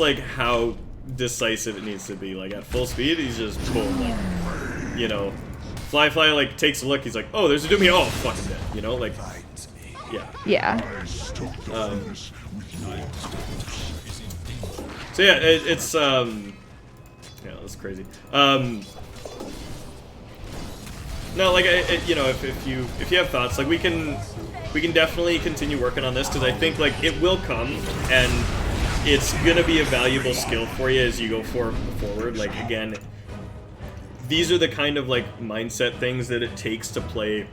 like how decisive it needs to be. Like at full speed, he's just boom, like, you know, Fly like takes a look. He's like, oh, there's a Doom here. Oh, fucking dead. You know, like, yeah. So yeah, it's yeah, that's crazy. No, like you know, if you have thoughts, like we can definitely continue working on this, because I think like it will come, and it's gonna be a valuable skill for you as you go forward. Like again, these are the kind of like mindset things that it takes to play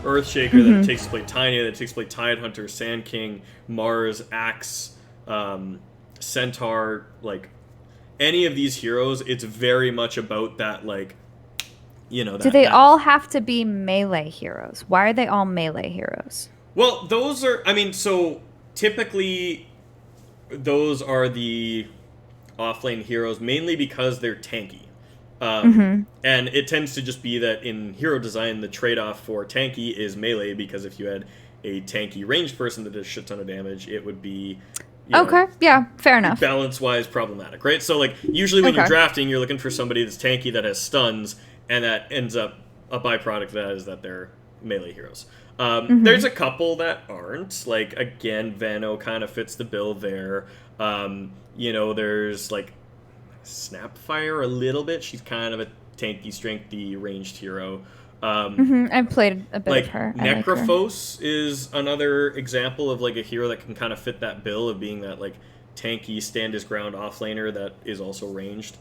Earthshaker, that it takes to play Tiny, that it takes to play Tidehunter, Sand King, Mars, Axe, Centaur, like any of these heroes. It's very much about that, like, you know. Do they all have to be melee heroes? Why are they all melee heroes? Well, those are, I mean, so typically those are the offlane heroes mainly because they're tanky. And it tends to just be that in hero design, the trade-off for tanky is melee, because if you had a tanky ranged person that does a shit ton of damage, it would be, you know, yeah, fair enough. balance-wise problematic, right? So, like, usually when you're drafting, you're looking for somebody that's tanky that has stuns, and that ends up, a byproduct of that is that they're melee heroes. There's a couple that aren't. Like, again, Vano kind of fits the bill there. You know, there's, like, Snapfire a little bit. She's kind of a tanky, strengthy, ranged hero. I've played a bit like of her. Necrophos is another example of like a hero that can kind of fit that bill of being that like tanky, stand his ground offlaner that is also ranged.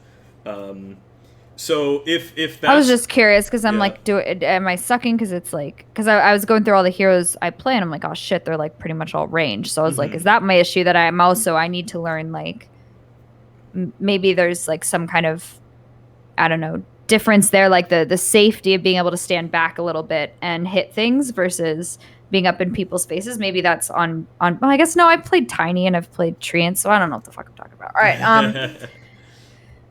So if that's... I was just curious because I'm Yeah. like, am I sucking? Because it's like, because I was going through all the heroes I play and I'm like, oh shit, they're like pretty much all range. So I was like, is that my issue that I'm also, I need to learn like, maybe there's like some kind of, I don't know, difference there, like the safety of being able to stand back a little bit and hit things versus being up in people's faces. Maybe that's on well, I guess no, I've played Tiny and I've played Treant, so I don't know what the fuck I'm talking about. All right.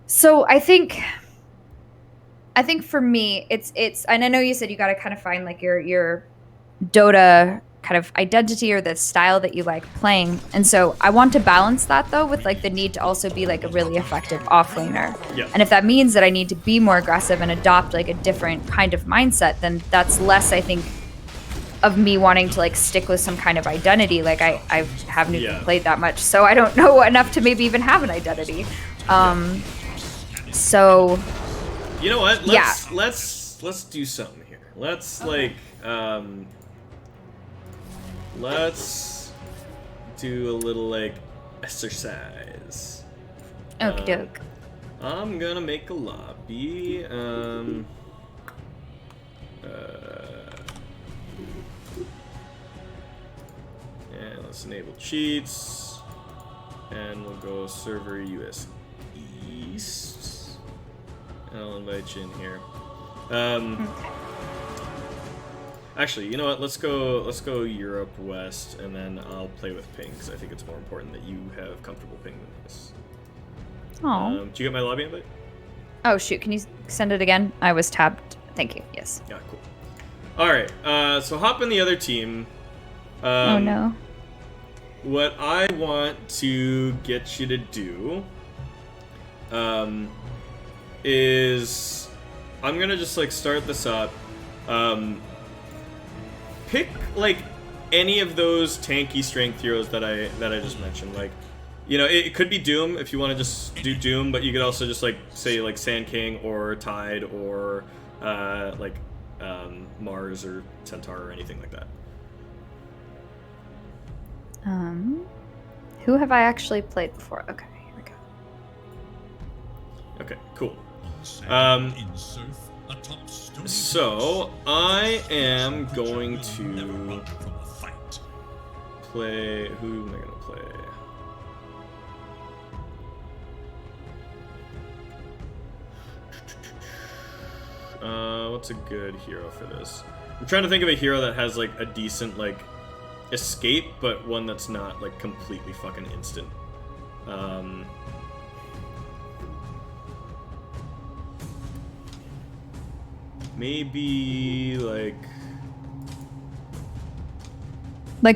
So I think for me it's and I know you said you got to kind of find like your Dota kind of identity or the style that you like playing. And so I want to balance that though with like the need to also be like a really effective offlaner. Yeah. And if that means that I need to be more aggressive and adopt like a different kind of mindset, then that's less, I think, of me wanting to like stick with some kind of identity. Like I haven't even played that much, so I don't know enough to maybe even have an identity. So you know what? Let's do something here. Let's like let's do a little like exercise. Okie doke. I'm gonna make a lobby. And let's enable cheats. And we'll go server US East. And I'll invite you in here. Actually, you know what? Let's go Europe West, and then I'll play with ping because I think it's more important that you have comfortable ping than this. Oh. Did you get my lobby invite? Oh shoot! Can you send it again? I was tabbed. Thank you. Yes. Yeah, cool. All right. So hop in the other team. Oh no. What I want to get you to do is I'm gonna just like start this up. Pick like any of those tanky strength heroes that I just mentioned. Like, you know, it could be Doom if you want to just do Doom, but you could also just like say like Sand King or Tide or like Mars or Centaur or anything like that. Who have I actually played before? Okay, here we go. Okay, cool. In surf, atop stony So I am going never to run from a fight. play. Who am I gonna play? What's a good hero for this? I'm trying to think of a hero that has like a decent like escape, but one that's not like completely fucking instant. Maybe like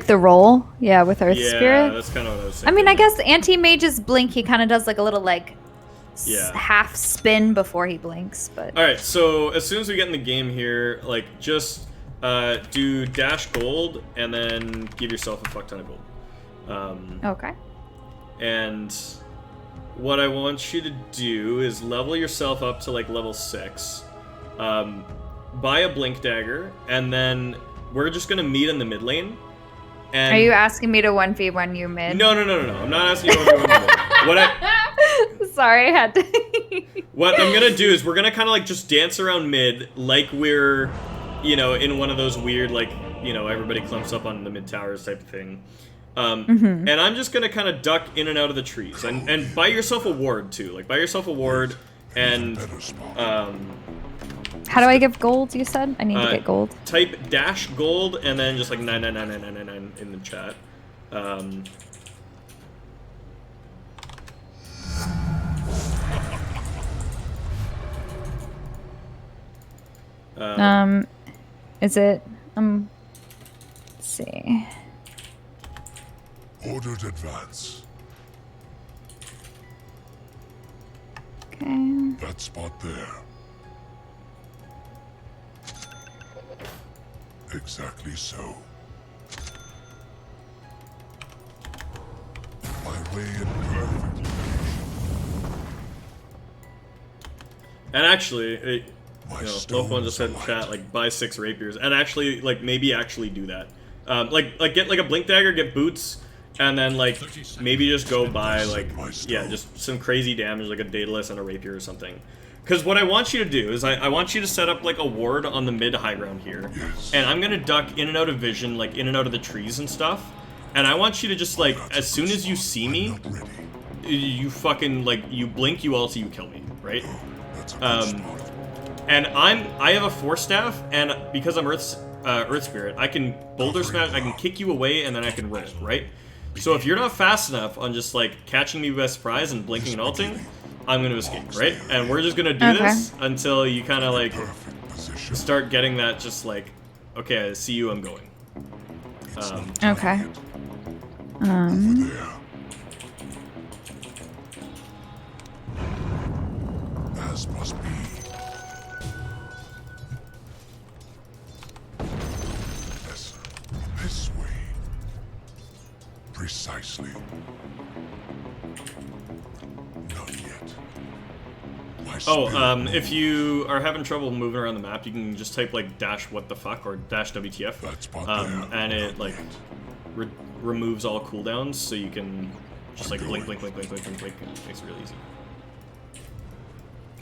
the roll, yeah, with Earth yeah, Spirit. that's kind of what I was I thinking. mean, I guess anti-mage's blink. He kind of does like a little like half spin before he blinks, but. All right, so as soon as we get in the game here, like just do dash gold and then give yourself a fuck ton of gold. Okay. And what I want you to do is level yourself up to like level 6. Buy a blink dagger, and then we're just gonna meet in the mid lane. And Are you asking me to 1v1 you mid? No. I'm not asking you to 1v1 mid. Sorry, I had to. What I'm gonna do is we're gonna kind of like just dance around mid, like we're, you know, in one of those weird like, you know, everybody clumps up on the mid towers type of thing. And I'm just gonna kind of duck in and out of the trees, and buy yourself a ward too. Like buy yourself a ward, and How do I give gold? You said I need to get gold. Type dash gold and then just like 9999999 in the chat. Is it? Let's see. Ordered advance. Okay. That spot there. Exactly so. My way in perfect. And actually, you know, stone Lofone just said in is chat, like, buy 6 rapiers. And actually, like, maybe actually do that. Like get, like, a blink dagger, get boots, and then, like, maybe just go buy, like, yeah, just some crazy damage, like a Daedalus and a rapier or something. Because what I want you to do is I want you to set up like a ward on the mid high ground here. Yes. And I'm gonna duck in and out of vision, like in and out of the trees and stuff. And I want you to just like, as soon as you see me, Not ready. you fucking like, you blink, you ulti, you kill me, right? That's a good spot. And I have a Force Staff, and because I'm Earth Spirit, I can Boulder Smash, I can kick you away, and then I can roll, right? So if you're not fast enough on just like catching me by surprise and blinking and ulting, I'm gonna escape, right? And we're just gonna do this until you kind of like Perfect position. start getting that just like, okay, I see you, I'm going. Okay. There. As must be. Yes. This way. Precisely. Not yet. My Oh, spirit if you are having trouble moving around the map, you can just type like dash what the fuck or dash WTF, That spot there. and it Not like yet. removes all cooldowns, so you can just like blink, blink, blink, blink, blink, blink, blink. It makes it really easy.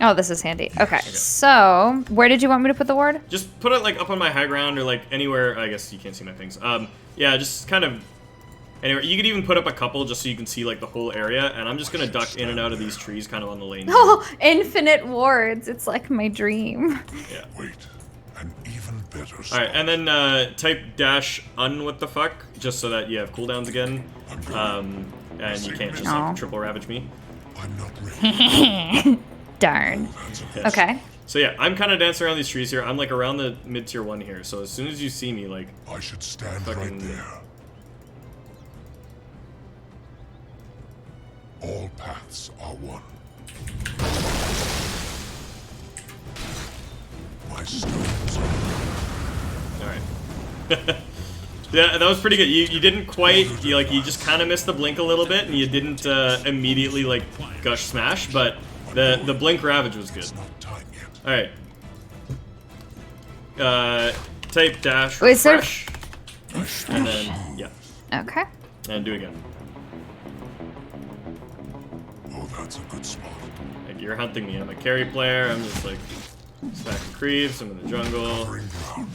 Oh, this is handy. Okay, so where did you want me to put the ward? Just put it like up on my high ground or like anywhere. I guess you can't see my things. Yeah, just kind of anywhere. You could even put up a couple just so you can see like the whole area. And I'm just gonna duck in and out of these trees, kind of on the lane. Oh, infinite wards. It's like my dream. Yeah. Wait. An even better All spot. right, and then type dash what the fuck, just so that you have cooldowns again. And you can't just like triple ravage me. I'm not ready. Darn. That's a Okay. So yeah, I'm kind of dancing around these trees here. I'm like around the mid tier 1 here. So as soon as you see me, like, I should stand Fucking- right there. All paths are one. My stones are all right. Yeah, that was pretty good. You didn't quite, you just kind of missed the blink a little bit, and you didn't immediately like gush smash, but the blink ravage was good. not time yet. All right. Type dash Wait, so- refresh, and then yeah, Okay. and do it again. Oh, that's a good spot. Like you're hunting me. I'm a carry player. I'm just like stacking creeps. I'm in the jungle. Bring ground.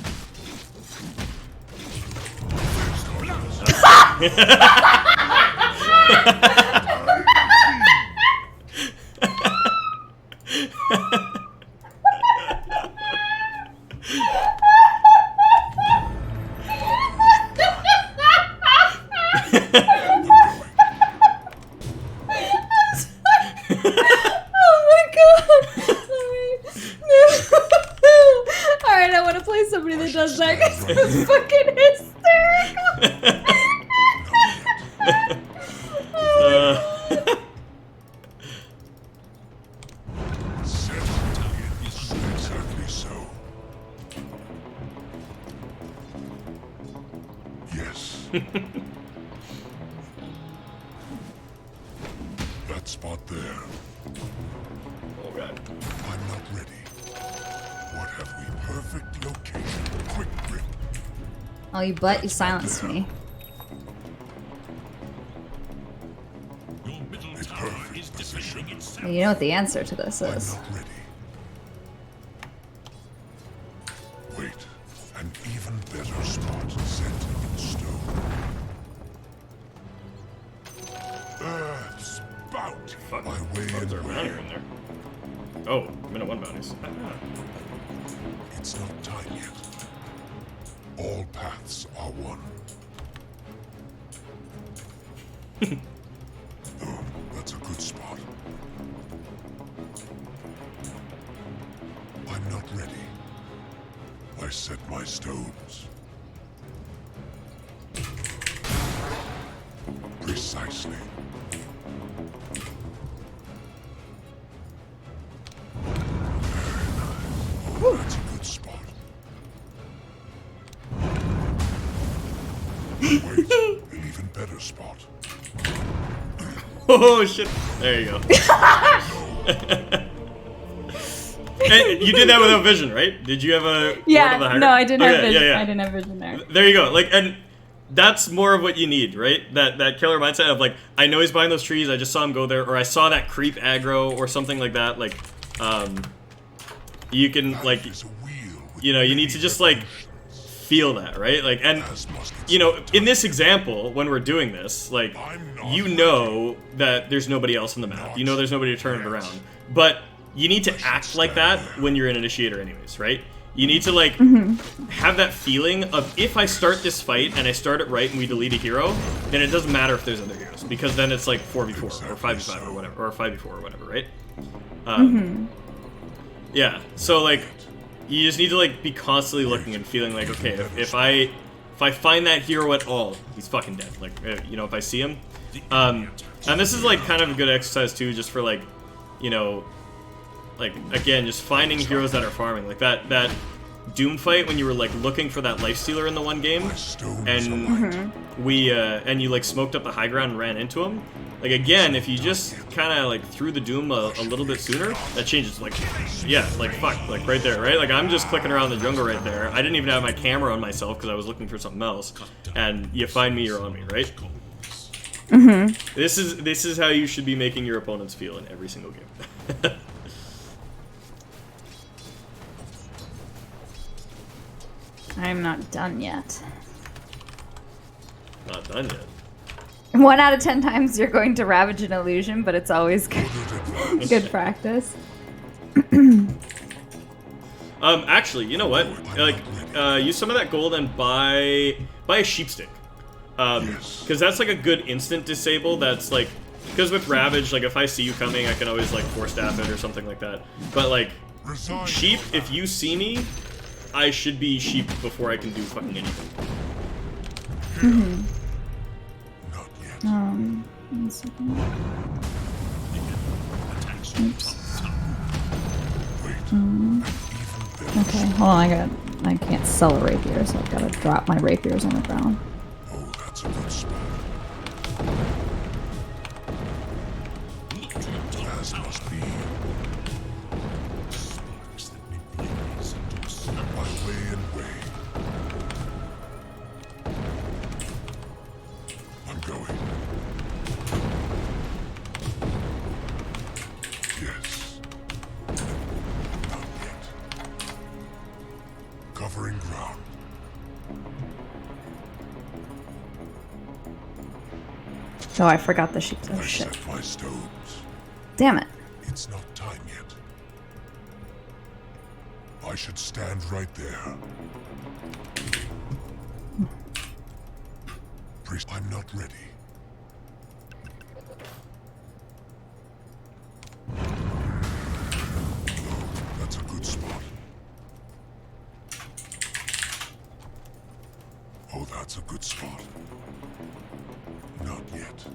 Oh my god! Alright, I want to play somebody that does that because it's fucking hysterical! Exactly so. Yes. That spot there. Oh god. I'm not ready. What have we? Perfect location. Quick grip. Oh, you butt, you silenced me. Your middle It's tower perfect is position. defending itself. You know what the answer to this I'm is. not ready. Wait. An even better spot set in stone. Earth's bounty. Fuck. My way Oh, and there a bounty way. in there. Oh, minute 1 bounties. It's not time yet. All paths are one. Oh, that's a good spot. I'm not ready. I set my stones. Precisely. Oh, that's a good spot. Wait, an even better spot. Oh shit! There you go. Hey, you did that without vision, right? Did you have a ward of the high no, I didn't have Okay, vision. yeah, yeah. I didn't have vision there. There you go. Like, and that's more of what you need, right? That killer mindset of like, I know he's behind those trees. I just saw him go there, or I saw that creep aggro, or something like that. Like, you can like, you know, you need to just like feel that, right? Like, and you know, in this example, when we're doing this, like, you know that there's nobody else on the map. You know there's nobody to turn it around. But you need to act like that when you're an initiator anyways, right? You need to, like, have that feeling of, if I start this fight and I start it right and we delete a hero, then it doesn't matter if there's other heroes, because then it's like 4v4 or 5v5 or whatever, or 5v4 or whatever, right? Yeah, so, like, you just need to, like, be constantly looking and feeling like, okay, if I find that hero at all, he's fucking dead. Like, you know, if I see him. And this is, like, kind of a good exercise, too, just for, like, you know, like, again, just finding heroes that are farming. Like, that Doom fight when you were, like, looking for that lifestealer in the one game, and and you, like, smoked up the high ground and ran into him. Like, again, if you just kind of, like, threw the Doom a little bit sooner, that changes, like, yeah, like, fuck, like, right there, right? Like, I'm just clicking around the jungle right there. I didn't even have my camera on myself because I was looking for something else. And you find me, you're on me, right? This is how you should be making your opponents feel in every single game. I'm not done yet. Not done yet. 1 out of 10 times you're going to ravage an illusion, but it's always good practice. Actually, you know what? Like, use some of that gold and buy a sheep stick. Because that's like a good instant disable. That's like, because with ravage, like if I see you coming, I can always like force staff it or something like that. But like, sheep, if you see me, I should be sheep before I can do fucking anything. One second. Oops. Okay, hold on, I can't sell a rapier, so I've got to drop my rapiers on the ground. Oh, that's a good spot. As must be. My way and way. I'm going. Yes. Not yet. Covering ground. Oh, I forgot the sheep. Oh, I shit. set my stones. Damn it. It's not time yet. I should stand right there. Priest, I'm not ready. Oh, that's a good spot. Oh, that's a good spot. Not yet.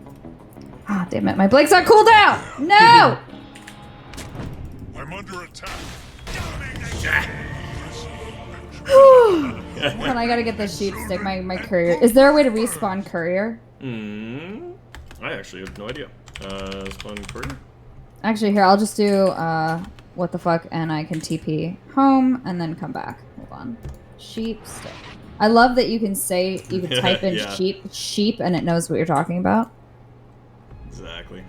Ah, damn it. My Blake's on cooldown! No! I'm under attack. Well, I gotta get the sheep stick, my courier. Is there a way to respawn courier? I actually have no idea. Spawn courier? Actually, here, I'll just do, what the fuck, and I can TP home and then come back. Hold on. Sheep stick. I love that you can say, you can type in Yeah. sheep, and it knows what you're talking about. Exactly.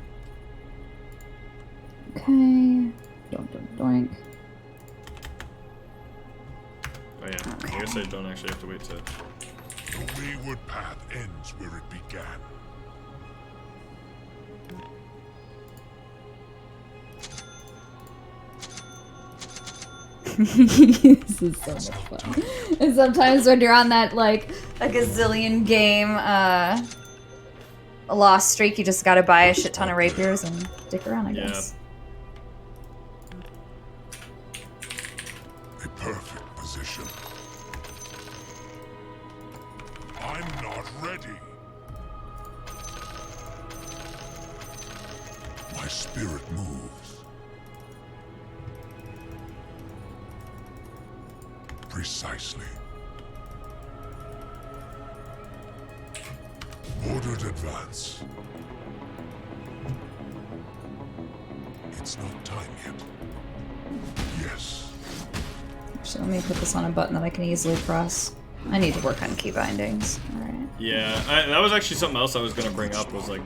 Okay. Doink, doink, doink. Oh yeah, I guess I don't actually have to wait to... The wayward path ends where it began. This is so much fun. And sometimes when you're on that, like, a gazillion game, a lost streak, you just gotta buy a shit ton of rapiers and stick around, I guess. A perfect position. I'm not ready. My spirit moves. Precisely. Ordered advance. It's not time yet. Yes. So let me put this on a button that I can easily press. I need to work on key bindings. Alright. Yeah, that was actually something else I was gonna bring up, was like...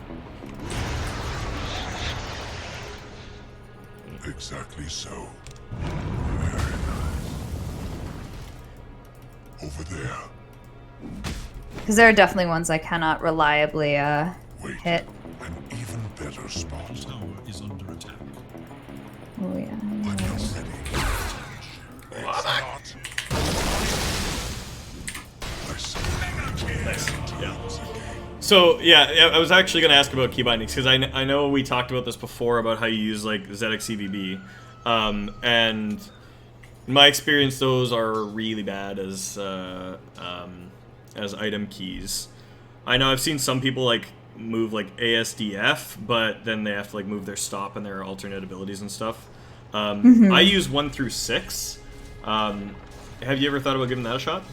Exactly so. Very Over there. Because there are definitely ones I cannot reliably hit. An even better spot. Tower is under attack. Oh yeah. I'm not ready. It's not. Nice. Yeah. So yeah, I was actually gonna ask about key bindings because I know we talked about this before about how you use like ZX CVB, and in my experience those are really bad as item keys. I know I've seen some people like move like ASDF, but then they have to like move their stop and their alternate abilities and stuff. I use 1 through 6. Have you ever thought about giving that a shot?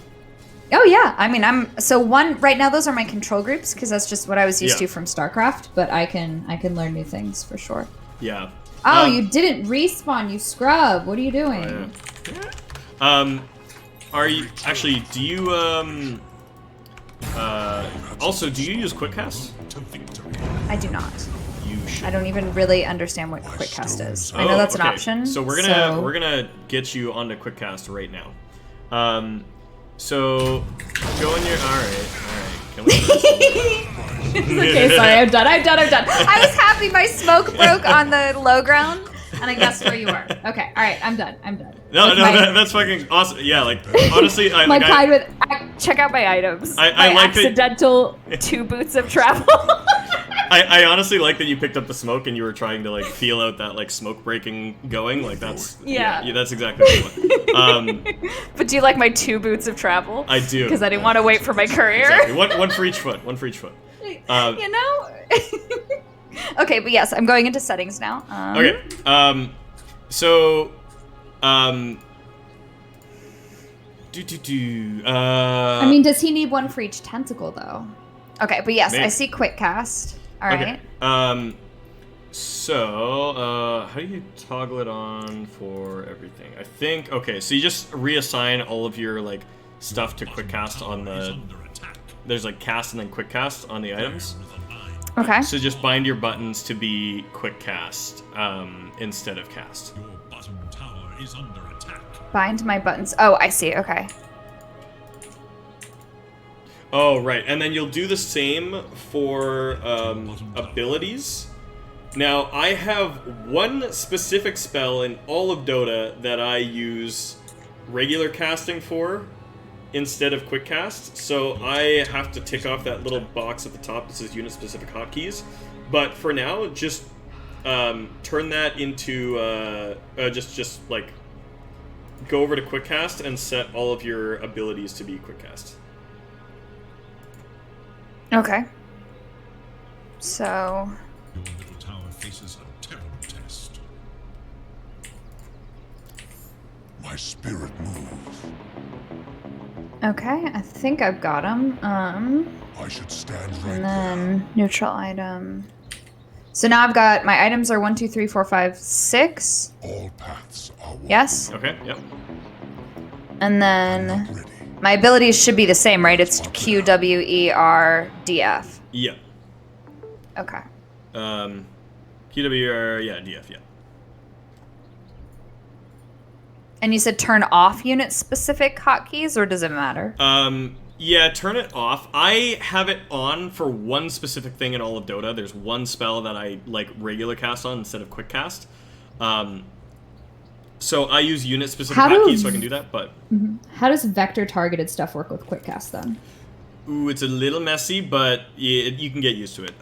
Oh yeah, I mean so one right now. Those are my control groups because that's just what I was used to from StarCraft. But I can learn new things for sure. Yeah. Oh, you didn't respawn, you scrub. What are you doing? Are you actually? Do you also do you use quick cast? I do not. You should. I don't even really understand what quick cast is. I know that's an option. So we're gonna get you onto quick cast right now. So go in your. All right. Can we? Okay, sorry, I'm done. I was happy my smoke broke on the low ground, and I guessed where you were. Okay, all right, I'm done. No, that's fucking awesome. Yeah, like honestly, Check out my items. I my like accidental 2 boots of travel. I honestly like that you picked up the smoke and you were trying to like feel out that like smoke breaking going. Like that's that's exactly what I want. But do you like my 2 boots of travel? I do. Because I didn't want to wait for my courier. Exactly. One for each foot. One for each foot. You know? Okay, but yes, I'm going into settings now. Okay. So. I mean, does he need 1 for each tentacle though? Okay, but yes, maybe. I see quick cast. All right. Okay. So, how do you toggle it on for everything? I think, okay, so you just reassign all of your, like, stuff to quick cast on the, there's, like, cast and then quick cast on the items. Okay. So just bind your buttons to be quick cast, instead of cast. Your bottom tower is under attack. Bind my buttons. Oh, I see, okay. Oh, right, and then you'll do the same for, abilities. Now, I have one specific spell in all of Dota that I use regular casting for instead of quick cast, so I have to tick off that little box at the top that says unit-specific hotkeys. But for now, just turn that into, just like, go over to quick cast and set all of your abilities to be quick cast. Okay. So... Your little tower faces a terrible test. My spirit moves. Okay, I think I've got him. I should stand right And there. then neutral item. So now I've got my items are 1, 2, 3, 4, 5, 6. All paths are one. Yes. Okay, yep. And then Ready. my abilities should be the same, right? It's Q, W, E, R, D, F. Yeah. Okay. QWR, yeah, DF, yeah. And you said turn off unit-specific hotkeys, or does it matter? Yeah, turn it off. I have it on for one specific thing in all of Dota. There's one spell that I, like, regular cast on instead of quick cast. So I use unit-specific hotkeys so I can do that, but... How does vector-targeted stuff work with quick cast, then? Ooh, it's a little messy, but you can get used to it.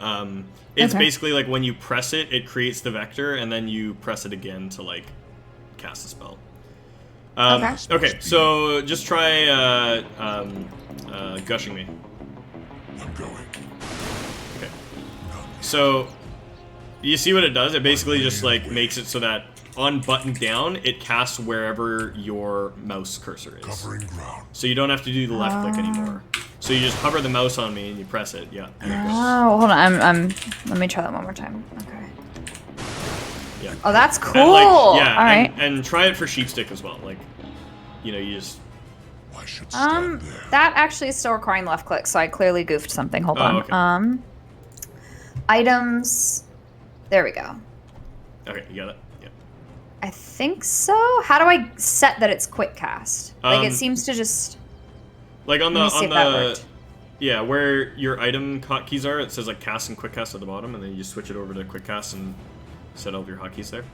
It's basically like when you press it, it creates the vector, and then you press it again to, like, cast the spell. Okay, so just try gushing me. I'm going. Okay. So, you see what it does? It basically just, like, makes it so that on button down, it casts wherever your mouse cursor is. Covering ground. So you don't have to do the left click anymore. So you just hover the mouse on me and you press it. Yeah. And it goes. Oh, hold on. Let me try that one more time. Okay. Yeah. Oh, that's cool. And, like, yeah, all right. And try it for sheepstick as well. Like, you know, you just. I should stand there. That actually is still requiring left click, so I clearly goofed something. Hold on. Okay. Items. There we go. Okay, you got it. Yeah. I think so. How do I set that it's quick cast? Like, it seems to just... Like on Let me see if that the worked. yeah, where your item hotkeys are, it says like cast and quick cast at the bottom, and then you just switch it over to quick cast and set all of your hotkeys there.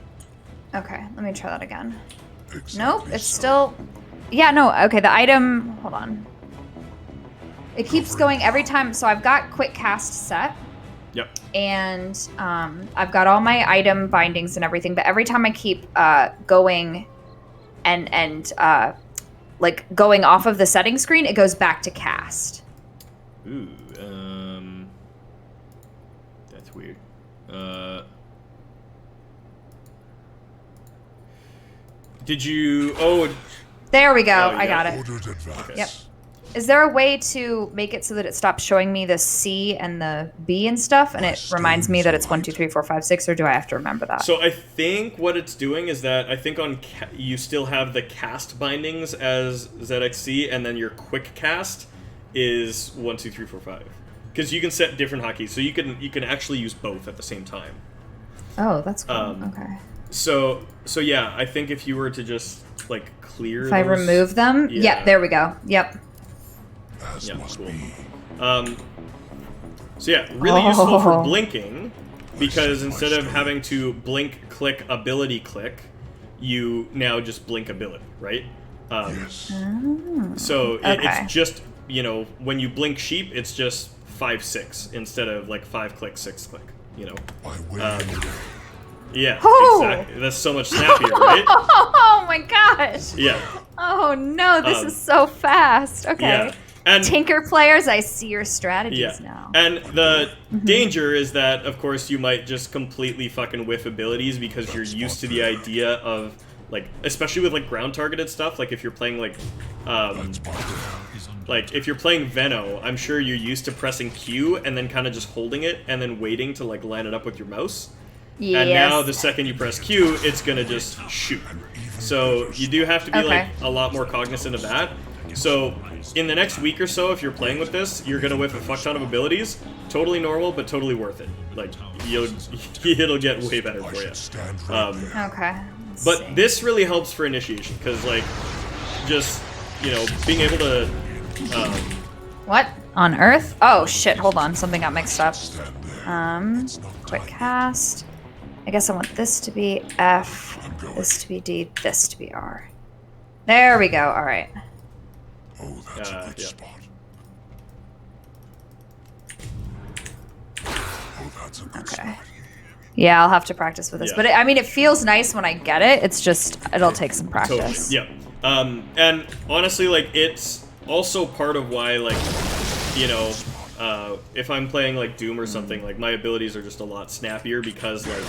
Okay, let me try that again. Exactly Nope, it's so. still... Yeah, no, okay, the item... Hold on. It keeps going every time, so I've got quick cast set, Yep. and I've got all my item bindings and everything, but every time I keep going and like going off of the settings screen, it goes back to cast. Ooh, that's weird. Did you? Oh, There we go, Oh, I yeah. got it. Ordered advance. Yep. Is there a way to make it so that it stops showing me the C and the B and stuff, and it reminds me that it's 1, 2, 3, 4, 5, 6, or do I have to remember that? so I think what it's doing is that I think on you still have the cast bindings as ZXC, and then your quick cast is 1, 2, 3, 4, 5. Because you can set different hotkeys, so you can actually use both at the same time. Oh, that's cool. Um, Okay. So yeah, I think if you were to just like clear, If I those- remove them, Yeah. yep, there we go. Yep. As Yeah, must cool. be. So yeah, really useful for Oh. blinking, because instead of having to blink, click, ability click, you now just blink ability, right? Yes. So Okay. it's just, you know, when you blink sheep, it's just 5, 6 instead of like 5 click, 6 click, you know? By way Yeah, Oh. exactly. That's so much snappier, right? Oh my gosh. Yeah, Oh no, this Um, is so fast. Okay. yeah. And Tinker players, I see your strategies yeah. now. And the danger is that, of course, you might just completely fucking whiff abilities because you're used to the idea of, like, especially with, like, ground targeted stuff, like if you're playing, like, if you're playing Veno, I'm sure you're used to pressing Q and then kind of just holding it and then waiting to, like, line it up with your mouse. Yes. And now the second you press Q, it's gonna just shoot. So you do have to be, Okay. like, a lot more cognizant of that. So in the next week or so, if you're playing with this, you're gonna whiff a fuck ton of abilities. Totally normal, but totally worth it. Like, it'll get way better I for you. should stand right there. Okay. Let's But see. this really helps for initiation, because, like, just, you know, being able to, What? On Earth? Oh shit, hold on. Something got mixed up. Stand there. It's not Quick time. cast. I guess I want this to be F, this to be D, this to be R. There we go. Alright. Oh, that's a good yeah. spot. Oh, that's a good Okay. spot. Yeah, I'll have to practice with this. Yeah. But I mean, it feels nice when I get it. It's just, it'll take some totally, practice. yeah. And honestly, like, it's also part of why, like, you know, if I'm playing, like, Doom or something, like, my abilities are just a lot snappier because, like,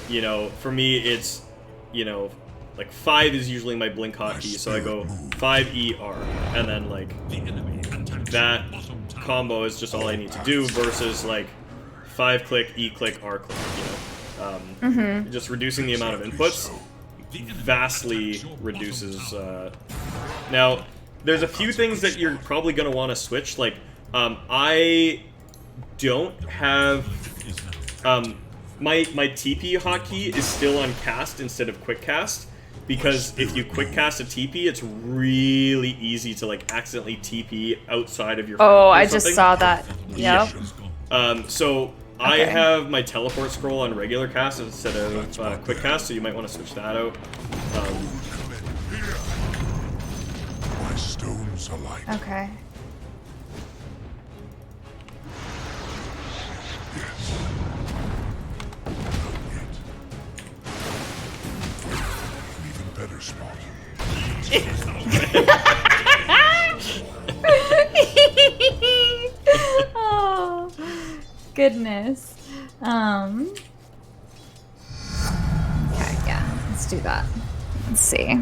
you know, for me, it's, you know, like, 5 is usually my blink hotkey, so I go 5ER, and then, like, that combo is just all I need to do versus, like, 5 click, E click, R click, you know? Just reducing the amount of inputs vastly reduces, now, there's a few things that you're probably going to want to switch, like, I don't have, my TP hotkey is still on cast instead of quick cast, because if you quick cast a TP, it's really easy to, like, accidentally TP outside of your Oh, frame or I just something. saw that. Yeah. Yep. So I Okay. have my teleport scroll on regular cast instead of quick cast, so you might want to switch that out. My stones are light. Okay. Yes. Not yet. An even better spot. Oh, goodness. Okay, yeah, let's do that. Let's see.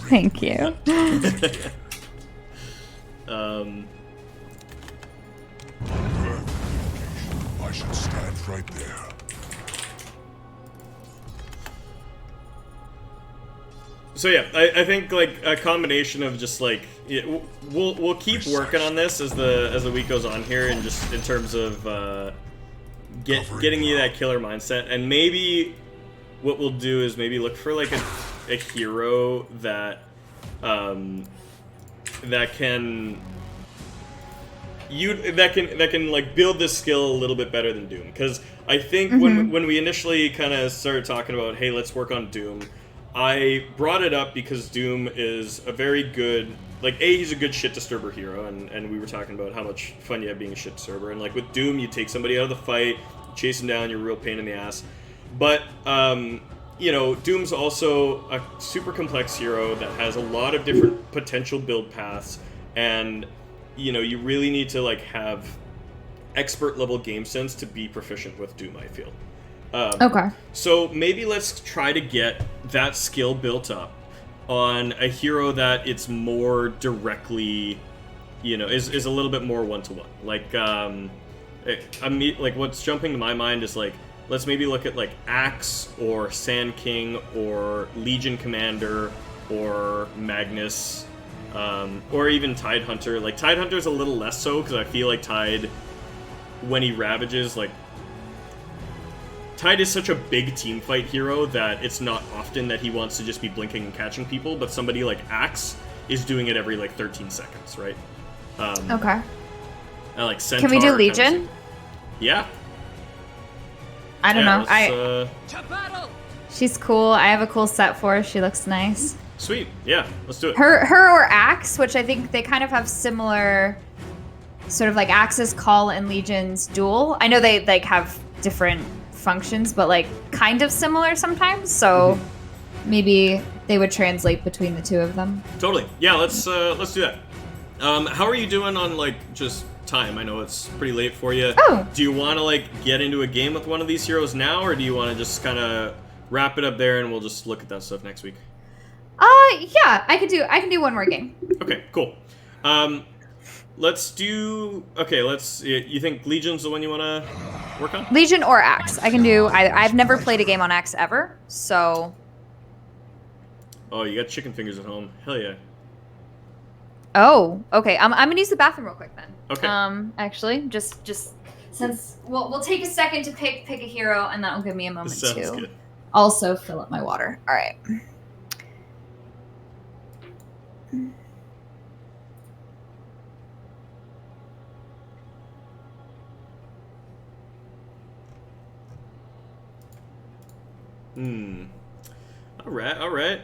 Thank you. I should stand right there. So yeah, I think, like, a combination of just, like, we'll keep working on this as the week goes on here, and just in terms of getting you that killer mindset, and maybe what we'll do is maybe look for like a hero that that can like build this skill a little bit better than Doom, because I think when we initially kind of started talking about, hey, let's work on Doom, I brought it up because Doom is a very good, like, he's a good shit disturber hero, and we were talking about how much fun you have being a shit disturber, and like with Doom, you take somebody out of the fight, chase him down, you're a real pain in the ass. But you know, Doom's also a super complex hero that has a lot of different potential build paths, and you know, you really need to like have expert level game sense to be proficient with Doom, I feel. Okay. So maybe let's try to get that skill built up on a hero that it's more directly, you know, is a little bit more one-to-one. Like, like what's jumping to my mind is like, let's maybe look at like Axe or Sand King or Legion Commander or Magnus, or even Tide Hunter. Like, Tide Hunter's a little less so, because I feel like Tide, when he ravages, like, Tide is such a big team fight hero that it's not often that he wants to just be blinking and catching people, but somebody like Axe is doing it every, like, 13 seconds, right? Okay. And, like, Centaur, Can we do Legion? Yeah. I don't know. She's cool. I have a cool set for her. She looks nice. Sweet. Yeah, let's do it. Her or Axe, which I think they kind of have similar, sort of like Axe's call and Legion's duel. I know they like have different functions, but like kind of similar sometimes. So maybe they would translate between the two of them. Totally. Yeah, let's do that. How are you doing on like just time? I know it's pretty late for you. Oh. Do you want to like get into a game with one of these heroes now, or do you want to just kind of wrap it up there and we'll just look at that stuff next week? Yeah, I can do one more game. Okay, cool. Let's do. Okay, let's. You think Legion's the one you want to work on? Legion or Axe. I can do. I've never played a game on Axe ever, so. Oh, you got chicken fingers at home. Hell yeah. Oh, okay. I'm gonna use the bathroom real quick then. Okay. Actually, just since we'll take a second to pick a hero, and that'll give me a moment Sounds to good. also fill up my water. All right. All right.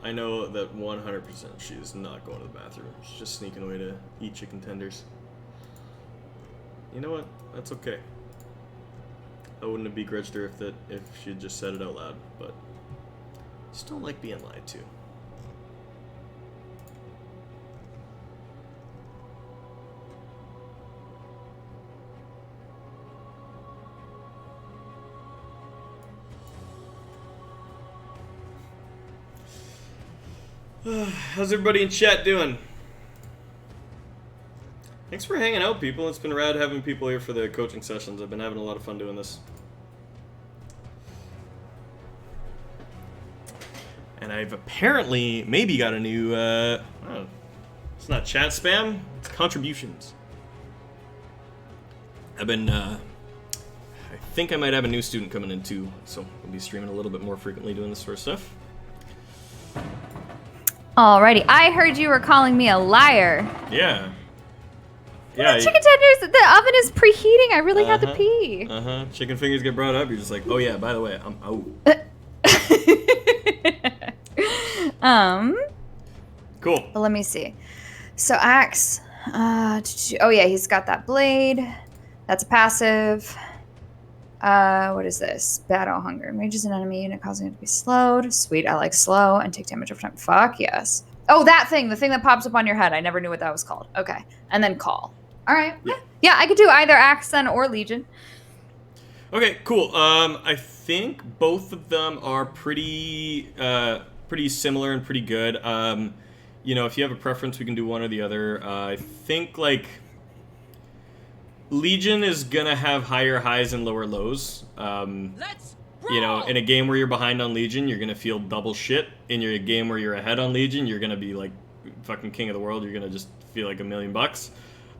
I know that 100% she's not going to the bathroom. She's just sneaking away to eat chicken tenders. You know what? That's okay. I wouldn't have begrudged her if she had just said it out loud, but I just don't like being lied to. How's everybody in chat doing? Thanks for hanging out, people. It's been rad having people here for the coaching sessions. I've been having a lot of fun doing this. And I've apparently maybe got a new, it's not chat spam, it's contributions. I've been, I think I might have a new student coming in too, so I'll be streaming a little bit more frequently doing this sort of stuff. Alrighty, I heard you were calling me a liar. Yeah. Yeah. Chicken tenders, the oven is preheating. I really had to pee. Chicken fingers get brought up. You're just like, oh yeah, by the way, I'm out. Cool. But let me see. So Axe, oh yeah, he's got that blade. That's a passive. What is this? Battle Hunger. Enrages an enemy unit, causing it to be slowed. Sweet, I like slow and take damage over time. Fuck yes. Oh, that thing, the thing that pops up on your head. I never knew what that was called. Okay. And then call. All right. Yeah, I could do either Axe then or Legion. Okay, cool. I think both of them are pretty similar and pretty good. You know, if you have a preference, we can do one or the other. I think, like, Legion is gonna have higher highs and lower lows. You know, in a game where you're behind on Legion, you're gonna feel double shit. In your game where you're ahead on Legion, you're gonna be like fucking king of the world. You're gonna just feel like $1,000,000.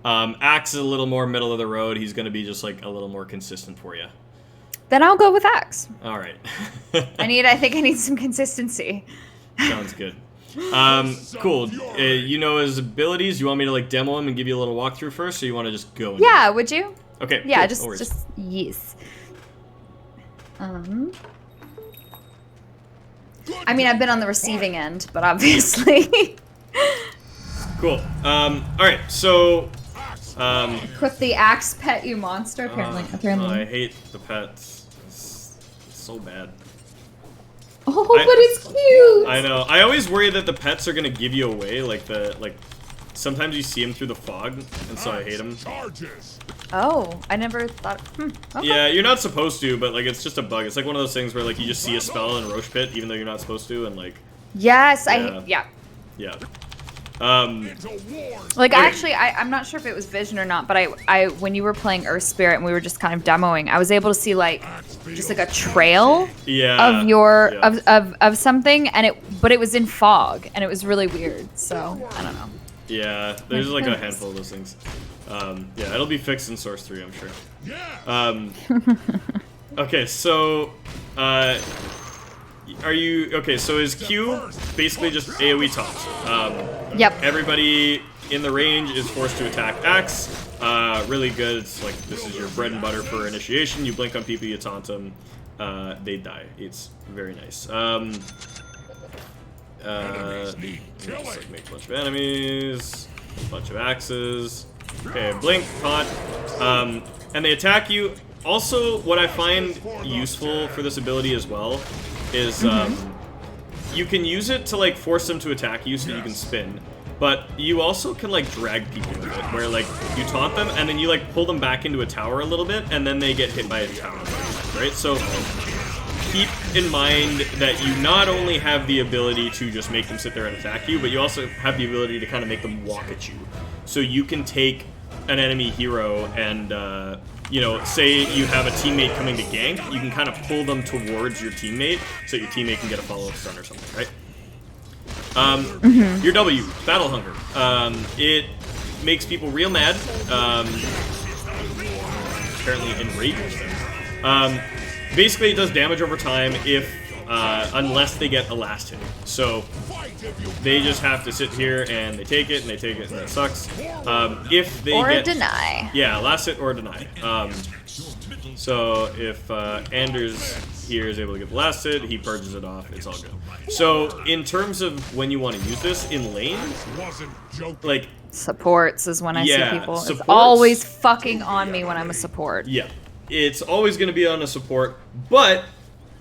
Axe is a little more middle of the road. He's going to be just like a little more consistent for you. Then I'll go with Axe. All right. I think I need some consistency. Sounds good. Cool. You know his abilities. You want me to like demo him and give you a little walkthrough first, or you want to just go? Yeah, would you? Okay. Yeah, cool. No worries. just yes. I mean, I've been on the receiving end, but obviously. Cool. All right. So. Equip the axe, pet you monster. Apparently. I hate the pets. It's so bad. Oh, but it's cute. I know. I always worry that the pets are gonna give you away. Sometimes you see them through the fog, and so I hate them. Oh, I never thought. Okay. Yeah, you're not supposed to, but like it's just a bug. It's like one of those things where like you just see a spell in Roche Pit, even though you're not supposed to, and like. Yes, Yeah. yeah. Like actually, I'm not sure if it was Vision or not, but I when you were playing Earth Spirit and we were just kind of demoing, I was able to see like just like a trail yeah, of your yeah. of something, and but it was in fog, and it was really weird. So I don't know. Yeah, there's like a handful of those things. Yeah, it'll be fixed in Source 3, I'm sure. Okay, so are you okay? So is Q basically just AOE taunts? Yep. Everybody in the range is forced to attack Axe. Really good. It's like this is your bread and butter for initiation. You blink on people, you taunt them, they die. It's very nice. Just like make a bunch of enemies, a bunch of axes. Okay, blink, taunt, and they attack you. Also, what I find useful for this ability as well is you can use it to like force them to attack you so that you can spin, but you also can like drag people with it, where like you taunt them and then you like pull them back into a tower a little bit, and then they get hit by a tower, right? So keep in mind that you not only have the ability to just make them sit there and attack you, but you also have the ability to kind of make them walk at you. So you can take an enemy hero and, you know, say you have a teammate coming to gank, you can kind of pull them towards your teammate so your teammate can get a follow-up stun or something, right? Your W, Battle Hunger. It makes people real mad. Apparently enrages them. Basically, it does damage over time unless they get a last hit. So they just have to sit here and they take it and they take it, and that sucks. If they Or get deny. Yeah, last hit or deny. So if Anders here is able to get the last hit, he purges it off. It's all good. So in terms of when you want to use this in lane, like Supports is when I see people. It's supports. always fucking on me when I'm a support. Yeah, it's always going to be on a support, but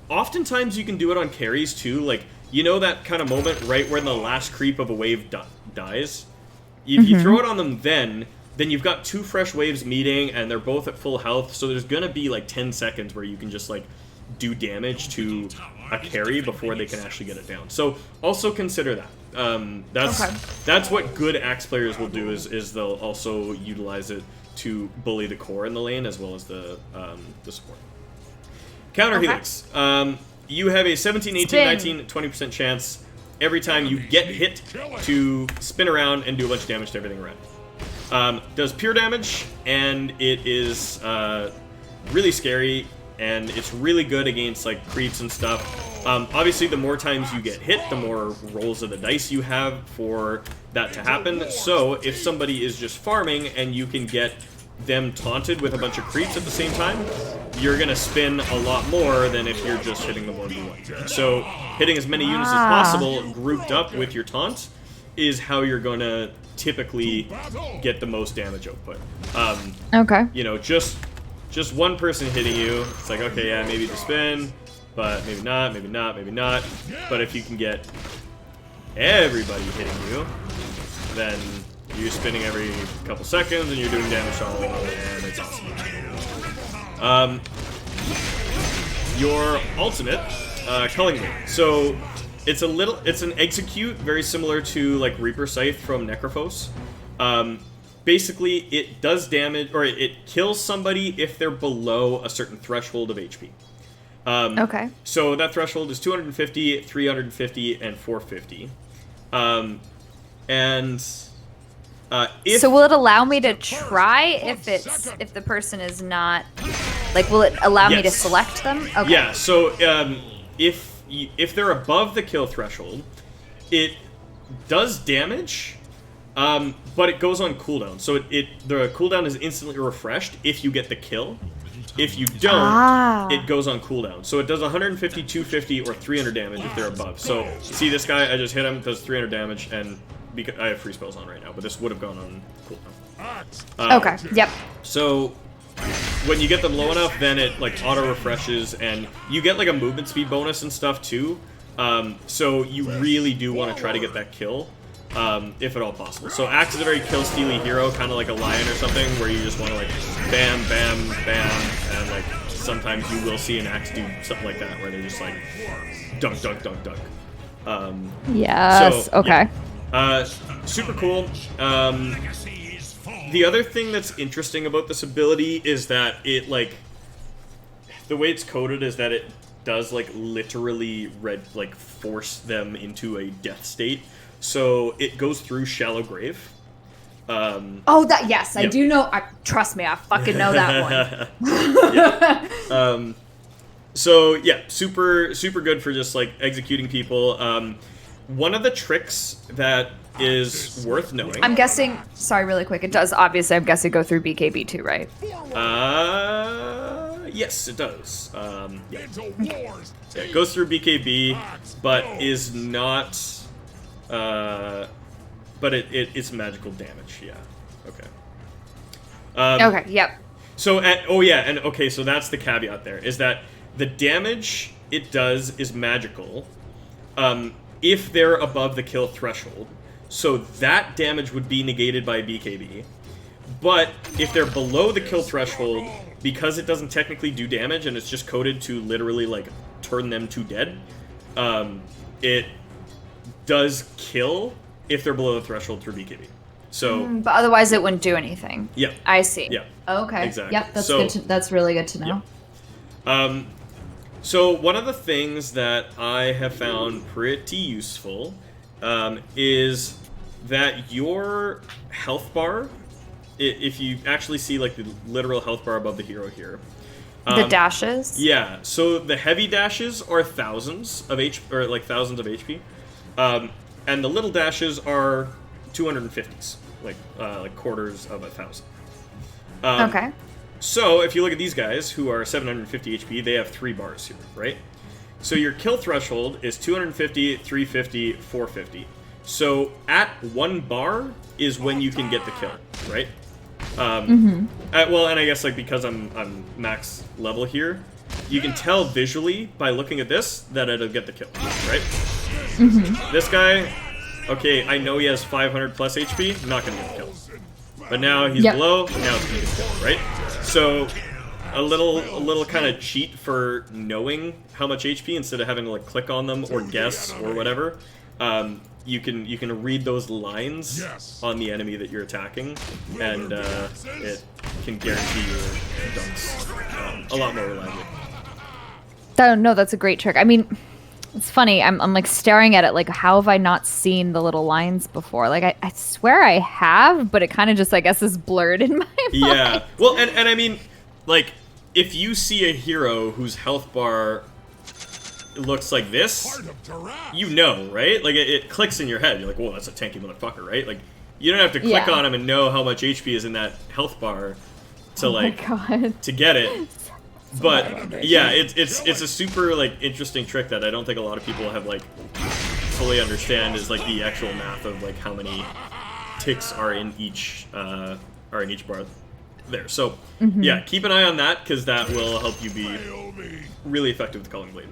oftentimes you can do it on carries too. Like, you know that kind of moment right when the last creep of a wave dies? If you throw it on them then you've got two fresh waves meeting and they're both at full health, so there's going to be like 10 seconds where you can just like do damage to a carry before they can actually get it down. So also consider that. That's what good Axe players will do is they'll also utilize it to bully the core in the lane as well as the support. Counter Helix. You have a 17, 18, 19, 20% chance every time you get hit to spin around and do a bunch of damage to everything around. Does pure damage, and it is really scary, and it's really good against like creeps and stuff. Obviously, the more times you get hit, the more rolls of the dice you have for that to happen. So if somebody is just farming and you can get them taunted with a bunch of creeps at the same time, you're gonna spin a lot more than if you're just hitting the 1v1. So hitting as many units as possible grouped up with your taunt is how you're gonna typically get the most damage output. You know, just one person hitting you, it's like, okay, yeah, maybe just spin, but maybe not, maybe not, maybe not. But if you can get everybody hitting you, then you're spinning every couple seconds and you're doing damage to all of them, and it's awesome. Your ultimate, Culling Blade. So it's an execute very similar to like Reaper Scythe from Necrophos. Basically, it does damage, or it kills somebody if they're below a certain threshold of HP. So that threshold is 250, 350, and 450. And So will it allow me to try if the person is not, like, will it allow me to select them? Okay. Yeah. So if they're above the kill threshold, it does damage, but it goes on cooldown. So the cooldown is instantly refreshed if you get the kill. If you don't, it goes on cooldown. So it does 150, 250, or 300 damage if they're above. So see this guy, I just hit him, does 300 damage, and because I have free spells on right now, but this would have gone on cooldown. Okay. Yep. So when you get them low enough, then it like auto refreshes, and you get like a movement speed bonus and stuff too. So you really do want to try to get that kill, if at all possible. So Axe is a very kill steely hero, kind of like a lion or something, where you just want to like bam, bam, bam, and like sometimes you will see an Axe do something like that, where they just like dunk, dunk, dunk, dunk. Yes. So, okay. Yeah. Super cool. The other thing that's interesting about this ability is that it like the way it's coded is that it does like literally force them into a death state. So it goes through Shallow Grave. Yes, I do know. Trust me, I fucking know that one. So yeah, super good for just like executing people. One of the tricks that is worth knowing. I'm guessing. Sorry, really quick. It does obviously. I'm guessing go through BKB too, right? Yes, it does. Yeah, it goes through BKB, but is not. But it's magical damage. Yeah. Okay. Okay. Yep. So so that's the caveat there, is that the damage it does is magical, if they're above the kill threshold. So that damage would be negated by BKB. But if they're below the kill threshold, because it doesn't technically do damage and it's just coded to literally like turn them to dead, it does kill if they're below the threshold through BKB. So, but otherwise it wouldn't do anything. Yeah. I see. Yeah. Okay. Exactly. Yep. That's So- good. That's really good to know. Yeah. So one of the things that I have found pretty useful is that your health bar, if you actually see like the literal health bar above the hero here, The dashes. yeah. So the heavy dashes are thousands of HP, and the little dashes are 250s, like quarters of 1,000. Okay. So if you look at these guys who are 750 HP, they have 3 bars here, right? So your kill threshold is 250, 350, 450. So at 1 bar is when you can get the kill, right? Well, and I guess like because I'm max level here, you can tell visually by looking at this that it'll get the kill, right? This guy, okay, I know he has 500 plus HP, not gonna get the kill. But now he's below, now it's gonna get the kill, right? So a little kind of cheat for knowing how much HP instead of having to like click on them or guess or whatever. You can read those lines on the enemy that you're attacking, and it can guarantee your dunks a lot more reliably. No, that's a great trick. I mean, it's funny. I'm like staring at it. Like, how have I not seen the little lines before? Like, I swear I have, but it kind of just, I guess, is blurred in my mind. Yeah. Well, and I mean, like, if you see a hero whose health bar looks like this, you know, right? Like, it clicks in your head. You're like, whoa, that's a tanky motherfucker, right? Like, you don't have to click on him and know how much HP is in that health bar to, to get it. But, yeah, it's a super, like, interesting trick that I don't think a lot of people have, like, fully understand is, like, the actual math of, like, how many ticks are in each bar there. So, yeah, keep an eye on that, because that will help you be really effective with Culling Blade.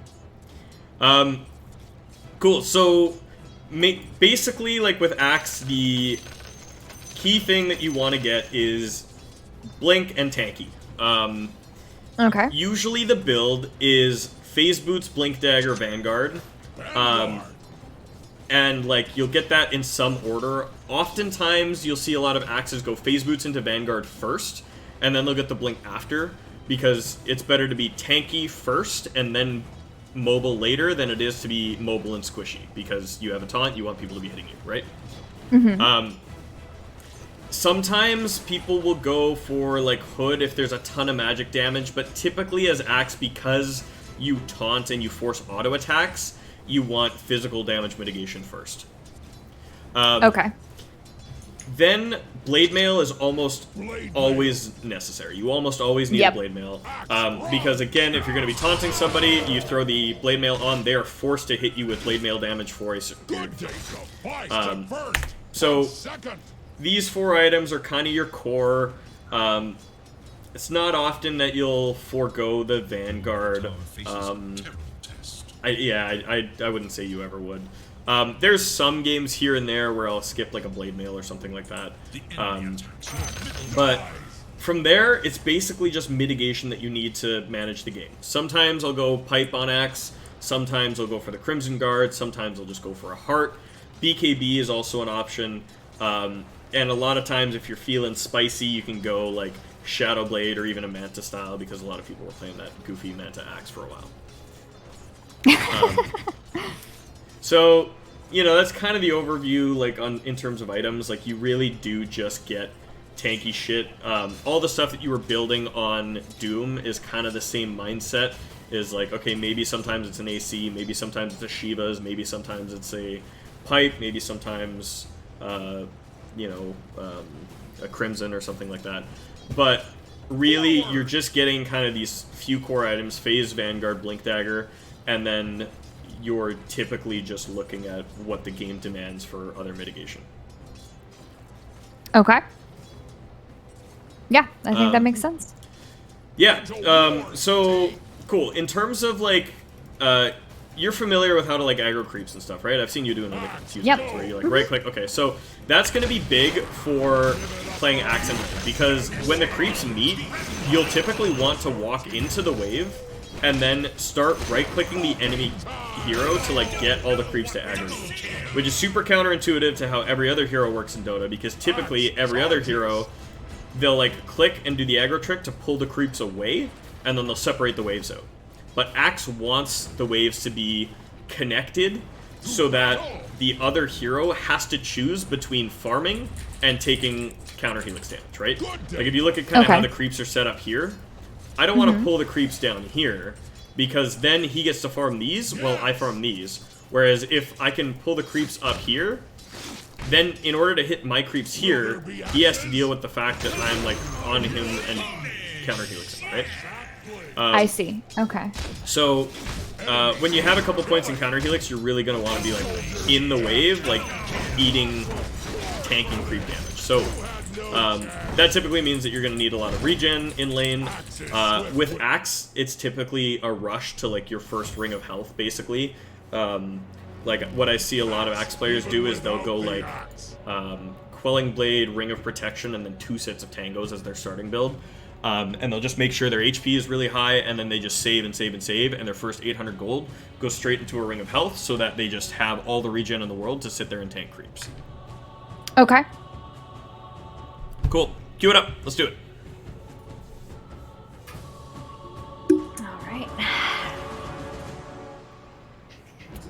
Cool, so, basically, like, with Axe, the key thing that you want to get is Blink and Tanky. Okay. Usually the build is Phase Boots, Blink Dagger, Vanguard. And, like, you'll get that in some order. Oftentimes, you'll see a lot of Axes go Phase Boots into Vanguard first, and then they'll get the Blink after, because it's better to be tanky first and then mobile later than it is to be mobile and squishy, because you have a taunt, you want people to be hitting you, right? Sometimes people will go for like Hood if there's a ton of magic damage, but typically as Axe, because you taunt and you force auto attacks, you want physical damage mitigation first. Okay. Then Blade Mail is almost always necessary. You almost always need a Blade Mail. Because again, if you're going to be taunting somebody, you throw the Blade Mail on, they are forced to hit you with Blade Mail damage for a certain period. So these 4 items are kind of your core. It's not often that you'll forego the Vanguard. I wouldn't say you ever would. There's some games here and there where I'll skip like a Blade Mail or something like that. But from there, it's basically just mitigation that you need to manage the game. Sometimes I'll go Pipe on Axe, sometimes I'll go for the Crimson Guard, sometimes I'll just go for a Heart. BKB is also an option, and a lot of times if you're feeling spicy, you can go like Shadow Blade or even a Manta style, because a lot of people were playing that goofy Manta Axe for a while. So, you know, that's kind of the overview, like, in terms of items. Like, you really do just get tanky shit. All the stuff that you were building on Doom is kind of the same mindset. Is like, okay, maybe sometimes it's an AC, maybe sometimes it's a Shiva's, maybe sometimes it's a Pipe, maybe sometimes, you know, a Crimson or something like that. But really, you're just getting kind of these few core items, Phase, Vanguard, Blink Dagger, and then you're typically just looking at what the game demands for other mitigation. Okay. Yeah, I think that makes sense. Yeah, so, cool. In terms of, like, you're familiar with how to, like, aggro creeps and stuff, right? I've seen you do another Yep. where you, like, right-click. Okay, so that's going to be big for playing Axe and Hunter, because when the creeps meet, you'll typically want to walk into the wave and then start right-clicking the enemy hero to, like, get all the creeps to aggro you, which is super counterintuitive to how every other hero works in Dota, because typically every other hero, they'll, like, click and do the aggro trick to pull the creeps away, and then they'll separate the waves out. But Axe wants the waves to be connected so that the other hero has to choose between farming and taking counter helix damage, right? Like, if you look at kind of how the creeps are set up here, I don't want to pull the creeps down here, because then he gets to farm these while I farm these. Whereas if I can pull the creeps up here, then in order to hit my creeps here, he has to deal with the fact that I'm, like, on him and counter helixing, right? I see. Okay. So, when you have a couple points in counter helix, you're really going to want to be, like, in the wave, like, eating, tanking creep damage. So, that typically means that you're going to need a lot of regen in lane. With Axe, it's typically a rush to, like, your first ring of health, basically. Like, what I see a lot of Axe players do is they'll go, like, Quelling Blade, Ring of Protection, and then 2 sets of Tangos as their starting build. And they'll just make sure their HP is really high, and then they just save and save and save, and their first 800 gold goes straight into a Ring of Health, so that they just have all the regen in the world to sit there and tank creeps. Okay. Cool. Cue it up. Let's do it. All right.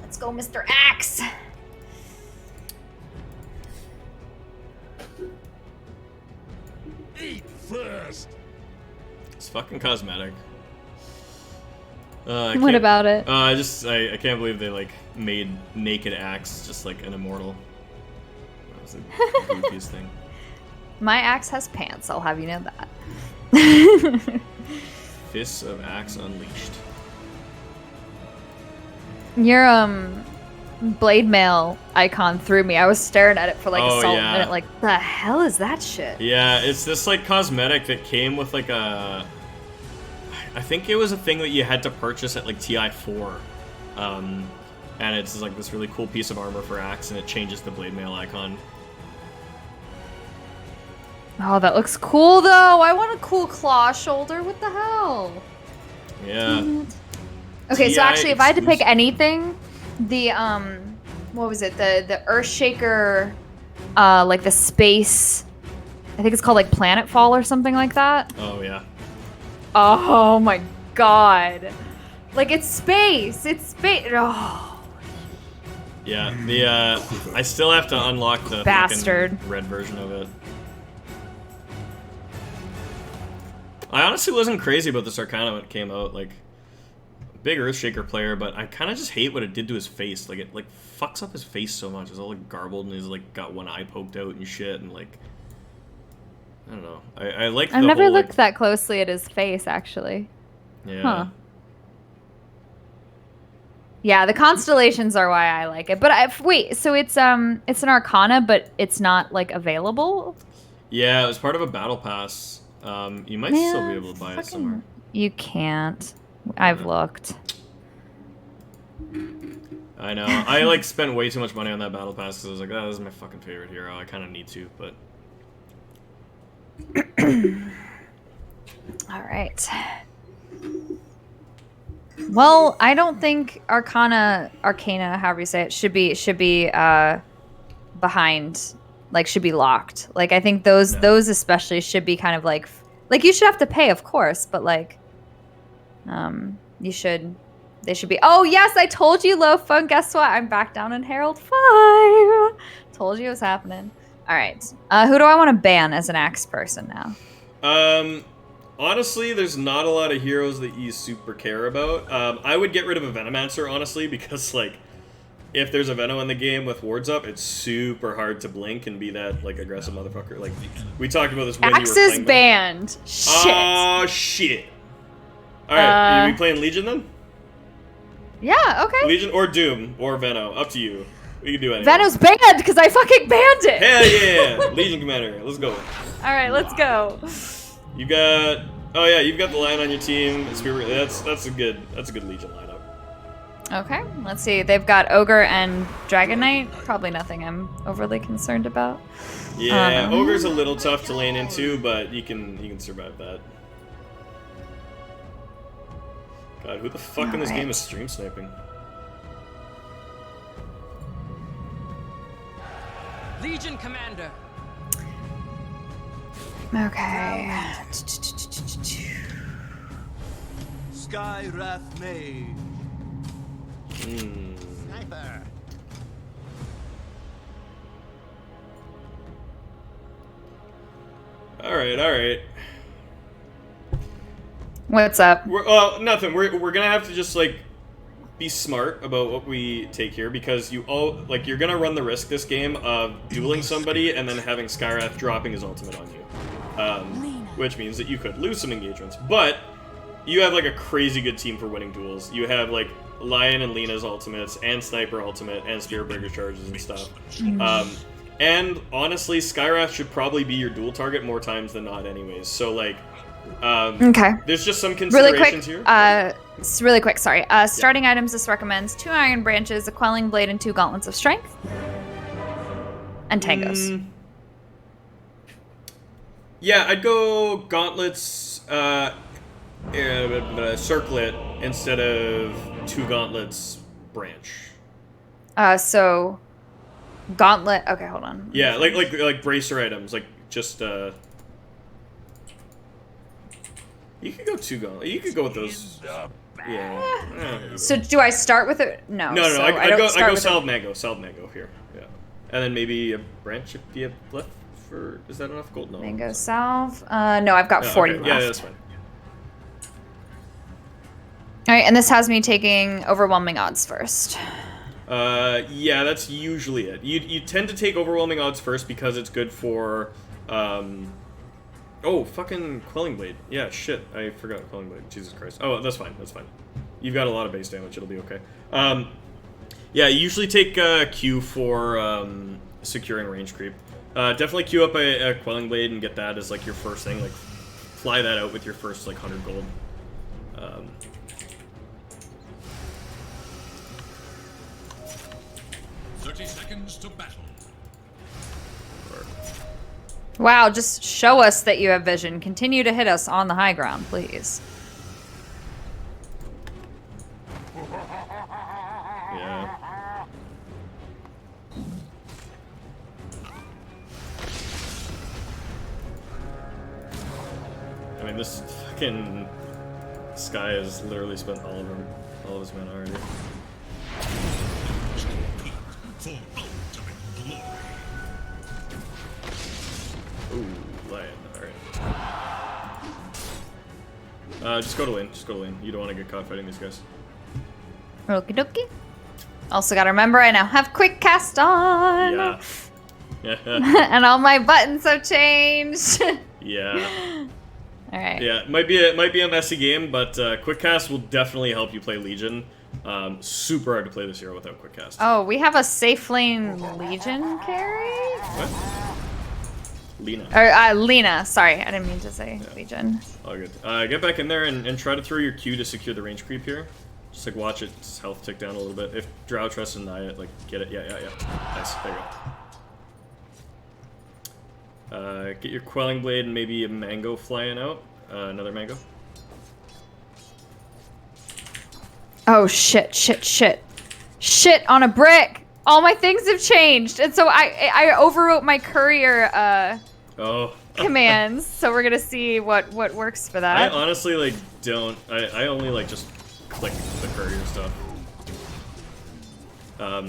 Let's go, Mr. Axe. Eat first. It's fucking cosmetic. What about it? I can't believe they, like, made Naked Axe just, like, an immortal. That was the goofiest thing. My axe has pants, I'll have you know that. Fists of Axe Unleashed. Your blade mail icon threw me. I was staring at it for like a solid minute, like, the hell is that shit? Yeah, it's this, like, cosmetic that came with, like, a... I think it was a thing that you had to purchase at, like, TI4. And it's, like, this really cool piece of armor for Axe, and it changes the blade mail icon. Oh, that looks cool, though. I want a cool claw shoulder. What the hell? Yeah. Okay, so actually, if I had to pick anything, the, what was it? The Earthshaker, like the space, I think it's called, like, Planetfall or something like that. Oh, yeah. Oh, my God. Like, it's space. It's space. Oh. Yeah, I still have to unlock the Bastard fucking red version of it. I honestly wasn't crazy about this Arcana when it came out. Like, big Earthshaker player, but I kind of just hate what it did to his face. Like, it like fucks up his face so much. It's all like garbled, and he's like got one eye poked out and shit, and like, I don't know. I like. I've never looked that closely at his face, actually. Yeah. Huh. Yeah, the constellations are why I like it. But wait, so it's an Arcana, but it's not like available. Yeah, it was part of a battle pass. You might still be able to buy it somewhere. You can't. I've looked. I know. I like spent way too much money on that battle pass because I was like, oh, this is my fucking favorite hero. I kind of need to, but. All right. Well, I don't think Arcana, however you say it, should be behind, like should be locked. Like I think those especially should be kind of like you should have to pay, of course, but like, they should be. Oh yes, I told you, Low Fun. Guess what? I'm back down in Herald 5. Told you it was happening. All right. Who do I want to ban as an axe person now? Honestly, there's not a lot of heroes that you super care about. I would get rid of a Venomancer, honestly, because, like, if there's a Veno in the game with wards up, it's super hard to blink and be that, like, aggressive motherfucker. Like, we talked about this when Axe you were playing. is banned. Shit. Oh, shit. Alright, you be playing Legion then? Yeah, okay. Legion or Doom or Veno, up to you. We can do anything. Veno's banned because I fucking banned it. Hell yeah! Legion Commander, let's go. Alright, let's go. You got, oh yeah, you've got the Lion on your team. That's a good Legion lineup. Okay, let's see. They've got Ogre and Dragon Knight. Probably nothing I'm overly concerned about. Yeah, Ogre's a little tough to lane into, but you can survive that. God, who the fuck in this game is stream sniping? Legion Commander. Okay. Sky Wrath Mage. Sniper. Alright. What's up? Nothing. We're gonna have to just, like, be smart about what we take here, because you're gonna run the risk this game of dueling somebody and then having Skyrath dropping his ultimate on you. Which means that you could lose some engagements. But you have, like, a crazy good team for winning duels. You have, like, Lion and Lena's ultimates, and Sniper ultimate, and Spiritbreaker charges and stuff. And honestly, Skyrath should probably be your duel target more times than not anyways. So, like, okay. There's just some considerations here. Really quick, sorry. Starting items, this recommends 2 Iron Branches, a Quelling Blade, and 2 Gauntlets of Strength. And Tangos. Yeah, I'd go Gauntlets, Circlet, instead of 2 Gauntlets Branch. So... Gauntlet... Okay, hold on. Yeah, like bracer items, like, just, You could go 2 Gauntlets. You could go with those... Yeah. So do I start with it? No. No, so I go Salve Mango. Salve Mango here. Yeah. And then maybe a branch if you have left for... Is that enough gold? No. Mango Salve. No, I've got 40 okay. left. Yeah, that's fine. Alright, and this has me taking overwhelming odds first. Yeah, that's usually it. You tend to take overwhelming odds first because it's good for... Oh, fucking Quelling Blade. Yeah, shit. I forgot Quelling Blade. Jesus Christ. Oh, that's fine. That's fine. You've got a lot of base damage. It'll be okay. Yeah, you usually take Q for securing range creep. Definitely queue up a Quelling Blade and get that as, like, your first thing. Like, fly that out with your first, like, 100 gold. 30 seconds to battle. Wow, just show us that you have vision. Continue to hit us on the high ground, please. Yeah. I mean, this fucking Sky has literally spent all of his mana already. For ultimate glory. Ooh, Lion. Alright. Just go to lane. Just go to lane. You don't want to get caught fighting these guys. Okie dokie. Also gotta remember I now have quick cast on. Yeah. And all my buttons have changed. Yeah. All right. Yeah. It might be a messy game, but quick cast will definitely help you play Legion. Super hard to play this hero without quick cast. Oh, we have a safe lane Legion carry? What? Lena. Or Lena. Sorry, I didn't mean to say Legion. All good. Get back in there and try to throw your Q to secure the range creep here. Just like watch its health tick down a little bit. If Drow trusts and deny it, like get it. Yeah. Nice. There you go. Get your Quelling Blade and maybe a mango flying out. Another mango. Oh shit! Shit on a brick! All my things have changed, and so I overwrote my courier commands. So we're gonna see what works for that. I honestly like don't. I only like just click the courier stuff. All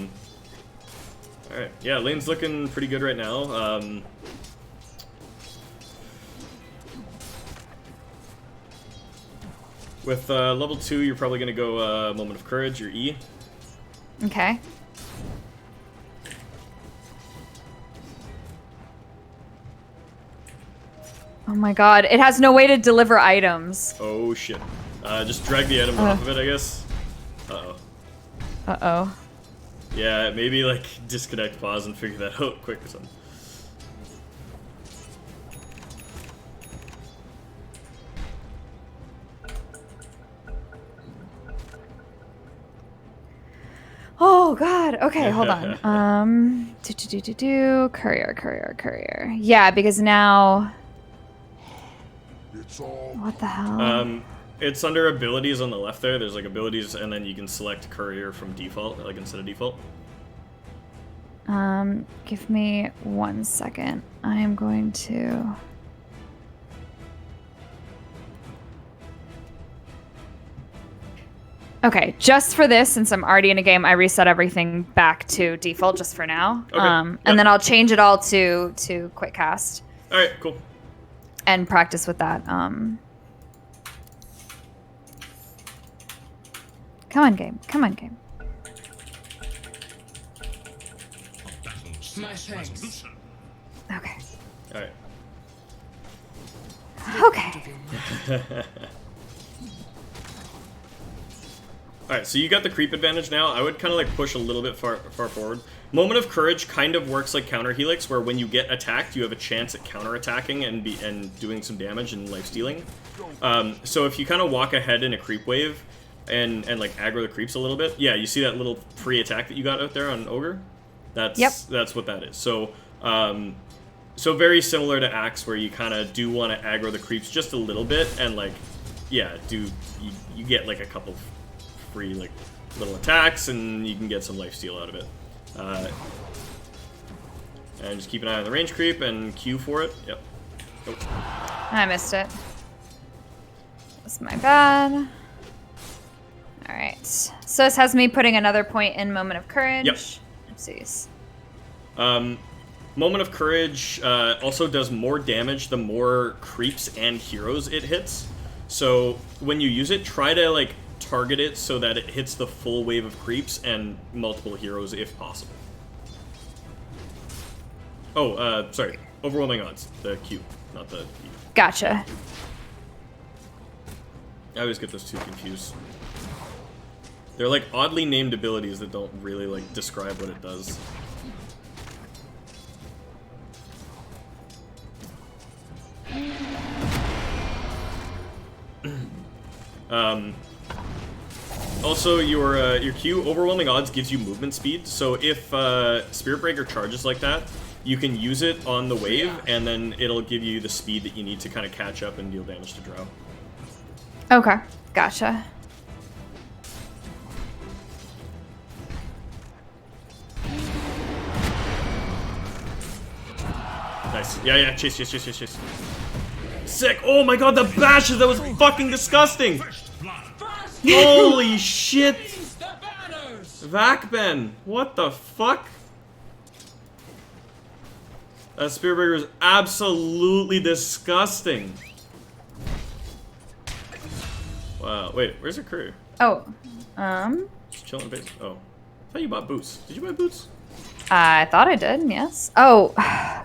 right. Yeah, lane's looking pretty good right now. With level 2, you're probably gonna go Moment of Courage, your E. Okay. Oh my god, it has no way to deliver items. Oh shit. Just drag the item off of it, I guess. Uh-oh. Uh-oh. Yeah, maybe like disconnect, pause, and figure that out quick or something. Oh god. Okay, hold on. Courier. Yeah, because now. It's all What the hell? It's under abilities on the left there. There's like abilities, and then you can select courier from default, like instead of default. Give me 1 second. I am going to. Okay, just for this, since I'm already in a game, I reset everything back to default just for now. Okay. And then I'll change it all to quick cast All right, cool. and practice with that. Come on, game. Come on, game. My thanks. Okay. All right. Okay. Alright, so you got the creep advantage now. I would kind of like push a little bit far forward. Moment of Courage kind of works like counter helix, where when you get attacked, you have a chance at counter attacking and doing some damage and life stealing. So if you kind of walk ahead in a creep wave and like aggro the creeps a little bit, yeah, you see that little free attack that you got out there on Ogre? That's what that is. So so very similar to Axe, where you kind of do want to aggro the creeps just a little bit, and like, yeah, you get like a couple free like little attacks, and you can get some lifesteal out of it. And just keep an eye on the range creep and Q for it. Yep. Oh. I missed it. That's my bad. Alright. So this has me putting another point in Moment of Courage. Yep. Oopsies. Moment of Courage also does more damage the more creeps and heroes it hits. So when you use it, try to like target it so that it hits the full wave of creeps and multiple heroes if possible. Oh, sorry. Overwhelming odds. The Q, not the E. Gotcha. I always get those two confused. They're like oddly named abilities that don't really like describe what it does. Also, your Q, Overwhelming Odds, gives you movement speed. So if Spirit Breaker charges like that, you can use it on the wave, and then it'll give you the speed that you need to kind of catch up and deal damage to Drow. Okay. Gotcha. Nice. Yeah, chase. Sick! Oh my god, the bashes! That was fucking disgusting! Holy shit! Vakben! What the fuck? That Spirit Breaker is absolutely disgusting. Wait, where's your courier? Oh, Just chilling base. Oh, I thought you bought boots. Did you buy boots? I thought I did, yes. Oh,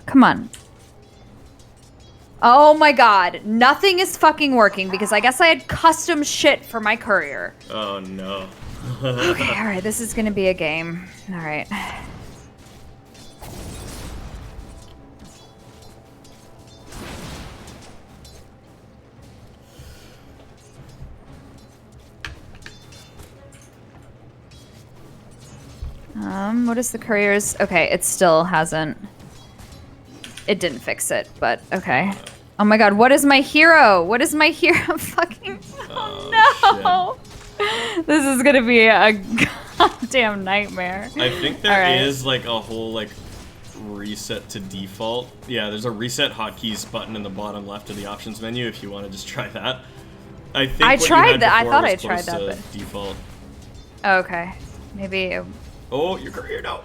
come on. Oh my god, nothing is fucking working because I guess I had custom shit for my courier. Oh no. Okay, alright, this is gonna be a game. Alright. What is the courier's? Okay, it still hasn't. It didn't fix it, but okay. Oh my god, what is my hero? What is my hero fucking? Oh no! This is gonna be a goddamn nightmare. I think there is like a whole like reset to default. Yeah, there's a reset hotkeys button in the bottom left of the options menu if you want to just try that. I think I what tried you had that. I before thought was I tried close that, to but default. okay, maybe. Oh, your courier no.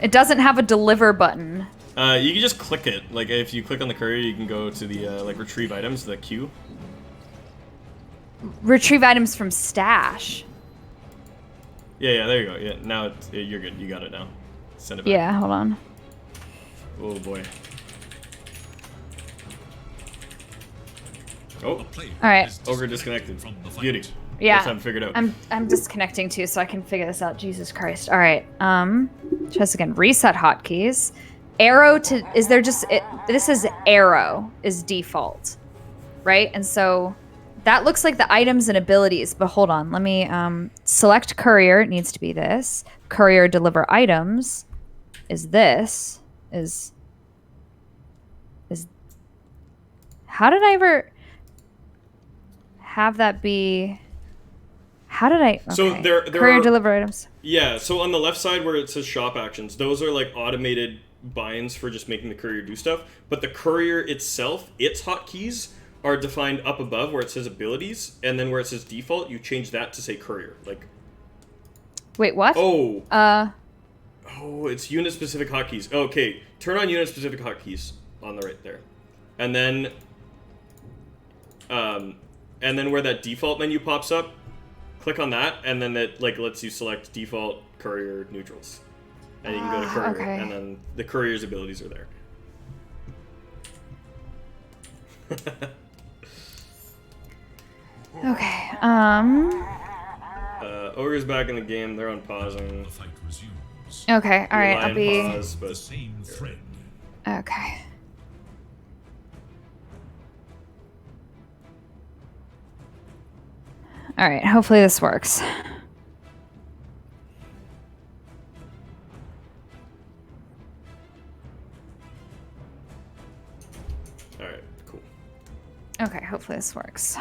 It doesn't have a deliver button. You can just click it. Like if you click on the courier, you can go to the like retrieve items, the queue. Retrieve items from stash. Yeah, there you go. Yeah, now you're good. You got it now. Send it back. Yeah, hold on. Oh boy. Oh, All right. ogre disconnected. Beauty. Yeah, Time figured out. I'm disconnecting too, so I can figure this out. Jesus Christ! All right. Try this again. Reset hotkeys. Arrow to is there just this is arrow is default, right? And so that looks like the items and abilities. But hold on, let me select courier. It needs to be this. Courier deliver items is this is. How did I ever have that be? How did I? Okay. So there courier are, deliver items. Yeah, so on the left side where it says shop actions, those are like automated binds for just making the courier do stuff. But the courier itself, its hotkeys are defined up above where it says abilities, and then where it says default, you change that to say courier. Like, wait, what? oh, it's unit specific hotkeys. Okay, turn on unit specific hotkeys on the right there, and then where that default menu pops up. Click on that, and then it like lets you select default courier neutrals, and you can go to courier, okay. and then the courier's abilities are there. Okay. Ogre's back in the game. They're on pausing. The fight resumes. Okay. All right. Rely I'll on be. pause, The but same thread. Okay. All right. Hopefully this works. all right, cool. Okay. Hopefully this works.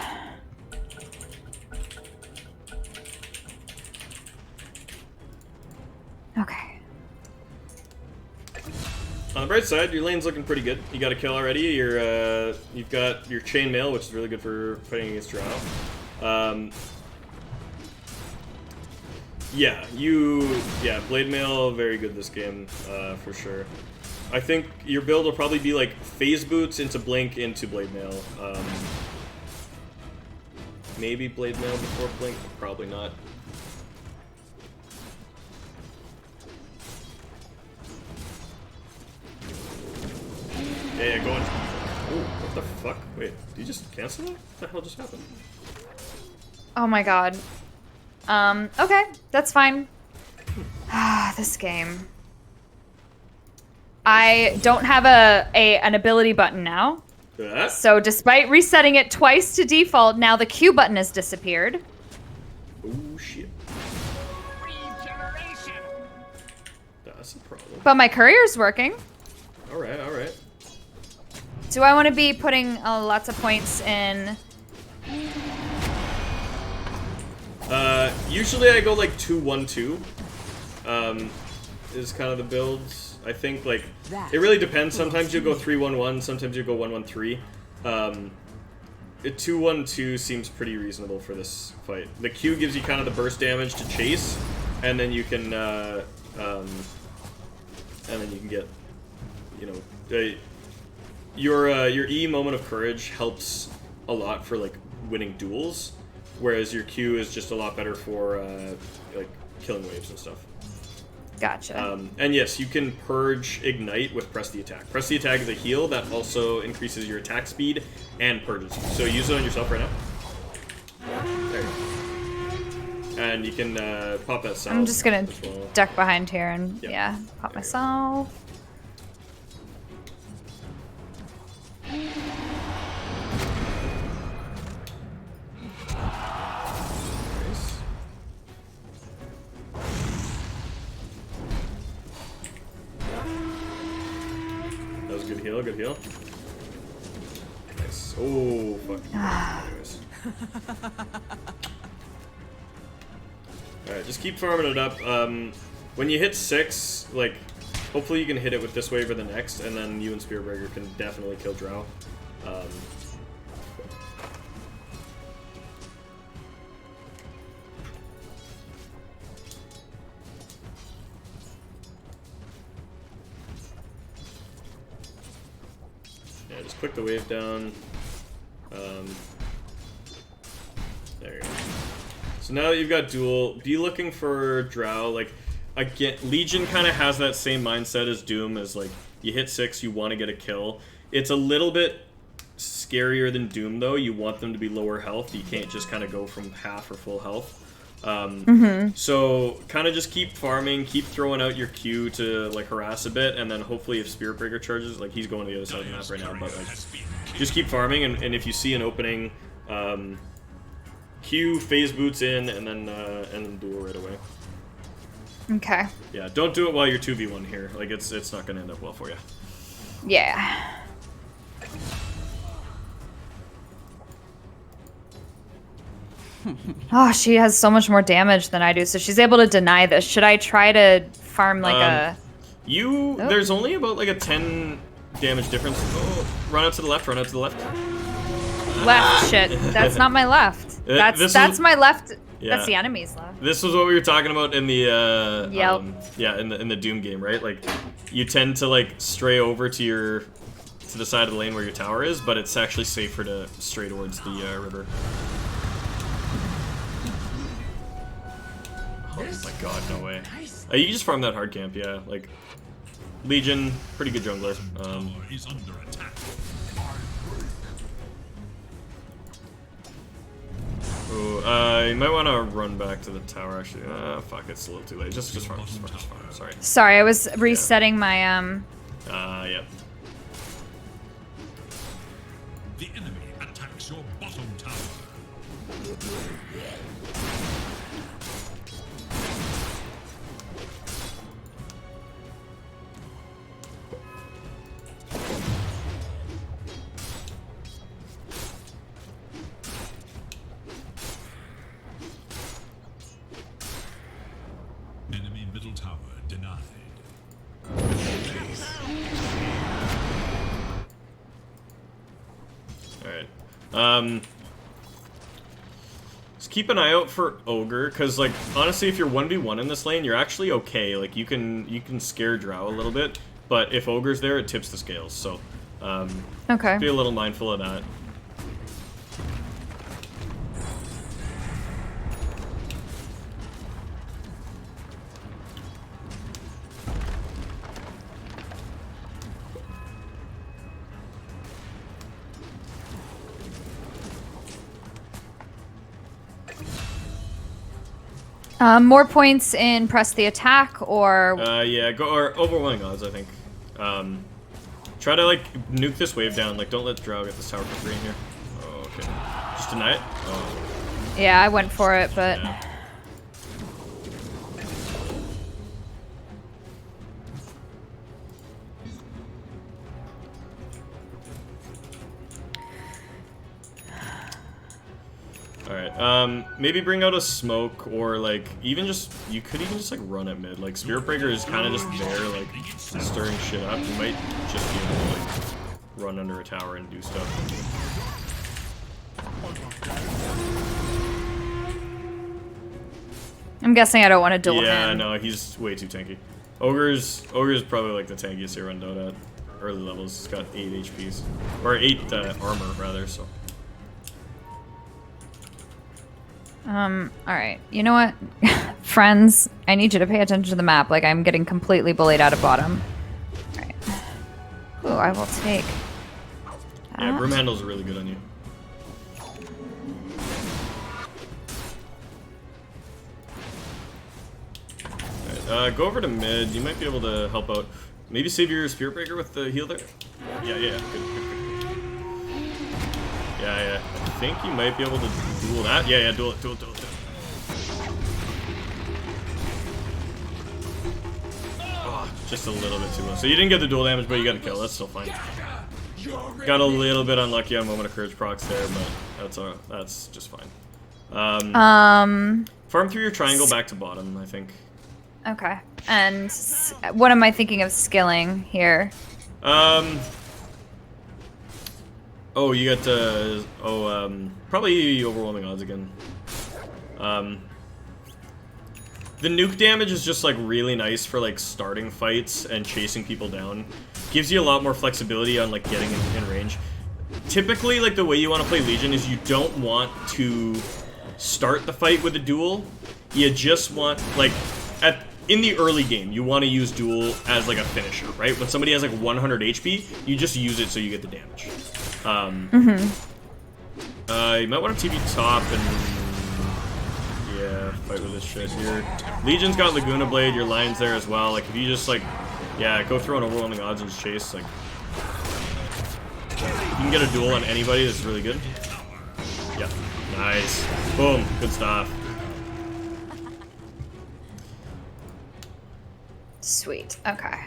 Okay. On the bright side, your lane's looking pretty good. You got a kill already. You've got your chainmail, which is really good for fighting against Toronto. Blade mail very good this game for sure. I think your build will probably be like phase boots into blink into blade mail. Maybe blade mail before blink, probably not. Yeah, go on. Oh, what the fuck? Wait, did you just cancel it? What the hell just happened? Oh my god. Okay, that's fine. This game. I don't have an ability button now. That? So despite resetting it twice to default, now the Q button has disappeared. Oh shit. That's a problem. But my courier's working. Alright, alright. Do I want to be putting lots of points in? Usually I go like 2-1-2. Is kind of the builds. I think like it really depends. Sometimes you go 3-1-1. Sometimes you go 1-1-3. 2-1-2 seems pretty reasonable for this fight. The Q gives you kind of the burst damage to chase, and then you can get, you know, your E moment of courage helps a lot for like winning duels, whereas your Q is just a lot better for like killing waves and stuff. Gotcha. And yes, you can purge ignite with press the attack. Press the attack is a heal that also increases your attack speed and purges. So use it on yourself right now. There you go. And you can pop that salve. I'm just gonna as well. duck behind here and Yep. yeah, pop There you myself. Nice. That was a good heal, good heal. Nice. Oh, fuck. Anyways. Alright, just keep farming it up. When you hit 6, like, hopefully you can hit it with this wave or the next, and then you and Spearbreaker can definitely kill Drow. Yeah, just click the wave down. There you go. So now that you've got duel, be looking for Drow. Like, again, Legion kind of has that same mindset as Doom, as like, you hit 6, you want to get a kill. It's a little bit scarier than Doom, though. You want them to be lower health. You can't just kind of go from half or full health. So kind of just keep farming, keep throwing out your Q to like harass a bit, and then hopefully if Spirit Breaker charges, like he's going to the other side of the map right now, but like just keep farming, and if you see an opening, Q phase boots in, and then duel right away. Okay. Yeah, don't do it while you're 2v1 here. Like it's not gonna end up well for you. Yeah. Oh, she has so much more damage than I do, so she's able to deny this. Should I try to farm like a... There's only about like a 10 damage difference. Oh, run out to the left, run out to the left. Left, shit. That's not my left. That's my left. Yeah. That's the enemy's left. This was what we were talking about in the Yep. in the Doom game, right? Like you tend to like stray over to the side of the lane where your tower is, but it's actually safer to stray towards the river. Oh my god, no way. You just farm that hard camp, yeah. Like Legion, pretty good jungler. He's under attack. Ooh, you might want to run back to the tower, actually. Fuck, it's a little too late. Just farm. Sorry. Sorry, I was resetting my, Yeah. The enemy attacks your bottom tower. Enemy middle tower denied. Alright. Just keep an eye out for Ogre, because like honestly if you're 1v1 in this lane, you're actually okay. Like you can scare Drow a little bit, but if Ogre's there, it tips the scales, so okay. be a little mindful of that. More points in press the attack, or... Yeah, go or overwhelming odds, I think. Try to like nuke this wave down. Like don't let Drow get this tower for free in here. Oh, okay. Just deny it? Oh. Yeah, I went for it, but... Yeah. Alright, maybe bring out a smoke, or like, even just, you could even just like run at mid. Like, Spirit Breaker is kind of just there, like, stirring shit up. You might just be able to like, run under a tower and do stuff. I'm guessing I don't want to duel him. Yeah, no, he's way too tanky. Ogre's probably like the tankiest hero in Dota. early levels. It's got 8 HPs. Or 8 armor, rather, so. Alright. You know what? Friends, I need you to pay attention to the map. Like, I'm getting completely bullied out of bottom. Alright. Ooh, I will take that. Yeah, Broom Handle's really good on you. Alright, go over to mid. You might be able to help out. Maybe save your Spirit Breaker with the heal there? Yeah, good. Yeah. I think you might be able to duel that. Yeah, duel it. Oh, just a little bit too low. So you didn't get the duel damage, but you got a kill. That's still fine. Got a little bit unlucky on Moment of Courage procs there, but that's just fine. Farm through your triangle back to bottom, I think. Okay. And what am I thinking of skilling here? Oh, you got probably overwhelming odds again. The nuke damage is just like really nice for like starting fights and chasing people down. Gives you a lot more flexibility on like getting in range. Typically, like the way you want to play Legion is you don't want to start the fight with a duel. You just want like in the early game, you want to use duel as like a finisher, right? When somebody has like 100 HP, you just use it so you get the damage. You might want to TP top and yeah, fight with this shit here. Legion's got Laguna Blade, your line's there as well. Like if you just like, yeah, go through on overwhelming odds and just chase. Like you can get a duel on anybody. That's really good. Yeah, nice. Boom, good stuff. Sweet. Okay.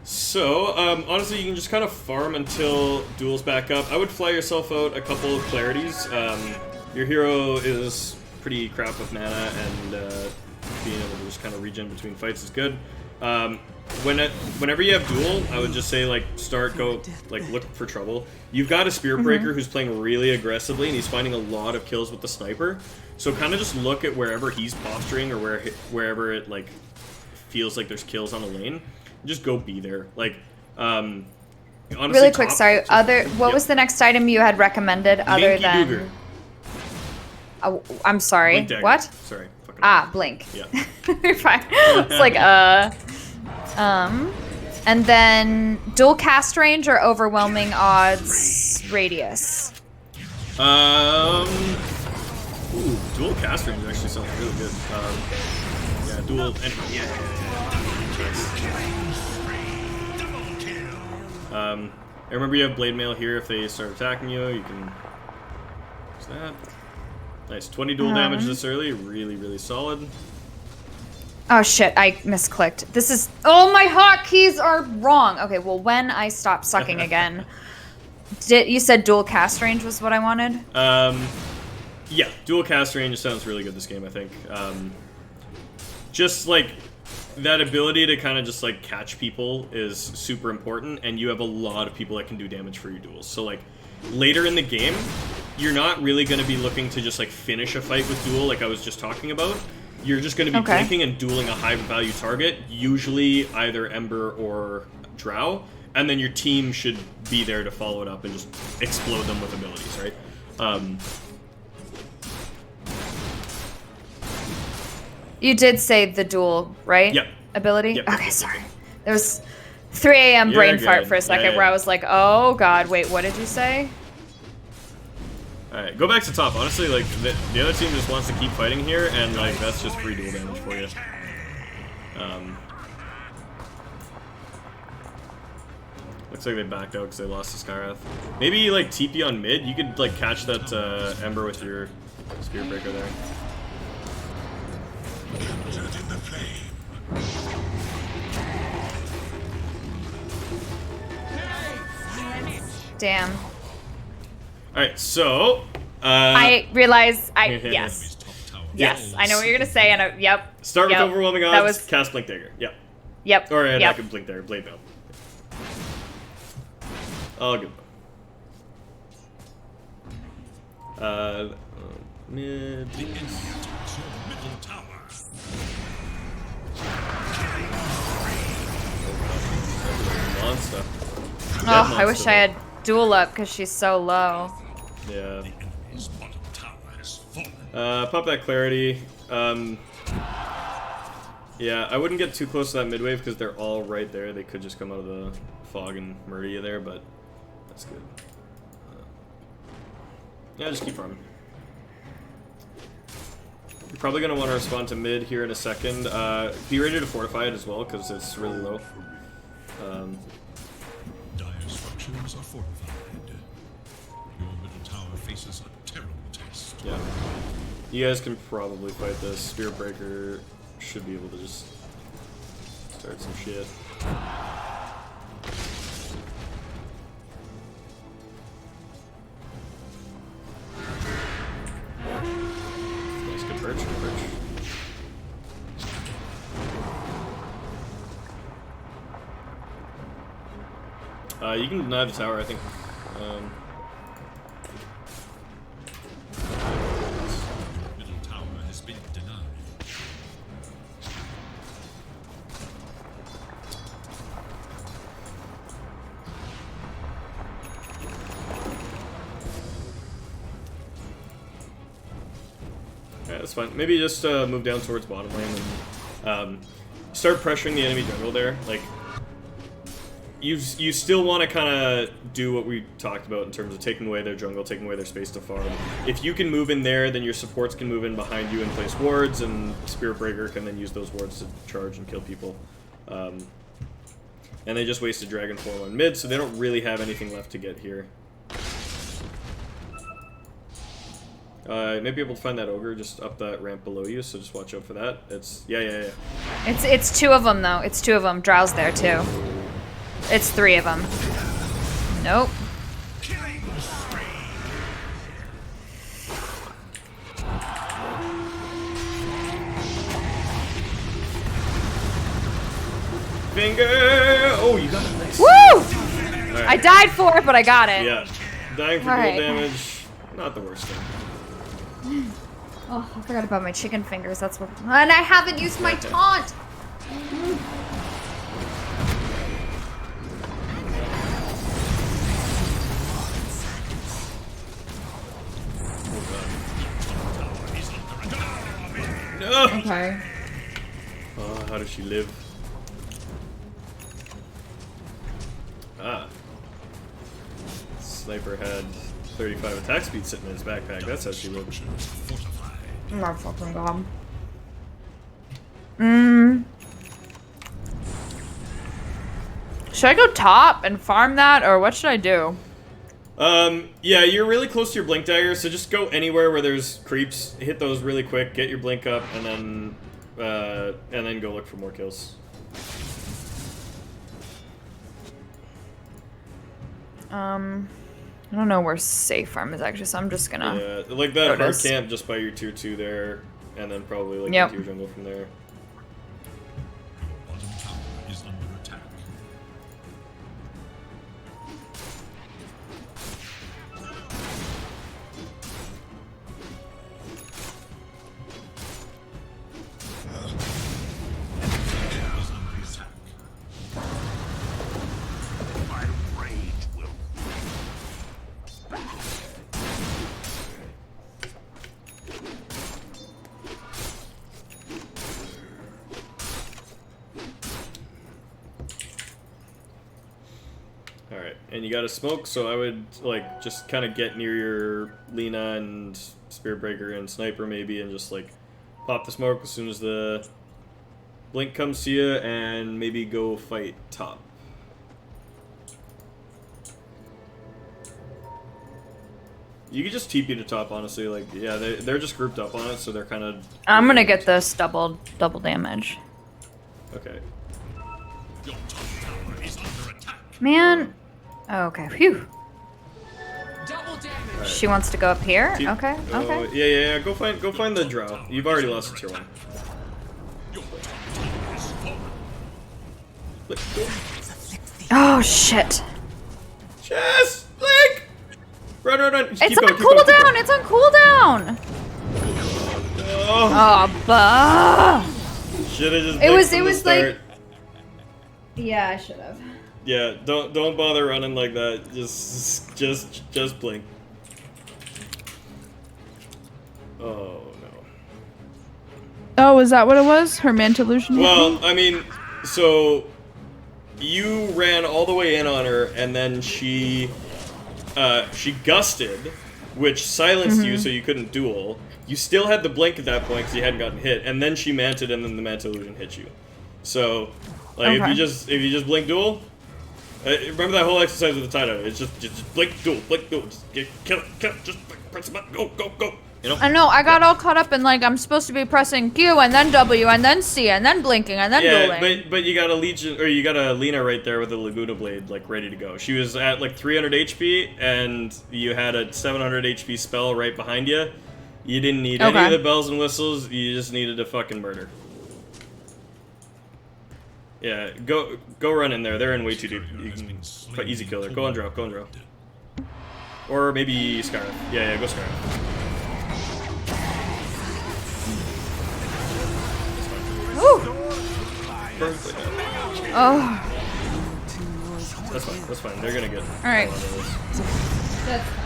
So, honestly, you can just kind of farm until duels back up. I would fly yourself out a couple of clarities. Your hero is pretty crap with mana, and being able to just kind of regen between fights is good. Whenever you have duel, I would just say, like, look for trouble. You've got a Spirit Breaker who's playing really aggressively, and he's finding a lot of kills with the sniper. So kind of just look at wherever he's posturing or wherever it, like, feels like there's kills on the lane. Just go be there. Like, honestly, really quick, sorry. What was the next item you had recommended other than? Duger. Oh, I'm sorry. What? Sorry. Blink. Yeah. You're fine. It's like and then dual cast range or overwhelming odds radius. Ooh, dual cast range actually sounds really good. Yeah, dual. I remember you have blade mail here. If they start attacking you, you can use that. Nice, 20 dual damage this early. Really, really solid. Oh shit! I misclicked. This is. Oh, my hotkeys are wrong. Okay, well, when I stop sucking again, you said dual cast range was what I wanted? Yeah, dual cast range sounds really good this game. I think. Just like. That ability to kind of just like catch people is super important, and you have a lot of people that can do damage for your duels. So like later in the game, you're not really going to be looking to just like finish a fight with duel like I was just talking about. You're just going to be blinking and dueling a high value target, usually either Ember or Drow, and then your team should be there to follow it up and just explode them with abilities, right? You did say the duel, right? Yep. Ability? Yep. Okay, sorry. There was 3 a.m. brain fart for a second where I was like, oh god, wait, what did you say? Alright, go back to top. Honestly, like, the other team just wants to keep fighting here, and like, that's just free dual damage for you. Looks like they backed out because they lost to Skyrath. Maybe, like, TP on mid? You could, like, catch that Ember with your Spirit Breaker there. Damn. Alright, so... I realize yes. Yes, I know what you're gonna say, and Start with overwhelming odds, cast Blink Dagger. Yep. Yep. Or I can Blink Dagger, Blade Mail. I'll give them. Mid. The enemy attacks your middle tower. Monster. Oh, I wish I had duel up because she's so low. Yeah. The enemy's bottom tower has fallen. Pop that clarity. Yeah, I wouldn't get too close to that mid wave because they're all right there. They could just come out of the fog and murder you there, but that's good. Yeah, just keep farming. You're probably going to want to respond to mid here in a second. Be ready to fortify it as well because it's really low. Dire structures are fortified. Your middle tower faces a terrible test. Yeah. You guys can probably fight this. Spirit Breaker should be able to just start some shit. Nice, good perch, good perch. You can deny the tower, I think. Middle tower has been denied. Alright, that's fine. Maybe just move down towards bottom lane and start pressuring the enemy jungle there. Like, you still want to kind of do what we talked about in terms of taking away their jungle, taking away their space to farm. If you can move in there, then your supports can move in behind you and place wards, and Spirit Breaker can then use those wards to charge and kill people. And they just wasted Dragon Form on mid, so they don't really have anything left to get here. May be able to find that ogre just up that ramp below you, so just watch out for that. Yeah. It's two of them though. It's two of them. Drow's there too. It's three of them. Nope. Finger! Oh, you got it. Nice. Woo! Right. I died for it, but I got it. Yeah. Dying for Alright. gold damage, not the worst thing. Oh, I forgot about my chicken fingers. That's what. And I haven't used my taunt. No! Okay. Oh, how does she live? Ah. Sniper had 35 attack speed sitting in his backpack. That's how she lived. Oh my fucking god. Should I go top and farm that, or what should I do? Yeah, you're really close to your blink dagger, so just go anywhere where there's creeps, hit those really quick, get your blink up, and then go look for more kills. I don't know where safe farm is actually, so I'm just gonna. Yeah, like that hard Notice. camp just by your tier 2 there, and then probably like Yep. into your jungle from there. Bottom tower is under attack. Is under attack. My rage will. Alright, and you got a smoke, so I would like just kind of get near your Lina and Spirit Breaker and Sniper maybe, and just like pop the smoke as soon as the blink comes to you, and maybe go fight top. You could just TP to top, honestly. Like, yeah, they're just grouped up on it, so they're kind of. I'm gonna get this double damage. Okay. Your top tower is under attack. Man. Oh, okay. Phew. Double damage. She wants to go up here. T- Okay. Oh, Okay. yeah. Go find the drow. You've already lost a tier 1. Your top tower is fallen. Look, go. Oh shit. Just blink. Run, run, run. Just It's keep on going, keep going, keep cooldown. going. It's on cooldown. Oh, Oh, bah. should have just. It was blinked from the like. start. Yeah, I should have. Yeah, don't bother running like that. Just blink. Oh no. Oh, is that what it was? Her Mantilusion? Well, I mean, so you ran all the way in on her, and then she gusted, which silenced you, so you couldn't duel. You still had the blink at that point because you hadn't gotten hit, and then she manted, and then the Mantilusion hit you. So, like, Okay. if you just blink duel, remember that whole exercise with the Tidal. It's just blink duel, just kill it, just press the button, go. You know? I know, I got all caught up in like I'm supposed to be pressing Q and then W and then C and then blinking and then Yeah, dueling. but you got a Legion, or you got a Lena right there with a Laguna Blade, like, ready to go. She was at, like, 300 HP, and you had a 700 HP spell right behind you. You didn't need any of the bells and whistles, you just needed to fucking murder. Yeah, go run in there, they're in way too deep. You can quite easy killer. Go on draw. Or maybe Scarlet. Yeah, go Scarlet. Ooh. Perfect. Oh. That's fine. They're gonna get Alright. a lot of this. That's fine.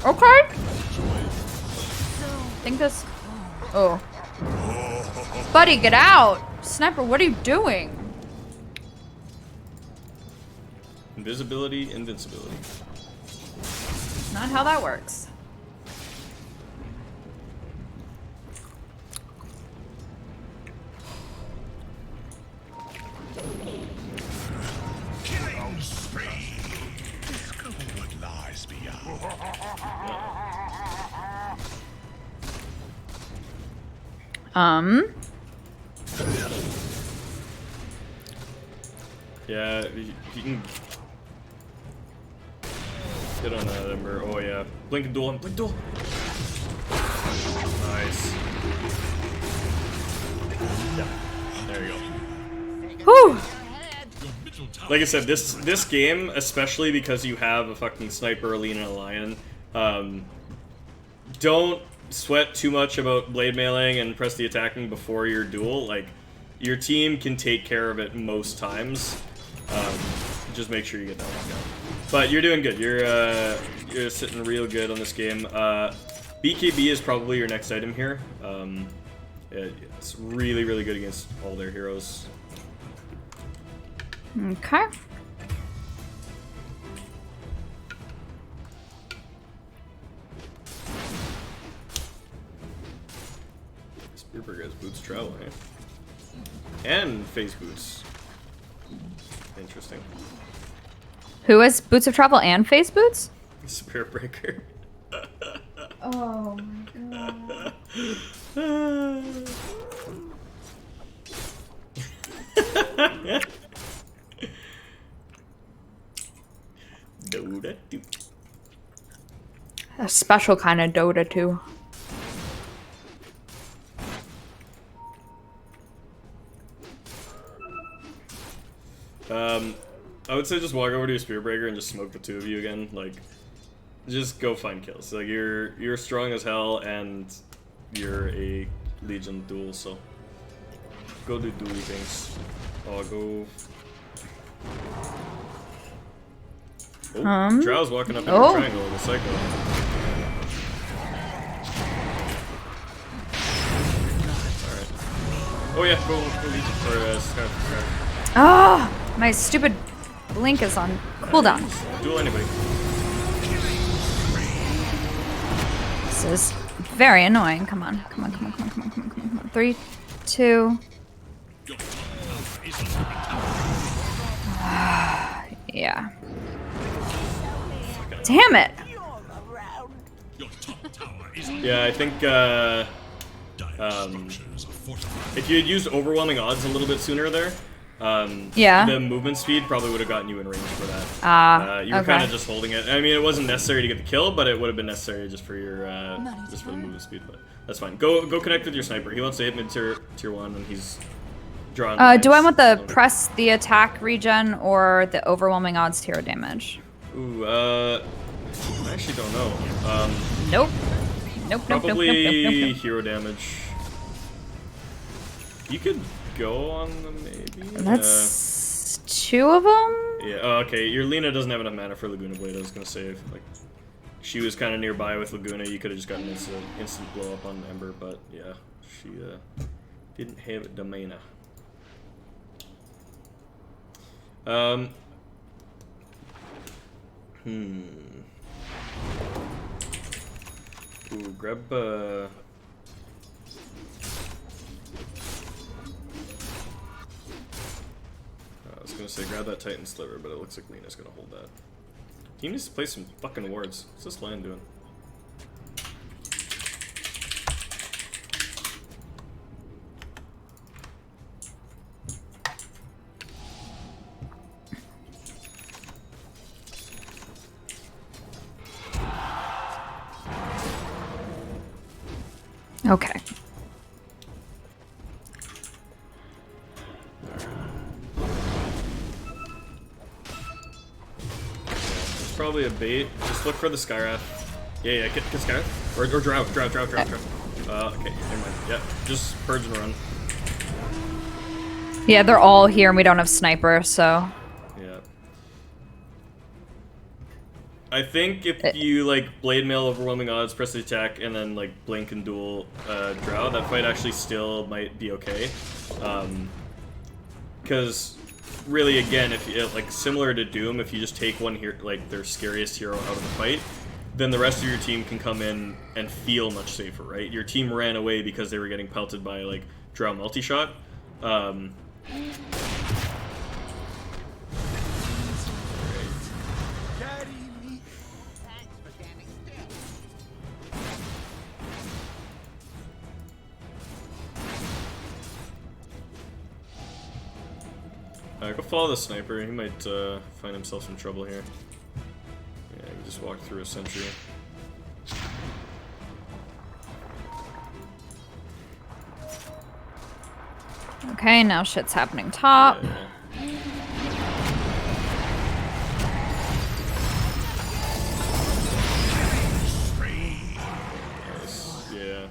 Okay. Think this. Oh. Buddy, get out! Sniper, what are you doing? Invisibility, invincibility. Not how that works. Killing spree. Discover what lies beyond. Yeah, you can get on that Ember. Oh yeah, blink and duel him. Blink duel. Nice. Yeah, there you go. Whew. Like I said, this game, especially because you have a fucking sniper, a lean, and a lion, don't sweat too much about blade mailing and press the attacking before your duel. Like, your team can take care of it most times. Just make sure you get that one down. But you're doing good. You're sitting real good on this game. BKB is probably your next item here. It's really, really good against all their heroes. Okay. Spearburger has boots travel, eh? And face boots. Interesting. Who has boots of travel and face boots? Spearbreaker. Oh my god. Dota 2. A special kind of Dota too. I would say just walk over to your Spearbreaker and just smoke the two of you again. Like, just go find kills. Like, you're strong as hell and you're a Legion duel, so go do dually things. I'll go. Oh, Drow's walking up in a triangle with a Psycho. Alright. Oh yeah, go Legion for Scarlet. Ah, my stupid blink is on cooldown. Duel anybody. This is very annoying. Come on. 3, 2. Yeah. Damn it. Yeah, I think if you had used overwhelming odds a little bit sooner there, Yeah. the movement speed probably would have gotten you in range for that. You were kind of just holding it. I mean, it wasn't necessary to get the kill, but it would have been necessary just for your just for the movement speed. But that's fine. Go connect with your sniper. He wants to hit mid tier 1, and he's drawn. Do I lines. want the press the attack regen or the overwhelming odds hero damage? Ooh, I actually don't know. Nope. Nope, Probably hero damage. You could go on them, maybe? That's 2 of them? Yeah, oh, okay. Your Lena doesn't have enough mana for Laguna Blade, I was gonna save. Like, she was kind of nearby with Laguna. You could have just gotten instant blow up on Ember, but yeah, she didn't have the mana. Ooh, grab I was gonna say grab that Titan Sliver, but it looks like Lena's gonna hold that. He needs to play some fucking wards. What's this land doing? Okay. It's probably a bait. Just look for the Skyrath. Yeah, get Skyrath. Or drow. Okay, never mind. Yeah, just purge and run. Yeah, they're all here and we don't have sniper, so. Yeah. I think if you like blade mail overwhelming odds, press the attack, and then like blink and duel drow, that fight actually still might be okay. Because really, again, if you like similar to Doom, if you just take one here, like their scariest hero out of the fight, then the rest of your team can come in and feel much safer, right? Your team ran away because they were getting pelted by like drow multi-shot. Go follow the sniper. He might find himself some trouble here. Yeah, he just walked through a sentry. Okay, now shit's happening top. Yeah. Nice. Yeah.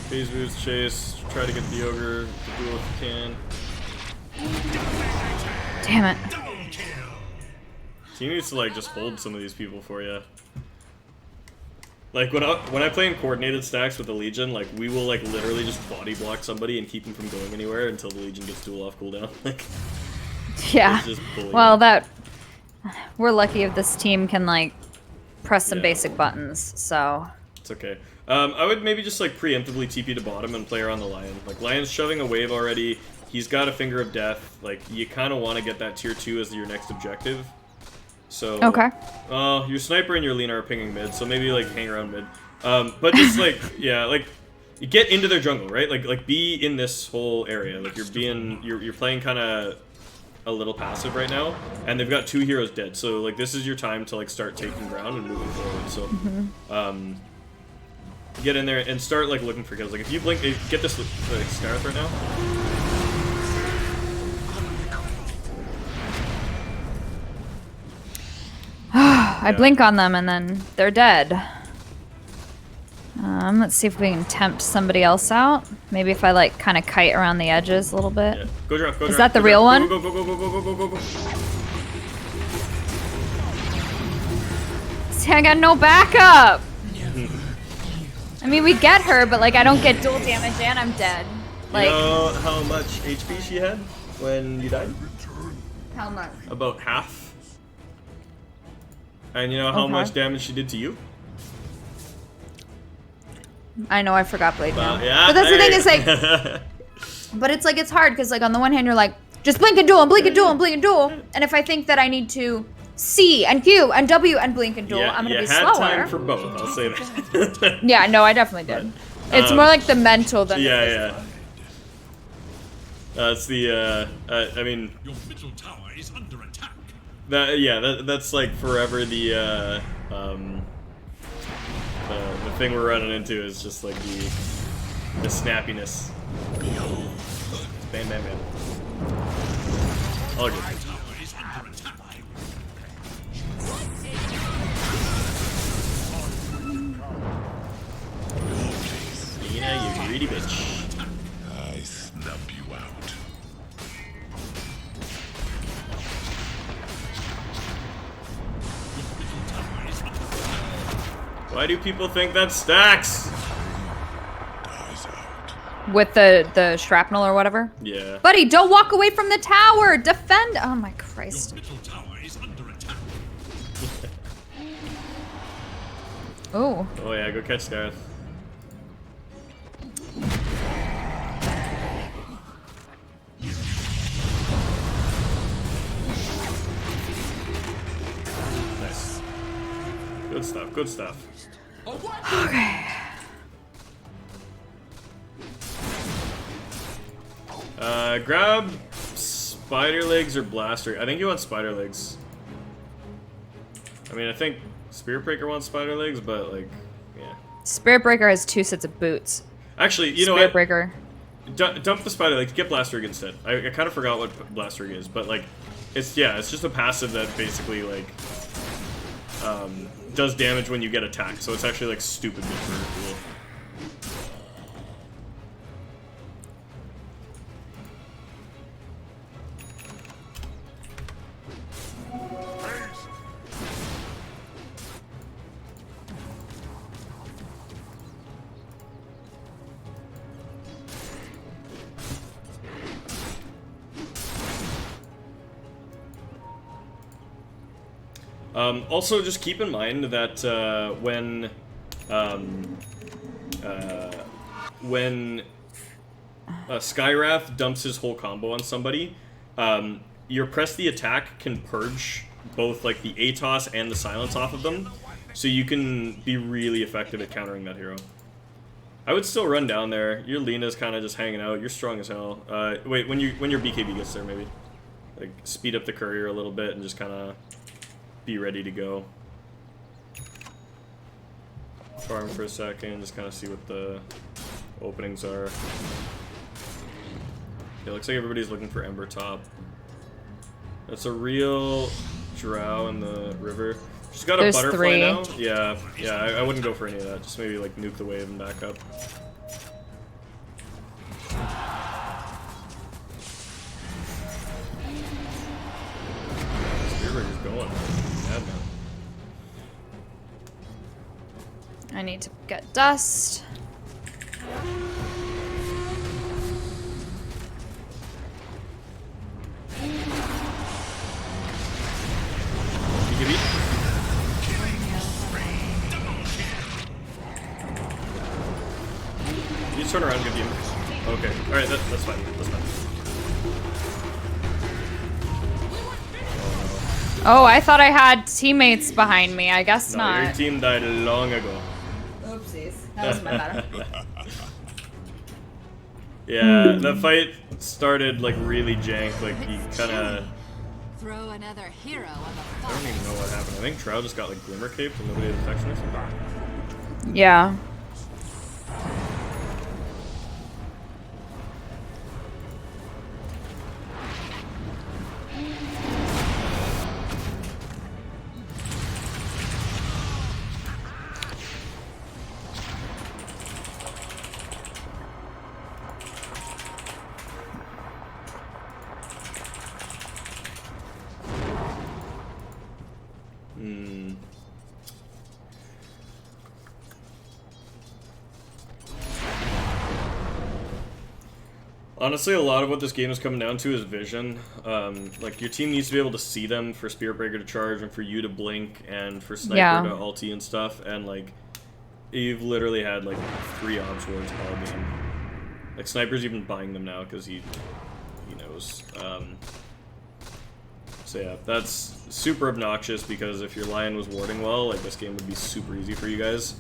Phase boots, chase, try to get the ogre to duel if you can. Damn it. He needs to like just hold some of these people for you. Like when I play in coordinated stacks with the Legion, like we will like literally just body block somebody and keep them from going anywhere until the Legion gets duel off cooldown. Like Yeah. it's just bullying. Well, we're lucky if this team can like press some basic buttons, so. It's okay. I would maybe just like preemptively TP to bottom and play around the Lion. Like Lion's shoving a wave already. He's got a Finger of Death. Like you kind of want to get that tier 2 as your next objective. So Okay. Your sniper and your Lena are pinging mid, so maybe like hang around mid. But just like yeah, like you get into their jungle, right? Like be in this whole area. Like you're playing kind of a little passive right now, and they've got 2 heroes dead. So like this is your time to like start taking ground and moving forward. So get in there and start like looking for kills. Like if you blink, get this like Scarth right now. I blink on them and then they're dead. Let's see if we can tempt somebody else out. Maybe if I like kind of kite around the edges a little bit. Yeah. Go draft, go Is draft, that the go real draft. one? Go. See, I got no backup. I mean, we get her, but like I don't get dual damage and I'm dead. Like, you know how much HP she had when you died? how much? About half. And you know how much damage she did to you? I know, I forgot Blade now. Yeah, But that's the thing is like, but it's like, it's hard because like on the one hand you're like, just blink and duel and blink and duel and blink and duel. And if I think that I need to C and Q and W and blink and duel, I'm gonna be slower. You had time for both, I'll say that. Yeah, no, I definitely did. It's more like the mental than Yeah. It's the, I mean... Your middle tower is under attack. That's like forever the thing we're running into is just like the snappiness. Bam, bam, bam. All good. Lina, you greedy bitch. I snub you out. Why do people think that stacks? Dies out. With the shrapnel or whatever. Yeah. Buddy, don't walk away from the tower. Defend. Oh my Christ. Middle tower is under attack. Oh. Oh yeah, go catch Scarth. Nice. Good stuff, good stuff. Okay. Grab spider legs or blaster. I think you want spider legs. I mean, I think Spirit Breaker wants spider legs, but like, yeah. Spirit Breaker has 2 sets of boots. Actually, you know Spirit what? Breaker. Dump the spider legs. Get blaster rig instead. I kind of forgot what blaster rig is, but like, it's just a passive that basically like does damage when you get attacked. So it's actually like stupid good for cool. Also, just keep in mind that when Skywrath dumps his whole combo on somebody, your press the attack can purge both like the ATOS and the silence off of them, so you can be really effective at countering that hero. I would still run down there. Your Lina's kind of just hanging out. You're strong as hell. Wait, when your BKB gets there, maybe like speed up the courier a little bit and just kind of be ready to go. Farm for a second, just kind of see what the openings are. Yeah, looks like everybody's looking for Ember top. That's a real drow in the river. She's got a There's butterfly 3. now. Yeah, I wouldn't go for any of that. Just maybe like nuke the wave and back up. Spearbreaker's going. Bad man. I need to get dust. BKB? You just turn around and give the image. Okay, alright, that's fine. That's fine. Oh, I thought I had teammates behind me. I guess No, your not. team died long ago. Oopsies. That was my bad. Yeah, the fight started like really jank. Like you kind of. Throw another hero on the I don't even know what happened. I think Trow just got like glimmer caped and nobody had infection or something. Yeah. Honestly, a lot of what this game is coming down to is vision. Like, your team needs to be able to see them for Spirit Breaker to charge and for you to blink and for Sniper to ulti and stuff. And, like, you've literally had, like, 3 obs wards all game. Like, Sniper's even buying them now because he knows. So, yeah, that's super obnoxious because if your Lion was warding well, like, this game would be super easy for you guys.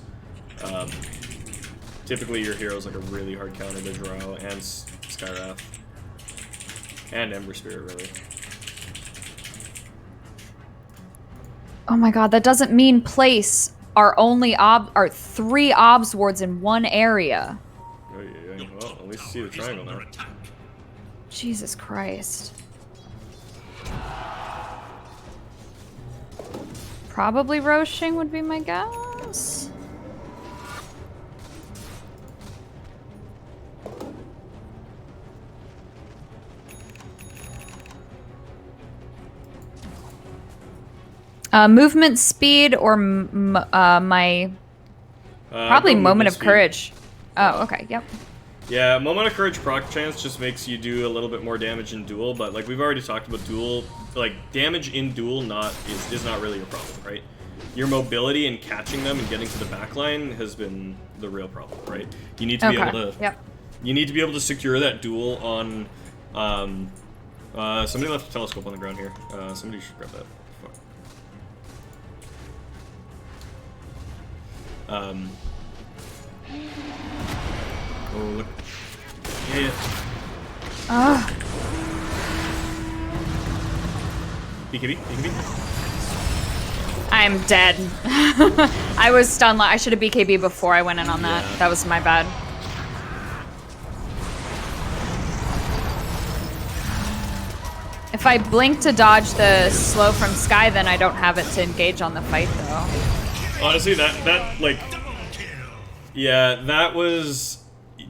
Typically, your hero's, like, a really hard counter to Drow and Skywrath. And Ember Spirit, really. Oh my god, that doesn't mean place our only 3 obs wards in one area. Oh, yeah, well, at least see the triangle now. Jesus Christ. Probably Roshing would be my guess. Movement speed or my probably go moment of speed. courage. Oh, okay, yep. Yeah, moment of courage proc chance just makes you do a little bit more damage in duel, but like we've already talked about duel, like damage in duel is not really a problem, right? Your mobility and catching them and getting to the backline has been the real problem, right? You need to be able to you need to be able to secure that duel on somebody left a telescope on the ground here. Somebody should grab that. Fuck. Oh, look. Yeah. BKB? BKB? I'm dead. I was stunned. I should have BKB before I went in on that. Yeah. That was my bad. If I blink to dodge the slow from Sky, then I don't have it to engage on the fight, though. Honestly, that like, yeah, that was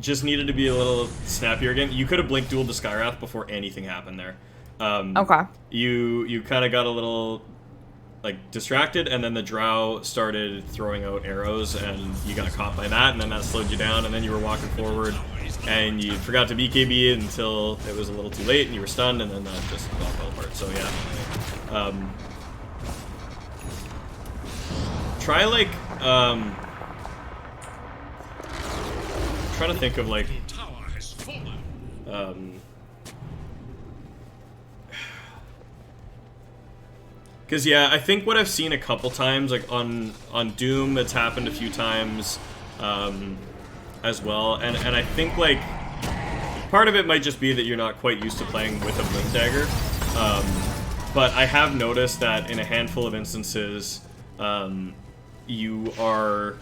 just needed to be a little snappier again. You could have blinked duel to Skywrath before anything happened there. Okay. You kind of got a little like distracted, and then the Drow started throwing out arrows, and you got caught by that, and then that slowed you down, and then you were walking forward, and you forgot to BKB until it was a little too late, and you were stunned, and then that just all fell apart. So yeah. Try like trying to think of like because yeah, I think what I've seen a couple times, like on Doom, it's happened a few times as well, and I think like part of it might just be that you're not quite used to playing with a Blink Dagger, but I have noticed that in a handful of instances, you are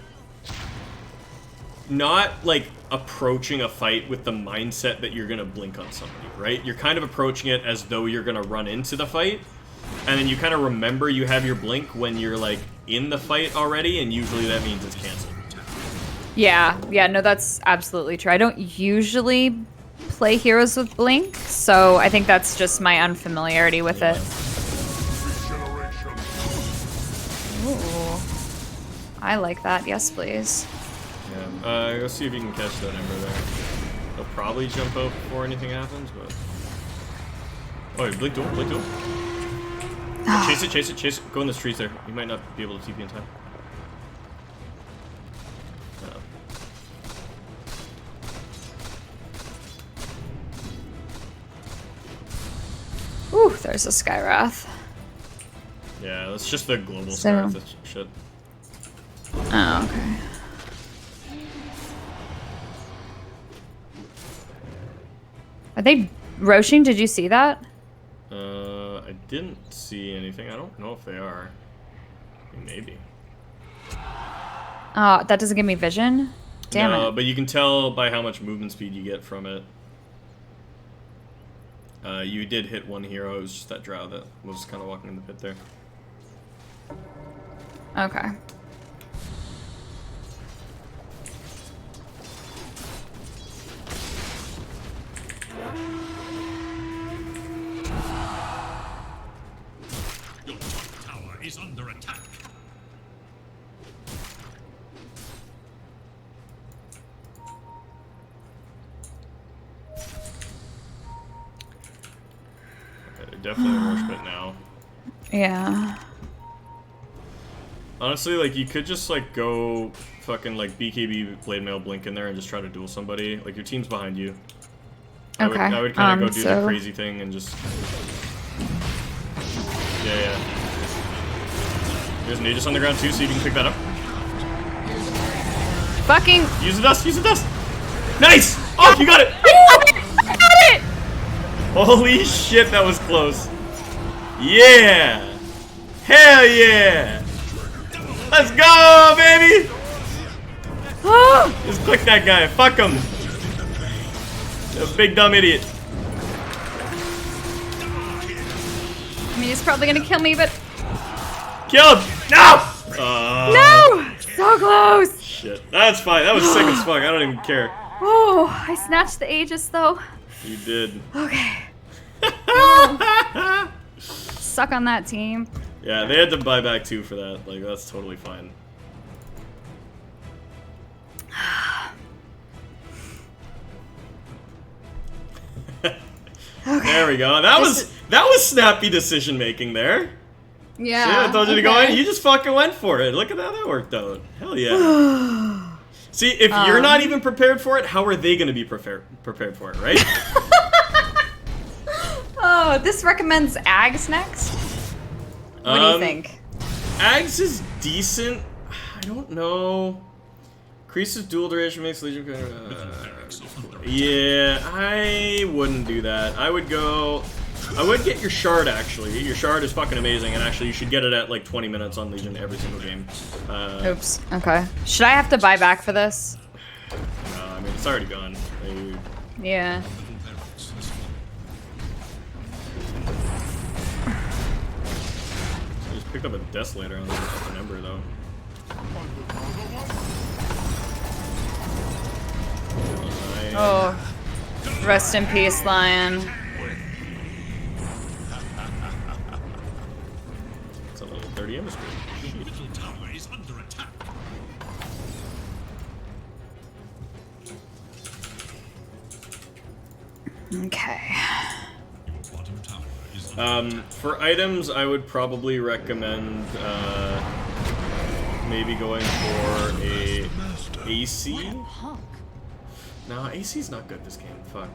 not like approaching a fight with the mindset that you're gonna blink on somebody, right? You're kind of approaching it as though you're gonna run into the fight, and then you kind of remember you have your blink when you're like in the fight already, and usually that means it's canceled. Yeah, no, that's absolutely true. I don't usually play heroes with blink, so I think that's just my unfamiliarity with it. Ooh. I like that. Yes, please. Yeah, go see if you can catch that Ember there. They'll probably jump out before anything happens, but... Oh, blink duel, blink duel. Chase it, chase it, chase it. Go in those trees there. You might not be able to TP in time. Ooh, there's a Skywrath. Yeah, that's just the global Skywrath shit. Oh, okay. Are they Roshing? Did you see that? I didn't see anything. I don't know if they are. Maybe. Oh, that doesn't give me vision? Damn it. No, but you can tell by how much movement speed you get from it. You did hit one hero. It was just that Drow that was kind of walking in the pit there. Okay. Your top tower is under attack. Okay, definitely a rush pit now. Yeah. Honestly, like, you could just, like, go fucking, like, BKB Blade Mail Blink in there and just try to duel somebody. Like, your team's behind you. Okay. I would kind of go do the crazy thing and just... Yeah. There's an Aegis on the ground, too, so you can pick that up. Fucking... Use the dust, use the dust! Nice! Oh, you got it! I got it! Holy shit, that was close. Yeah! Hell yeah! Let's go, baby! Just click that guy. Fuck him. A big dumb idiot. mean, he's probably gonna kill me, but Kill him! No! no! So close. Shit. That's fine. That was sick as fuck. I don't even care. Oh, I snatched the Aegis though. You did. Okay. Suck on that team. Yeah, they had to buy back 2 for that. Like, that's totally fine. There we go. That was snappy decision making there. Yeah. See, I told you to go in. You just fucking went for it. Look at how that worked out. Hell yeah. See, if you're not even prepared for it, how are they going to be prepared for it, right? Oh, this recommends Ags next. What do you think? Ags is decent. I don't know. Increases dual duration, makes Legion. Yeah, I wouldn't do that. I would get your shard actually. Your shard is fucking amazing, and actually you should get it at like 20 minutes on Legion every single game. Oops. Okay. Should I have to buy back for this? No, I mean it's already gone. Yeah. I just picked up a Desolator on the fucking Ember though. Oh. Rest in peace, Lion. It's a little 30 industry. Your middle tower is under attack. Okay. Your bottom tower is under For items, I would probably recommend maybe going for a AC. No, AC's not good this game. Fuck.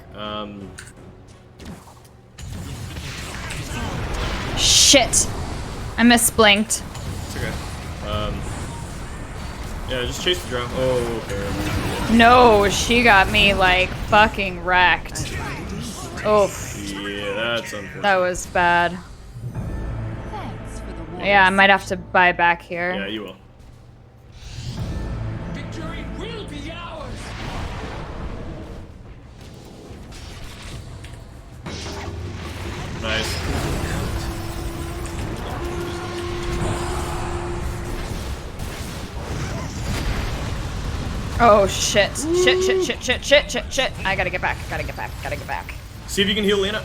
Shit. I misblinked. It's okay. Yeah, just chase the drone. Oh, okay. No, she got me like fucking wrecked. Oof. Yeah, that's unfortunate. That was bad. Thanks for the Yeah, I might have to buy back here. Yeah, you will. Victory will be ours. Nice. Oh shit. Shit. I gotta get back. Gotta get back. See if you can heal Lena.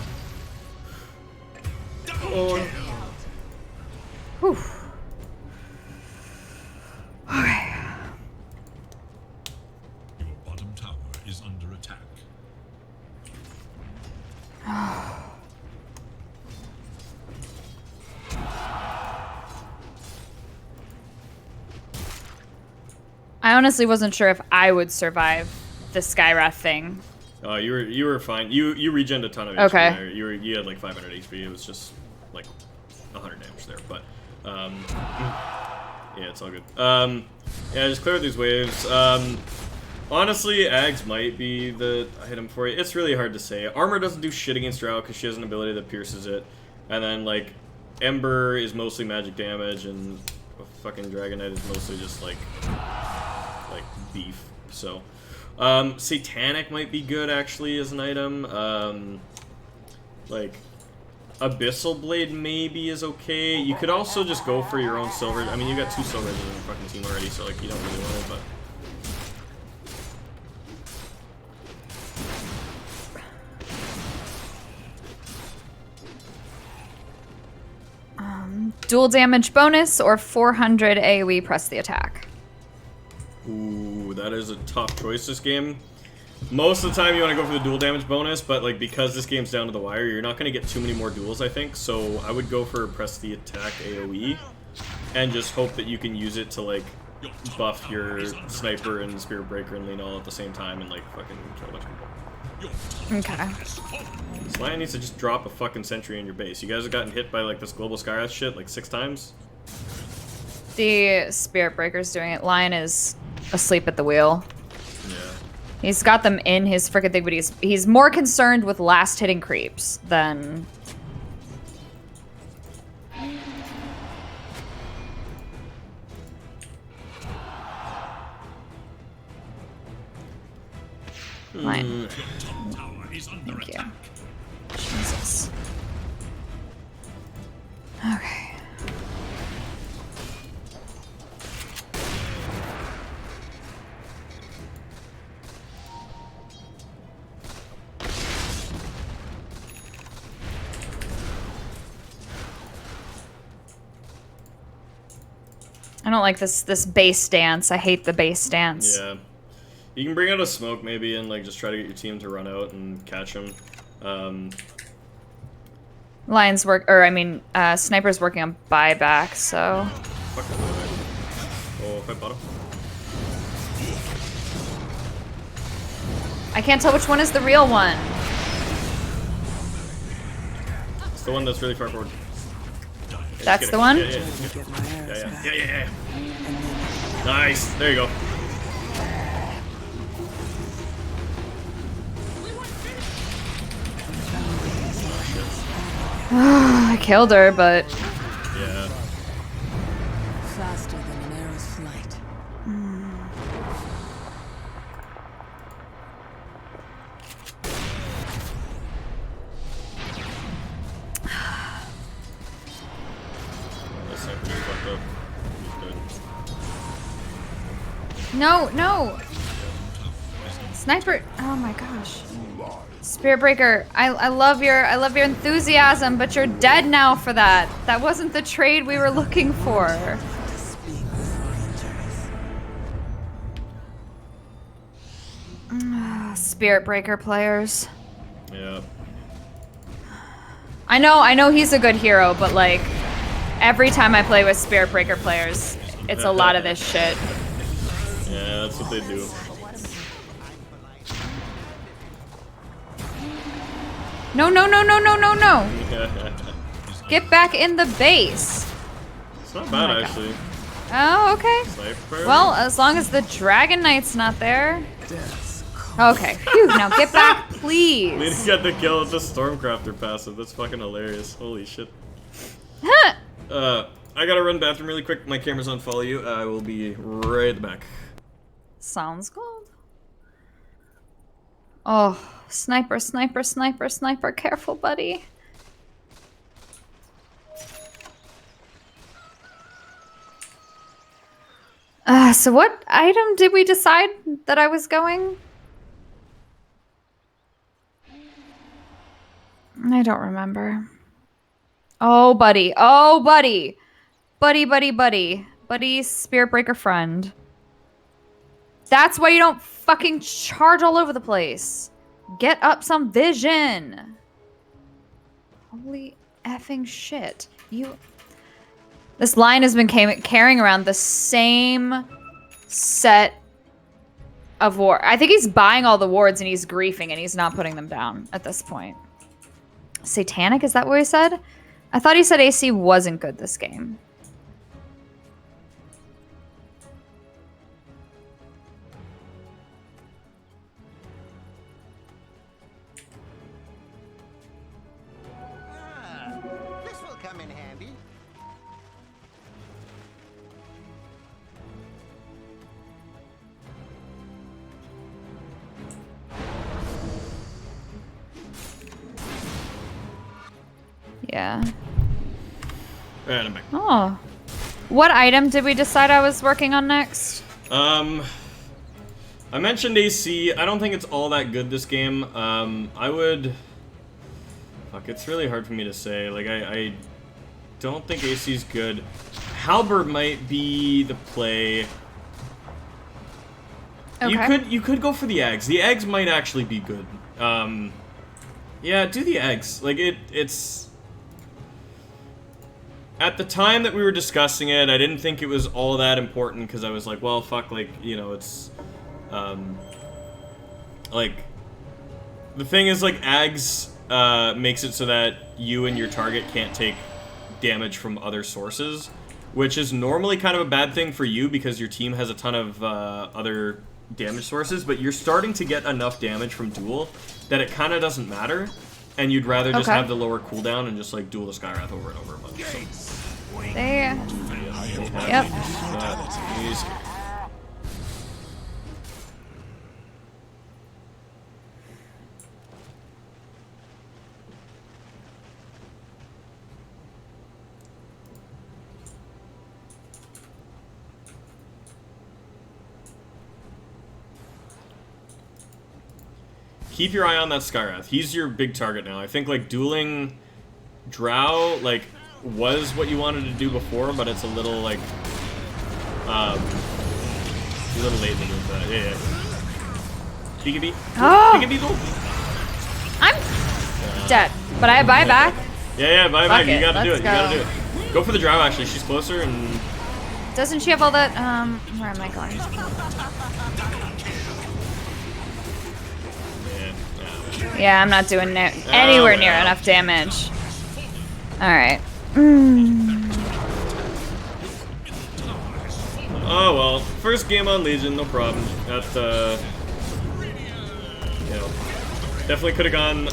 Oh. Whew. Okay. your bottom tower is under attack. I honestly wasn't sure if I would survive the Skywrath thing. Oh, you were fine. You regened a ton of HP Okay. there. You had like 500 HP. It was just like 100 damage there, but yeah, it's all good. Yeah, just clear these waves. Honestly, Ags might be the item for you. It's really hard to say. Armor doesn't do shit against Drow because she has an ability that pierces it, and then like Ember is mostly magic damage, and fucking Dragon Knight is mostly just like beef. So. Satanic might be good actually as an item. Like Abyssal Blade maybe is okay. You could also just go for your own silver. I mean, you got 2 silver in your fucking team already, so like you don't really want it, but. Dual damage bonus or 400 AoE press the attack. Ooh, that is a tough choice this game. Most of the time you want to go for the dual damage bonus, but like because this game's down to the wire, you're not going to get too many more duels, I think. So I would go for press the attack AoE and just hope that you can use it to like buff your sniper and spirit breaker and lean all at the same time and like fucking kill a bunch of people. Okay. This Lion needs to just drop a fucking sentry in your base. You guys have gotten hit by like this global Skywrath shit like 6 times. The Spirit Breaker's doing it. Lion is asleep at the wheel. Yeah. He's got them in his frickin' thing, but he's more concerned with last hitting creeps than... Lion. Thank you. Jesus. Okay. I don't like this base dance. I hate the base dance. Yeah. You can bring out a smoke maybe and like just try to get your team to run out and catch him. Lions work, or I mean, Sniper's working on buyback, so. Fuck that buyback. Oh, fight bottom. I can't tell which one is the real one. It's the one that's really far forward. That's the one? Yeah. Nice. There you go. I killed her, but Yeah. Faster than an arrow's flight. That sniper just fucked up. He's dead. no. Sniper. Oh my gosh. Spirit Breaker, I love your enthusiasm, but you're dead now for that. That wasn't the trade we were looking for. Spirit Breaker players. Yeah. I know he's a good hero, but like every time I play with Spirit Breaker players, it's a lot of this shit. Yeah, that's what they do. No. Get back in the base. It's not bad actually. Oh, okay. Sniper. Well, as long as the Dragon Knight's not there. Okay. Phew, now get back, please. Leading got the kill with the Stormcrafter passive. That's fucking hilarious. Holy shit. I gotta run bathroom really quick. My camera's on follow you. I will be right at the back. Sounds good. Oh, sniper. Careful, buddy. So what item did we decide that I was going? I don't remember. Oh, buddy. Buddy, Spirit Breaker friend. That's why you don't fucking charge all over the place. Get up some vision. Holy effing shit. This line has been carrying around the same set of war. I think he's buying all the wards and he's griefing and he's not putting them down at this point. Satanic, is that what he said? I thought he said AC wasn't good this game. This will come in handy. Yeah. Alright, I'm back. Oh. What item did we decide I was working on next? I mentioned AC. I don't think it's all that good this game. I would... Fuck, it's really hard for me to say. Like, I don't think AC is good. Halberd might be the play. Okay. You could go for the eggs. The eggs might actually be good. Yeah, do the eggs. Like, it's... At the time that we were discussing it, I didn't think it was all that important because I was like, well, fuck, like, you know, it's... like... The thing is, like, Ags makes it so that you and your target can't take damage from other sources, which is normally kind of a bad thing for you because your team has a ton of other damage sources, but you're starting to get enough damage from duel that it kind of doesn't matter, and you'd rather just have the lower cooldown and just, like, duel the Skywrath over and over a bunch. So. There. Yep. Easy. keep your eye on that Skyrath. He's your big target now. I think like dueling Drow like was what you wanted to do before, but it's a little like a little late to do that. Yeah. Peekabee. Oh. Peekabee duel. I'm dead, but I have buyback. Yeah, buyback. Fuck You it, gotta do it. let's You gotta go. do it. Go for the Drow. Actually, she's closer and. Doesn't she have all that? Where am I going? Yeah, I'm not doing anywhere near enough damage. All right. Oh well, first game on Legion, no problem. That you know, definitely could have gone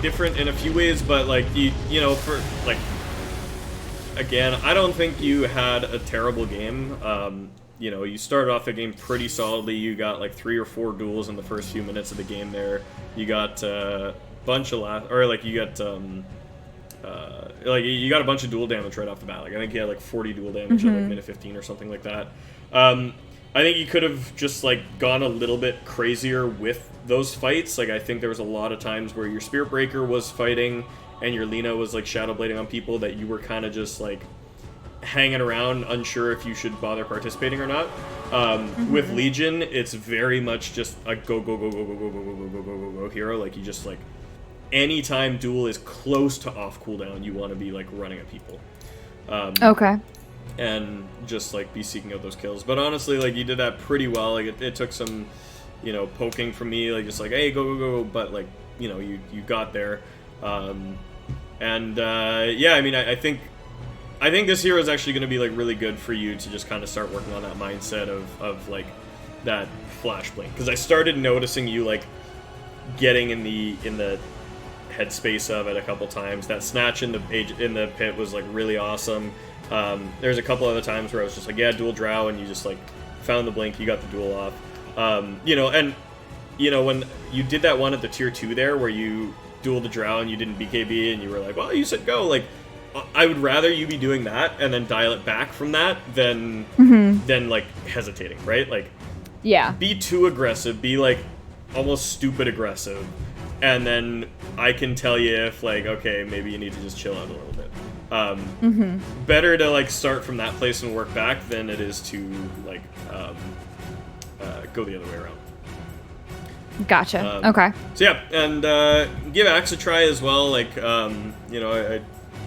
different in a few ways, but like you know, for like again, I don't think you had a terrible game. You know, you started off the game pretty solidly. You got like 3 or 4 duels in the first few minutes of the game there. You got a bunch of you got you got a bunch of duel damage right off the bat. Like I think you had like 40 duel damage at like minute 15 or something like that. I think you could have just like gone a little bit crazier with those fights. Like I think there was a lot of times where your Spirit Breaker was fighting and your Lina was like shadow blading on people that you were kind of just like hanging around, unsure if you should bother participating or not. With Legion, it's very much just a go hero. Like you just like anytime duel is close to off cooldown, you want to be like running at people. Okay. And just like be seeking out those kills. But honestly, like you did that pretty well. Like it took some, you know, poking from me, like just like hey go. But like you know you got there. Yeah, I mean I think this hero is actually going to be like really good for you to just kind of start working on that mindset of like that flash blink, because I started noticing you like getting in the headspace of it a couple times. That snatch in the pit was like really awesome. There's a couple other times where I was just like yeah dual drow and you just like found the blink, you got the duel off. You know, and you know when you did that one at the tier 2 there where you dueled the drow and you didn't BKB and you were like well you said go, like I would rather you be doing that and then dial it back from that than like hesitating, right? Like, yeah, be too aggressive, be like almost stupid aggressive, and then I can tell you if like okay maybe you need to just chill out a little bit. Better to like start from that place and work back than it is to like go the other way around. Gotcha. Okay. So yeah, and give Axe a try as well. Like you know I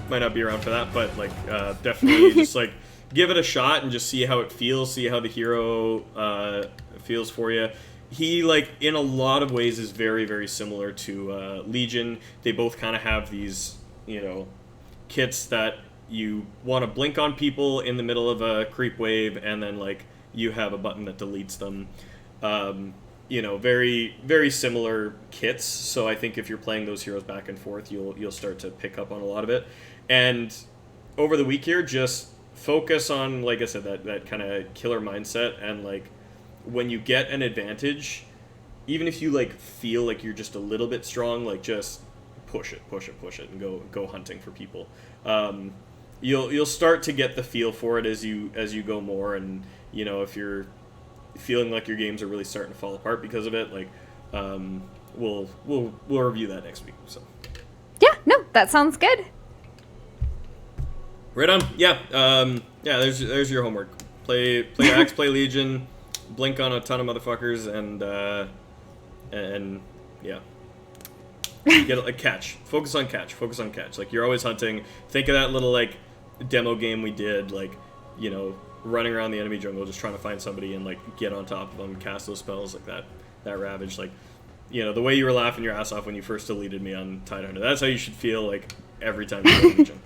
might not be around for that, but like definitely just like give it a shot and just see how it feels, see how the hero feels for you. He like in a lot of ways is very, very similar to Legion. They both kind of have these, you know, kits that you want to blink on people in the middle of a creep wave, and then like you have a button that deletes them. You know, very, very similar kits. So I think if you're playing those heroes back and forth, you'll start to pick up on a lot of it. And over the week here, just focus on, like I said, that kind of killer mindset. And like when you get an advantage, even if you like feel like you're just a little bit strong, like just push it, and go hunting for people. You'll start to get the feel for it as you go more. And you know, if you're feeling like your games are really starting to fall apart because of it, like we'll review that next week. So yeah, no, that sounds good. Right on. Yeah. Yeah. There's your homework. Play Axe, play Legion, blink on a ton of motherfuckers, and yeah. Get a catch. Focus on catch. Like you're always hunting. Think of that little like demo game we did, like you know, running around the enemy jungle just trying to find somebody and like get on top of them, cast those spells like that Ravage, like you know the way you were laughing your ass off when you first deleted me on Tidehunter. That's how you should feel like every time you go to Legion.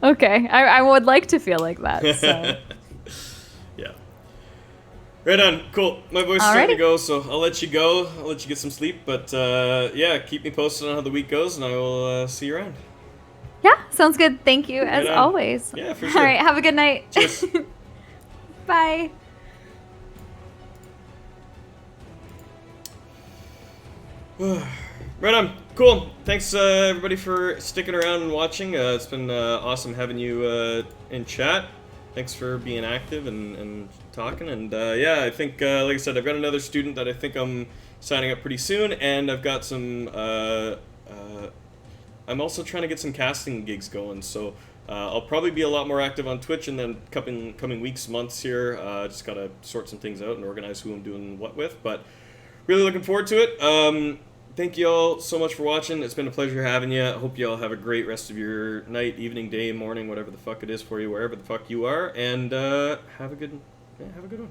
Okay, I would like to feel like that. So. Yeah. Right on. Cool. My voice is starting to go, so I'll let you go. I'll let you get some sleep. But yeah, keep me posted on how the week goes, and I will see you around. Yeah, sounds good. Thank you, as always. Yeah, for sure. All right, have a good night. Cheers. Bye. Right on. Cool. Thanks, everybody, for sticking around and watching. It's been awesome having you in chat. Thanks for being active and talking. And yeah, I think, like I said, I've got another student that I think I'm signing up pretty soon, and I've got some. I'm also trying to get some casting gigs going, so I'll probably be a lot more active on Twitch in the coming weeks, months here. Just gotta sort some things out and organize who I'm doing what with, but really looking forward to it. Thank you all so much for watching. It's been a pleasure having you. I hope you all have a great rest of your night, evening, day, morning, whatever the fuck it is for you, wherever the fuck you are, and have a good one.